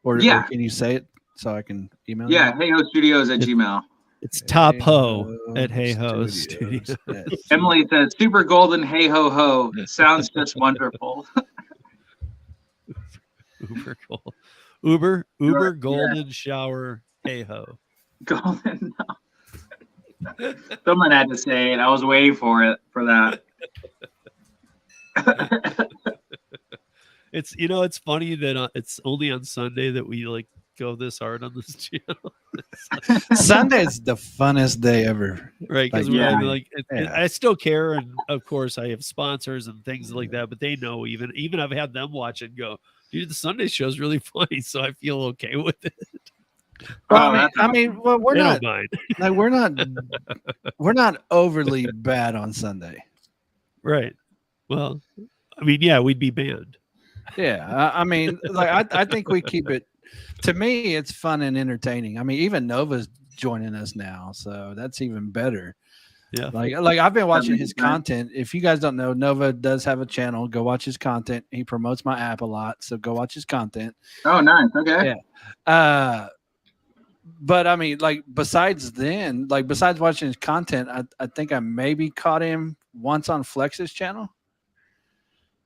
or can you say it so I can email? Yeah. HeyHoStudios@gmail. It's Top Ho at HeyHo Studios. Emily says, "Super golden hey ho ho." It sounds just wonderful. Uber golden shower hey ho. Golden. No. Someone had to say it. I was waiting for that. It's funny that it's only on Sunday that we like go this hard on this channel. Sunday's the funnest day ever, right? Because I still care, and of course I have sponsors and things like that, but they know even I've had them watch and go, dude, the Sunday show's really funny, so I feel okay with it. Well, we're not mind. Like we're not overly bad on Sunday, right? Well, I mean, yeah, we'd be banned. Yeah, I mean, like I think we keep it. To me, it's fun and entertaining. I mean, even Nova's joining us now, so that's even better. Yeah, like I've been watching his content. If you guys don't know, Nova does have a channel. Go watch his content. He promotes my app a lot, so go watch his content. Oh, nice. Okay. Yeah. But I mean, like besides watching his content, I think I maybe caught him once on Flex's channel.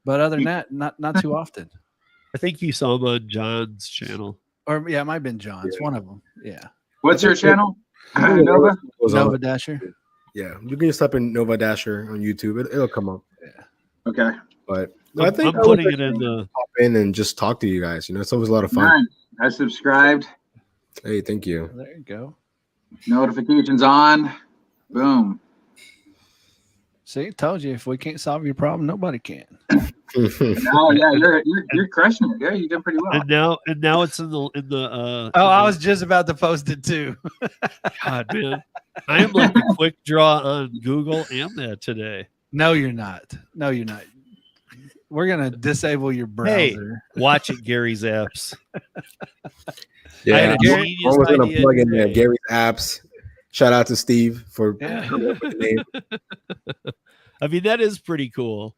But other than that, not too often. I think you saw him on John's channel. Or yeah, it might have been John's. One of them. Yeah. What's your channel? Yeah, Nova? Nova Dasher. Yeah, you can just type in Nova Dasher on YouTube. It'll come up. Okay. But no, I think I'm putting it in the pop in and just talk to you guys. You know, it's always a lot of fun. Nice. I subscribed. Hey, thank you. There you go. Notifications on. Boom. See, told you if we can't solve your problem, nobody can. Oh yeah, you're crushing it. Yeah, you're doing pretty well. and now it's in the Oh, I was just about to post it too. God, man. I am like a quick draw on Google and that today. No, you're not. No, you're not. We're gonna disable your Hey, browser. watch it, Gary's apps. Yeah, I had a I genius was gonna idea plug in there. today. Gary's apps. Shout out to Steve for Yeah. coming up with the name. I mean, that is pretty cool.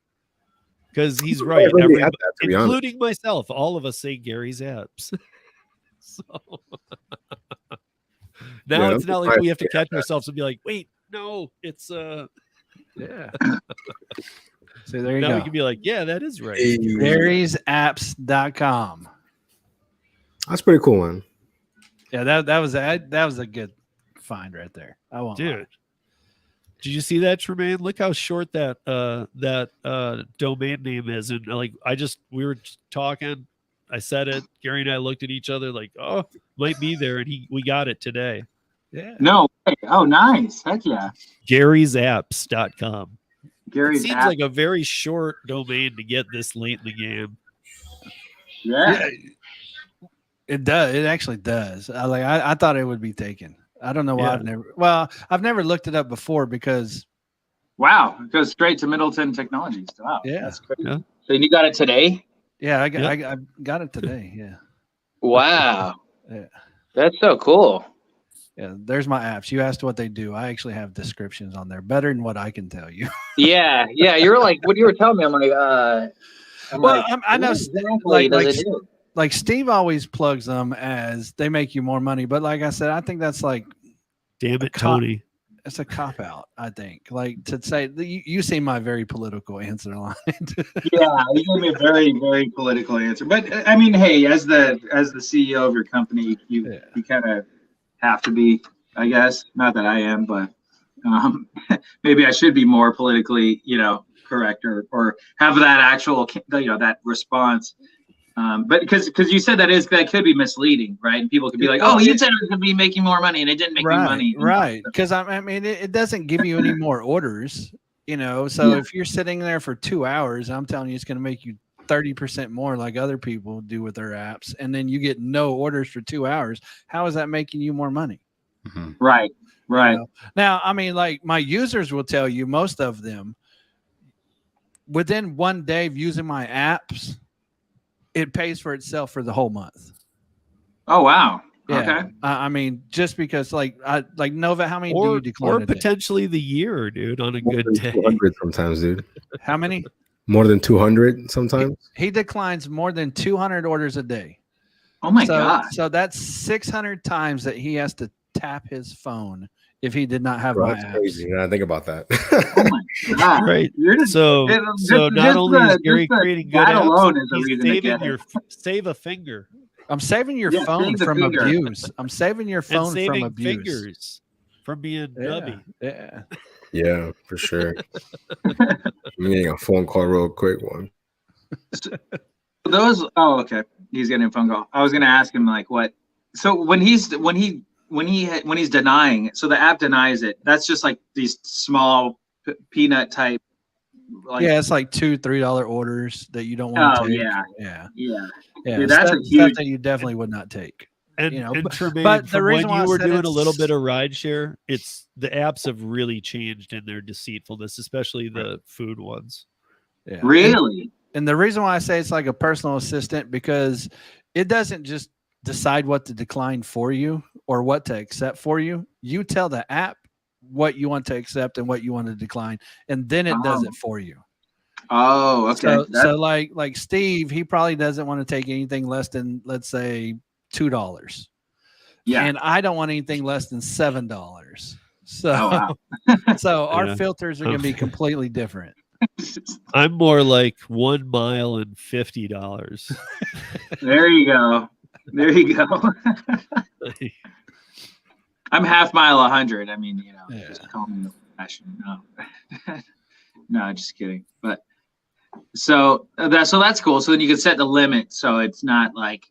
Because he's People right. don't really Everybody, have that, to be honest. including myself, all of us say Gary's apps. So now Yeah, it's I'm not like surprised we have to they have catch ourselves and be like, wait, no, it's Yeah. So there you now go. we can be like, yeah, that is right. Hey, Gary'sApps.com. that's pretty cool, man. Yeah, that was a good find right there. I won't lie. Dude. Did you see that, Tremaine? Look how short that domain name is. And like we were just talking. I said it. Gary and I looked at each other like, oh, might be there, and we got it today. Yeah. No way. Oh, nice. Heck yeah. Gary'sApps.com. It Gary's seems app. like a very short domain to get this late in the game. Yeah. It does. It actually does. I thought it would be taken. I don't know why Yeah. I've never looked it up before because Wow. It goes straight to Middleton Technologies. Wow. Yeah. That's crazy. Yeah. So you got it today? I Yep. got it today. Yeah. Wow. Yeah. That's so cool. Yeah. There's my apps. You asked what they do. I actually have descriptions on there better than what I can tell you. Yeah. You were like, what you were telling me, I'm like, I know what exactly like does it do? like Steve always plugs them as they make you more money. But like I said, I think that's like Damn it, cop- Tony. it's a cop out. I think like to say you see my very political answer line. Yeah, you gave me a very, very political answer. But I mean, hey, as the CEO of your company, you kind of have to be, I guess. Not that I am, but maybe I should be more politically, correct or have that actual, that response. But because you said that could be misleading, right? And people could be like, "Oh, you said it was going to be making more money, and it didn't make me money." Right? Because I mean, it doesn't give you any more orders, So if you're sitting there for 2 hours, I'm telling you, it's going to make you 30% more, like other people do with their apps, and then you get no orders for 2 hours. How is that making you more money? Mm-hmm. Right. Now, I mean, like my users will tell you, most of them, within 1 day of using my apps, it pays for itself for the whole month. Oh wow! Yeah. Okay. I mean, just because like Nova, how many do you decline? Or a day? potentially the year, dude, on a More good than day. 200 sometimes, dude. How many? More than 200 sometimes. He declines more than 200 orders a day. Oh my god! So that's 600 times that he has to tap his phone if he did not have Bro, my that's apps. crazy. Yeah, think about that. Oh my god! Right. You're just- So just not only is the- Gary just the- creating good that apps, alone is a he's reason to saving get it. save a finger. I'm saving your Yeah, phone save the from finger. abuse. I'm saving your And phone from saving abuse. fingers from being nubby. Yeah. Yeah, for sure. I'm getting a phone call real quick one. Okay. He's getting a phone call. I was gonna ask him like what. So when he's denying it, so the app denies it. That's just like these small peanut type. Like, Yeah, it's like $2-3 orders that you don't want to Oh take. yeah. Yeah. Yeah. Yeah. Dude, that's stuff, a stuff huge. that you definitely would not take. And, You know, and but- Tremaine, but the from reason when why you I were said doing a little it's- bit of rideshare, the apps have really changed in their deceitfulness, especially the food ones. Yeah. Really? And the reason why I say it's like a personal assistant, because it doesn't just decide what to decline for you or what to accept for you. You tell the app what you want to accept and what you want to decline, and then it does Oh. it for you. Oh, okay. So like Steve, he probably doesn't want to take anything less than, let's say, $2. yeah. And I don't want anything less than $7. So Oh, wow. so our Yeah. filters are going to be completely different. I'm more like 1 mile and $50. There you go. There you go. I'm half mile 100. I mean, Yeah. just call me fashion. No, no, just kidding. But so that's cool. So then you can set the limit, so it's not like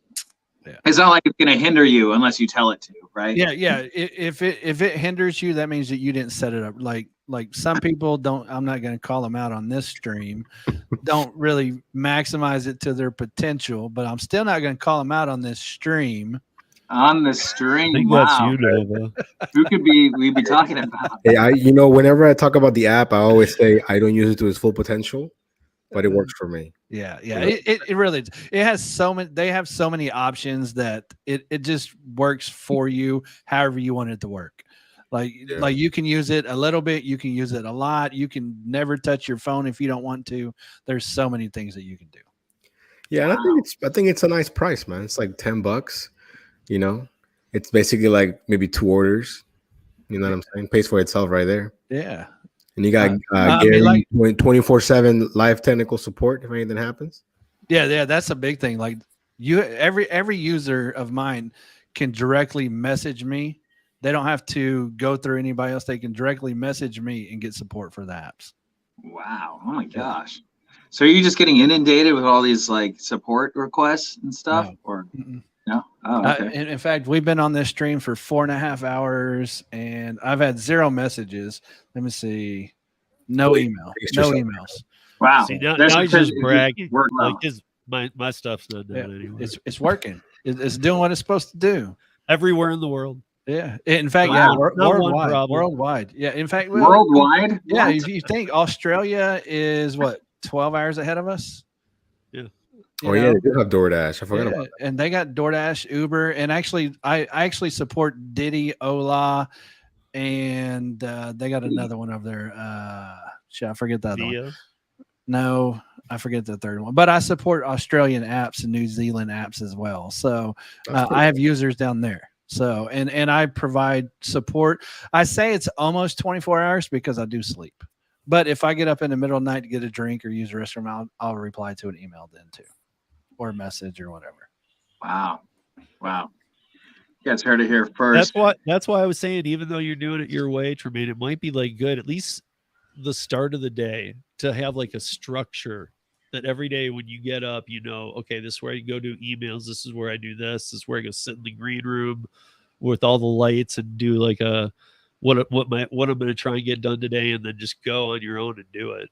it's not like it's going to hinder you unless you tell it to, right? Yeah. If it hinders you, that means that you didn't set it up. Like some people don't. I'm not going to call them out on this stream. Don't really maximize it to their potential, but I'm still not going to call them out on this stream. On the I stream, think wow. that's you, Nova. Who could we be talking about? Hey, whenever I talk about the app, I always say I don't use it to its full potential, but it works for me. Yeah. It really it has so many. They have so many options that it just works for you however you want it to work. Like you can use it a little bit, you can use it a lot. You can never touch your phone if you don't want to. There's so many things that you can do. Yeah, and I think it's a nice price, man. It's like $10. It's basically like maybe 2 orders. You know what I'm saying? Pays for itself right there. Yeah. And you got Gary 24/7 live technical support if anything happens. Yeah, that's a big thing. Like every user of mine can directly message me. They don't have to go through anybody else. They can directly message me and get support for the apps. Wow. Oh my gosh. So are you just getting inundated with all these like support requests and stuff? No. Or no? Oh, okay. In fact, we've been on this stream for 4.5 hours and I've had 0 messages. Let me see. No emails. Wow. See, now That's he's because just it bragging. worked well. Like my stuff's not done anymore. It's working. It's doing what it's supposed to do. Everywhere in the world. Yeah. In fact, Not one worldwide. problem. Worldwide. Yeah. In fact, Worldwide? Yeah. What? If you think Australia is 12 hours ahead of us. Yeah. They do have DoorDash. I forgot about that. And they got DoorDash, Uber, and actually, I actually support Diddy, Ola, and they got another one over there. I forget the other one. No, I forget the third one. But I support Australian apps and New Zealand apps as well. So I have users down there. So and I provide support. I say it's almost 24 hours because I do sleep. But if I get up in the middle of the night to get a drink or use the restroom, I'll reply to an email then too, or a message or whatever. Wow. You guys heard it here first. That's why I was saying, even though you're doing it your way, Tremaine, it might be like good, at least the start of the day, to have like a structure that every day when you get up, okay, this is where I go do emails. This is where I do this. This is where I go sit in the green room with all the lights and do like what I'm going to try and get done today, and then just go on your own and do it.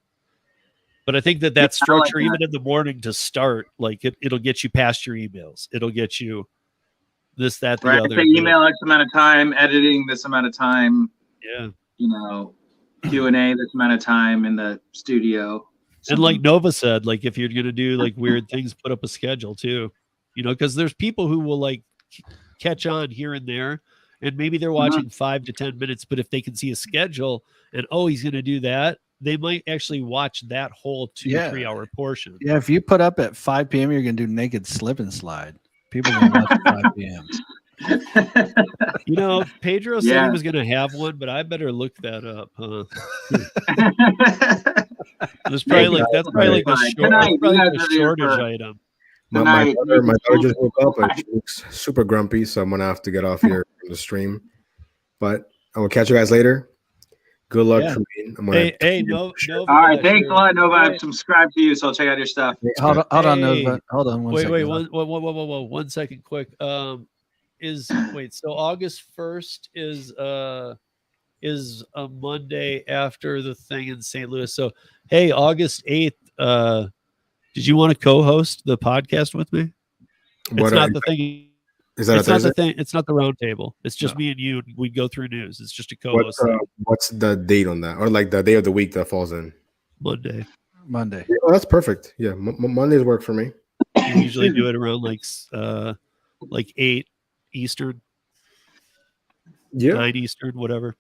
But I think that structure, even in the morning to start, like it'll get you past your emails. It'll get you this, that, the other. Email X amount of time, editing this amount of time. Yeah. Q&A this amount of time in the studio. And like Nova said, like if you're going to do like weird things, put up a schedule too, because there's people who will like catch on here and there, and maybe they're watching 5 to 10 minutes, but if they can see a schedule and, he's going to do that, they might actually watch that whole 2-3 hour portion. Yeah. If you put up at 5 p.m., you're going to do naked slip and slide. People are going to watch at 5 p.m. Pedro said he was going to have one, but I better look that up, huh? That's probably like a shortage item. My daughter just woke up and she looks super grumpy, so I'm gonna have to get off here from the stream. But I will catch you guys later. Good luck, Tremaine. Nova. All right, thanks a lot, Nova. I've subscribed to you, so I'll check out your stuff. Hold on, Nova. Hold on one second. Wait, 1 second, quick. So August 1st is a Monday after the thing in St. Louis. So hey, August 8th, did you want to co-host the podcast with me? It's not the thing. Is that it's not the thing? It's not the round table. It's just me and you. We'd go through news. It's just a co-host. What's the date on that, or like the day of the week that falls in? Monday. Yeah, that's perfect. Yeah, Mondays work for me. We usually do it around like 8 Eastern. Yeah, 9 Eastern, whatever.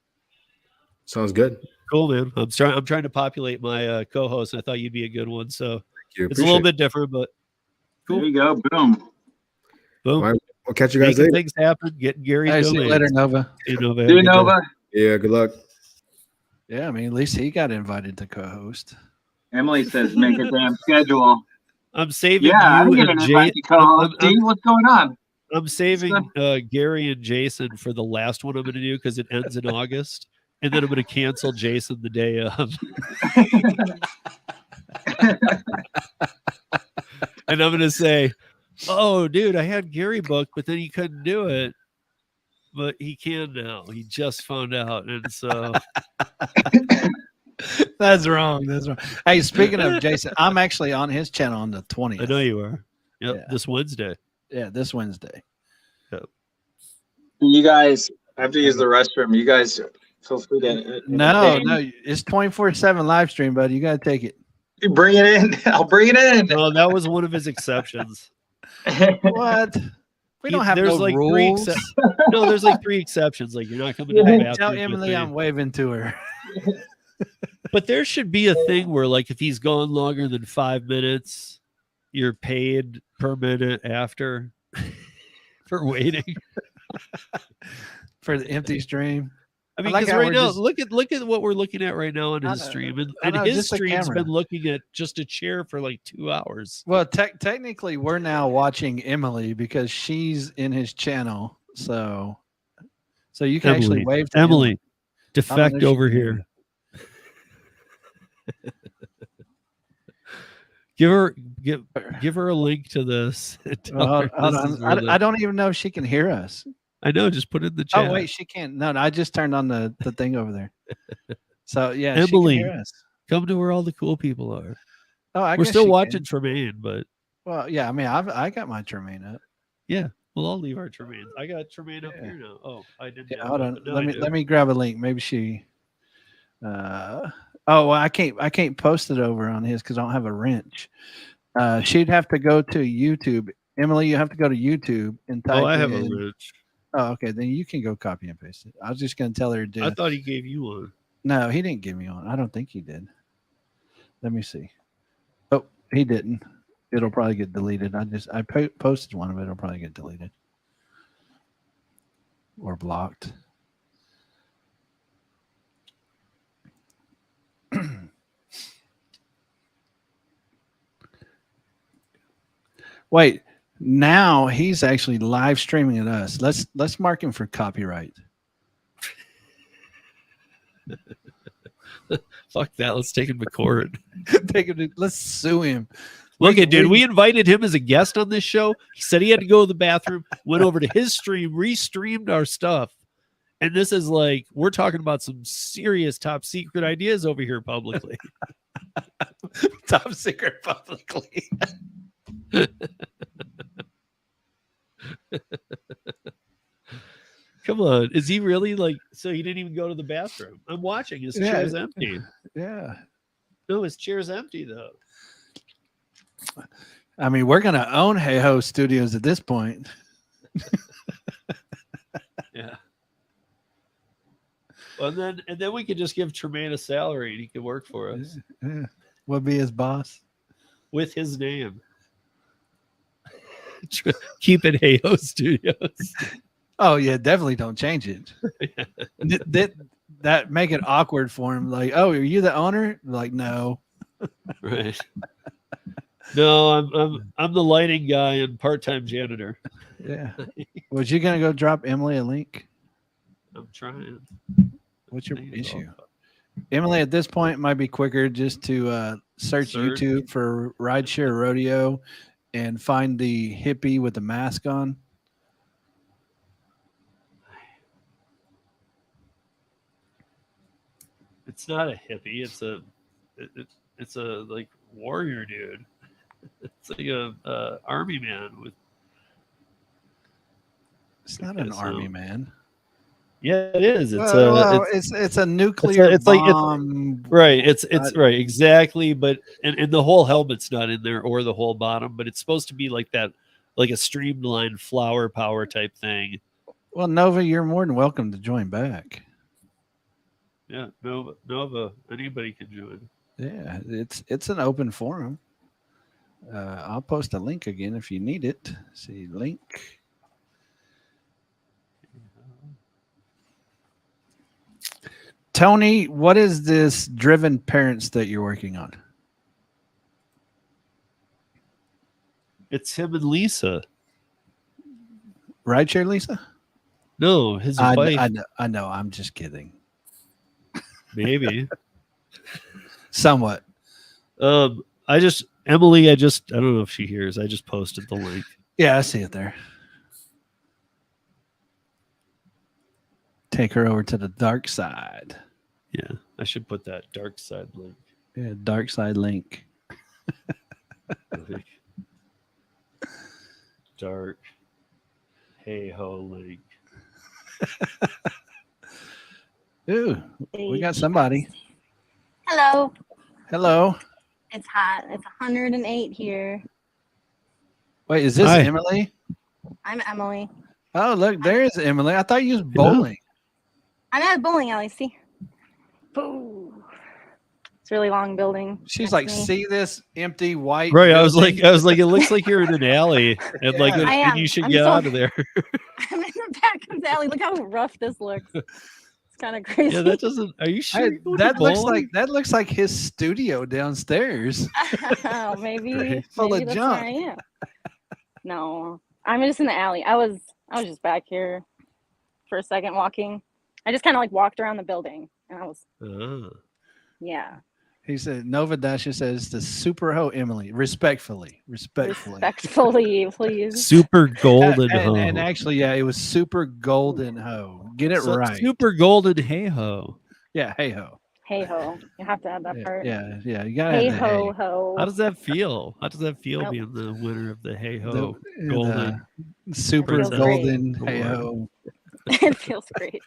Sounds good. Cool, man. I'm trying to populate my co-host, and I thought you'd be a good one. So it's a little bit different, but cool. There you go. Boom. All right, we'll catch you guys later. Things happen. Getting Gary's domain. See you later, Nova. See you, Nova. Yeah, good luck. Yeah, I mean, at least he got invited to co-host. Emily says make a damn schedule. I'm saving Yeah, I you get and an invite Jay. to co-host. Dean, what's going on? I'm saving Gary and Jason for the last one I'm going to do because it ends in August, and then I'm going to cancel Jason the day of. And I'm going to say, "Oh, dude, I had Gary booked, but then he couldn't do it, but he can now. He just found out, and so." That's wrong. That's wrong. Hey, speaking of Jason, I'm actually on his channel on the 20th. I know you are. Yep, Yeah. this Wednesday. Yeah, this Wednesday. Yep. You guys have to use the restroom. You guys feel free to. No, it's 24/7 live stream, buddy. You got to take it. You bring it in. I'll bring it in. No, that was one of his exceptions. What? We don't have there's no like rules. No, there's like 3 exceptions. Like you're not coming to the bathroom. Tell with Emily me. I'm waving to her. But there should be a thing where, like, if he's gone longer than 5 minutes, you're paid per minute after for waiting For the empty stream. I mean, I like because how right we're now, just- look at what we're looking at right now on his stream, and his just a stream's camera. been looking at just a chair for like 2 hours. Well, technically, we're now watching Emily because she's in his channel. So you can actually wave to Emily, defect there she over is. here. Give her a link to this. and tell Well, her hold this is on. where I don't even know if she can hear us. I know. Just put it in the chat. Oh wait, she can't. No, I just turned on the thing over there. So yeah, Emily, she can hear us. come to where all the cool people are. Oh, I We're guess still she can. watching Tremaine, but Well, yeah. I mean, I got my Tremaine up. yeah, we'll all leave our Tremaine. I got Tremaine up Yeah. here now. Oh, I didn't. Yeah, have hold it, on. but now Let I me do. let me grab a link. Maybe she. Oh, well, I can't post it over on his because I don't have a wrench. She'd have to go to YouTube. Emily, you have to go to YouTube and type Oh, I have a in. wrench. Oh, okay. Then you can go copy and paste it. I was just going to tell her to do I it. thought he gave you one. No, he didn't give me one. I don't think he did. Let me see. Oh, he didn't. It'll probably get deleted. I posted one of it. It'll probably get deleted or blocked. Wait, now he's actually live streaming at us. Let's mark him for copyright. Fuck that. Let's take him to court. Let's sue him. Look at dude, we invited him as a guest on this show. He said he had to go to the bathroom, went over to his stream, restreamed our stuff. And this is like, we're talking about some serious top secret ideas over here publicly. Top secret publicly. Come on. Is he really like, so he didn't even go to the bathroom? I'm watching. His chair's empty. Yeah. No, his chair's empty though. I mean, we're going to own Hey Ho Studios at this point. Yeah. Well, and then we could just give Tremaine a salary and he could work for us Yeah. We'll be his boss. with his name. Keep it Hey Ho Studios. Oh yeah, definitely don't change it. That make it awkward for him. Like, oh, are you the owner? Like, no. Right. No, I'm the lighting guy and part-time janitor. Yeah. Was you gonna go drop Emily a link? I'm trying. What's your I think it's issue? all- Emily, at this point, it might be quicker just to search YouTube for Rideshare Rodeo and find the hippie with the mask on. It's not a hippie. It's a like warrior dude. It's like a army man with. It's not an army man. Yeah, it is. It's a nuclear bomb. Right. It's right, exactly. But and the whole helmet's not in there or the whole bottom, but it's supposed to be like that, like a streamlined flower power type thing. Well, Nova, you're more than welcome to join back. Yeah, Nova, anybody can join. Yeah, it's an open forum. I'll post a link again if you need it. See link. Tony, what is this driven parents that you're working on? It's him and Lisa. Rideshare, Lisa? No, his I wife. know. I'm just kidding. Maybe. Somewhat. Emily, I don't know if she hears. I just posted the link. Yeah, I see it there. Take her over to the dark side. Yeah, I should put that dark side link. Yeah, dark side link. Dark hey ho link. Ooh, we got somebody. Hello. Hello. It's hot. It's 108 here. Wait, is this Hi. Emily? I'm Emily. Oh, look, there's Emily. I thought you was bowling. I'm at a bowling alley. See? Boo. It's a really long building. She's next like, to me. see this empty white. Right, I was building? like, it looks like you're in an alley, and like, Yeah. I am. and you should I'm get so- out of there. I'm in the back of the alley. Look how rough this looks. It's kind of crazy. Yeah, that doesn't. Are you sure? you're going to that bowling? looks like his studio downstairs. Oh, maybe, Right. Full maybe of that's junk. where I am. No, I'm just in the alley. I was just back here for a second walking. I just kind of like walked around the building, and I was Ah. yeah. He said, Nova Dasha says the super ho Emily, respectfully. Respectfully, please. Super golden ho. And actually, yeah, it was super golden ho. Get it So right. Super golden hey ho. Yeah, hey ho. Hey ho, you have to add that part. Yeah, you gotta Hey have the ho hey. ho. How does that feel? How does that feel Nope. being the winner of the hey The- ho golden? super Feels golden great. hey ho. It feels great.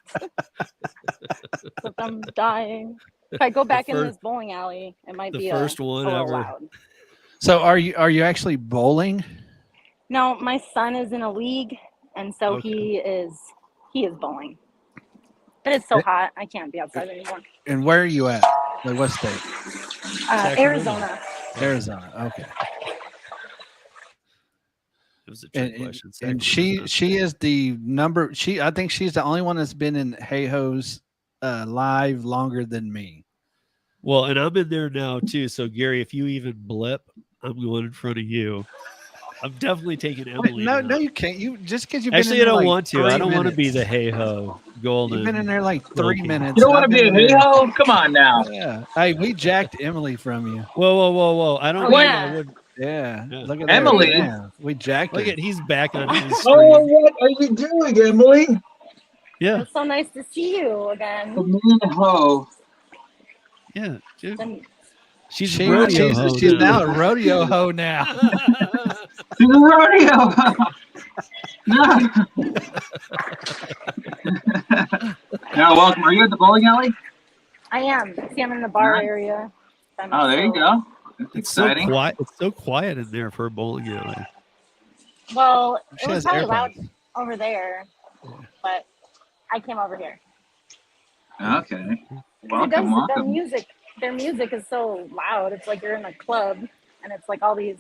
But I'm dying. If I go back in fir- this bowling alley, it might the be first a one little ever. loud. So are you actually bowling? No, my son is in a league, and so Okay. he is bowling. But it's so hot, I can't be outside anymore. And where are you at? Like what state? Sacramento. Arizona. Arizona. Okay. It was a trick And, question. and Sacramento's she is the number. I think she's the only one that's been in Hey Ho's live longer than me. Well, and I'm in there now too. So Gary, if you even blip, I'm going in front of you. I'm definitely taking Wait, Emily. no, now. no, you can't. You just because you've Actually, I been in there don't like want to. I 3 don't want to be the minutes. hey ho golden. You've been in there like 3 smoky. minutes. You don't want I've to be a been in there- hey-ho? Come on now. Yeah. Hey, we jacked Emily from you. Whoa! I don't. Oh, think yeah. I would. Yeah. Yeah. Look at Emily. That. Yeah. We jacked Look her. at he's back on his Oh, screen. what are you doing, Emily? Yeah, It's so nice to see you again. The mean ho. yeah. Dude. And She's She- rodeo she's, ho she's now now. a rodeo hoe now. To the rodeo. No. No, welcome. Are you at the bowling alley? I am. See, I'm in the bar Nice. area. by Oh, there you myself. go. That's It's so exciting. quiet. It's so quiet in there for a bowling alley. Well, She it was has probably loud AirPods. over there, but I came over here. Okay. It Welcome, does, welcome. their music is so loud. It's like you're in a club, and it's like all these,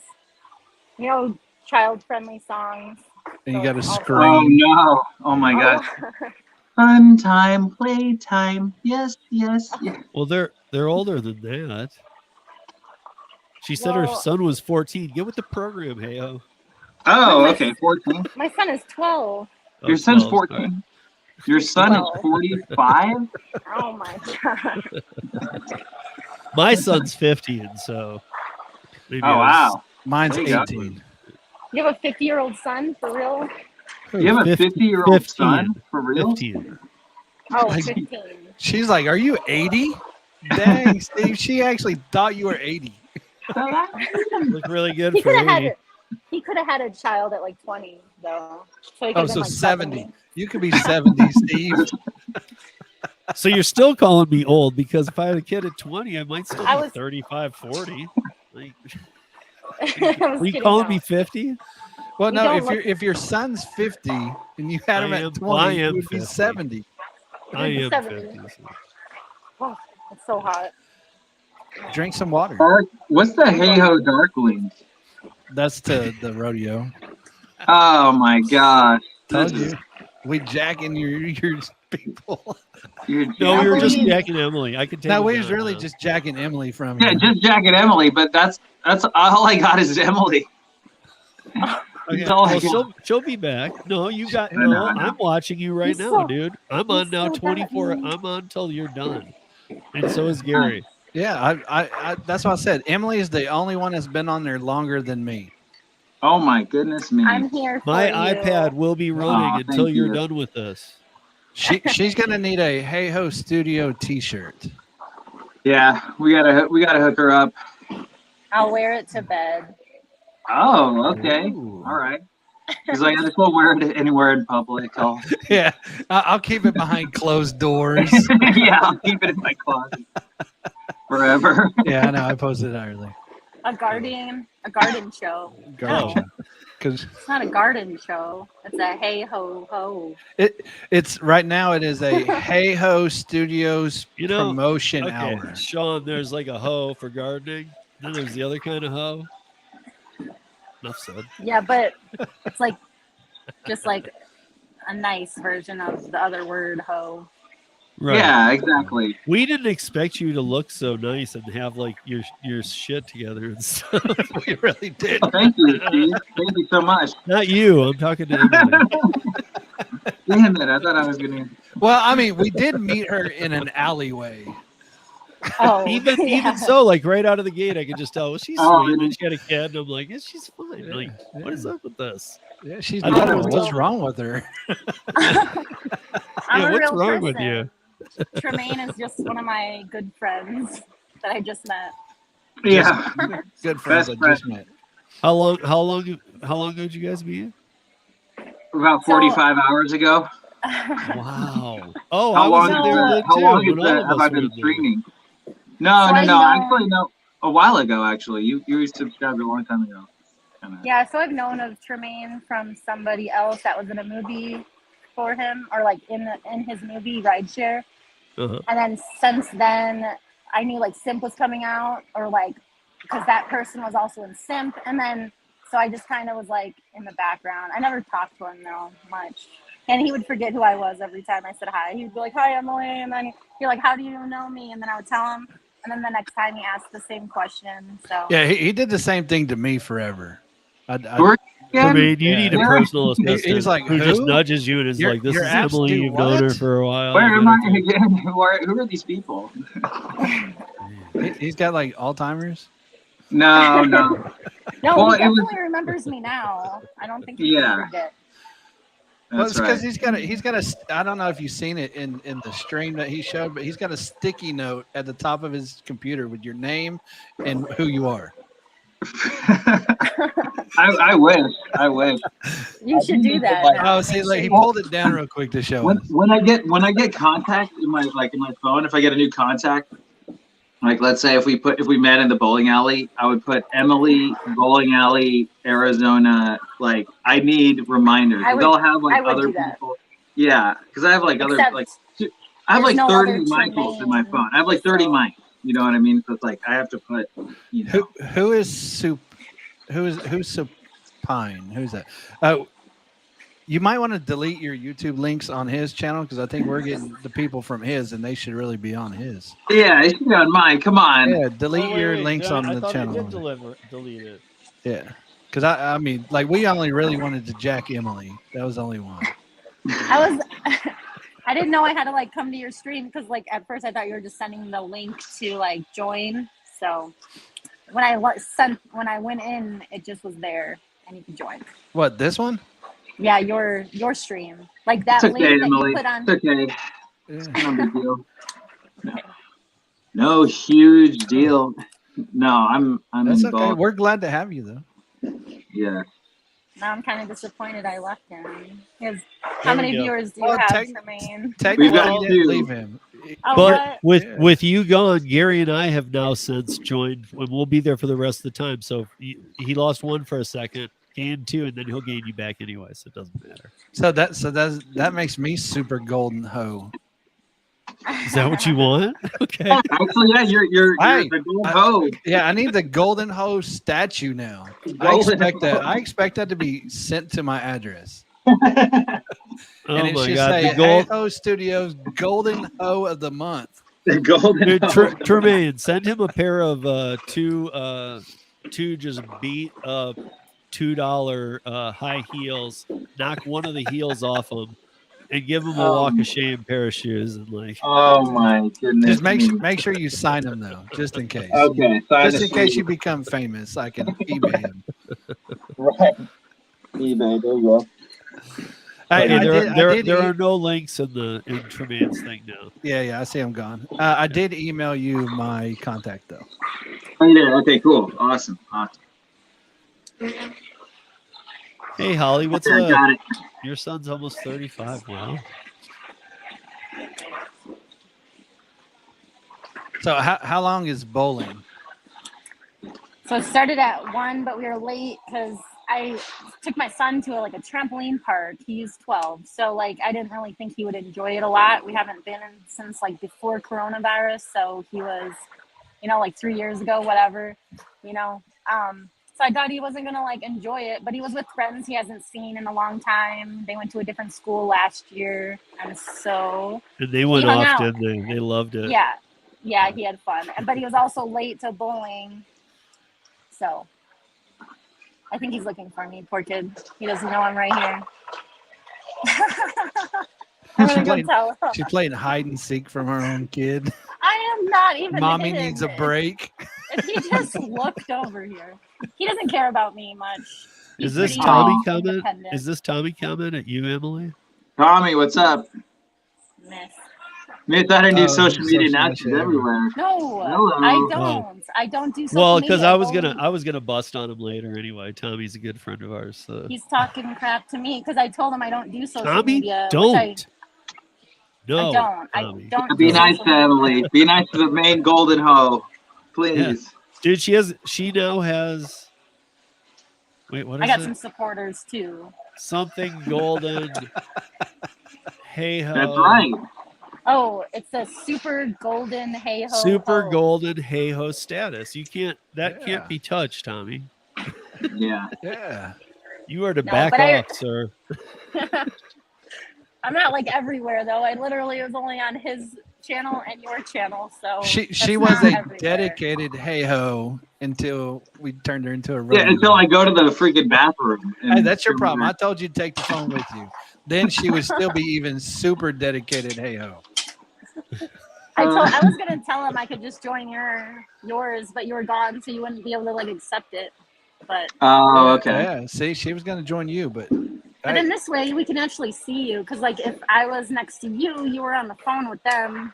child-friendly songs. And you So got to it's all- Oh scream. no. Oh my god. Fun time, play time. Yes, yes, yes. Well, they're older than that. She said her Well- son was 14. Get with the program, hey ho. Oh, okay. 14. My son is 12. Oh, Your son's 12. All right. 14. Your son is 12. 45? Oh my god. My son's 15, so maybe Oh, I was- wow. Mine's There you go. 18. You have a 50-year-old son for real? You have a 50-year-old 15. son? For real? 15. Oh, Like- 15. She's like, "Are you 80?" Dang, Steve. She actually thought you were 80. Look really good He for could have 80. had a child at like 20 though. So he Oh, could've so been, like, 70. You could be 70, Steve. So you're still calling me old because if I had a kid at 20, I might still be I was- 35, 40. Like, I was were you kidding, calling no. me 50? Well, You no, don't if look- your son's 50 and you had him I at am- 20, I you am would be 50. 70. I am 70. 50. so- Oh, it's so hot. Drink some water. Dark, what's the hey-ho darkling? That's to the rodeo. Oh my gosh. Told This is- you. We jacking your people. You're No, we were just believe- jacking Emily. I could take No, it we down was really now. just jacking Emily from Yeah, you. just Jack and Emily, but that's all I got is Emily. Okay, That's all I well, got. she'll be back. No, you got I know, no. I know. I'm watching you right He's now, so- dude. I'm he's on now so 24. bad. I'm on till you're done, and so is Gary. Yeah, I that's what I said. Emily is the only one that's been on there longer than me. Oh my goodness me. I'm here for My you. iPad will be running Aw, until thank you're you. done with this. She's gonna need a Hey Ho Studio T-shirt. Yeah, we gotta hook her up. I'll wear it to bed. Oh, okay. Ooh. All right. He's like, I just won't wear it anywhere in public. Yeah, I'll keep it behind closed doors. Yeah, I'll keep it in my closet forever. Yeah, I know. I posted it earlier. A garden show. Garbage. No, Because it's not a garden show. It's a hey ho ho. it's right now. It is a Hey Ho Studios You know, promotion Okay, hour. Sean. There's like a hoe for gardening. Then there's the other kind of hoe. Enough said. Yeah, but it's like just like a nice version of the other word ho. Right. Yeah, exactly. We didn't expect you to look so nice and have like your shit together and stuff. We really did. Thank you, Steve. Thank you so much. Not you. I'm talking to Emily. Damn it! I thought I was gonna. Well, I mean, we did meet her in an alleyway. Oh, Even so, like right out of the gate, I could just tell, well, she's Oh, sweet. really? And she had a kid, and I'm like, yeah, she's fine. Like, what is up with this? Yeah, she's I not. thought it was What's just- wrong with her? I'm Yeah, a what's real wrong with person. you? Tremaine is just one of my good friends that I just met. Yeah. Good friends Best I just met. How long ago did you guys meet? About 45 hours ago. Wow. Oh, How I was long? in there then How too. long when all of have us I were been in there. streaming? So No. I know- Actually, no. A while ago, actually. You subscribed a long time ago. Kinda. Yeah, so I've known of Tremaine from somebody else that was in a movie for him, or like in his movie Rideshare. Uh-huh. And then since then, I knew like Simp was coming out, or like because that person was also in Simp, and then so I just kind of was like in the background. I never talked to him though much, and he would forget who I was every time I said hi. He'd be like, "Hi, Emily," and then he'd be like, "How do you know me?" And then I would tell him, and then the next time he asked the same question. So Yeah, he did the same thing to me forever. I mean, you Yeah. need a Yeah. personal He- assistant he's like, who just who? nudges you and is Your- like, "This your is apps Emily. do You've known her what? for a while." Where You am I gotta do- again? Who are these people? He's got like Alzheimer's. No. no, Well, he it was- definitely remembers me now. I don't think he Yeah. can forget. Well, it's That's because right. he's got a. I don't know if you've seen it in the stream that he showed, but he's got a sticky note at the top of his computer with your name and who you are. I wish. You should do that. Oh, see, like he pulled it down real quick to show When, us. when I get contact in my phone, if I get a new contact, like let's say if we met in the bowling alley, I would put Emily Bowling Alley, Arizona. Like I need reminders. I would- They'll have like I would other do that. people. Yeah, because I have like other Except like I have like there's no 30 other Michaels in my Tremaine, phone. I have like 30 so- Mike. You know what I mean? So it's like I have to put. You know. Who is soup? Who's supine? Who's that? You might want to delete your YouTube links on his channel because I think we're getting the people from his, and they should really be on his. Yeah, it should be on mine. Come on. Yeah, delete Oh, wait, your wait, links no, on I the thought channel. I did delete it. Yeah, because I mean, like we only really wanted to jack Emily. That was the only one. I didn't know I had to like come to your stream because like at first I thought you were just sending the link to like join. So when I went in, it just was there and you could join. What, this one? Yeah, your stream, like that It's link okay, that Emily. you put on. It's okay. Yeah. No big deal. No huge deal. No, I'm That's okay. involved. We're glad to have you though. Yeah. Now I'm kind of disappointed I left him. Because how There we many go. viewers do you Well, have, Tremaine? Technically, got you didn't two. leave him. Oh, But what? with you gone, Gary and I have now since joined, and we'll be there for the rest of the time. So he lost one for a second, gained two, and then he'll gain you back anyway. So it doesn't matter. So that makes me super golden hoe. Is that what you want? Okay. Actually, yeah, you're Hey, the gold hoe. Yeah, I need the golden hoe statue now. Golden I expect that to be sent to my address. Oh And it my should God. say The Hey gold. Ho Studios Golden Hoe of the Month. The golden Dude, hoe. Tremaine, send him a pair of two just beat $2 high heels, knock one of the heels off them, and give them a Oh walk my- of shame pair of shoes, and like, Oh my goodness. Just make me. make sure you sign them though, just in case. Okay, sign Just the in case sleeve. you become famous, I can eBay them. Right. eBay, there you go. hey, there did are no links in the Tremaine's thing now. Yeah, I see I'm gone. I did email you my contact though. Oh, you did? Okay, cool. Awesome. Hey, Holly, what's Okay, up? got it. Your son's almost 35. Wow. So how long is bowling? So it started at 1, but we were late because I took my son to a trampoline park. He's 12, so like I didn't really think he would enjoy it a lot. We haven't been in since like before coronavirus, so he was, like 3 years ago, whatever, So I thought he wasn't gonna enjoy it, but he was with friends he hasn't seen in a long time. They went to a different school last year, and so And they went hung off, out. didn't they? They loved it. Yeah, he had fun, but he was also late to bowling, so I think he's looking for me. Poor kid, he doesn't know I'm right here. I'm gonna go tell him. She's playing hide and seek from her own kid. I am not even. Mommy hidden. needs a break. If he just looked over here, he doesn't care about me much. He's Is this pretty Tommy comment? independent. Is this Tommy comment at you, Emily? Tommy, what's up? Miss. Miss, I didn't do Oh, social media. social Now media she's everywhere. No, Hello. I don't. I don't do social Well, media. because I was Bowling- gonna bust on him later anyway. Tommy's a good friend of ours. So. He's talking crap to me because I told him I don't do social Tommy, media. don't. I don't. I Tommy. don't. Be do nice social to media. Emily. Be nice to the main golden hoe, please. Dude, she now has. Wait, what is I got it? some supporters too. Something golden. Hey ho. That's right. Oh, it's a super golden hey ho. Super ho. golden hey ho status. You can't. That Yeah. can't be touched, Tommy. Yeah. Yeah. You are to No, back but I- off, sir. I'm not everywhere though. I literally was only on his channel and your channel, so She that's was not a everywhere. dedicated hey ho until we turned her into a Yeah, rodeo. until I go to the freaking bathroom. Hey, that's your problem. I told you to take the phone with you. Then she would still be even super dedicated hey ho. I was gonna tell him I could just join yours, but you were gone, so you wouldn't be able to accept it. But Oh, okay. Yeah, see, she was gonna join you, but in this way we can actually see you, because if I was next to you, you were on the phone with them.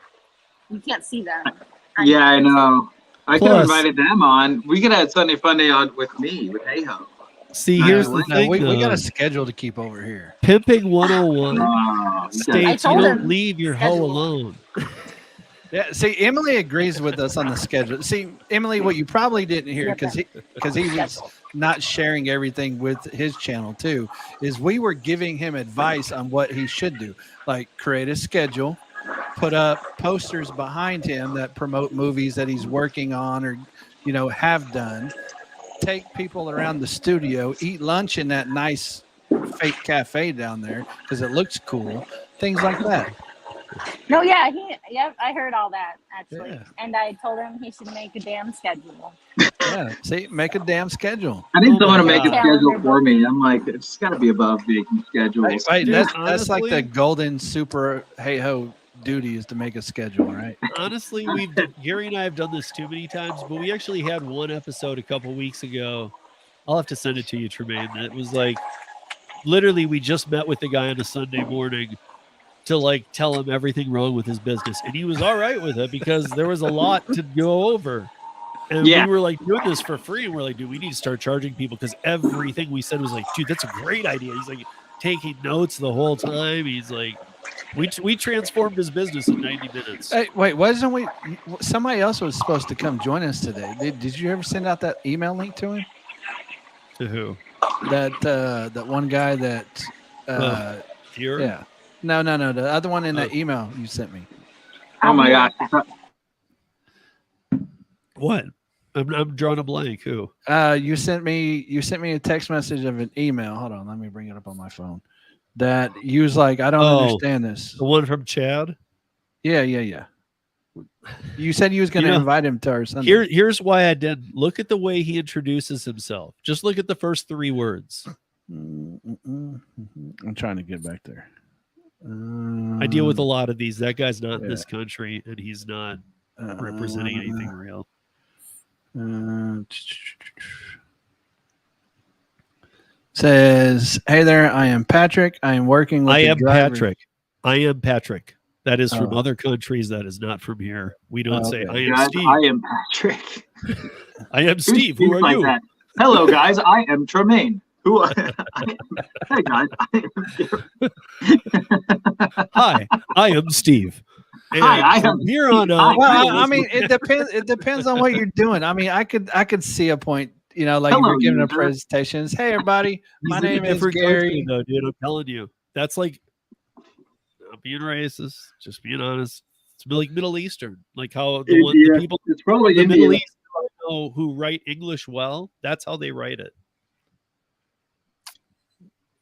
You can't see them. Yeah, I know. I could have Plus- invited them on. We could have Sunday Funday on with me, with Hey Ho. See, No, here's no, the no, thing. we got though. a schedule to keep over here. Pimping 101 I states you told don't him leave your hoe schedule. alone. Yeah, see, Emily agrees with us on the schedule. See, Emily, what you probably didn't hear because he was not sharing everything with his channel too, is we were giving him advice on what he should do, like create a schedule, put up posters behind him that promote movies that he's working on or have done, take people around the studio, eat lunch in that nice fake cafe down there because it looks cool, things like that. No, yeah, I heard all that actually, Yeah. and I told him he should make a damn schedule. Yeah, see, make a damn schedule. I need Oh my someone to make a God. schedule for me. I'm like, it's got to be above making schedules. Right, Dude, that's like the honestly- golden super hey ho duty is to make a schedule, right? Honestly, Gary and I have done this too many times, but we actually had one episode a couple weeks ago. I'll have to send it to you, Tremaine. That was literally we just met with the guy on a Sunday morning to tell him everything wrong with his business, and he was all right with it because there was a lot to go over. And Yeah. we were doing this for free, and we're like, dude, we need to start charging people because everything we said was dude, that's a great idea. He's taking notes the whole time. He's we transformed his business in 90 minutes. Hey, wait, wasn't we? Somebody else was supposed to come join us today. Did you ever send out that email link to him? To who? That one guy that. Here? Yeah. No. The other one in that email you sent me. Oh my gosh. What? I'm drawing a blank. Who? You sent me a text message of an email. Hold on, let me bring it up on my phone. That you was like, I don't understand this. The one from Chad? Yeah. You said you was going to invite him to our Sunday. Here's why I did. Look at the way he introduces himself. Just look at the first 3 words. I'm trying to get back there. I deal with a lot of these. That guy's not in this country, and he's not representing anything real. Says, hey there, I am Patrick. I am working with I the am driver. Patrick. I am Patrick. That is from other countries. That is not from here. We don't say, I am Guys, Steve. I am Patrick. I am Steve. Who are like you? that? Hello, guys. I am Tremaine. Hey, guys. I am Hi, I am Steve. And Hi, I am from here on out. Well, I mean, it depends. It depends on what you're doing. I mean, I could see a point. You know, like Hello, if you're giving a user. presentation. Hey, everybody. My He's in a name is different Gary. country, though, dude. I'm telling you. That's like not being racist, just being honest. It's like Middle Eastern, like how the people It's probably the Middle India. East know who write English well. That's how they write it.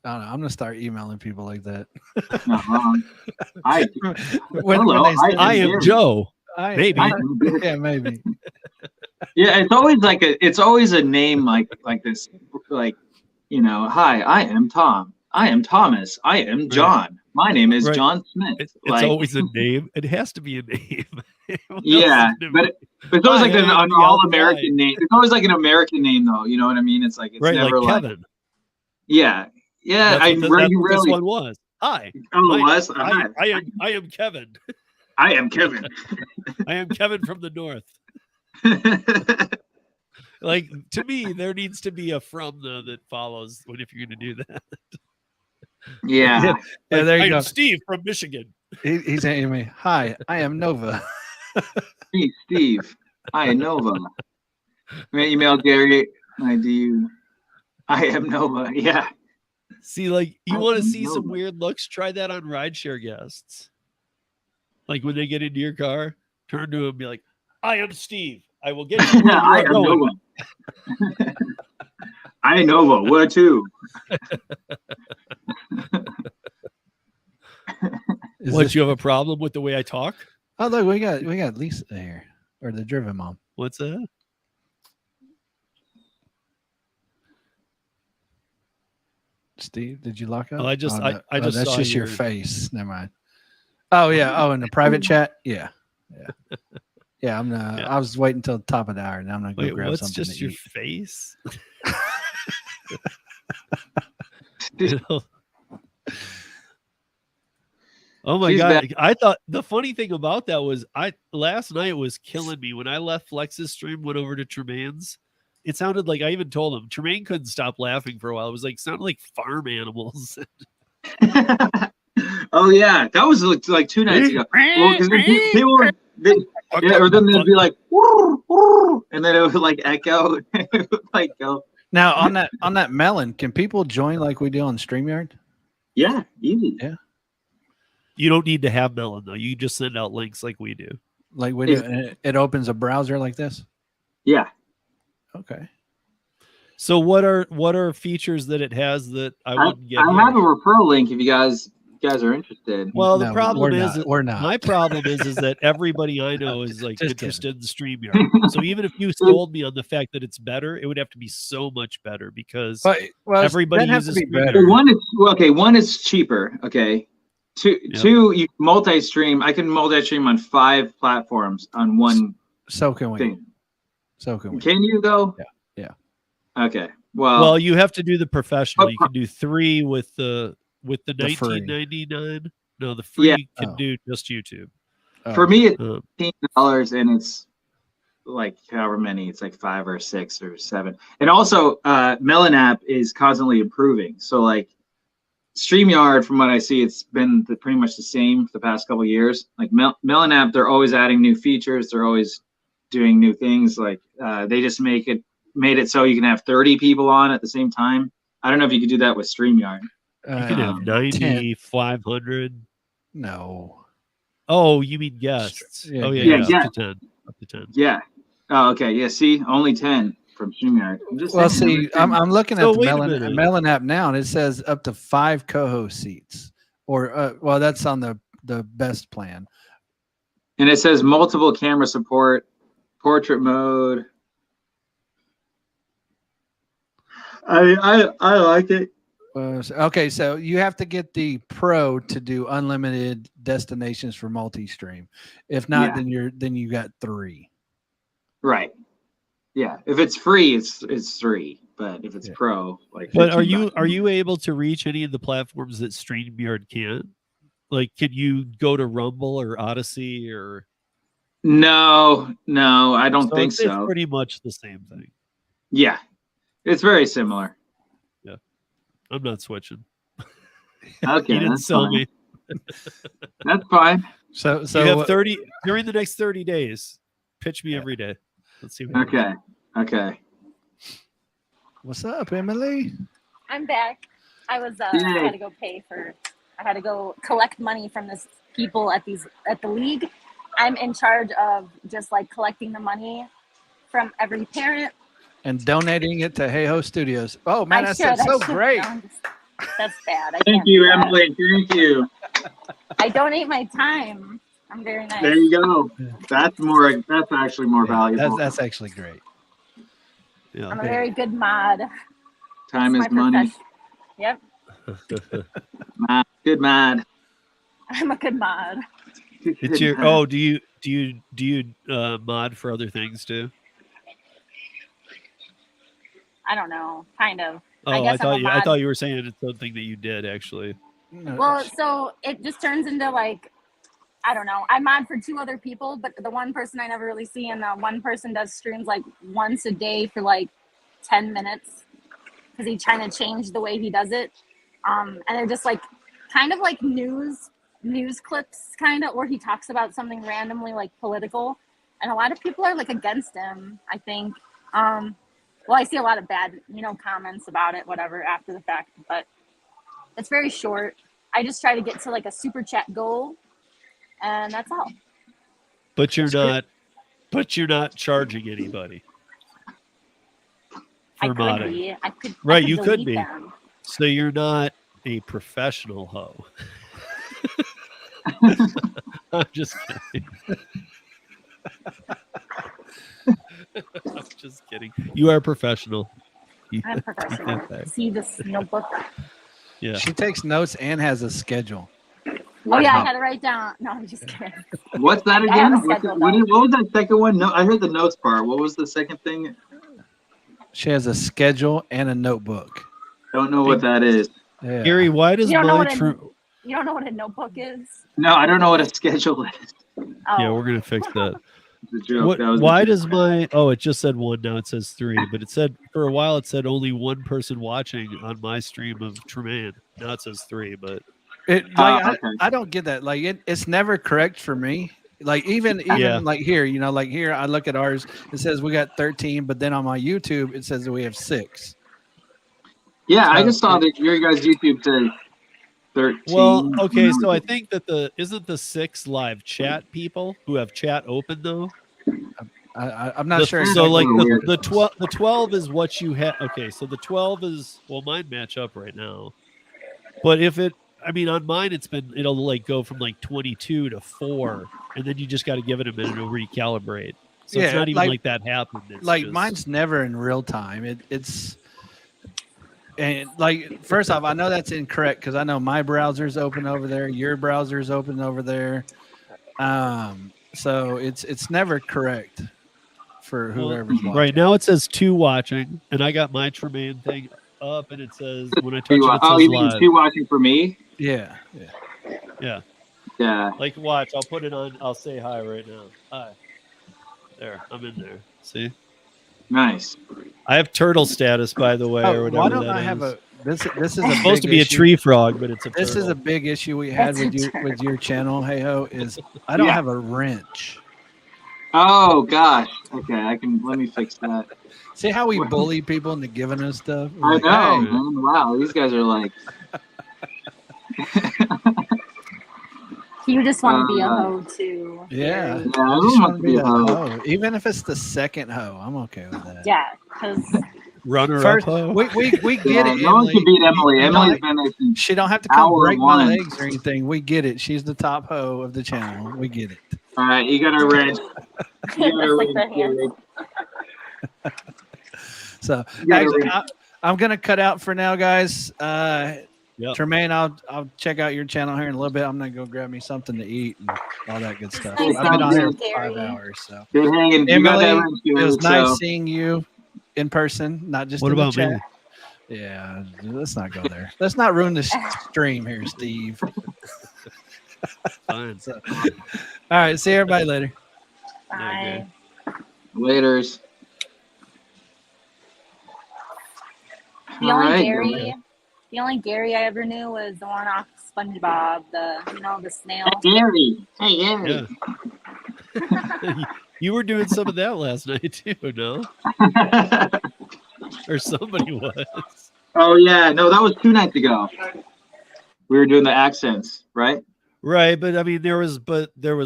I don't know. I'm gonna start emailing people like that. I I am Joe. Maybe. Yeah, maybe. Yeah, it's always a name like this, like, you know, hi, I am Tom. I am Thomas. I am John. My name is John Smith. It's like, always a name. It has to be a name. Yeah, but it's always like an all-American name. It's always like an American name, though. You know what I mean? It's like it's never like Kevin. Yeah, yeah. That's what really, this one was. Hi. Oh, it was? I am Kevin. I am Kevin. I am Kevin from the north. Like, to me, there needs to be a from though that follows if you're going to do that. Yeah. Yeah, there you go. I'm Steve from Michigan. He's saying to me, hi, I am Nova. Hey, Steve. I am Nova. Email Gary. I am Nova. Yeah. See, like, you want to see some weird looks? Try that on rideshare guests. Like, when they get into your car, turn to him and be like, I am Steve. I will get you where you I are am going. Nova. I am Nova. Where to? What, you have a problem with the way I talk? Oh, look, we got Lisa here, or the driven mom. What's that? Steve, did you lock up? Oh, I just that's saw just your face. Never mind. Oh yeah. Oh, in the private chat. Yeah. Yeah. I was waiting until the top of the hour. Now I'm gonna go grab what's something. just to your eat. face? Oh my God. I thought the funny thing about that was last night was killing me. When I left Flex's stream, went over to Tremaine's, it sounded like, I even told him, Tremaine couldn't stop laughing for a while. It was like, sounded like farm animals. Oh yeah, that was like 2 nights ago. Well, because people were, or then they'd be like, and then it would like echo. It would like go. Now on that melon, can people join like we do on StreamYard? Yeah, easy. Yeah. You don't need to have Melon though. You just send out links like we do. Like we do. And it opens a browser like this. Yeah. Okay. So what are features that it has that I wouldn't get? I have a referral link if you guys are interested. Well, the problem is we're not. My problem is that everybody I know is like interested in StreamYard. So even if you sold me on the fact that it's better, it would have to be so much better because everybody uses better. One is cheaper. Okay. Two, you multi-stream. I can multi-stream on 5 platforms on one. So can we. Thing. So can we. Can you though? Yeah. Okay. Well, you have to do the professional. You can do 3 with the free. $19.99. No, the free can do just YouTube. For me, it's $15, and it's like however many. It's like 5 or 6 or 7. And also, Melon app is constantly improving. So like StreamYard, from what I see, it's been pretty much the same for the past couple of years. Like Melon app, they're always adding new features. They're always doing new things. Like they just made it so you can have 30 people on at the same time. I don't know if you could do that with StreamYard. You could have 90, 500. No. Oh, you mean guests? Yeah, Up to 10. Yeah. Oh, okay. Yeah. See, only 10 from StreamYard. Well, see, I'm looking at the Melon app now, and it says up to 5 co-host seats. Or, that's on the best plan. And it says multiple camera support, portrait mode. I like it. Okay, so you have to get the Pro to do unlimited destinations for multi-stream. If not, then you got 3. Right. Yeah. If it's free, it's 3. But if it's Pro, like. But are $15. you able to reach any of the platforms that StreamYard can't? Like, can you go to Rumble or Odyssey or? No, I don't think It's so. pretty much the same thing. Yeah, it's very similar. Yeah, I'm not switching. Okay, You didn't that's sell fine. me. That's fine. So you have 30 during the next 30 days. Pitch me every day. Let's see what happens. Okay. What's up, Emily? I'm back. I was I had to go I had to go collect money from this people at the league. I'm in charge of just like collecting the money from every parent and donating it to Hey Ho Studios. Oh man, that's so great. That's bad. Thank you, Emily. Thank you. I donate my time. I'm very nice. There you go. That's actually more valuable. That's actually great. Yeah. I'm a very good mod. Time is money. Yep. Good mod. I'm a good mod. It's your do you mod for other things too? I don't know, kind of. Oh, I thought you were saying it's something that you did actually. Well, so it just turns into like, I don't know. I mod for 2 other people, but the one person I never really see, and the one person does streams like once a day for like 10 minutes because he's trying to change the way he does it. And they're just like kind of like news clips, kind of, where he talks about something randomly like political, and a lot of people are like against him, I think. Well, I see a lot of bad, comments about it, whatever, after the fact, but it's very short. I just try to get to like a super chat goal, and that's all. But you're not charging anybody for modding. I could Right, you could be. Them. So you're not a professional hoe. I'm just kidding. I'm just kidding. You are professional. I'm professional. See this notebook? Yeah. She takes notes and has a schedule. Oh yeah, I had to write down. No, I'm just kidding. What's that again? What was that second one? No, I heard the notes part. What was the second thing? She has a schedule and a notebook. Don't know what that is. Yeah. Gary, why does You don't know my what a notebook is? No, I don't know what a schedule is. Oh. Yeah, we're gonna fix that. Why does my it just said 1, now it says 3, but it said for a while it said only 1 person watching on my stream of Tremaine. Now it says 3, but I don't get that. Like it's never correct for me. Like even like here, like here I look at ours, it says we got 13, but then on my YouTube it says that we have 6. Yeah, I just saw that your guys' YouTube says 13. Well, okay, so I think that isn't the 6 live chat people who have chat open though? I'm not sure. So like the 12 is what you have. Okay, so the 12 is, well, mine match up right now. But on mine it'll like go from like 22 to 4, and then you just got to give it a minute to recalibrate. So it's not even like that happened. It's like mine's never in real time. It's and like first off, I know that's incorrect because I know my browser's open over there, your browser's open over there. So it's never correct for whoever's watching. Right now it says 2 watching, and I got my Tremaine thing up, and it says when I touch it, it says you mean live. 2 watching for me? Yeah. Like watch, I'll put it on. I'll say hi right now. Hi. There, I'm in there. See? Nice. I have turtle status, by the way, or whatever. Why don't that I is. have this is supposed to be a tree frog, but it's a turtle. This is a big issue we had with your channel, Hey Ho, is I don't have a wrench. Oh gosh. Okay, let me fix that. See how we bully people into giving us stuff? I know, man. Wow, these guys are like You just want to be a hoe too. Yeah. I just want to be a hoe. Even if it's the second hoe, I'm okay with that. Yeah, because runner-up hoe. We get it. No one can beat Emily. Emily's been there since she don't have to come hour break my one. legs or anything. We get it. She's the top hoe of the channel. We get it. All right, you got a red. You got a Like red. the hands. So You got a actually, red. I'm gonna cut out for now, guys. Yep. Tremaine, I'll check out your channel here in a little bit. I'm gonna go grab me something to eat and all that good stuff. nice I've been to on meet here you, for 5 Gary. hours. So Good hanging. You got that Emily, red it was shirt, nice so seeing you in person, not just What in the about chat. me? Yeah, let's not go there. Let's not ruin the stream here, Steve. Fine. So, all right, see everybody later. Bye. laters. The All only right, Gary, the only Gary I ever knew was the one off SpongeBob, the snail. Hey, Gary. Hey, Gary. Yeah. You were doing some of that last night too, no? Or somebody was. Oh yeah, no, that was 2 nights ago. We were doing the accents, right? Right, but I mean there was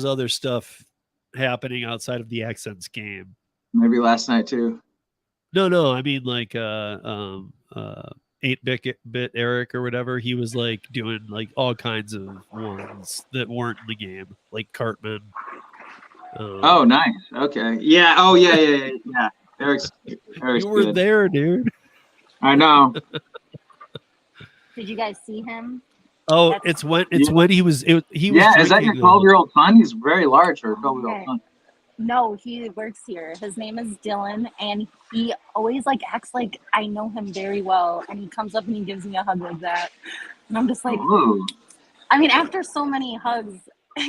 other stuff happening outside of the accents game. Maybe last night too. No, I mean like 8-bit Eric or whatever. He was like doing like all kinds of ones that weren't in the game, like Cartman. Oh, nice. Okay. Yeah. Oh, yeah. Eric's You were good. there, dude. I know. Did you guys see him? Oh, That's- it's when he was he was Yeah, is that your drinking, 12-year-old son? He's very large for a 12-year-old son. No, he works here. His name is Dylan, and he always like acts like I know him very well. And he comes up and he gives me a hug like that, and I'm just like, Ooh. I mean, after so many hugs,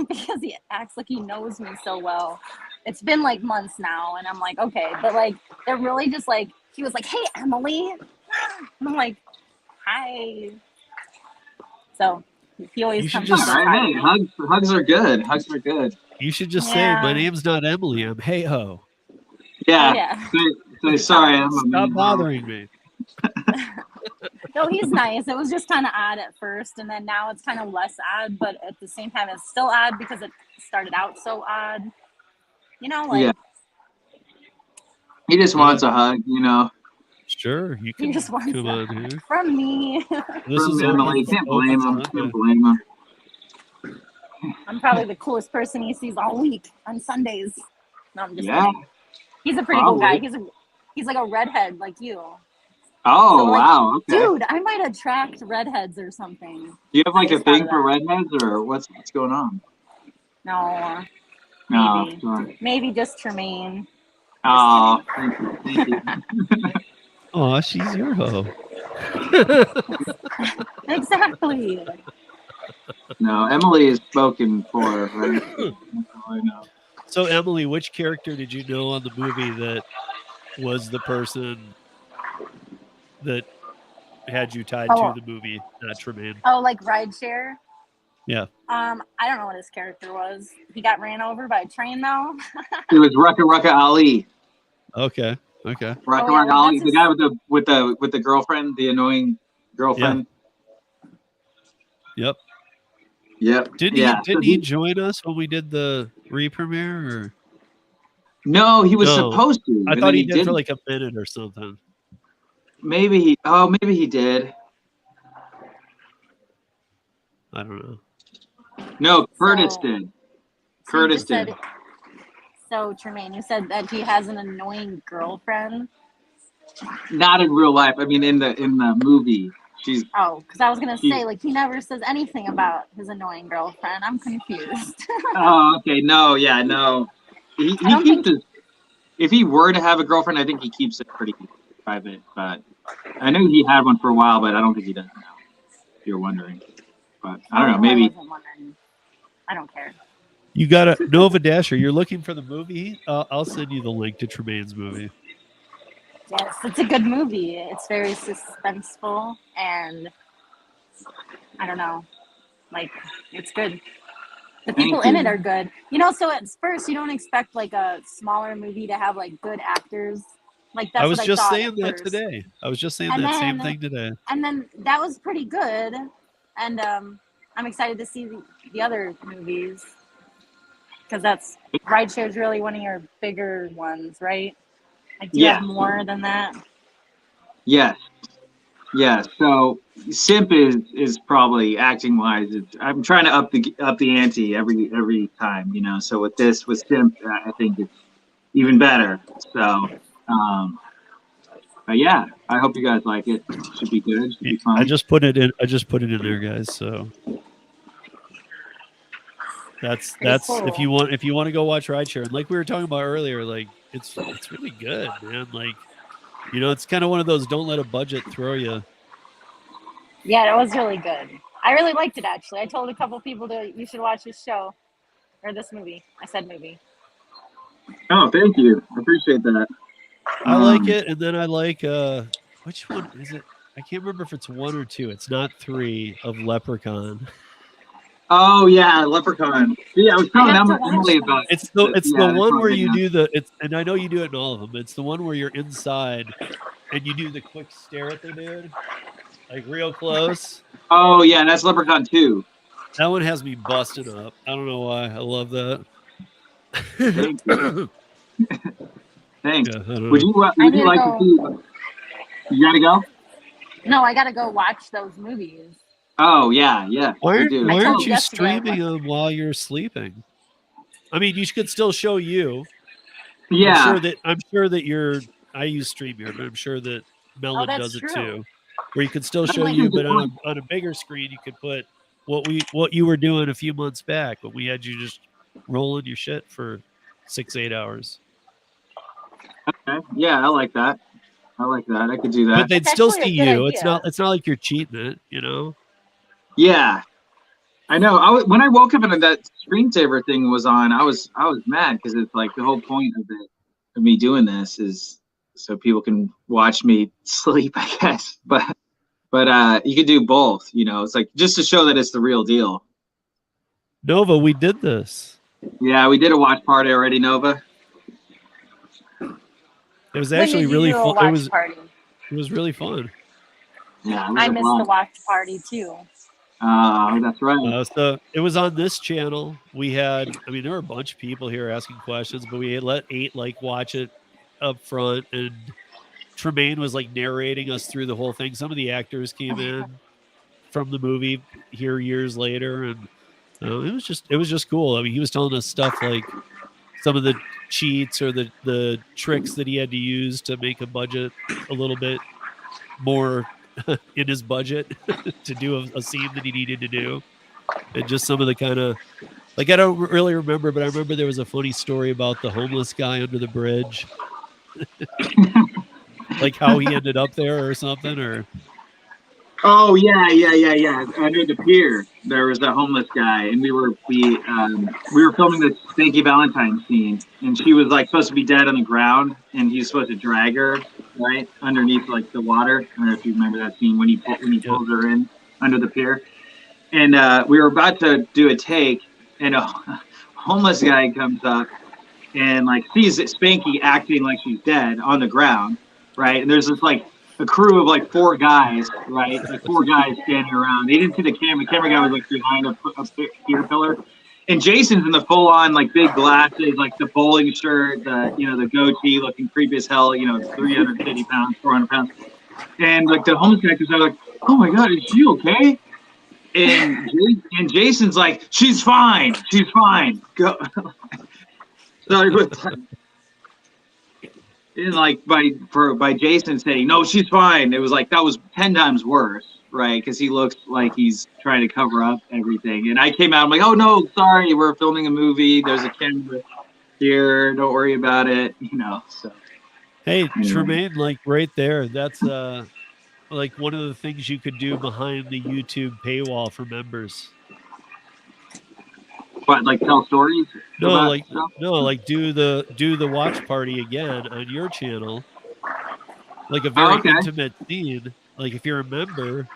because he acts like he knows me so well. It's been like months now, and I'm like, okay, but like they're really just like he was like, hey Emily, and I'm like, hi. So he always You should comes just- and says hi to Hey, me. hugs are good. Hugs are good. You should just Yeah. say, "My name's not Emily. I'm Hey Ho." Yeah. Oh, yeah. Say sorry, I'm a Stop man. bothering me. No, he's nice. It was just kind of odd at first, and then now it's kind of less odd, but at the same time, it's still odd because it started out so odd. You know, like Yeah. He just wants a hug, you know. Sure, you he can just wants come that on here. from me. This From is Emily. open. Can't blame him. Sunday. Can't blame him. I'm probably the coolest person he sees all week on Sundays. No, I'm just Yeah. kidding. He's a pretty cool guy. Probably. He's like a redhead like you. Oh, So, like, wow. Okay. Dude, I might attract redheads or something. Do you have like I a just thought thing of for that. redheads, or what's going on? No, No. maybe. Sorry. Maybe just Tremaine. Oh, thank you. Thank you. Aw, she's your hoe. Exactly. No, Emily is spoken for, right? That's all I know. So, Emily, which character did you know on the movie that was the person that had you tied Oh. to the movie, not Tremaine? Oh, like Rideshare? Yeah. I don't know what his character was. He got ran over by a train though. It was Rucka Okay. Ali. Okay. Rucka well, Ali, that's the guy with the girlfriend, the annoying girlfriend. Yep. Yep. Didn't yeah. he? Didn't he join us when we did the re-premiere? Or No, he was No. supposed to. I and thought then he did for didn't. like a minute or something. Maybe he did. I don't know. No, Curtis So- did. So you Curtis just said- did. So Tremaine, you said that he has an annoying girlfriend. Not in real life. I mean, in the movie, she's. Oh, because I was gonna He- say like he never says anything about his annoying girlfriend. I'm confused. Oh, okay. No, yeah, no. He I don't keeps think- his. If he were to have a girlfriend, I think he keeps it pretty private. But I knew he had one for a while, but I don't think he does now. If you're wondering, but I don't know. Oh, Maybe. I wasn't wondering. I don't care. You got a Nova Dasher. You're looking for the movie? I'll send you the link to Tremaine's movie. Yes, it's a good movie. It's very suspenseful and I don't know, like it's good. The Thank people in you. it are good. You know, so at first you don't expect like a smaller movie to have like good actors. Like that's I was what just I thought saying at that first. today. I was just saying And that same then- thing today. And then that was pretty good. And I'm excited to see the other movies because that's Rideshare is really one of your bigger ones, right? Like, do you Yeah. have more than that? Yes. Yeah, so simp is probably acting wise. I'm trying to up the ante every time, you know. So with simp, I think it's even better. So, but yeah, I hope you guys like it. Should be good. Should be I fun. just put it in. I just put it in there, guys. So that's Pretty if cool. you want to go watch Rideshare, and like we were talking about earlier, like it's really good, man. Like, you know, it's kind of one of those don't let a budget throw you. Yeah, it was really good. I really liked it actually. I told a couple people you should watch this show or this movie. I said movie. Oh, thank you. I appreciate that. I like it, and then I like which one is it? I can't remember if it's 1 or 2. It's not 3 of Leprechaun. Oh yeah, Leprechaun. Yeah, I was I telling have to watch Emily that. about It's the yeah, that's one where probably you not. do the and I know you do it in all of them. It's the one where you're inside and you do the quick stare at the dude, like real close. Oh yeah, that's Leprechaun 2. That one has me busting up. I don't know why. I love that. Thank you. Thanks. Yeah, I don't Would know. you I would need you to like to go. see? You gotta go. No, I gotta go watch those movies. Oh yeah, yeah. Why I do. I aren't told you yesterday I streaming them while you're sleeping? I mean, you could still show you. Yeah. I'm sure that you're. I use StreamYard, but I'm sure that Oh, Melon that's does it true. too. Where you could still That show might you, be the but point. on a bigger screen, you could put what you were doing a few months back when we had you just rolling your shit for 6-8 hours. Okay. Yeah, I like that. I like that. I could do But that. they'd That's still actually a see good you. It's idea. not like you're cheating it, you know. Yeah, I know. When I woke up and that screensaver thing was on, I was mad because it's like the whole point of me doing this is so people can watch me sleep, I guess. But you could do both. You know, it's like just to show that it's the real deal. Nova, we did this. Yeah, we did a watch party already, Nova. It was When actually did you really do a fun. watch party? It was really fun. Yeah, it was I a missed the blast. watch party too. That's right. So it was on this channel. We had, I mean, there were a bunch of people here asking questions, but we had let 8 like watch it up front, and Tremaine was like narrating us through the whole thing. Some of the actors came in from the movie here years later, and it was just cool. I mean, he was telling us stuff like some of the cheats or the tricks that he had to use to make a budget a little bit more in his budget to do a scene that he needed to do, and just some of the kind of like I don't really remember, but I remember there was a funny story about the homeless guy under the bridge, like how he ended up there or something, or Oh yeah. Under the pier, there was a homeless guy, and we were filming the Stanky Valentine scene, and she was like supposed to be dead on the ground, and he's supposed to drag her right underneath like the water. I don't know if you remember that scene when he pulls her in under the pier, and we were about to do a take, and a homeless guy comes up and like sees Spanky acting like she's dead on the ground, right? And there's this like a crew of like 4 guys, right? Like 4 guys standing around. They didn't see the camera. The camera guy was like behind a pier pillar. And Jason's in the full on like big glasses, like the bowling shirt, the goatee, looking creepy as hell. 350 pounds, 400 pounds. And like the homeless guy comes out like, "Oh my god, is she okay?" And Jason's like, "She's fine. She's fine. Go." So it was, and like by Jason saying, "No, she's fine," it was like that was 10 times worse, right? Because he looks like he's trying to cover up everything. And I came out, I'm like, "Oh no, sorry, we're filming a movie. There's a camera here. Don't worry about it." So hey, anyway. Tremaine, like right there, that's like one of the things you could do behind the YouTube paywall for members. What, like tell stories? No, about like stuff? no, like do the watch party again on your channel, like a very okay. intimate scene. Like if you're a member,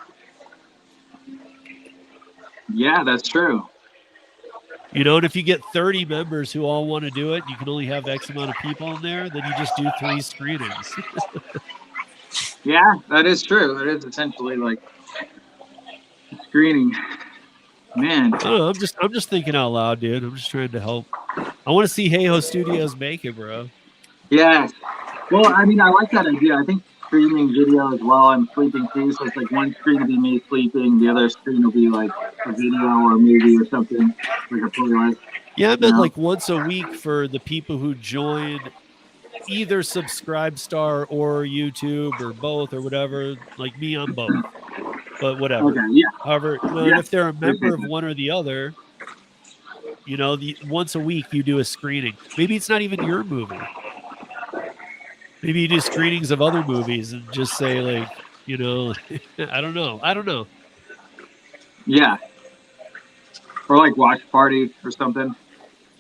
Yeah, that's true. and if you get 30 members who all want to do it, you can only have X amount of people in there. Then you just do 3 screenings. Yeah, that is true. It is essentially like screening. Man. I don't know, I'm just thinking out loud, dude. I'm just trying to help. I want to see Hey Ho Studios make it, bro. Yeah. Well, I mean, I like that idea. I think streaming videos while I'm sleeping too. So it's like one screen will be me sleeping, the other screen will be like a video or a movie or something, like a playlist. Yeah, I You meant know? like once a week for the people who join either Subscribestar or YouTube or both or whatever. Like me, I'm both, but whatever. Okay, yeah, However, and yeah. if they're a I member appreciate of that. one or the other, the once a week you do a screening. Maybe it's not even your movie. Maybe you do screenings of other movies and just say like, I don't know. Yeah, or like watch party or something.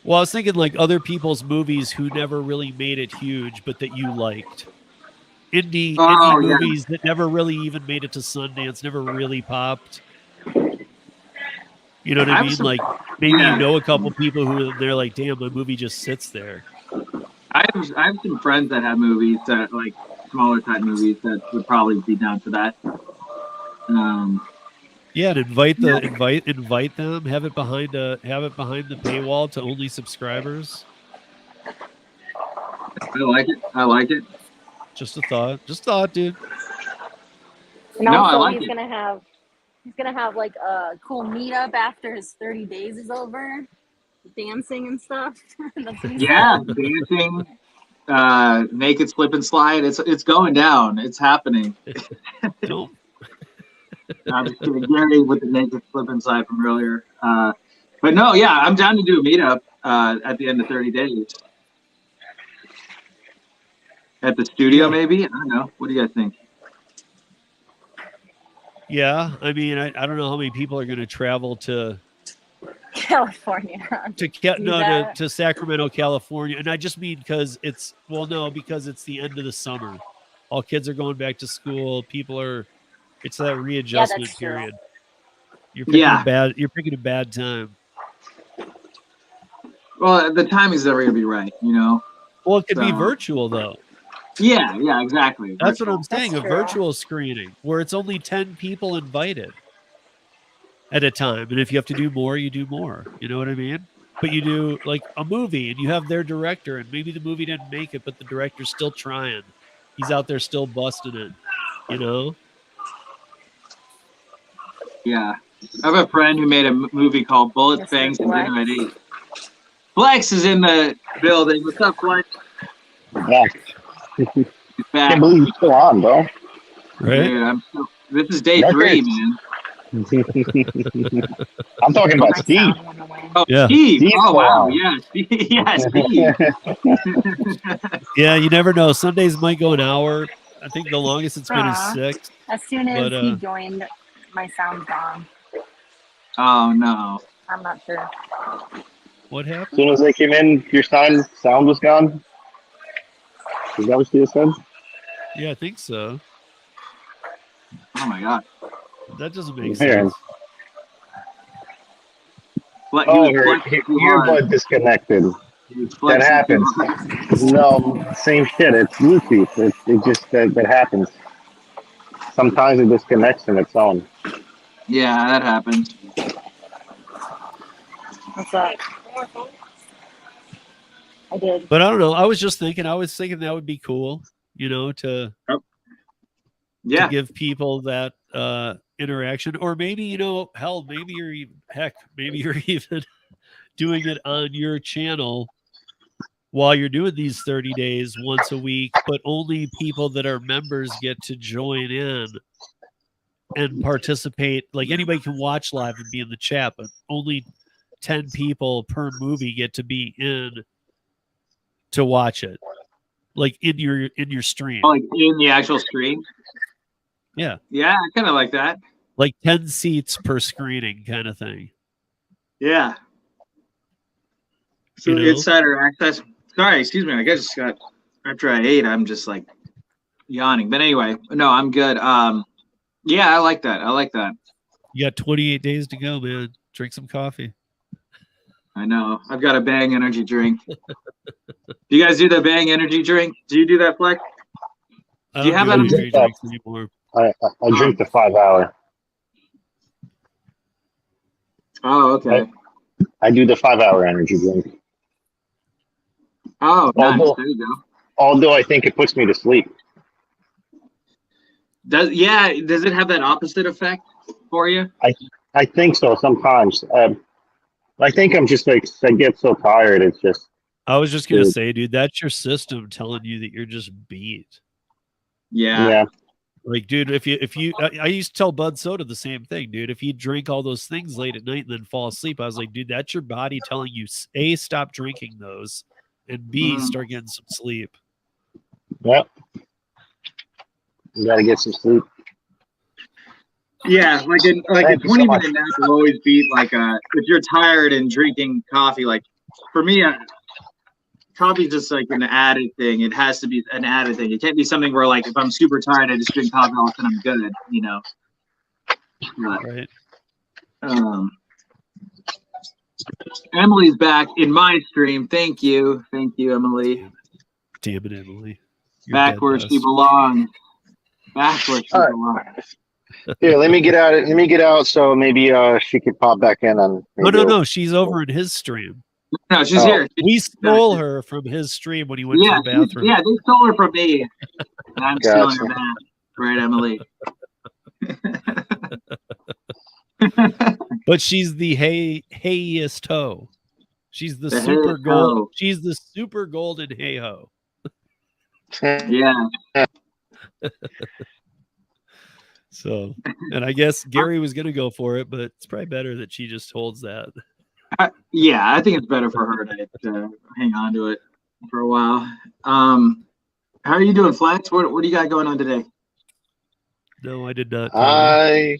Well, I was thinking like other people's movies who never really made it huge, but that you liked. Indie Oh yeah, movies that never really even made it to Sundance, never really popped. You know what I I have mean? some. Like maybe Yeah, a couple people who they're like, damn, my movie just sits there. I have some friends that have movies that like smaller type movies that would probably be down for that. Yeah, and invite Yeah, invite them, have it behind the paywall to only subscribers. I like it. I like it. Just a thought. Just thought, dude. And No, I also, like he's it. gonna have like a cool meetup after his 30 days is over, dancing and stuff. That's what he Yeah, said. dancing, naked slip and slide. It's going down. It's happening. Don't. I'm just kidding, Gary, with the naked slip and slide from earlier. But no, yeah, I'm down to do a meetup at the end of 30 days at the studio. Yeah. Maybe, I don't know. What do you guys think? Yeah, I mean, I don't know how many people are going to travel to California. to Sacramento, California, and I just mean because it's the end of the summer. All kids are going back to school. It's that readjustment that's true. period. You're picking Yeah. You're picking a bad time. Well, the timing's never gonna be right, you know. Well, it could be So- virtual though. Yeah, exactly. That's what Virtual. I'm saying. That's A true. virtual screening where it's only 10 people invited at a time, and if you have to do more, you do more. You know what I mean? But you do like a movie, and you have their director, and maybe the movie didn't make it, but the director's still trying. He's out there still busting it. You know? Yeah, I have a friend who made a movie called Bullets, Mr. Bangs, and Flex. Dinner at 8. Flex is in the building. What's up, Flex? Yeah. He's back. Can't believe you're still on, bro. Right? Dude, this is day Records. 3, man. I'm talking about My Steve. sound went away. Oh, Yeah. Steve. Steve Oh, wow. Brown. Yeah, Steve. Yeah, Steve. Yeah, you never know. Sundays might go an hour. I think the longest it's been is Aw. 6. As soon as But, he joined, my sound's gone. Oh, no. I'm not sure. What As happened? soon as they came in, your sound was gone. Is that what Steve said? Yeah, I think so. Oh, my God. That doesn't make Here. sense. Flex, Oh, he was flexing too hard. earbud disconnected. He was That flexing too happens. hard. No, same shit. It's Bluetooth. It just that happens. Sometimes it disconnects on its own. Yeah, that happens. What's up? I did. But I don't know. I was thinking that would be cool, to Yeah. give people that interaction, or maybe hell, maybe you're even doing it on your channel while you're doing these 30 days once a week, but only people that are members get to join in and participate. Like anybody can watch live and be in the chat, but only 10 people per movie get to be in to watch it, like in your stream. Oh, like in the actual stream? Yeah. Yeah, I kind of like that. Like 10 seats per screening kind of thing. Yeah. So insider access. Sorry, excuse me. I guess just got after I ate, I'm just like yawning. But anyway, no, I'm good. Yeah, I like that. You got 28 days to go, man. Drink some coffee. I know. I've got a Bang energy drink. Do you guys do the Bang energy drink? Do you do that, Flex? I Do you don't have do that? energy drinks anymore. I drink the 5 hour. Oh, okay. I do the 5 hour energy drink. Oh, nice. Although- There you go. Although I think it puts me to sleep. Does it have that opposite effect for you? I think so sometimes. I think I'm just like I get so tired. It's just I was just gonna Dude. say, dude, that's your system telling you that you're just beat. yeah. Like, dude, if you, I used to tell Bud Soda the same thing, dude. If you drink all those things late at night and then fall asleep, I was like, dude, that's your body telling you A, stop drinking those, and B, start getting some sleep. Yep. You gotta get some sleep. Yeah, like a Thank you so 20-minute nap will always beat like if you're tired and drinking coffee. Like for me, coffee is just like an added thing. It has to be an added thing. It can't be something where like if I'm super tired, I just drink coffee all of a sudden I'm good. You know. But, Right. Emily's back in my stream. Thank you, Emily. Damn it, Emily. You're Back dead where to she us. belongs. Back where she All right. belongs. Here, let me get out. Let me get out so maybe she could pop back in on. No. She's over in his stream. No, she's here. We stole her from his stream when he went Yeah, to the bathroom. yeah, they stole her from me. And I'm stealing her Gotcha. back. Right, Emily? But she's the hayest hoe. She's the The super hayest gold. hoe. She's the super golden hay hoe. Yeah. So, and I guess Gary was gonna go for it, but it's probably better that she just holds that. Yeah, I think it's better for her to hang on to it for a while. How are you doing, Flex? What do you got going on today? No, I did not. I'm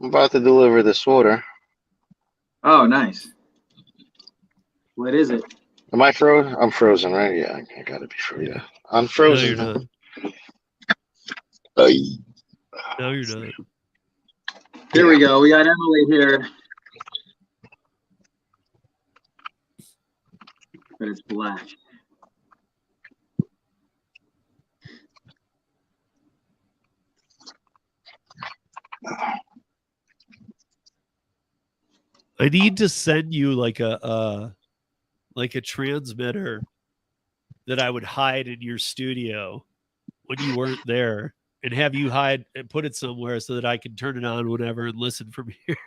about to deliver this order. Oh, nice. What is it? Am I frozen? I'm frozen, right? Yeah, I gotta be frozen. Yeah. I'm frozen. No, you're not. Ay. No, you're not. Here we go. We got Emily here. But it's black. I need to send you like a transmitter that I would hide in your studio when you weren't there, and have you hide and put it somewhere so that I can turn it on whenever and listen from here.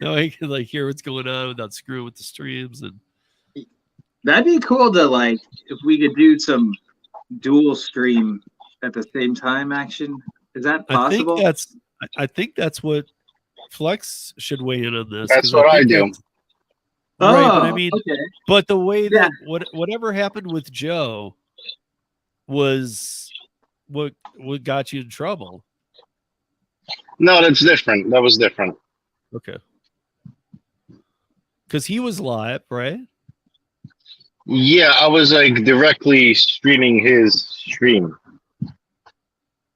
Now I can like hear what's going on without screwing with the streams. And That'd be cool to like if we could do some dual stream at the same time action. Is that possible? I think that's what Flex should weigh in on this. That's 'cause what I think do. that's- Right, but I Oh, mean, okay. but the way that whatever happened with Joe was what got you in trouble. No, that's different. That was different. Okay. Because he was live, right? Yeah, I was like directly streaming his stream.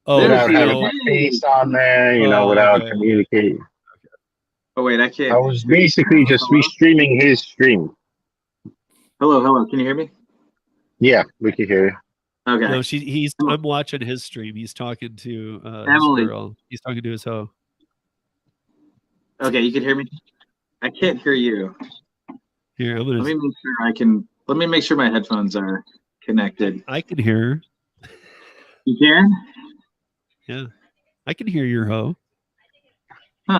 Oh, Without having so- my face on there, you know, without okay. communicating. Oh wait, I can't. I was basically just restreaming his stream. Hello. Can you hear me? Yeah, we can hear you. Okay. No, I'm watching his stream. He's talking to Emily. his girl. He's talking to his hoe. Okay, you can hear me. I can't hear you. Here, Let me make sure I can. Let me make sure my headphones are connected. I can hear her. You can? Yeah, I can hear your hoe. Huh.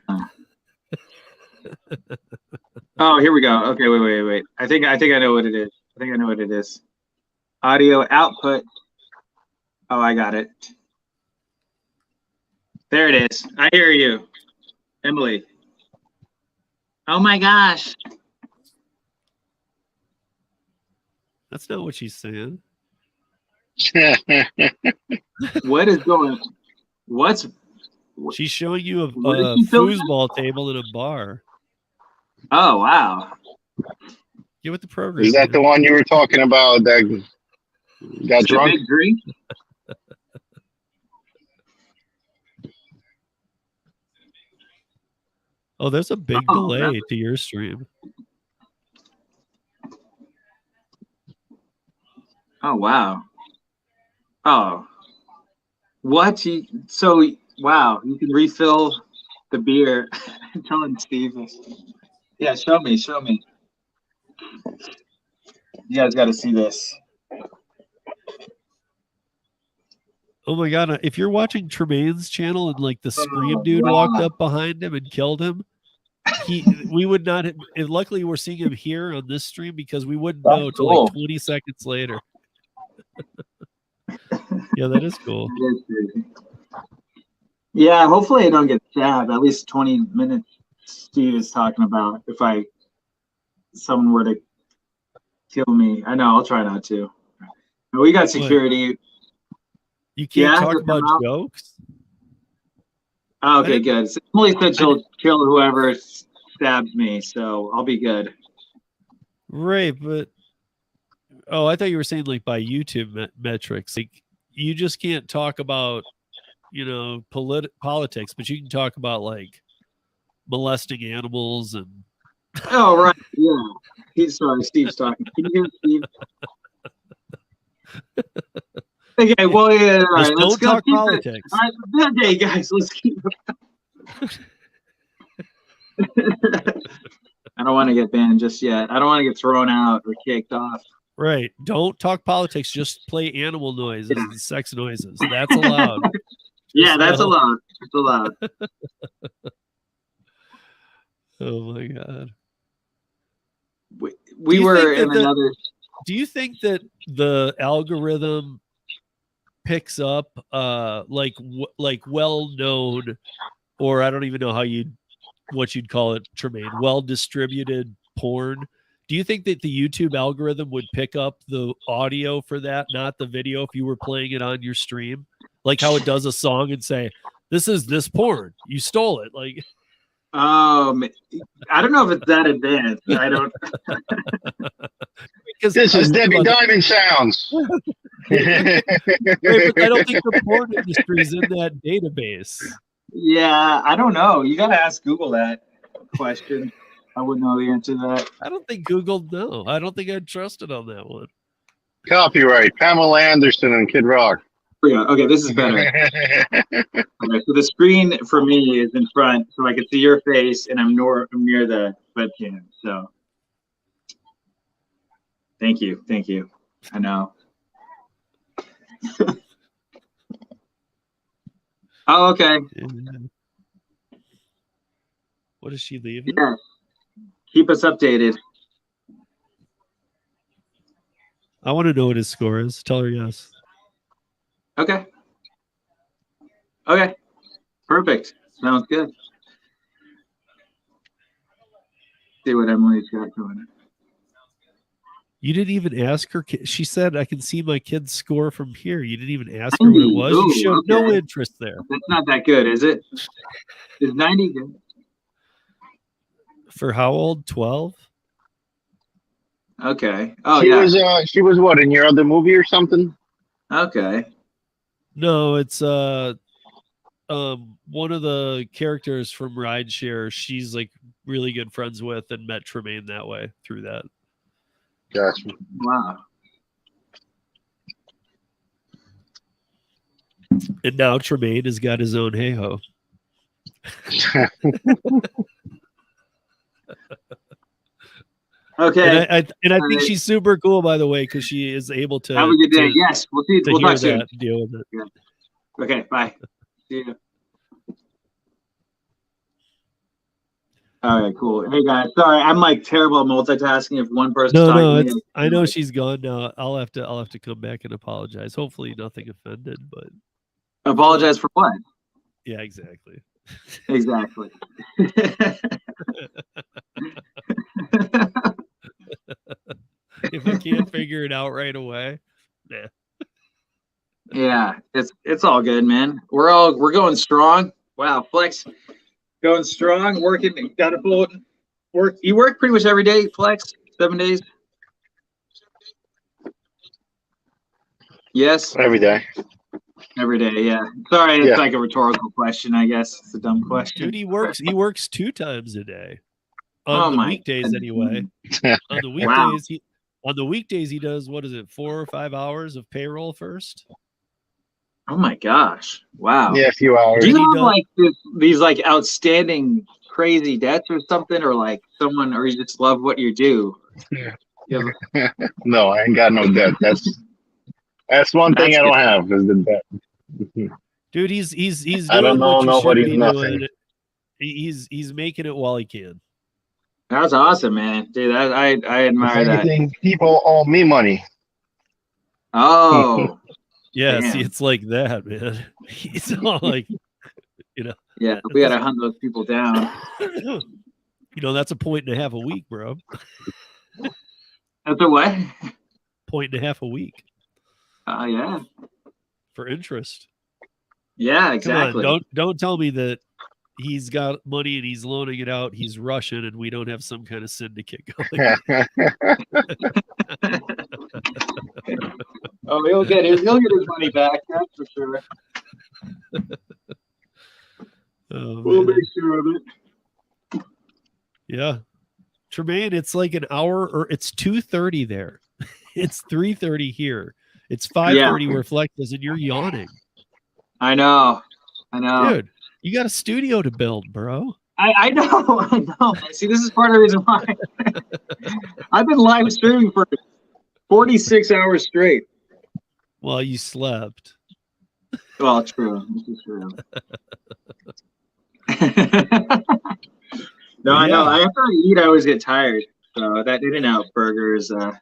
Oh, here we go. Okay, wait. I think I know what it is. I think I know what it is. Audio output. Oh, I got it. There it is. I hear you, Emily. Oh my gosh. That's not what she's saying. What is going? What's? She's showing you a What is she filming? foosball table in a bar. Oh wow. Get with the program. Is that the one you were talking about that got The drunk? big drink? Oh, there's a big Oh, delay to your stream. Oh wow. Oh. What? So wow, you can refill the beer. I'm telling Steve this. Yeah, show me. You guys got to see this. Oh my god! If you're watching Tremaine's channel and like the Scream Oh, dude wow. walked up behind him and killed him, we would not. Have, and luckily, we're seeing him here on this stream because we wouldn't That's know till cool. like 20 seconds later. Yeah, that is cool. That is crazy. Yeah, hopefully I don't get stabbed. At least 20 minutes. Steve is talking about if someone were to kill me. I know I'll try not to. We got security. You can't Yeah, talk just about come out. jokes. Oh, okay, good. So Emily said she'll kill whoever stabs me, so I'll be good. Right, but I thought you were saying like by YouTube metrics, like you just can't talk about, politics, but you can talk about like molesting animals and. Oh, right. Yeah. Sorry, Steve's talking. Can you hear Steve? Okay, well, yeah, all right. Let's Don't go talk keep politics. All right, okay, guys, let's keep I don't want to get banned just yet. I don't want to get thrown out or kicked off. Right. Don't talk politics. Just play animal noises and sex noises. That's allowed. Yeah, that's allowed. It's allowed. Oh my god. We were in another. Do you think that the algorithm picks up like well known, or I don't even know what you'd call it, Tremaine, well distributed porn? Do you think that the YouTube algorithm would pick up the audio for that, not the video, if you were playing it on your stream? Like how it does a song and say, "This is this porn. You stole it." Like, I don't know if it's that advanced. I don't. This is Debbie Diamond sounds. Right, but I don't think the porn industry is in that database. Yeah, I don't know. You got to ask Google that question. I wouldn't know the answer to that. I don't think Google know. I don't think I'd trust it on that one. Copyright Pamela Anderson and Kid Rock. Yeah, okay, this is better. Okay, so the screen for me is in front, so I can see your face, and I'm near the webcam. So, thank you. I know. Oh, okay. What is she leaving? Yeah. Keep us updated. I want to know what his score is. Tell her yes. Okay. Perfect. Sounds good. See what Emily's got going on. You didn't even ask her. She said, "I can see my kid's score from here." You didn't even ask her what it was. You showed no interest there. That's not that good, is it? Is 90 good? For how old? 12? Okay. Oh, She was what, in your other movie or something? Okay. No, it's one of the characters from Rideshare. She's like really good friends with and met Tremaine that way through that. Gotcha. Wow. And now Tremaine has got his own hey-ho. Okay. And I think she's super cool, by the way, because she is able to have a good day. Yes, we'll see. We'll hear talk soon. that, deal with it. Yeah. Okay, bye. See you. All right, cool. Hey guys, sorry, I'm like terrible at multitasking. If one person's talking, No, I know she's gone now. I'll have to come back and apologize. Hopefully, nothing offended, but apologize for what? Yeah, exactly. Exactly. If I can't figure it out right away, nah. Yeah, it's all good, man. We're going strong. Wow, Flex going strong, working, got a full work. You work pretty much every day, Flex, 7 days. Yes. Every day. Every day, yeah. Sorry, it's like a rhetorical question, I guess. It's a dumb question. Dude, he works 2 times a day. On the weekdays anyway. On the weekdays he does, what is it, 4 or 5 hours of payroll first? Oh my gosh. Wow. Yeah, a few hours. Do you have like these like outstanding crazy debts or something, or like someone, or you just love what you do? You No, I ain't got no debt. That's one thing That's I good. don't have is the debt. Dude, he's I don't doing what know you should nobody's be nothing. doing. He's making it while he can. That's awesome, man. Dude, I If admire that. anything, people owe me money. Oh, Yeah, see, damn. it's like that, man. He's all like, you know, Yeah, we gotta hunt those people down. that's a point and a half a week, bro. That's a what? Point and a half a week Oh yeah. for interest. Yeah, exactly. Come on, don't tell me that he's got money and he's loaning it out. He's Russian, and we don't have some kind of syndicate going. Oh, he'll get his money back, that's for sure. Oh, We'll man. make sure of it. Yeah, Tremaine, it's like an hour, or it's 2:30 there. It's 3:30 here. It's 5:30 where Flex is, and you're yawning. I know. Dude, you got a studio to build, bro. I know. See, this is part of the reason why I've been live streaming for 46 hours straight. Well, you slept. Well, true. This is true. No, I know. After I eat, I always get tired. So that In-N-Out burger is, I'm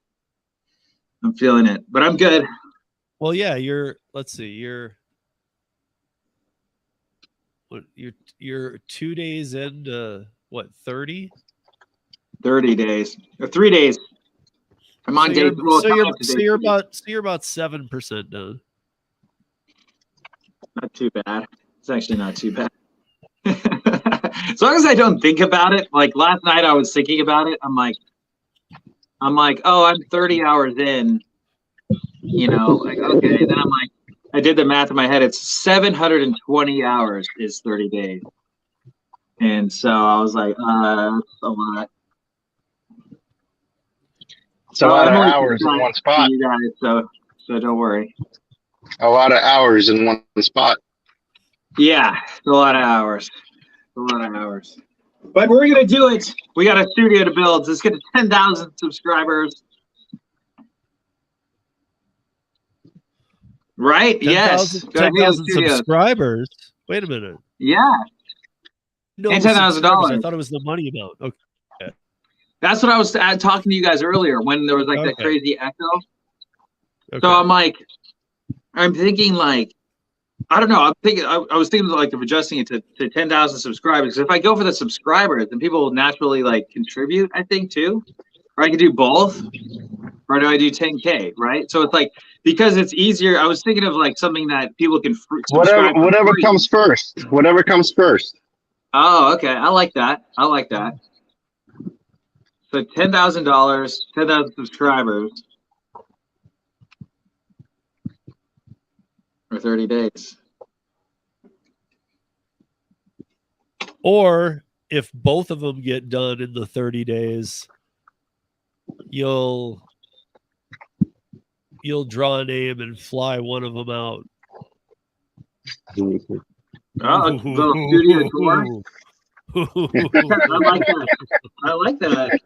feeling it, but I'm good. Well, yeah, let's see, you're 2 days into what, 30? 30 days or 3 days. I'm on day. So you're about 7% done. Not too bad. It's actually not too bad. As long as I don't think about it. Like last night, I was thinking about it. I'm like, oh, I'm 30 hours in. Like okay. Then I'm like, I did the math in my head. It's 720 hours is 30 days. And so I was like, that's a lot. It's a lot of hours in one spot. You guys, so don't worry. A lot of hours in one spot. Yeah, it's a lot of hours. But we're gonna do it. We got a studio to build. Let's get to 10,000 subscribers. Right? 10,000 subscribers. Wait a minute. Yeah. No, and $10,000. I thought it was the money amount. Okay. That's what I was talking to you guys earlier when there was like that crazy echo. Okay. So I'm thinking like, I don't know. I was thinking like of adjusting it to 10,000 subscribers. If I go for the subscribers, then people will naturally like contribute, I think too. Or I could do both. Or do I do 10K, right? So it's like, because it's easier. I was thinking of like something that people can subscribe. Whatever comes first. Whatever comes first. Oh, okay. I like that. So $10,000, 10,000 subscribers for 30 days. Or if both of them get done in the 30 days, you'll draw a name and fly one of them out. Oh, little studio tour. I like that.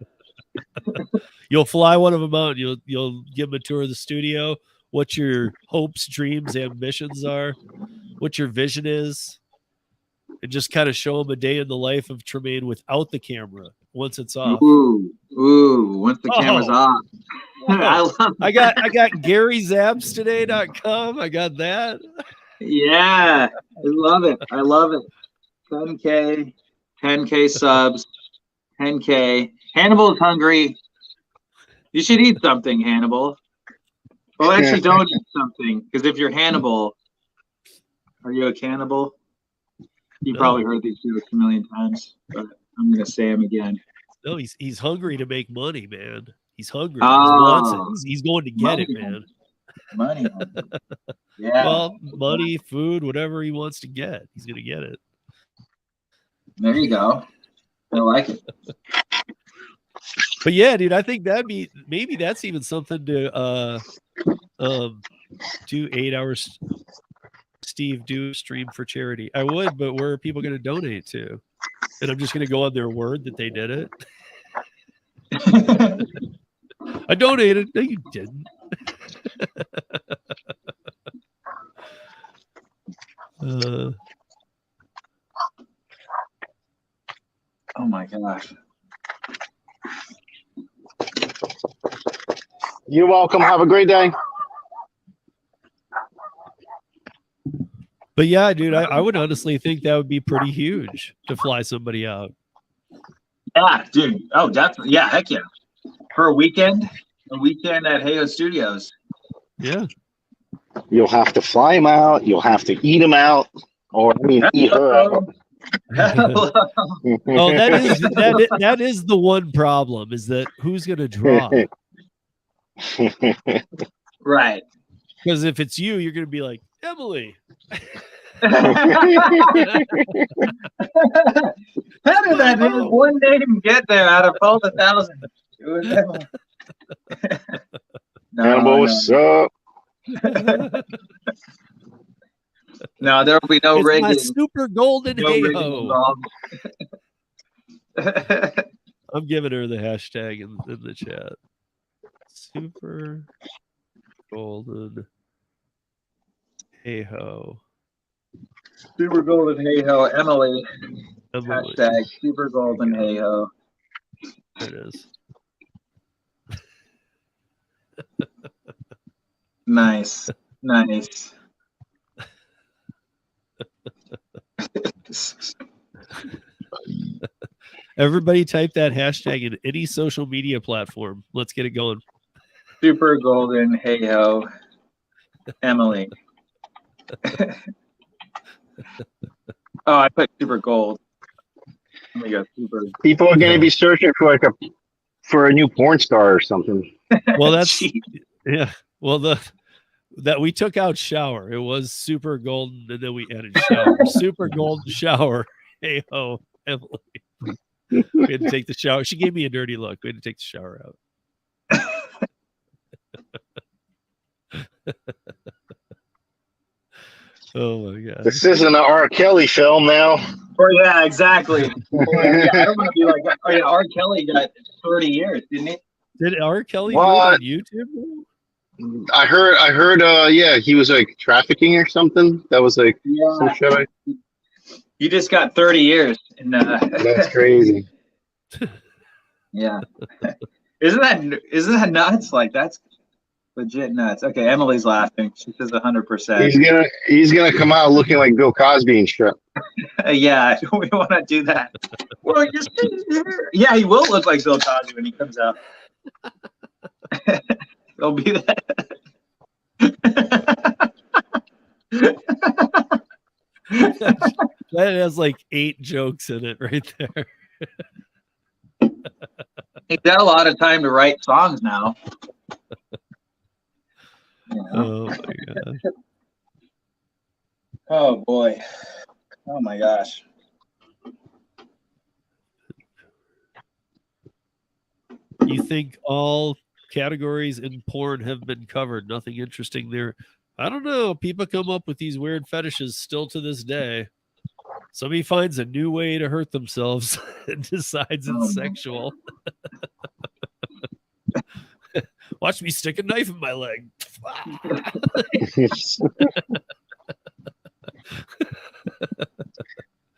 You'll fly one of them out. You'll give them a tour of the studio. What your hopes, dreams, ambitions are. What your vision is. And just kind of show them a day in the life of Tremaine without the camera once it's off. Ooh, once the camera's off. I love that. I got GaryZapstoday.com. I got that. Yeah, I love it. 10K subs, 10K. Hannibal is hungry. You should eat something, Hannibal. Well, actually, don't eat something, because if you're Hannibal, are you a cannibal? You probably heard these jokes a million times, but I'm gonna say them again. No, he's hungry to make money, man. He's hungry. Oh, he wants it. He's going to get it, man. Money. Yeah. Well, money, food, whatever he wants to get, he's gonna get it. There you go. I like it. But yeah, dude, I think maybe that's even something to do 8 hours. Steve, do stream for charity. I would, but where are people going to donate to? And I'm just going to go on their word that they did it. I donated. No, you didn't. Oh my gosh. You're welcome. Have a great day. But yeah, dude, I would honestly think that would be pretty huge to fly somebody out. Yeah, dude. Oh, definitely. Yeah, heck yeah. For a weekend at Heyo Studios. Yeah. You'll have to fly him out. You'll have to eat him out, or I mean, eat her out. Hello. Oh, that is the one problem, is that who's gonna draw? Right. Because if it's you, you're gonna be like, Emily. How did that one name get there out of all the thousands? It was Emily. Hannibal, what's up? No, there will be no It's rigging. my super golden No rigging hey-ho. involved. I'm giving her the hashtag in the chat. Super golden hey-ho. Super golden hey ho, Emily. Emily. Hashtag super golden hey ho. There it is. Nice. Nice. Everybody type that hashtag in any social media platform. Let's get it going. Super golden hey ho, Emily. Oh, I put super gold. Let me go super. People are going to be searching for for a new porn star or something. Well, that's yeah. Well, that we took out shower. It was super golden, and then we added shower. Super golden shower. Hey ho, Emily. We had to take the shower. She gave me a dirty look. We had to take the shower out. Oh my god! This isn't an R. Kelly film now. Oh yeah, exactly. Yeah, I don't want to be like, oh yeah, R. Kelly got 30 years, didn't he? Did R. Kelly do it What? on YouTube? I heard, yeah, he was like trafficking or something. That was like some shit. You just got 30 years. That's crazy. Yeah. Isn't that nuts? Like, that's legit nuts. Okay, Emily's laughing. She says 100%. He's gonna come out looking like Bill Cosby and shit. Yeah, we want to do that. Well, you're sitting here. Yeah, he will look like Bill Cosby when he comes out. It'll be that. That has like 8 jokes in it right there. He's got a lot of time to write songs now. Oh my god. Oh boy. Oh my gosh. You think all categories in porn have been covered? Nothing interesting there. I don't know. People come up with these weird fetishes still to this day. Somebody finds a new way to hurt themselves and decides it's sexual. Watch me stick a knife in my leg.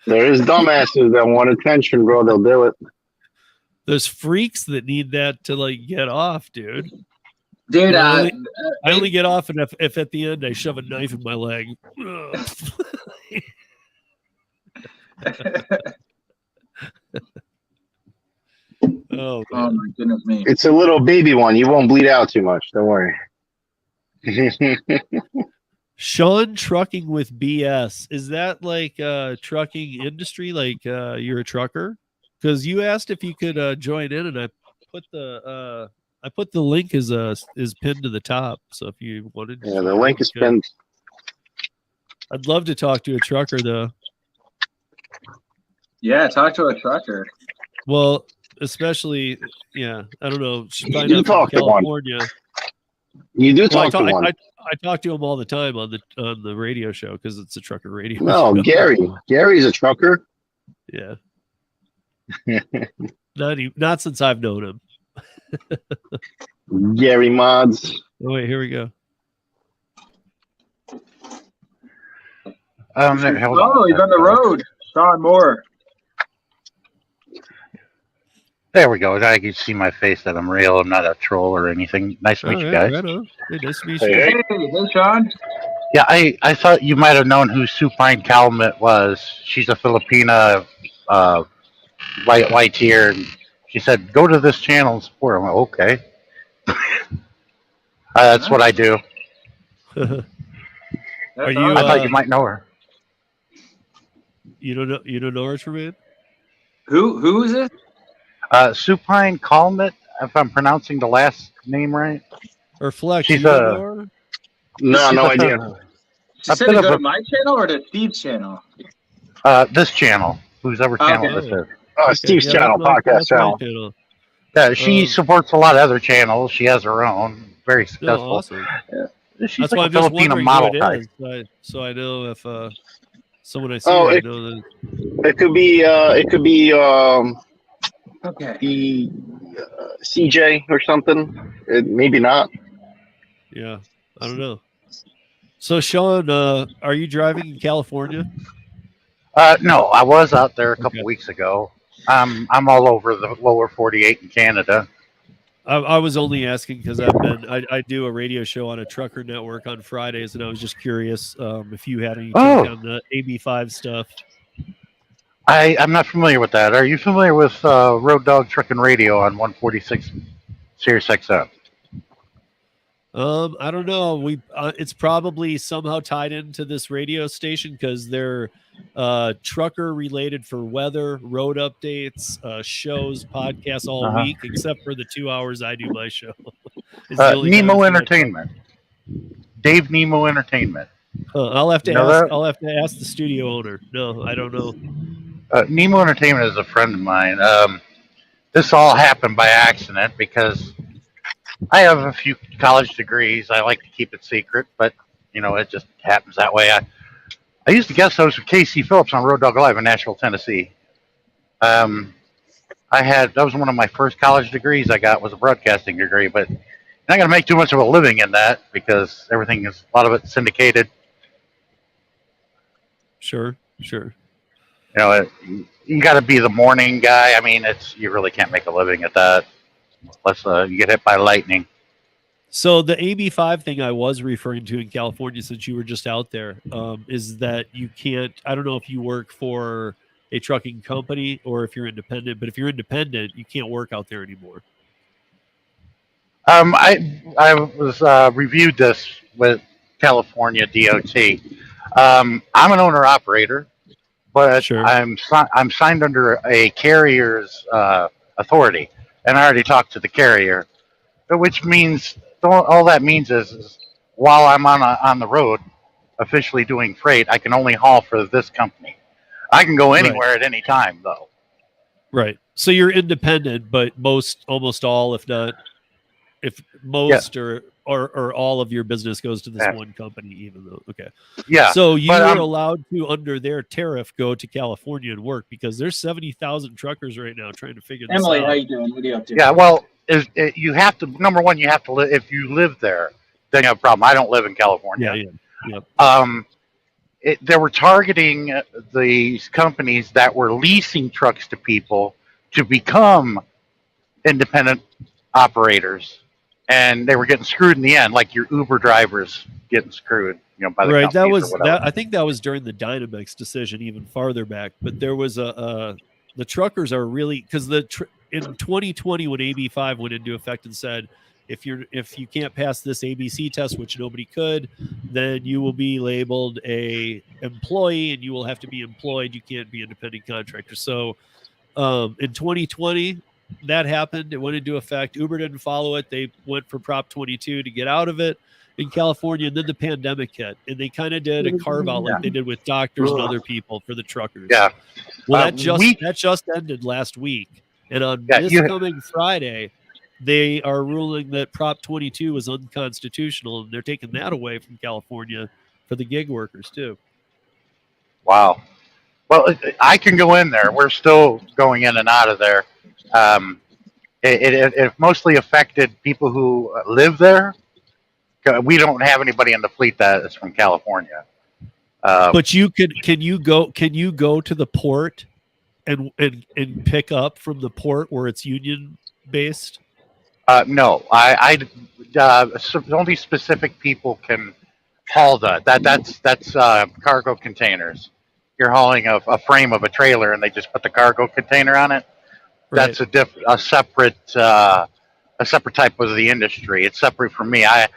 There is dumbasses that want attention, bro. They'll do it. There's freaks that need that to like get off, dude. Dude, I only get off if at the end I shove a knife in my leg. Oh my goodness me. It's a little baby one. You won't bleed out too much. Don't worry. Sean trucking with BS. Is that like trucking industry? Like you're a trucker? Because you asked if you could join in, and I put the link is pinned to the top. So if you wanted, yeah, the link is pinned. I'd love to talk to a trucker though. Yeah, talk to a trucker. Well, especially, yeah, I don't know. You do talk to one. You do talk to one. I talk to him all the time on the radio show because it's a trucker radio. No, show. Gary's a trucker. Yeah. Not since I've known him. Gary Mods. Oh wait, here we go. Hold on. Oh, he's on the road. Sean Moore. There we go. I can see my face that I'm real. I'm not a troll or anything. Nice to meet All you right, guys. right on. Hey, nice to meet Hey, you. hey. Hey, Sean. Yeah, I thought you might have known who Supine Calumet was. She's a Filipina white here. And she said, go to this channel and support. I'm like, okay. That's what I do. Are That's you? I thought you might know her. You don't know her, Tremaine? Who is it? Supine Calumet, if I'm pronouncing the last name right. Or Flex? She's you don't know her? No, no idea. She said to go to my channel or to Steve's channel? This channel, whoever channel this is. Steve's Yeah, channel, that's podcast my channel. Yeah, she supports a lot of other channels. She has her own, very No, successful. awesome. She's That's why like I'm a just Filipino wondering model who it type. is, so I know if someone I see, Oh, I it, know that. it could be Okay. the CJ or something. Maybe not. Yeah, I don't know. So, Sean, are you driving in California? No, I was out there a couple weeks ago. I'm all over the lower 48 in Canada. I was only asking because I do a radio show on a trucker network on Fridays, and I was just curious if you had any take on the AB5 stuff. I'm not familiar with that. Are you familiar with Road Dog Trucking Radio on 146 Sirius XM? I don't know. It's probably somehow tied into this radio station because they're trucker related for weather, road updates, shows, podcasts all week, except for the 2 hours I do my show. Nemo Entertainment. Dave Nemo Entertainment. I'll have to You know ask. that? I'll have to ask the studio owner. No, I don't know. Nemo Entertainment is a friend of mine. This all happened by accident because I have a few college degrees. I like to keep it secret, but it just happens that way. I used to guest host with Casey Phillips on Road Dog Live in Nashville, Tennessee. That was one of my first college degrees I got was a broadcasting degree, but you're not going to make too much of a living in that because a lot of it's syndicated. Sure. You got to be the morning guy. I mean, you really can't make a living at that unless you get hit by lightning. So the AB5 thing I was referring to in California, since you were just out there, is that you can't. I don't know if you work for a trucking company or if you're independent, but if you're independent, you can't work out there anymore. I was reviewed this with California DOT. I'm an owner operator, but Sure. I'm signed under a carrier's authority, and I already talked to the carrier, which means all that means is while I'm on the road, officially doing freight, I can only haul for this company. I can go anywhere at any time, though. Right. So you're independent, but almost all, if not, or all of your business goes to this one company, even though, okay. Yeah. So you were allowed to, under their tariff, go to California and work because there's 70,000 truckers right now trying to figure this Emily, out. how you doing? What are you up to? Yeah, well, you have to, number one, you have to live, if you live there, then you have a problem. I don't live in California. Yeah. They were targeting these companies that were leasing trucks to people to become independent operators, and they were getting screwed in the end, like your Uber drivers getting screwed, by the Right. That companies was or whatever. I think that was during the Dynamex decision, even farther back. But there was the truckers are really because in 2020 when AB5 went into effect and said if you can't pass this ABC test, which nobody could, then you will be labeled a employee and you will have to be employed. You can't be independent contractor. So in 2020 that happened. It went into effect. Uber didn't follow it. They went for Prop 22 to get out of it in California, and then the pandemic hit, and they kind of did a carve out like they did with doctors and other people for the truckers. Yeah. Well, that just ended last week, and on this coming Friday, they are ruling that Prop 22 is unconstitutional, and they're taking that away from California for the gig workers too. Wow. Well, I can go in there. We're still going in and out of there. It mostly affected people who live there. We don't have anybody in the fleet that is from California. But you can you go to the port and pick up from the port where it's union based? No, only specific people can haul that. That's cargo containers. You're hauling a frame of a trailer, and they just put the cargo container on it. Right. That's a separate type of the industry. It's separate from me. I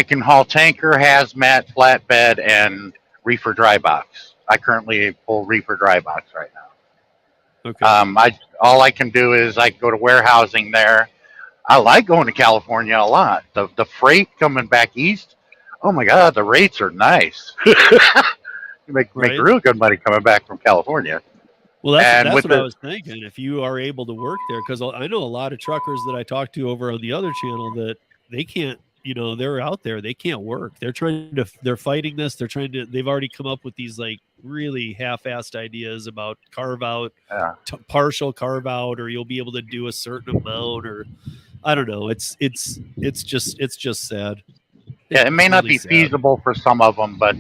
can haul tanker, hazmat, flatbed, and reefer dry box. I currently pull reefer dry box right now. Okay. All I can do is I go to warehousing there. I like going to California a lot. The freight coming back east, oh my God, the rates are nice. You make Right. real good money coming back from California. Well, that's with what I was thinking. If you are able to work there, because I know a lot of truckers that I talk to over on the other channel that they can't, they're out there, they can't work. They're fighting this. They've already come up with these like really half-assed ideas about carve out, partial carve out, or you'll be able to do a certain amount, or I don't know. It's just sad. Yeah, it may not be feasible for some of them, but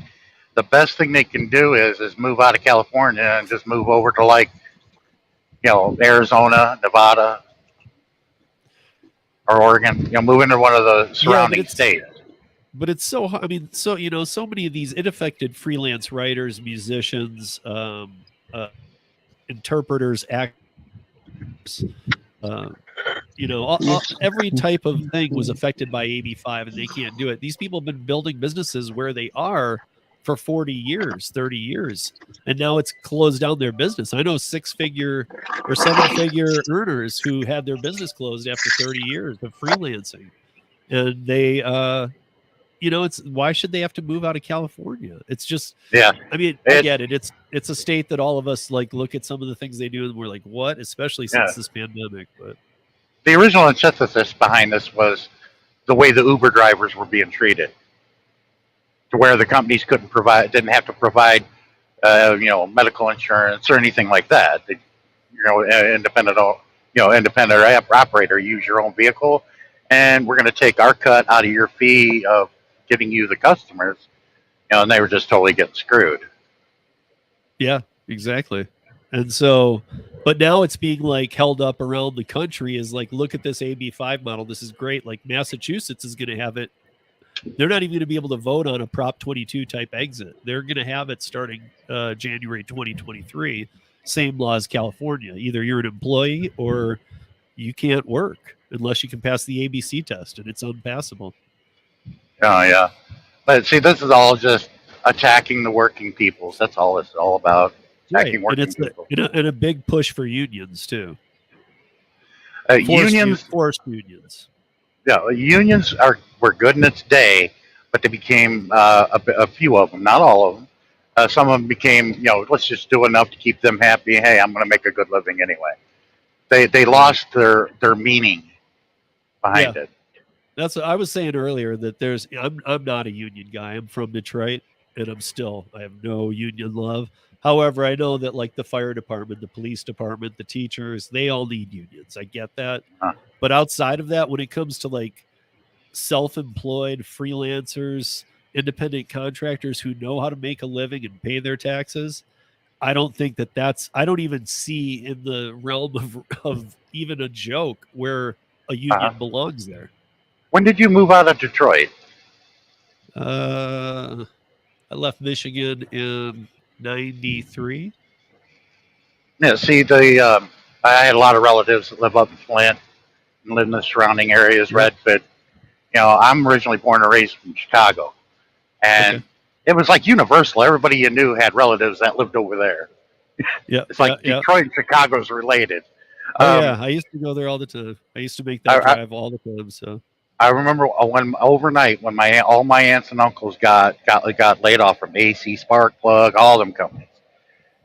the best thing they can do is move out of California and just move over to like, Arizona, Nevada, or Oregon. Move into one of the surrounding states. But it's so so many of these it affected freelance writers, musicians, interpreters, actors. Every type of thing was affected by AB5, and they can't do it. These people have been building businesses where they are for 40 years, 30 years, and now it's closed down their business. I know 6-figure or 7-figure earners who had their business closed after 30 years of freelancing, and they, it's why should they have to move out of California? It's just, I mean, I get it. It's a state that all of us like look at some of the things they do and we're like, what? Especially since this pandemic. But the original antithesis behind this was the way the Uber drivers were being treated, to where the companies didn't have to provide, medical insurance or anything like that. Independent operator, use your own vehicle, and we're going to take our cut out of your fee of getting you the customers. And they were just totally getting screwed. Yeah, exactly. And so, but now it's being like held up around the country as like, look at this AB5 model. This is great. Like Massachusetts is going to have it. They're not even going to be able to vote on a Prop 22 type exit. They're going to have it starting January 2023. Same law as California. Either you're an employee or you can't work unless you can pass the ABC test, and it's unpassable. Oh, yeah. But see, this is all just attacking the working people. That's all it's all about. Attacking working people. And a big push for unions, too. Forced unions. Yeah, unions were good in its day, but they became a few of them, not all of them. Some of them became, let's just do enough to keep them happy. Hey, I'm going to make a good living anyway. They lost their meaning behind it. That's what I was saying earlier, that I'm not a union guy. I'm from Detroit, and I have no union love. However, I know that like the fire department, the police department, the teachers, they all need unions. I get that. But outside of that, when it comes to like self-employed freelancers, independent contractors who know how to make a living and pay their taxes, I don't think I don't even see in the realm of even a joke where a union belongs there. When did you move out of Detroit? I left Michigan in 93. Yeah, see, I had a lot of relatives that live up in Flint and live in the surrounding areas, Redford. I'm originally born and raised from Chicago. And it was like universal. Everybody you knew had relatives that lived over there. Yeah, it's like Detroit and Chicago's related. I used to go there all the time. I used to make that drive all the time. So I remember when overnight when all my aunts and uncles got laid off from AC, Sparkplug, all them companies,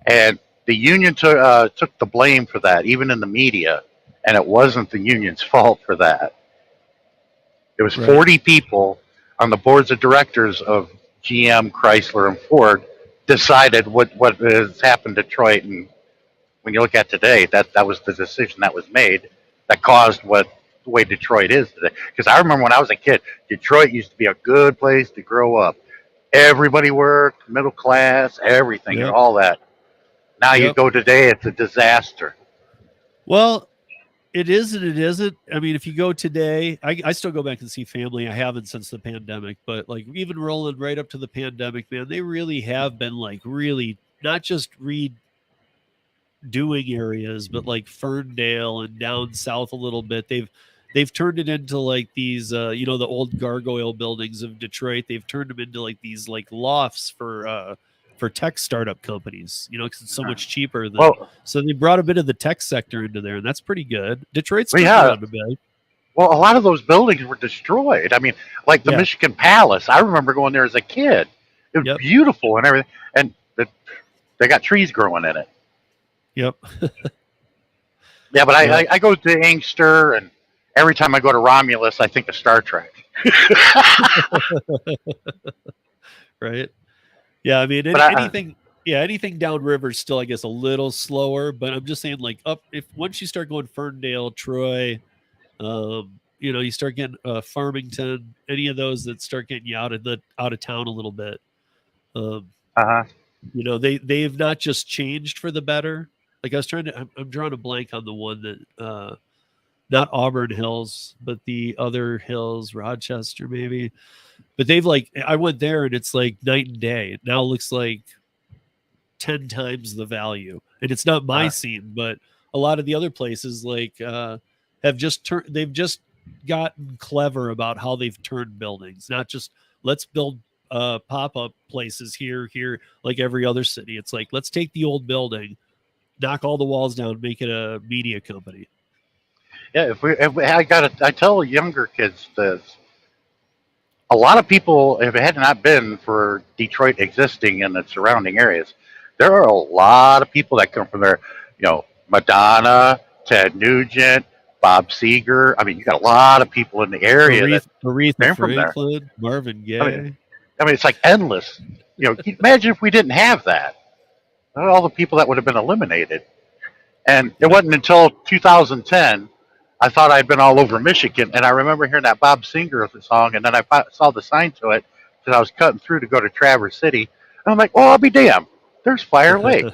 and the union took the blame for that, even in the media, and it wasn't the union's fault for that. It was 40 people on the boards of directors of GM, Chrysler, and Ford decided what has happened to Detroit. And when you look at today, that was the decision that was made. that caused what the way Detroit is today. Because I remember when I was a kid, Detroit used to be a good place to grow up. Everybody worked, middle class, everything, and Yep. all that. Now you Yep. go today, it's a disaster. Well, it is and it isn't. I mean, if you go today, I still go back and see family. I haven't since the pandemic, but like even rolling right up to the pandemic, man, they really have been like really not just redoing areas, but like Ferndale and down south a little bit. They've turned it into like these you know, the old gargoyle buildings of Detroit. They've turned them into like these like lofts for tech startup companies, you know, because it's so much cheaper than. Well, So they brought a bit of the tech sector into there, and that's pretty good. Detroit's well, turned yeah. around a bit. Well, a lot of those buildings were destroyed. I mean, like the Yeah. Michigan Palace. I remember going there as a kid. It was Yep. beautiful and everything, and they got trees growing in it. Yep. Yeah, but Yep. I go to Inkster, and every time I go to Romulus, I think of Star Trek. Right. Yeah. I mean, But anything. Yeah, anything downriver is still, I guess, a little slower. But I'm just saying, like up if once you start going Ferndale, Troy, you know, you start getting Farmington, any of those that start getting you out of town a little bit. You know, they've not just changed for the better. Like I was trying to, I'm drawing a blank on the one that not Auburn Hills, but the other hills, Rochester maybe. But they've like I went there and it's like night and day. It now looks like 10 times the value. And it's not my scene, but a lot of the other places like have just turned they've just gotten clever about how they've turned buildings, not just let's build pop-up places here like every other city. It's like let's take the old building, knock all the walls down, make it a media company. yeah, I tell younger kids this. A lot of people, if it had not been for Detroit existing in the surrounding areas, there are a lot of people that come from there. You know, Madonna, Ted Nugent, Bob Seger. I mean, you got a lot of people in the area that Aretha came from there. Franklin, Marvin Gaye. I mean, it's like endless. You know, imagine if we didn't have that. All the people that would have been eliminated. And it wasn't until 2010 I thought I'd been all over Michigan, and I remember hearing that Bob Singer song, and then I saw the sign to it because I was cutting through to go to Traverse City. And I'm like, oh, I'll be damned. There's Fire Lake.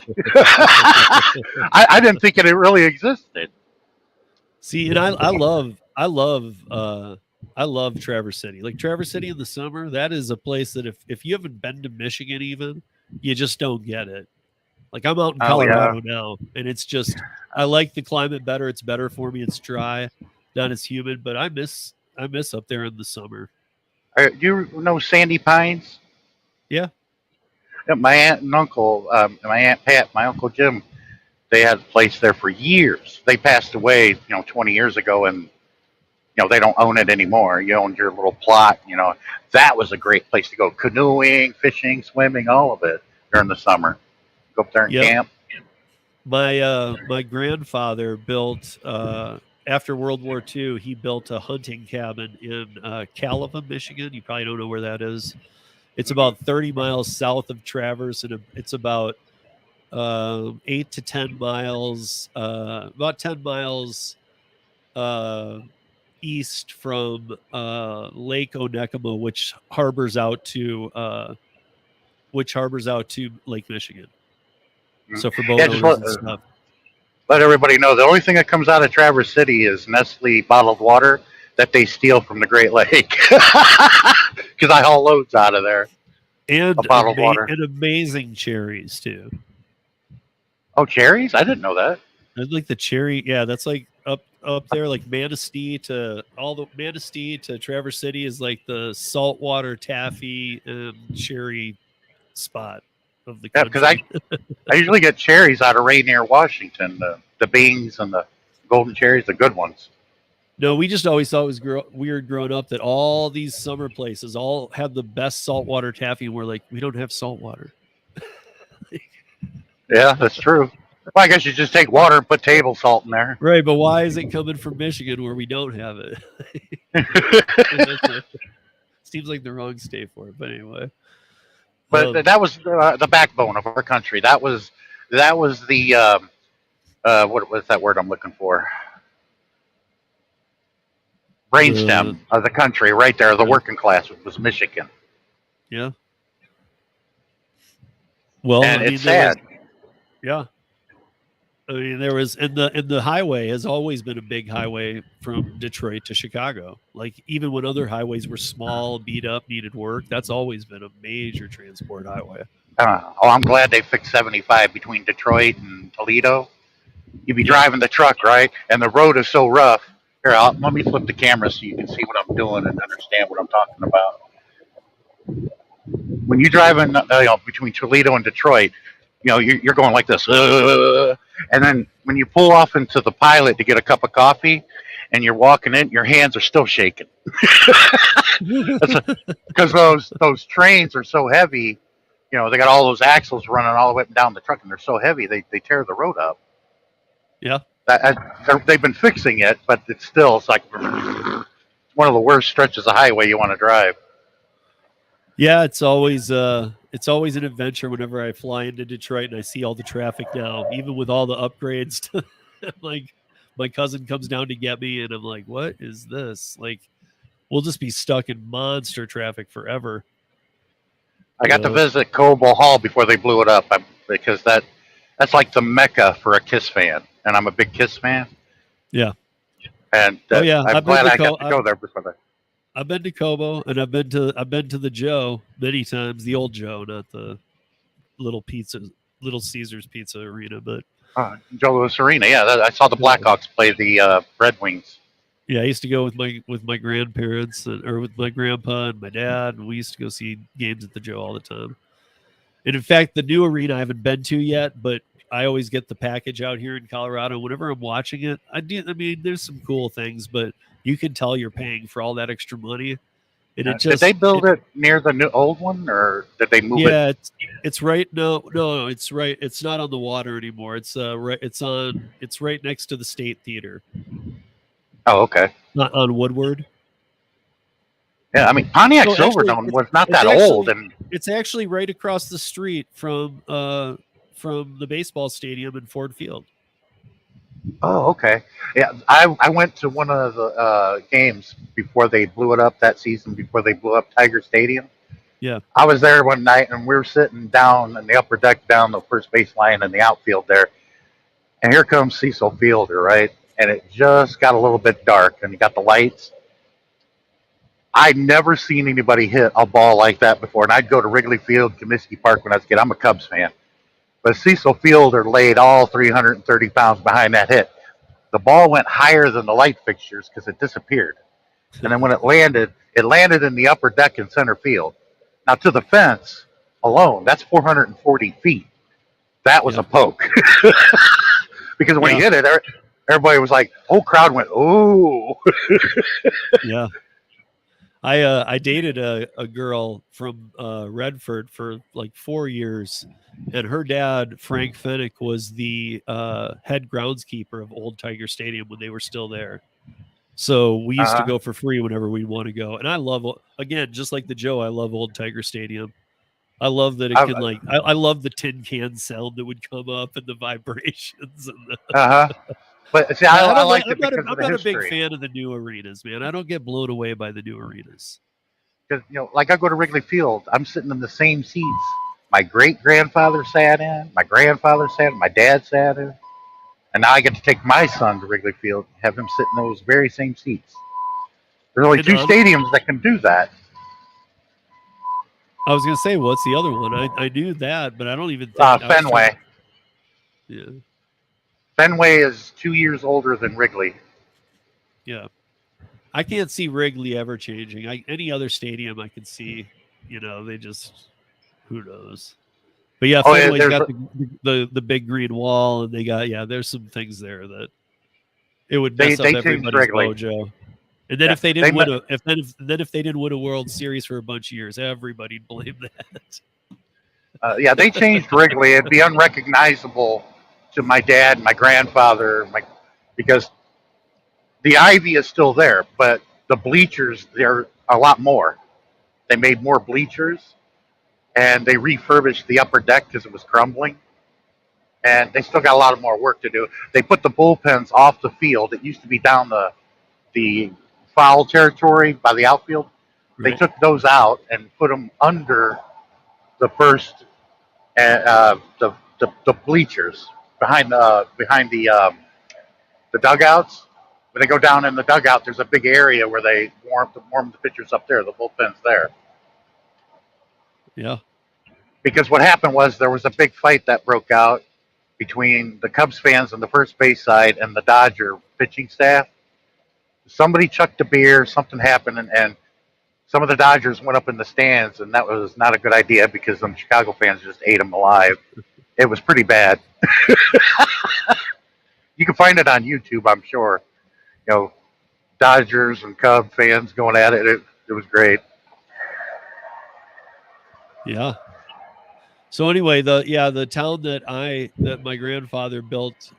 I didn't think it really existed. See, and I love Traverse City. Like Traverse City in the summer, that is a place that if you haven't been to Michigan even, you just don't get it. Like I'm out in Colorado now, and it's just I like the climate better. It's better for me. It's dry, not as humid, but I miss up there in the summer. Do you know Sandy Pines? Yeah. Yeah, my aunt and uncle, my aunt Pat, my uncle Jim, they had a place there for years. They passed away, 20 years ago, and they don't own it anymore. You owned your little plot. That was a great place to go canoeing, fishing, swimming, all of it during the summer. Go up there and camp. My grandfather built after World War II. He built a hunting cabin in Calvin, Michigan. You probably don't know where that is. It's about 30 miles south of Traverse, and it's about 8 to 10 miles, about 10 miles east from Lake Onekama, which harbors out to Lake Michigan. So for boat owners and stuff. Let everybody know the only thing that comes out of Traverse City is Nestle bottled water that they steal from the Great Lake. Because I haul loads out of there. And bottled water. And amazing cherries too. Oh, cherries? I didn't know that. I like the cherry. Yeah, that's like up there, like Manistee to Traverse City is like the saltwater taffy and cherry spot of the country. Yeah, because I usually get cherries out of Rainier, Washington. The beans and the golden cherries, the good ones. No, we just always thought it was weird growing up that all these summer places all had the best saltwater taffy, and we're like, we don't have saltwater. Yeah, that's true. Well, I guess you just take water and put table salt in there. Right, but why is it coming from Michigan where we don't have it? Seems like the wrong state for it, but anyway. But that was the backbone of our country. That was the what was that word I'm looking for? brainstem of the country, right there. The working class was Michigan. Yeah. Well, And I mean, it's sad. yeah. I mean, there was and the highway has always been a big highway from Detroit to Chicago. Like even when other highways were small, beat up, needed work, that's always been a major transport highway. I'm glad they fixed 75 between Detroit and Toledo. You'd be driving the truck, right? And the road is so rough. Here, let me flip the camera so you can see what I'm doing and understand what I'm talking about. When you're driving between Toledo and Detroit, you're going like this. And then when you pull off into the Pilot to get a cup of coffee and you're walking in, your hands are still shaking. Because those trains are so heavy. They got all those axles running all the way up and down the truck, and they're so heavy, they tear the road up. Yeah. They've been fixing it, but it's like one of the worst stretches of highway you want to drive. Yeah, it's always an adventure whenever I fly into Detroit and I see all the traffic now, even with all the upgrades. Like my cousin comes down to get me and I'm like, what is this? Like we'll just be stuck in monster traffic forever. I got to visit Cobo Hall before they blew it up because that's like the Mecca for a Kiss fan, and I'm a big Kiss fan. Yeah. And I'm glad I got to go there before that. I've been to Cobo and I've been to the Joe many times, the old Joe, not the Little Caesars Pizza Arena, but Joe Louis Arena. Yeah, I saw the Blackhawks play the Red Wings. Yeah, I used to go with my grandparents or with my grandpa and my dad, and we used to go see games at the Joe all the time. And in fact, the new arena I haven't been to yet, but I always get the package out here in Colorado. Whenever I'm watching it, I mean, there's some cool things, but you can tell you're paying for all that extra money. And it just did they build it near the new old one, or did they move it? Yeah, it's right. No, it's right. It's not on the water anymore. It's right. It's right next to the State Theater. Oh, okay. Not on Woodward. Yeah, I mean Pontiac Silverdome was not that old, and it's actually right across the street from the baseball stadium in Ford Field. Oh, okay. Yeah, I went to one of the games before they blew it up that season, before they blew up Tiger Stadium. Yeah. I was there one night, and we were sitting down in the upper deck down the first base line in the outfield there. And here comes Cecil Fielder, right? And it just got a little bit dark, and you got the lights. I'd never seen anybody hit a ball like that before. And I'd go to Wrigley Field, Comiskey Park when I was a kid. I'm a Cubs fan. But Cecil Fielder laid all 330 pounds behind that hit. The ball went higher than the light fixtures because it disappeared. And then when it landed in the upper deck in center field. Now, to the fence alone, that's 440 feet. That was a poke. Because when he hit it, everybody was like, whole crowd went, "Ooh." Yeah. I dated a girl from Redford for like 4 years, and her dad, Frank Fennick, was the head groundskeeper of Old Tiger Stadium when they were still there. So we used to go for free whenever we want to go. And I love, again, just like the Joe, I love Old Tiger Stadium. I love that it can I love the tin can sound that would come up and the vibrations. And But see, I like it because I'm not a big fan of the new arenas, man. I don't get blown away by the new arenas. Because, like I go to Wrigley Field, I'm sitting in the same seats my great-grandfather sat in, my grandfather sat in, my dad sat in. And now I get to take my son to Wrigley Field and have him sit in those very same seats. There's only two stadiums that can do that. I was going to say, what's the other one? I knew that, but I don't even think Fenway. Yeah. Fenway is 2 years older than Wrigley. Yeah. I can't see Wrigley ever changing. Any other stadium I can see, they just, who knows? But yeah, Fenway's got the big green wall, and they got, there's some things there that it would mess up everybody's mojo. And then if they didn't win if they didn't win a World Series for a bunch of years, everybody'd blame that. They changed Wrigley. It'd be unrecognizable to my dad, my grandfather, because the ivy is still there, but the bleachers, they're a lot more. They made more bleachers, and they refurbished the upper deck because it was crumbling. And they still got a lot of more work to do. They put the bullpens off the field. It used to be down the foul territory by the outfield. They Right. took those out and put them under the first, the bleachers behind the dugouts. When they go down in the dugout, there's a big area where they warm the pitchers up there. The bullpen's there. Yeah. Because what happened was there was a big fight that broke out between the Cubs fans on the first base side and the Dodger pitching staff. Somebody chucked a beer, something happened, and some of the Dodgers went up in the stands, and that was not a good idea because some Chicago fans just ate them alive. It was pretty bad. You can find it on YouTube, I'm sure. You know, Dodgers and Cub fans going at it. It was great. Yeah. So anyway, the town that my grandfather built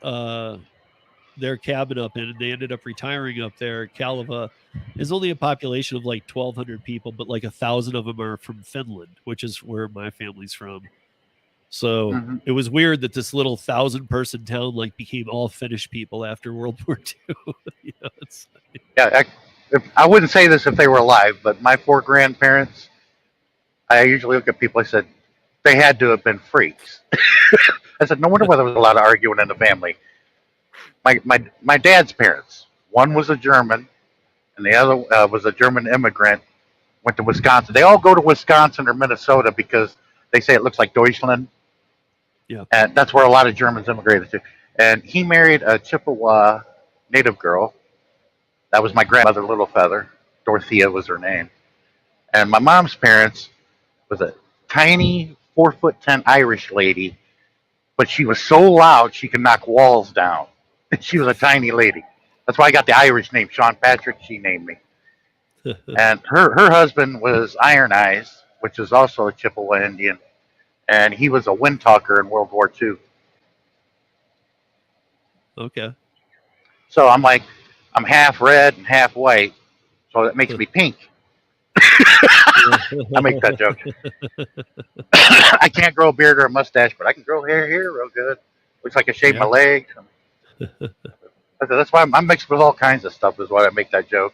their cabin up in, and they ended up retiring up there, Calava, is only a population of like 1,200 people, but like 1,000 of them are from Finland, which is where my family's from. So it was weird that this little 1,000-person town like became all Finnish people after World War II. You know, Yeah, I wouldn't say this if they were alive, but my 4 grandparents, I usually look at people, I said, they had to have been freaks. I said, no wonder why there was a lot of arguing in the family. My dad's parents, one was a German, and the other was a German immigrant, went to Wisconsin. They all go to Wisconsin or Minnesota because they say it looks like Deutschland. Yeah. And that's where a lot of Germans immigrated to. And he married a Chippewa native girl. That was my grandmother, Little Feather. Dorothea was her name. And my mom's parents was a tiny 4'10" Irish lady, but she was so loud she could knock walls down. She was a tiny lady. That's why I got the Irish name, Sean Patrick. She named me. And her husband was Iron Eyes, which is also a Chippewa Indian, and he was a wind talker in World War II. Okay. So I'm like, I'm half red and half white, so that makes me pink. I make that joke. I can't grow a beard or a mustache, but I can grow hair here real good. Looks like I shaved my legs. That's why I'm mixed with all kinds of stuff, is why I make that joke.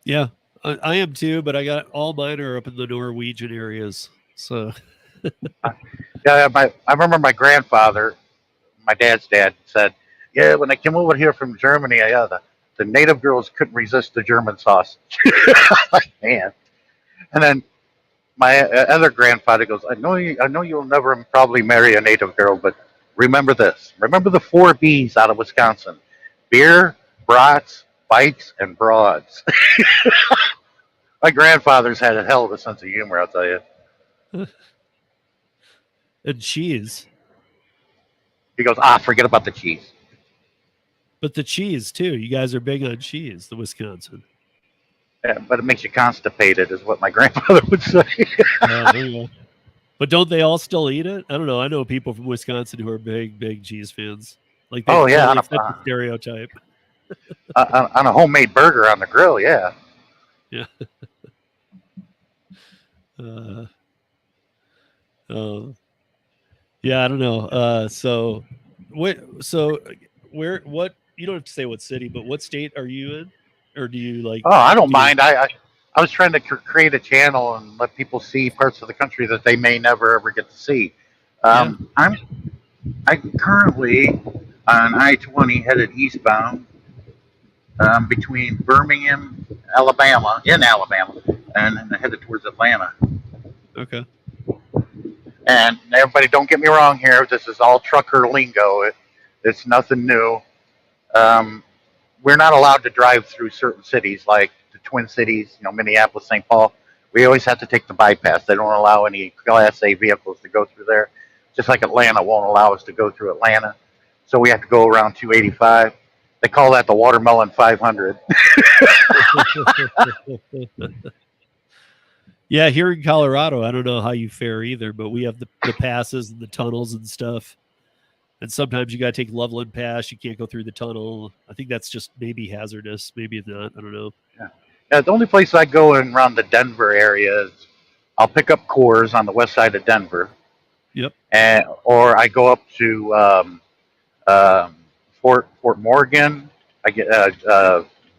Yeah, I am too, but I got all mine are up in the Norwegian areas. So Yeah, I remember my grandfather, my dad's dad, said, yeah, when I came over here from Germany, the native girls couldn't resist the German sausage. Like, man. And then my other grandfather goes, I know you'll never probably marry a native girl, but remember this. Remember the 4 B's out of Wisconsin: beer, brats, bikes, and broads. My grandfather's had a hell of a sense of humor, I'll tell you. And cheese. He goes, forget about the cheese. But the cheese too. You guys are big on cheese, the Wisconsin. Yeah, but it makes you constipated, is what my grandfather would say. Yeah. But don't they all still eat it? I don't know. I know people from Wisconsin who are big cheese fans. Like, they totally fit the stereotype. On a homemade burger on the grill, yeah. Yeah. Yeah, I don't know. So what, you don't have to say what city, but what state are you in? Or do you like? Oh, I don't mind. I was trying to create a channel and let people see parts of the country that they may never ever get to see. I'm currently on I-20 headed eastbound between Birmingham, Alabama, and headed towards Atlanta. Okay. And everybody, don't get me wrong here. This is all trucker lingo. It's nothing new. We're not allowed to drive through certain cities like the Twin Cities, Minneapolis, St. Paul. We always have to take the bypass. They don't allow any Class A vehicles to go through there. Just like Atlanta won't allow us to go through Atlanta. So we have to go around 285. They call that the Watermelon 500. Yeah, here in Colorado, I don't know how you fare either, but we have the passes and the tunnels and stuff. And sometimes you got to take Loveland Pass. You can't go through the tunnel. I think that's just maybe hazardous. Maybe it's not. I don't know. Yeah, the only place I go in around the Denver area is I'll pick up Coors on the west side of Denver. Yep. Or I go up to Fort Morgan. I get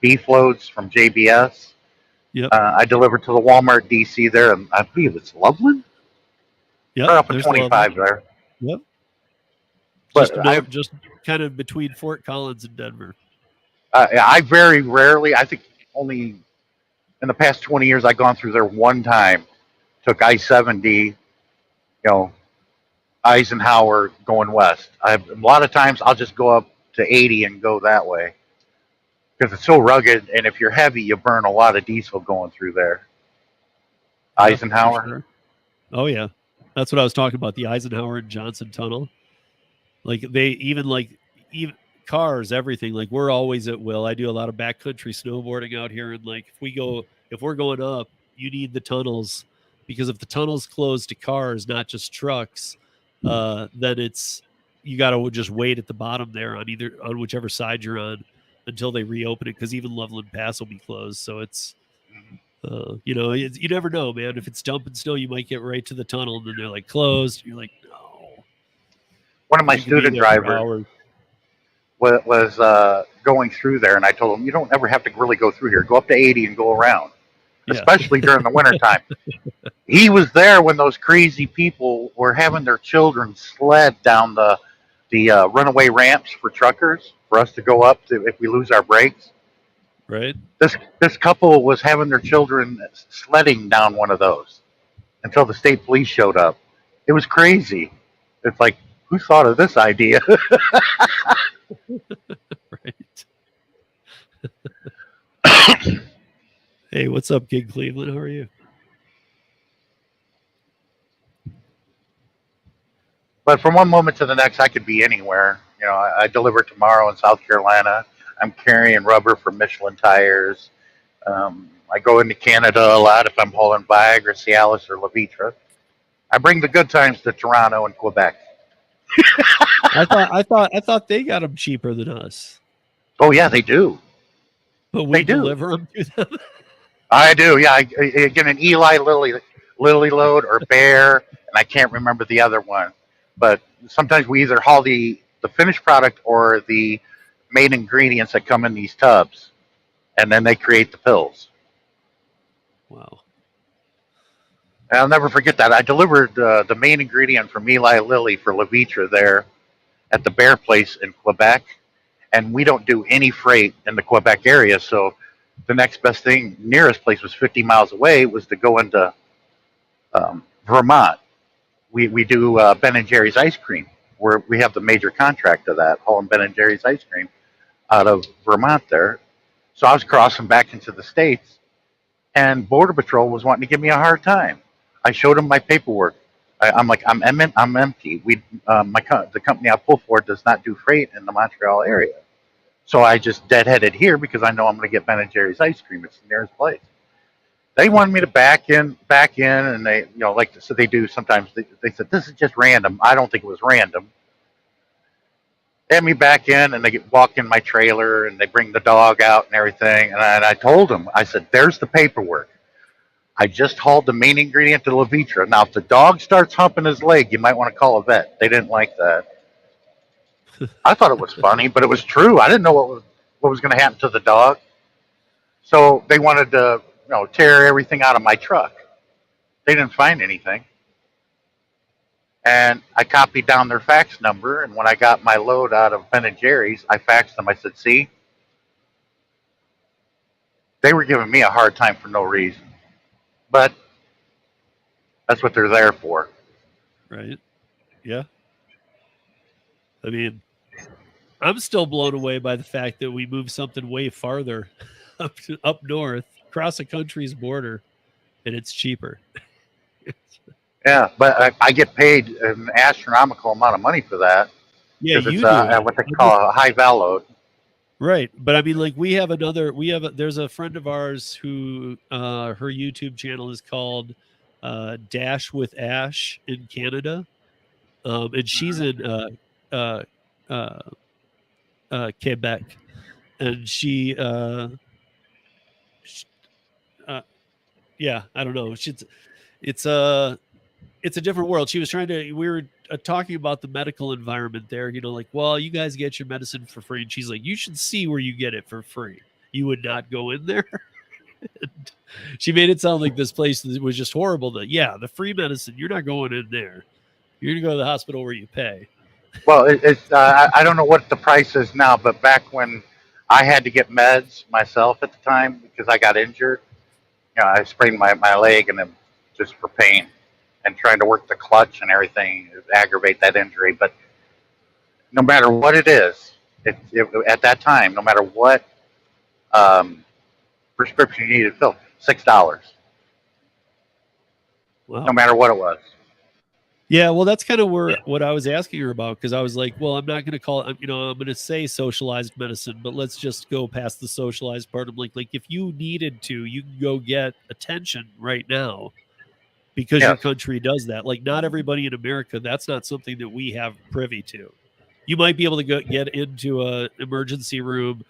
beef loads from JBS. Yep. I delivered to the Walmart DC there, and I believe it's Loveland. Yep. Right up at There's 25 there. Yep. But Just kind of between Fort Collins and Denver. I very rarely, I think only in the past 20 years, I've gone through there one time. Took I-70, Eisenhower going west. A lot of times I'll just go up to 80 and go that way because it's so rugged, and if you're heavy, you burn a lot of diesel going through there. Yeah, Eisenhower. sure. Oh yeah, that's what I was talking about. The Eisenhower and Johnson Tunnel. Like they even cars, everything. Like we're always at will. I do a lot of backcountry snowboarding out here, and like if we're going up, you need the tunnels because if the tunnels close to cars, not just trucks, then you got to just wait at the bottom there on whichever side you're on until they reopen it because even Loveland Pass will be closed. So it's you never know, man. If it's dumping snow, you might get right to the tunnel and then they're like closed. You're like, no. One of my student drivers was going through there, and I told him, you don't ever have to really go through here. Go up to 80 and go around, especially during the wintertime. He was there when those crazy people were having their children sled down the runaway ramps for truckers for us to go up to if we lose our brakes. Right. This couple was having their children sledding down one of those until the state police showed up. It was crazy. It's like, who thought of this idea? Right. Hey, what's up, Gig Cleveland? How are you? But from one moment to the next, I could be anywhere. I deliver tomorrow in South Carolina. I'm carrying rubber for Michelin tires. I go into Canada a lot if I'm hauling Viagra, Cialis, or Levitra. I bring the good times to Toronto and Quebec. I thought they got them cheaper than us. Oh yeah, they do. But we deliver them to them. I do. Yeah, I get an Eli Lilly load or Bear, and I can't remember the other one. But sometimes we either haul the finished product or the main ingredients that come in these tubs, and then they create the pills. Wow. And I'll never forget that. I delivered the main ingredient from Eli Lilly for Levitra there at the Bear place in Quebec, and we don't do any freight in the Quebec area, so the next best thing, nearest place was 50 miles away, was to go into Vermont. We do Ben & Jerry's ice cream. We have the major contract of that, hauling Ben & Jerry's ice cream out of Vermont there. So I was crossing back into the States, and Border Patrol was wanting to give me a hard time. I showed them my paperwork. I'm like, I'm empty. The company I pull for does not do freight in the Montreal area. So I just deadheaded here because I know I'm going to get Ben & Jerry's ice cream. It's the nearest place. They wanted me to back in, and they, so they do sometimes. They said, this is just random. I don't think it was random. They had me back in, and they walk in my trailer, and they bring the dog out and everything. And I told them, I said, there's the paperwork. I just hauled the main ingredient to Levitra. Now, if the dog starts humping his leg, you might want to call a vet. They didn't like that. I thought it was funny, but it was true. I didn't know what was going to happen to the dog. So they wanted to, tear everything out of my truck. They didn't find anything. And I copied down their fax number, and when I got my load out of Ben & Jerry's, I faxed them. I said, see? They were giving me a hard time for no reason. But that's what they're there for. Right. Yeah. I mean, I'm still blown away by the fact that we moved something way farther up north, across a country's border, and it's cheaper. Yeah, but I get paid an astronomical amount of money for that. Yeah, you it's do. what they call a high val load. Right. But I mean, like there's a friend of ours who her YouTube channel is called Dash with Ash in Canada. And she's in Quebec. And she yeah, I don't know. It's a different world. She was we were talking about the medical environment there, like, well, you guys get your medicine for free. And she's like, you should see where you get it for free. you would not go in there. And she made it sound like this place was just horrible. That the free medicine, you're not going in there. You're gonna go to the hospital where you pay. Well, I don't know what the price is now, but back when I had to get meds myself at the time because I got injured, I sprained my leg and then just for pain and trying to work the clutch and everything aggravate that injury. But no matter what it is, at that time, no matter what prescription you needed filled, $6, Wow. no matter what it was. Yeah, well, that's kind of what I was asking her about, because I was like, well, I'm not going to call it, I'm going to say socialized medicine, but let's just go past the socialized part. I'm like if you needed to, you can go get attention right now because your Yes. country does that. Like, not everybody in America, that's not something that we have privy to. You might be able to get into an emergency room,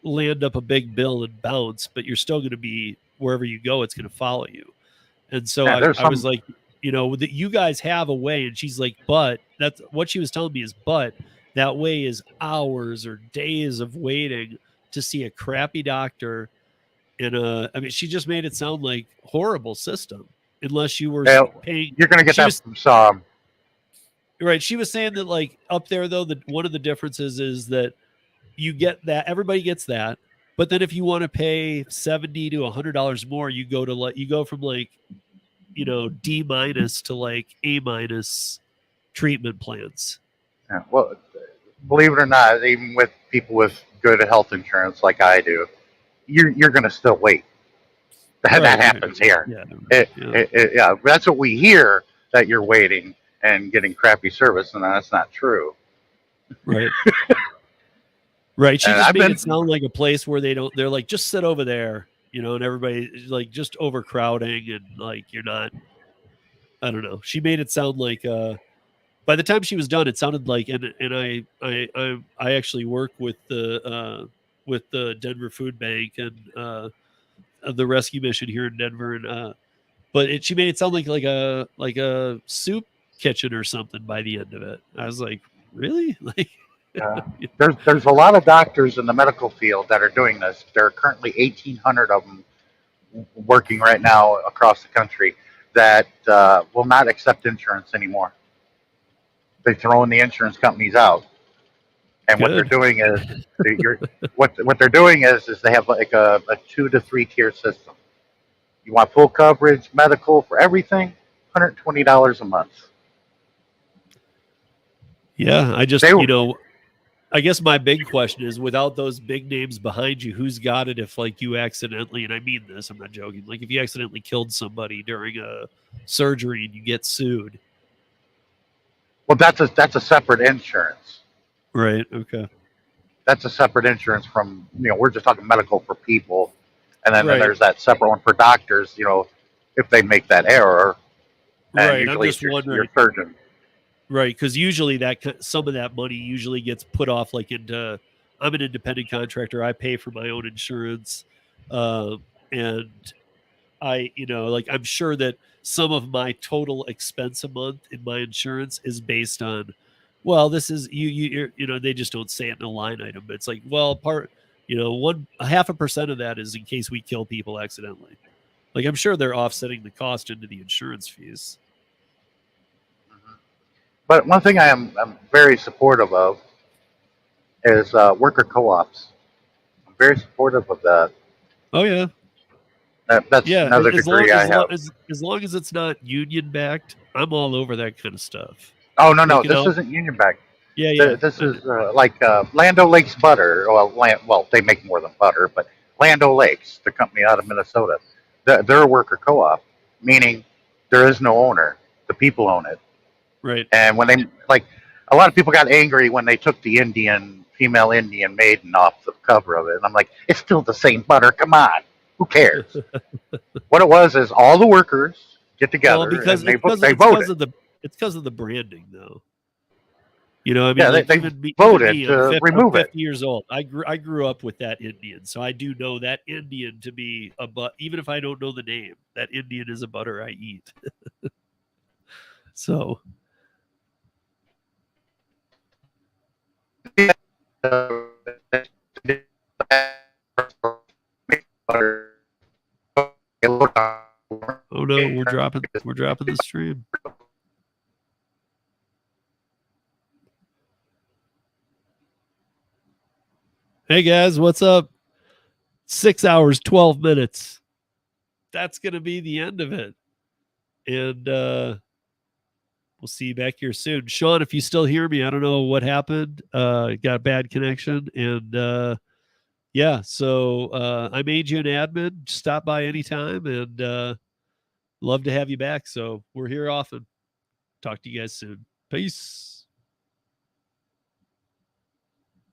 land up a big bill and bounce, but you're still going to be, wherever you go, it's going to follow you. And so Yeah, there's I was some. like, that you guys have a way. And she's like, but that's what she was telling me is, but that way is hours or days of waiting to see a crappy doctor. I mean, she just made it sound like horrible system unless you were paying. You're going to get She that was from some. right. She was saying that, like, up there though, one of the differences is that you get that everybody gets that. But then if you want to pay $70 to $100 more, you go from like, D- to like A- treatment plans. Yeah, well, believe it or not, even with people with good health insurance like I do, you're going to still wait. That happens here. Yeah. That's what we hear, that you're waiting and getting crappy service, and that's not true. Right. Right. She And just I've made been. it sound like a place where they're like, just sit over there, and everybody like just overcrowding and like you're not. I don't know. She made it sound like by the time she was done, it sounded like, and I actually work with the Denver Food Bank and the rescue mission here in Denver, and but she made it sound like a soup kitchen or something by the end of it. I was like, really? Like, There's a lot of doctors in the medical field that are doing this. There are currently 1,800 of them working right now across the country that will not accept insurance anymore. They're throwing the insurance companies out, and what they're good. doing is what they're doing is they have like a 2 to 3 tier system. You want full coverage, medical for everything, $120 a month. Yeah, I just, They I guess my big question is, without those big names behind you, who's got it if, like, you accidentally, and I mean this, I'm not joking, like if you accidentally killed somebody during a surgery and you get sued. Well, that's a separate insurance. Right. Okay. That's a separate insurance from, we're just talking medical for people, and then Right. there's that separate one for doctors. If they make that error, and Right. I'm usually just it's your wondering. surgeon. Right, because usually some of that money usually gets put off like into. I'm an independent contractor. I pay for my own insurance, and I, like, I'm sure that some of my total expense a month in my insurance is based on. Well, this is they just don't say it in a line item, but it's like, well, a 0.5% of that is in case we kill people accidentally. Like, I'm sure they're offsetting the cost into the insurance fees. But one thing I'm very supportive of is worker co-ops. I'm very supportive of that. Oh yeah. That's Yeah, another degree I have. as long as it's not union backed, I'm all over that kind of stuff. Oh no, Like, this isn't union backed. Yeah. This is like Land O'Lakes Butter. Well, they make more than butter, but Land O'Lakes, the company out of Minnesota, they're a worker co-op, meaning there is no owner. The people own it. Right. And when they a lot of people got angry when they took the female Indian maiden off the cover of it, and I'm like, it's still the same butter. Come on, who cares? What it was is all the workers get together because and they it's voted. because of the branding, though. I mean, Yeah, like, they even me, voted I'm remove 50 it. years old. I grew up with that Indian, so I do know that Indian to be even if I don't know the name, that Indian is a butter I eat. So. Oh no, we're dropping the stream. Hey guys, what's up? 6 hours, 12 minutes. That's gonna be the end of it. And we'll see you back here soon. Sean, if you still hear me, I don't know what happened. Got a bad connection. And yeah, so I'm Agent Admin. Stop by anytime and love to have you back. So we're here often. Talk to you guys soon. Peace.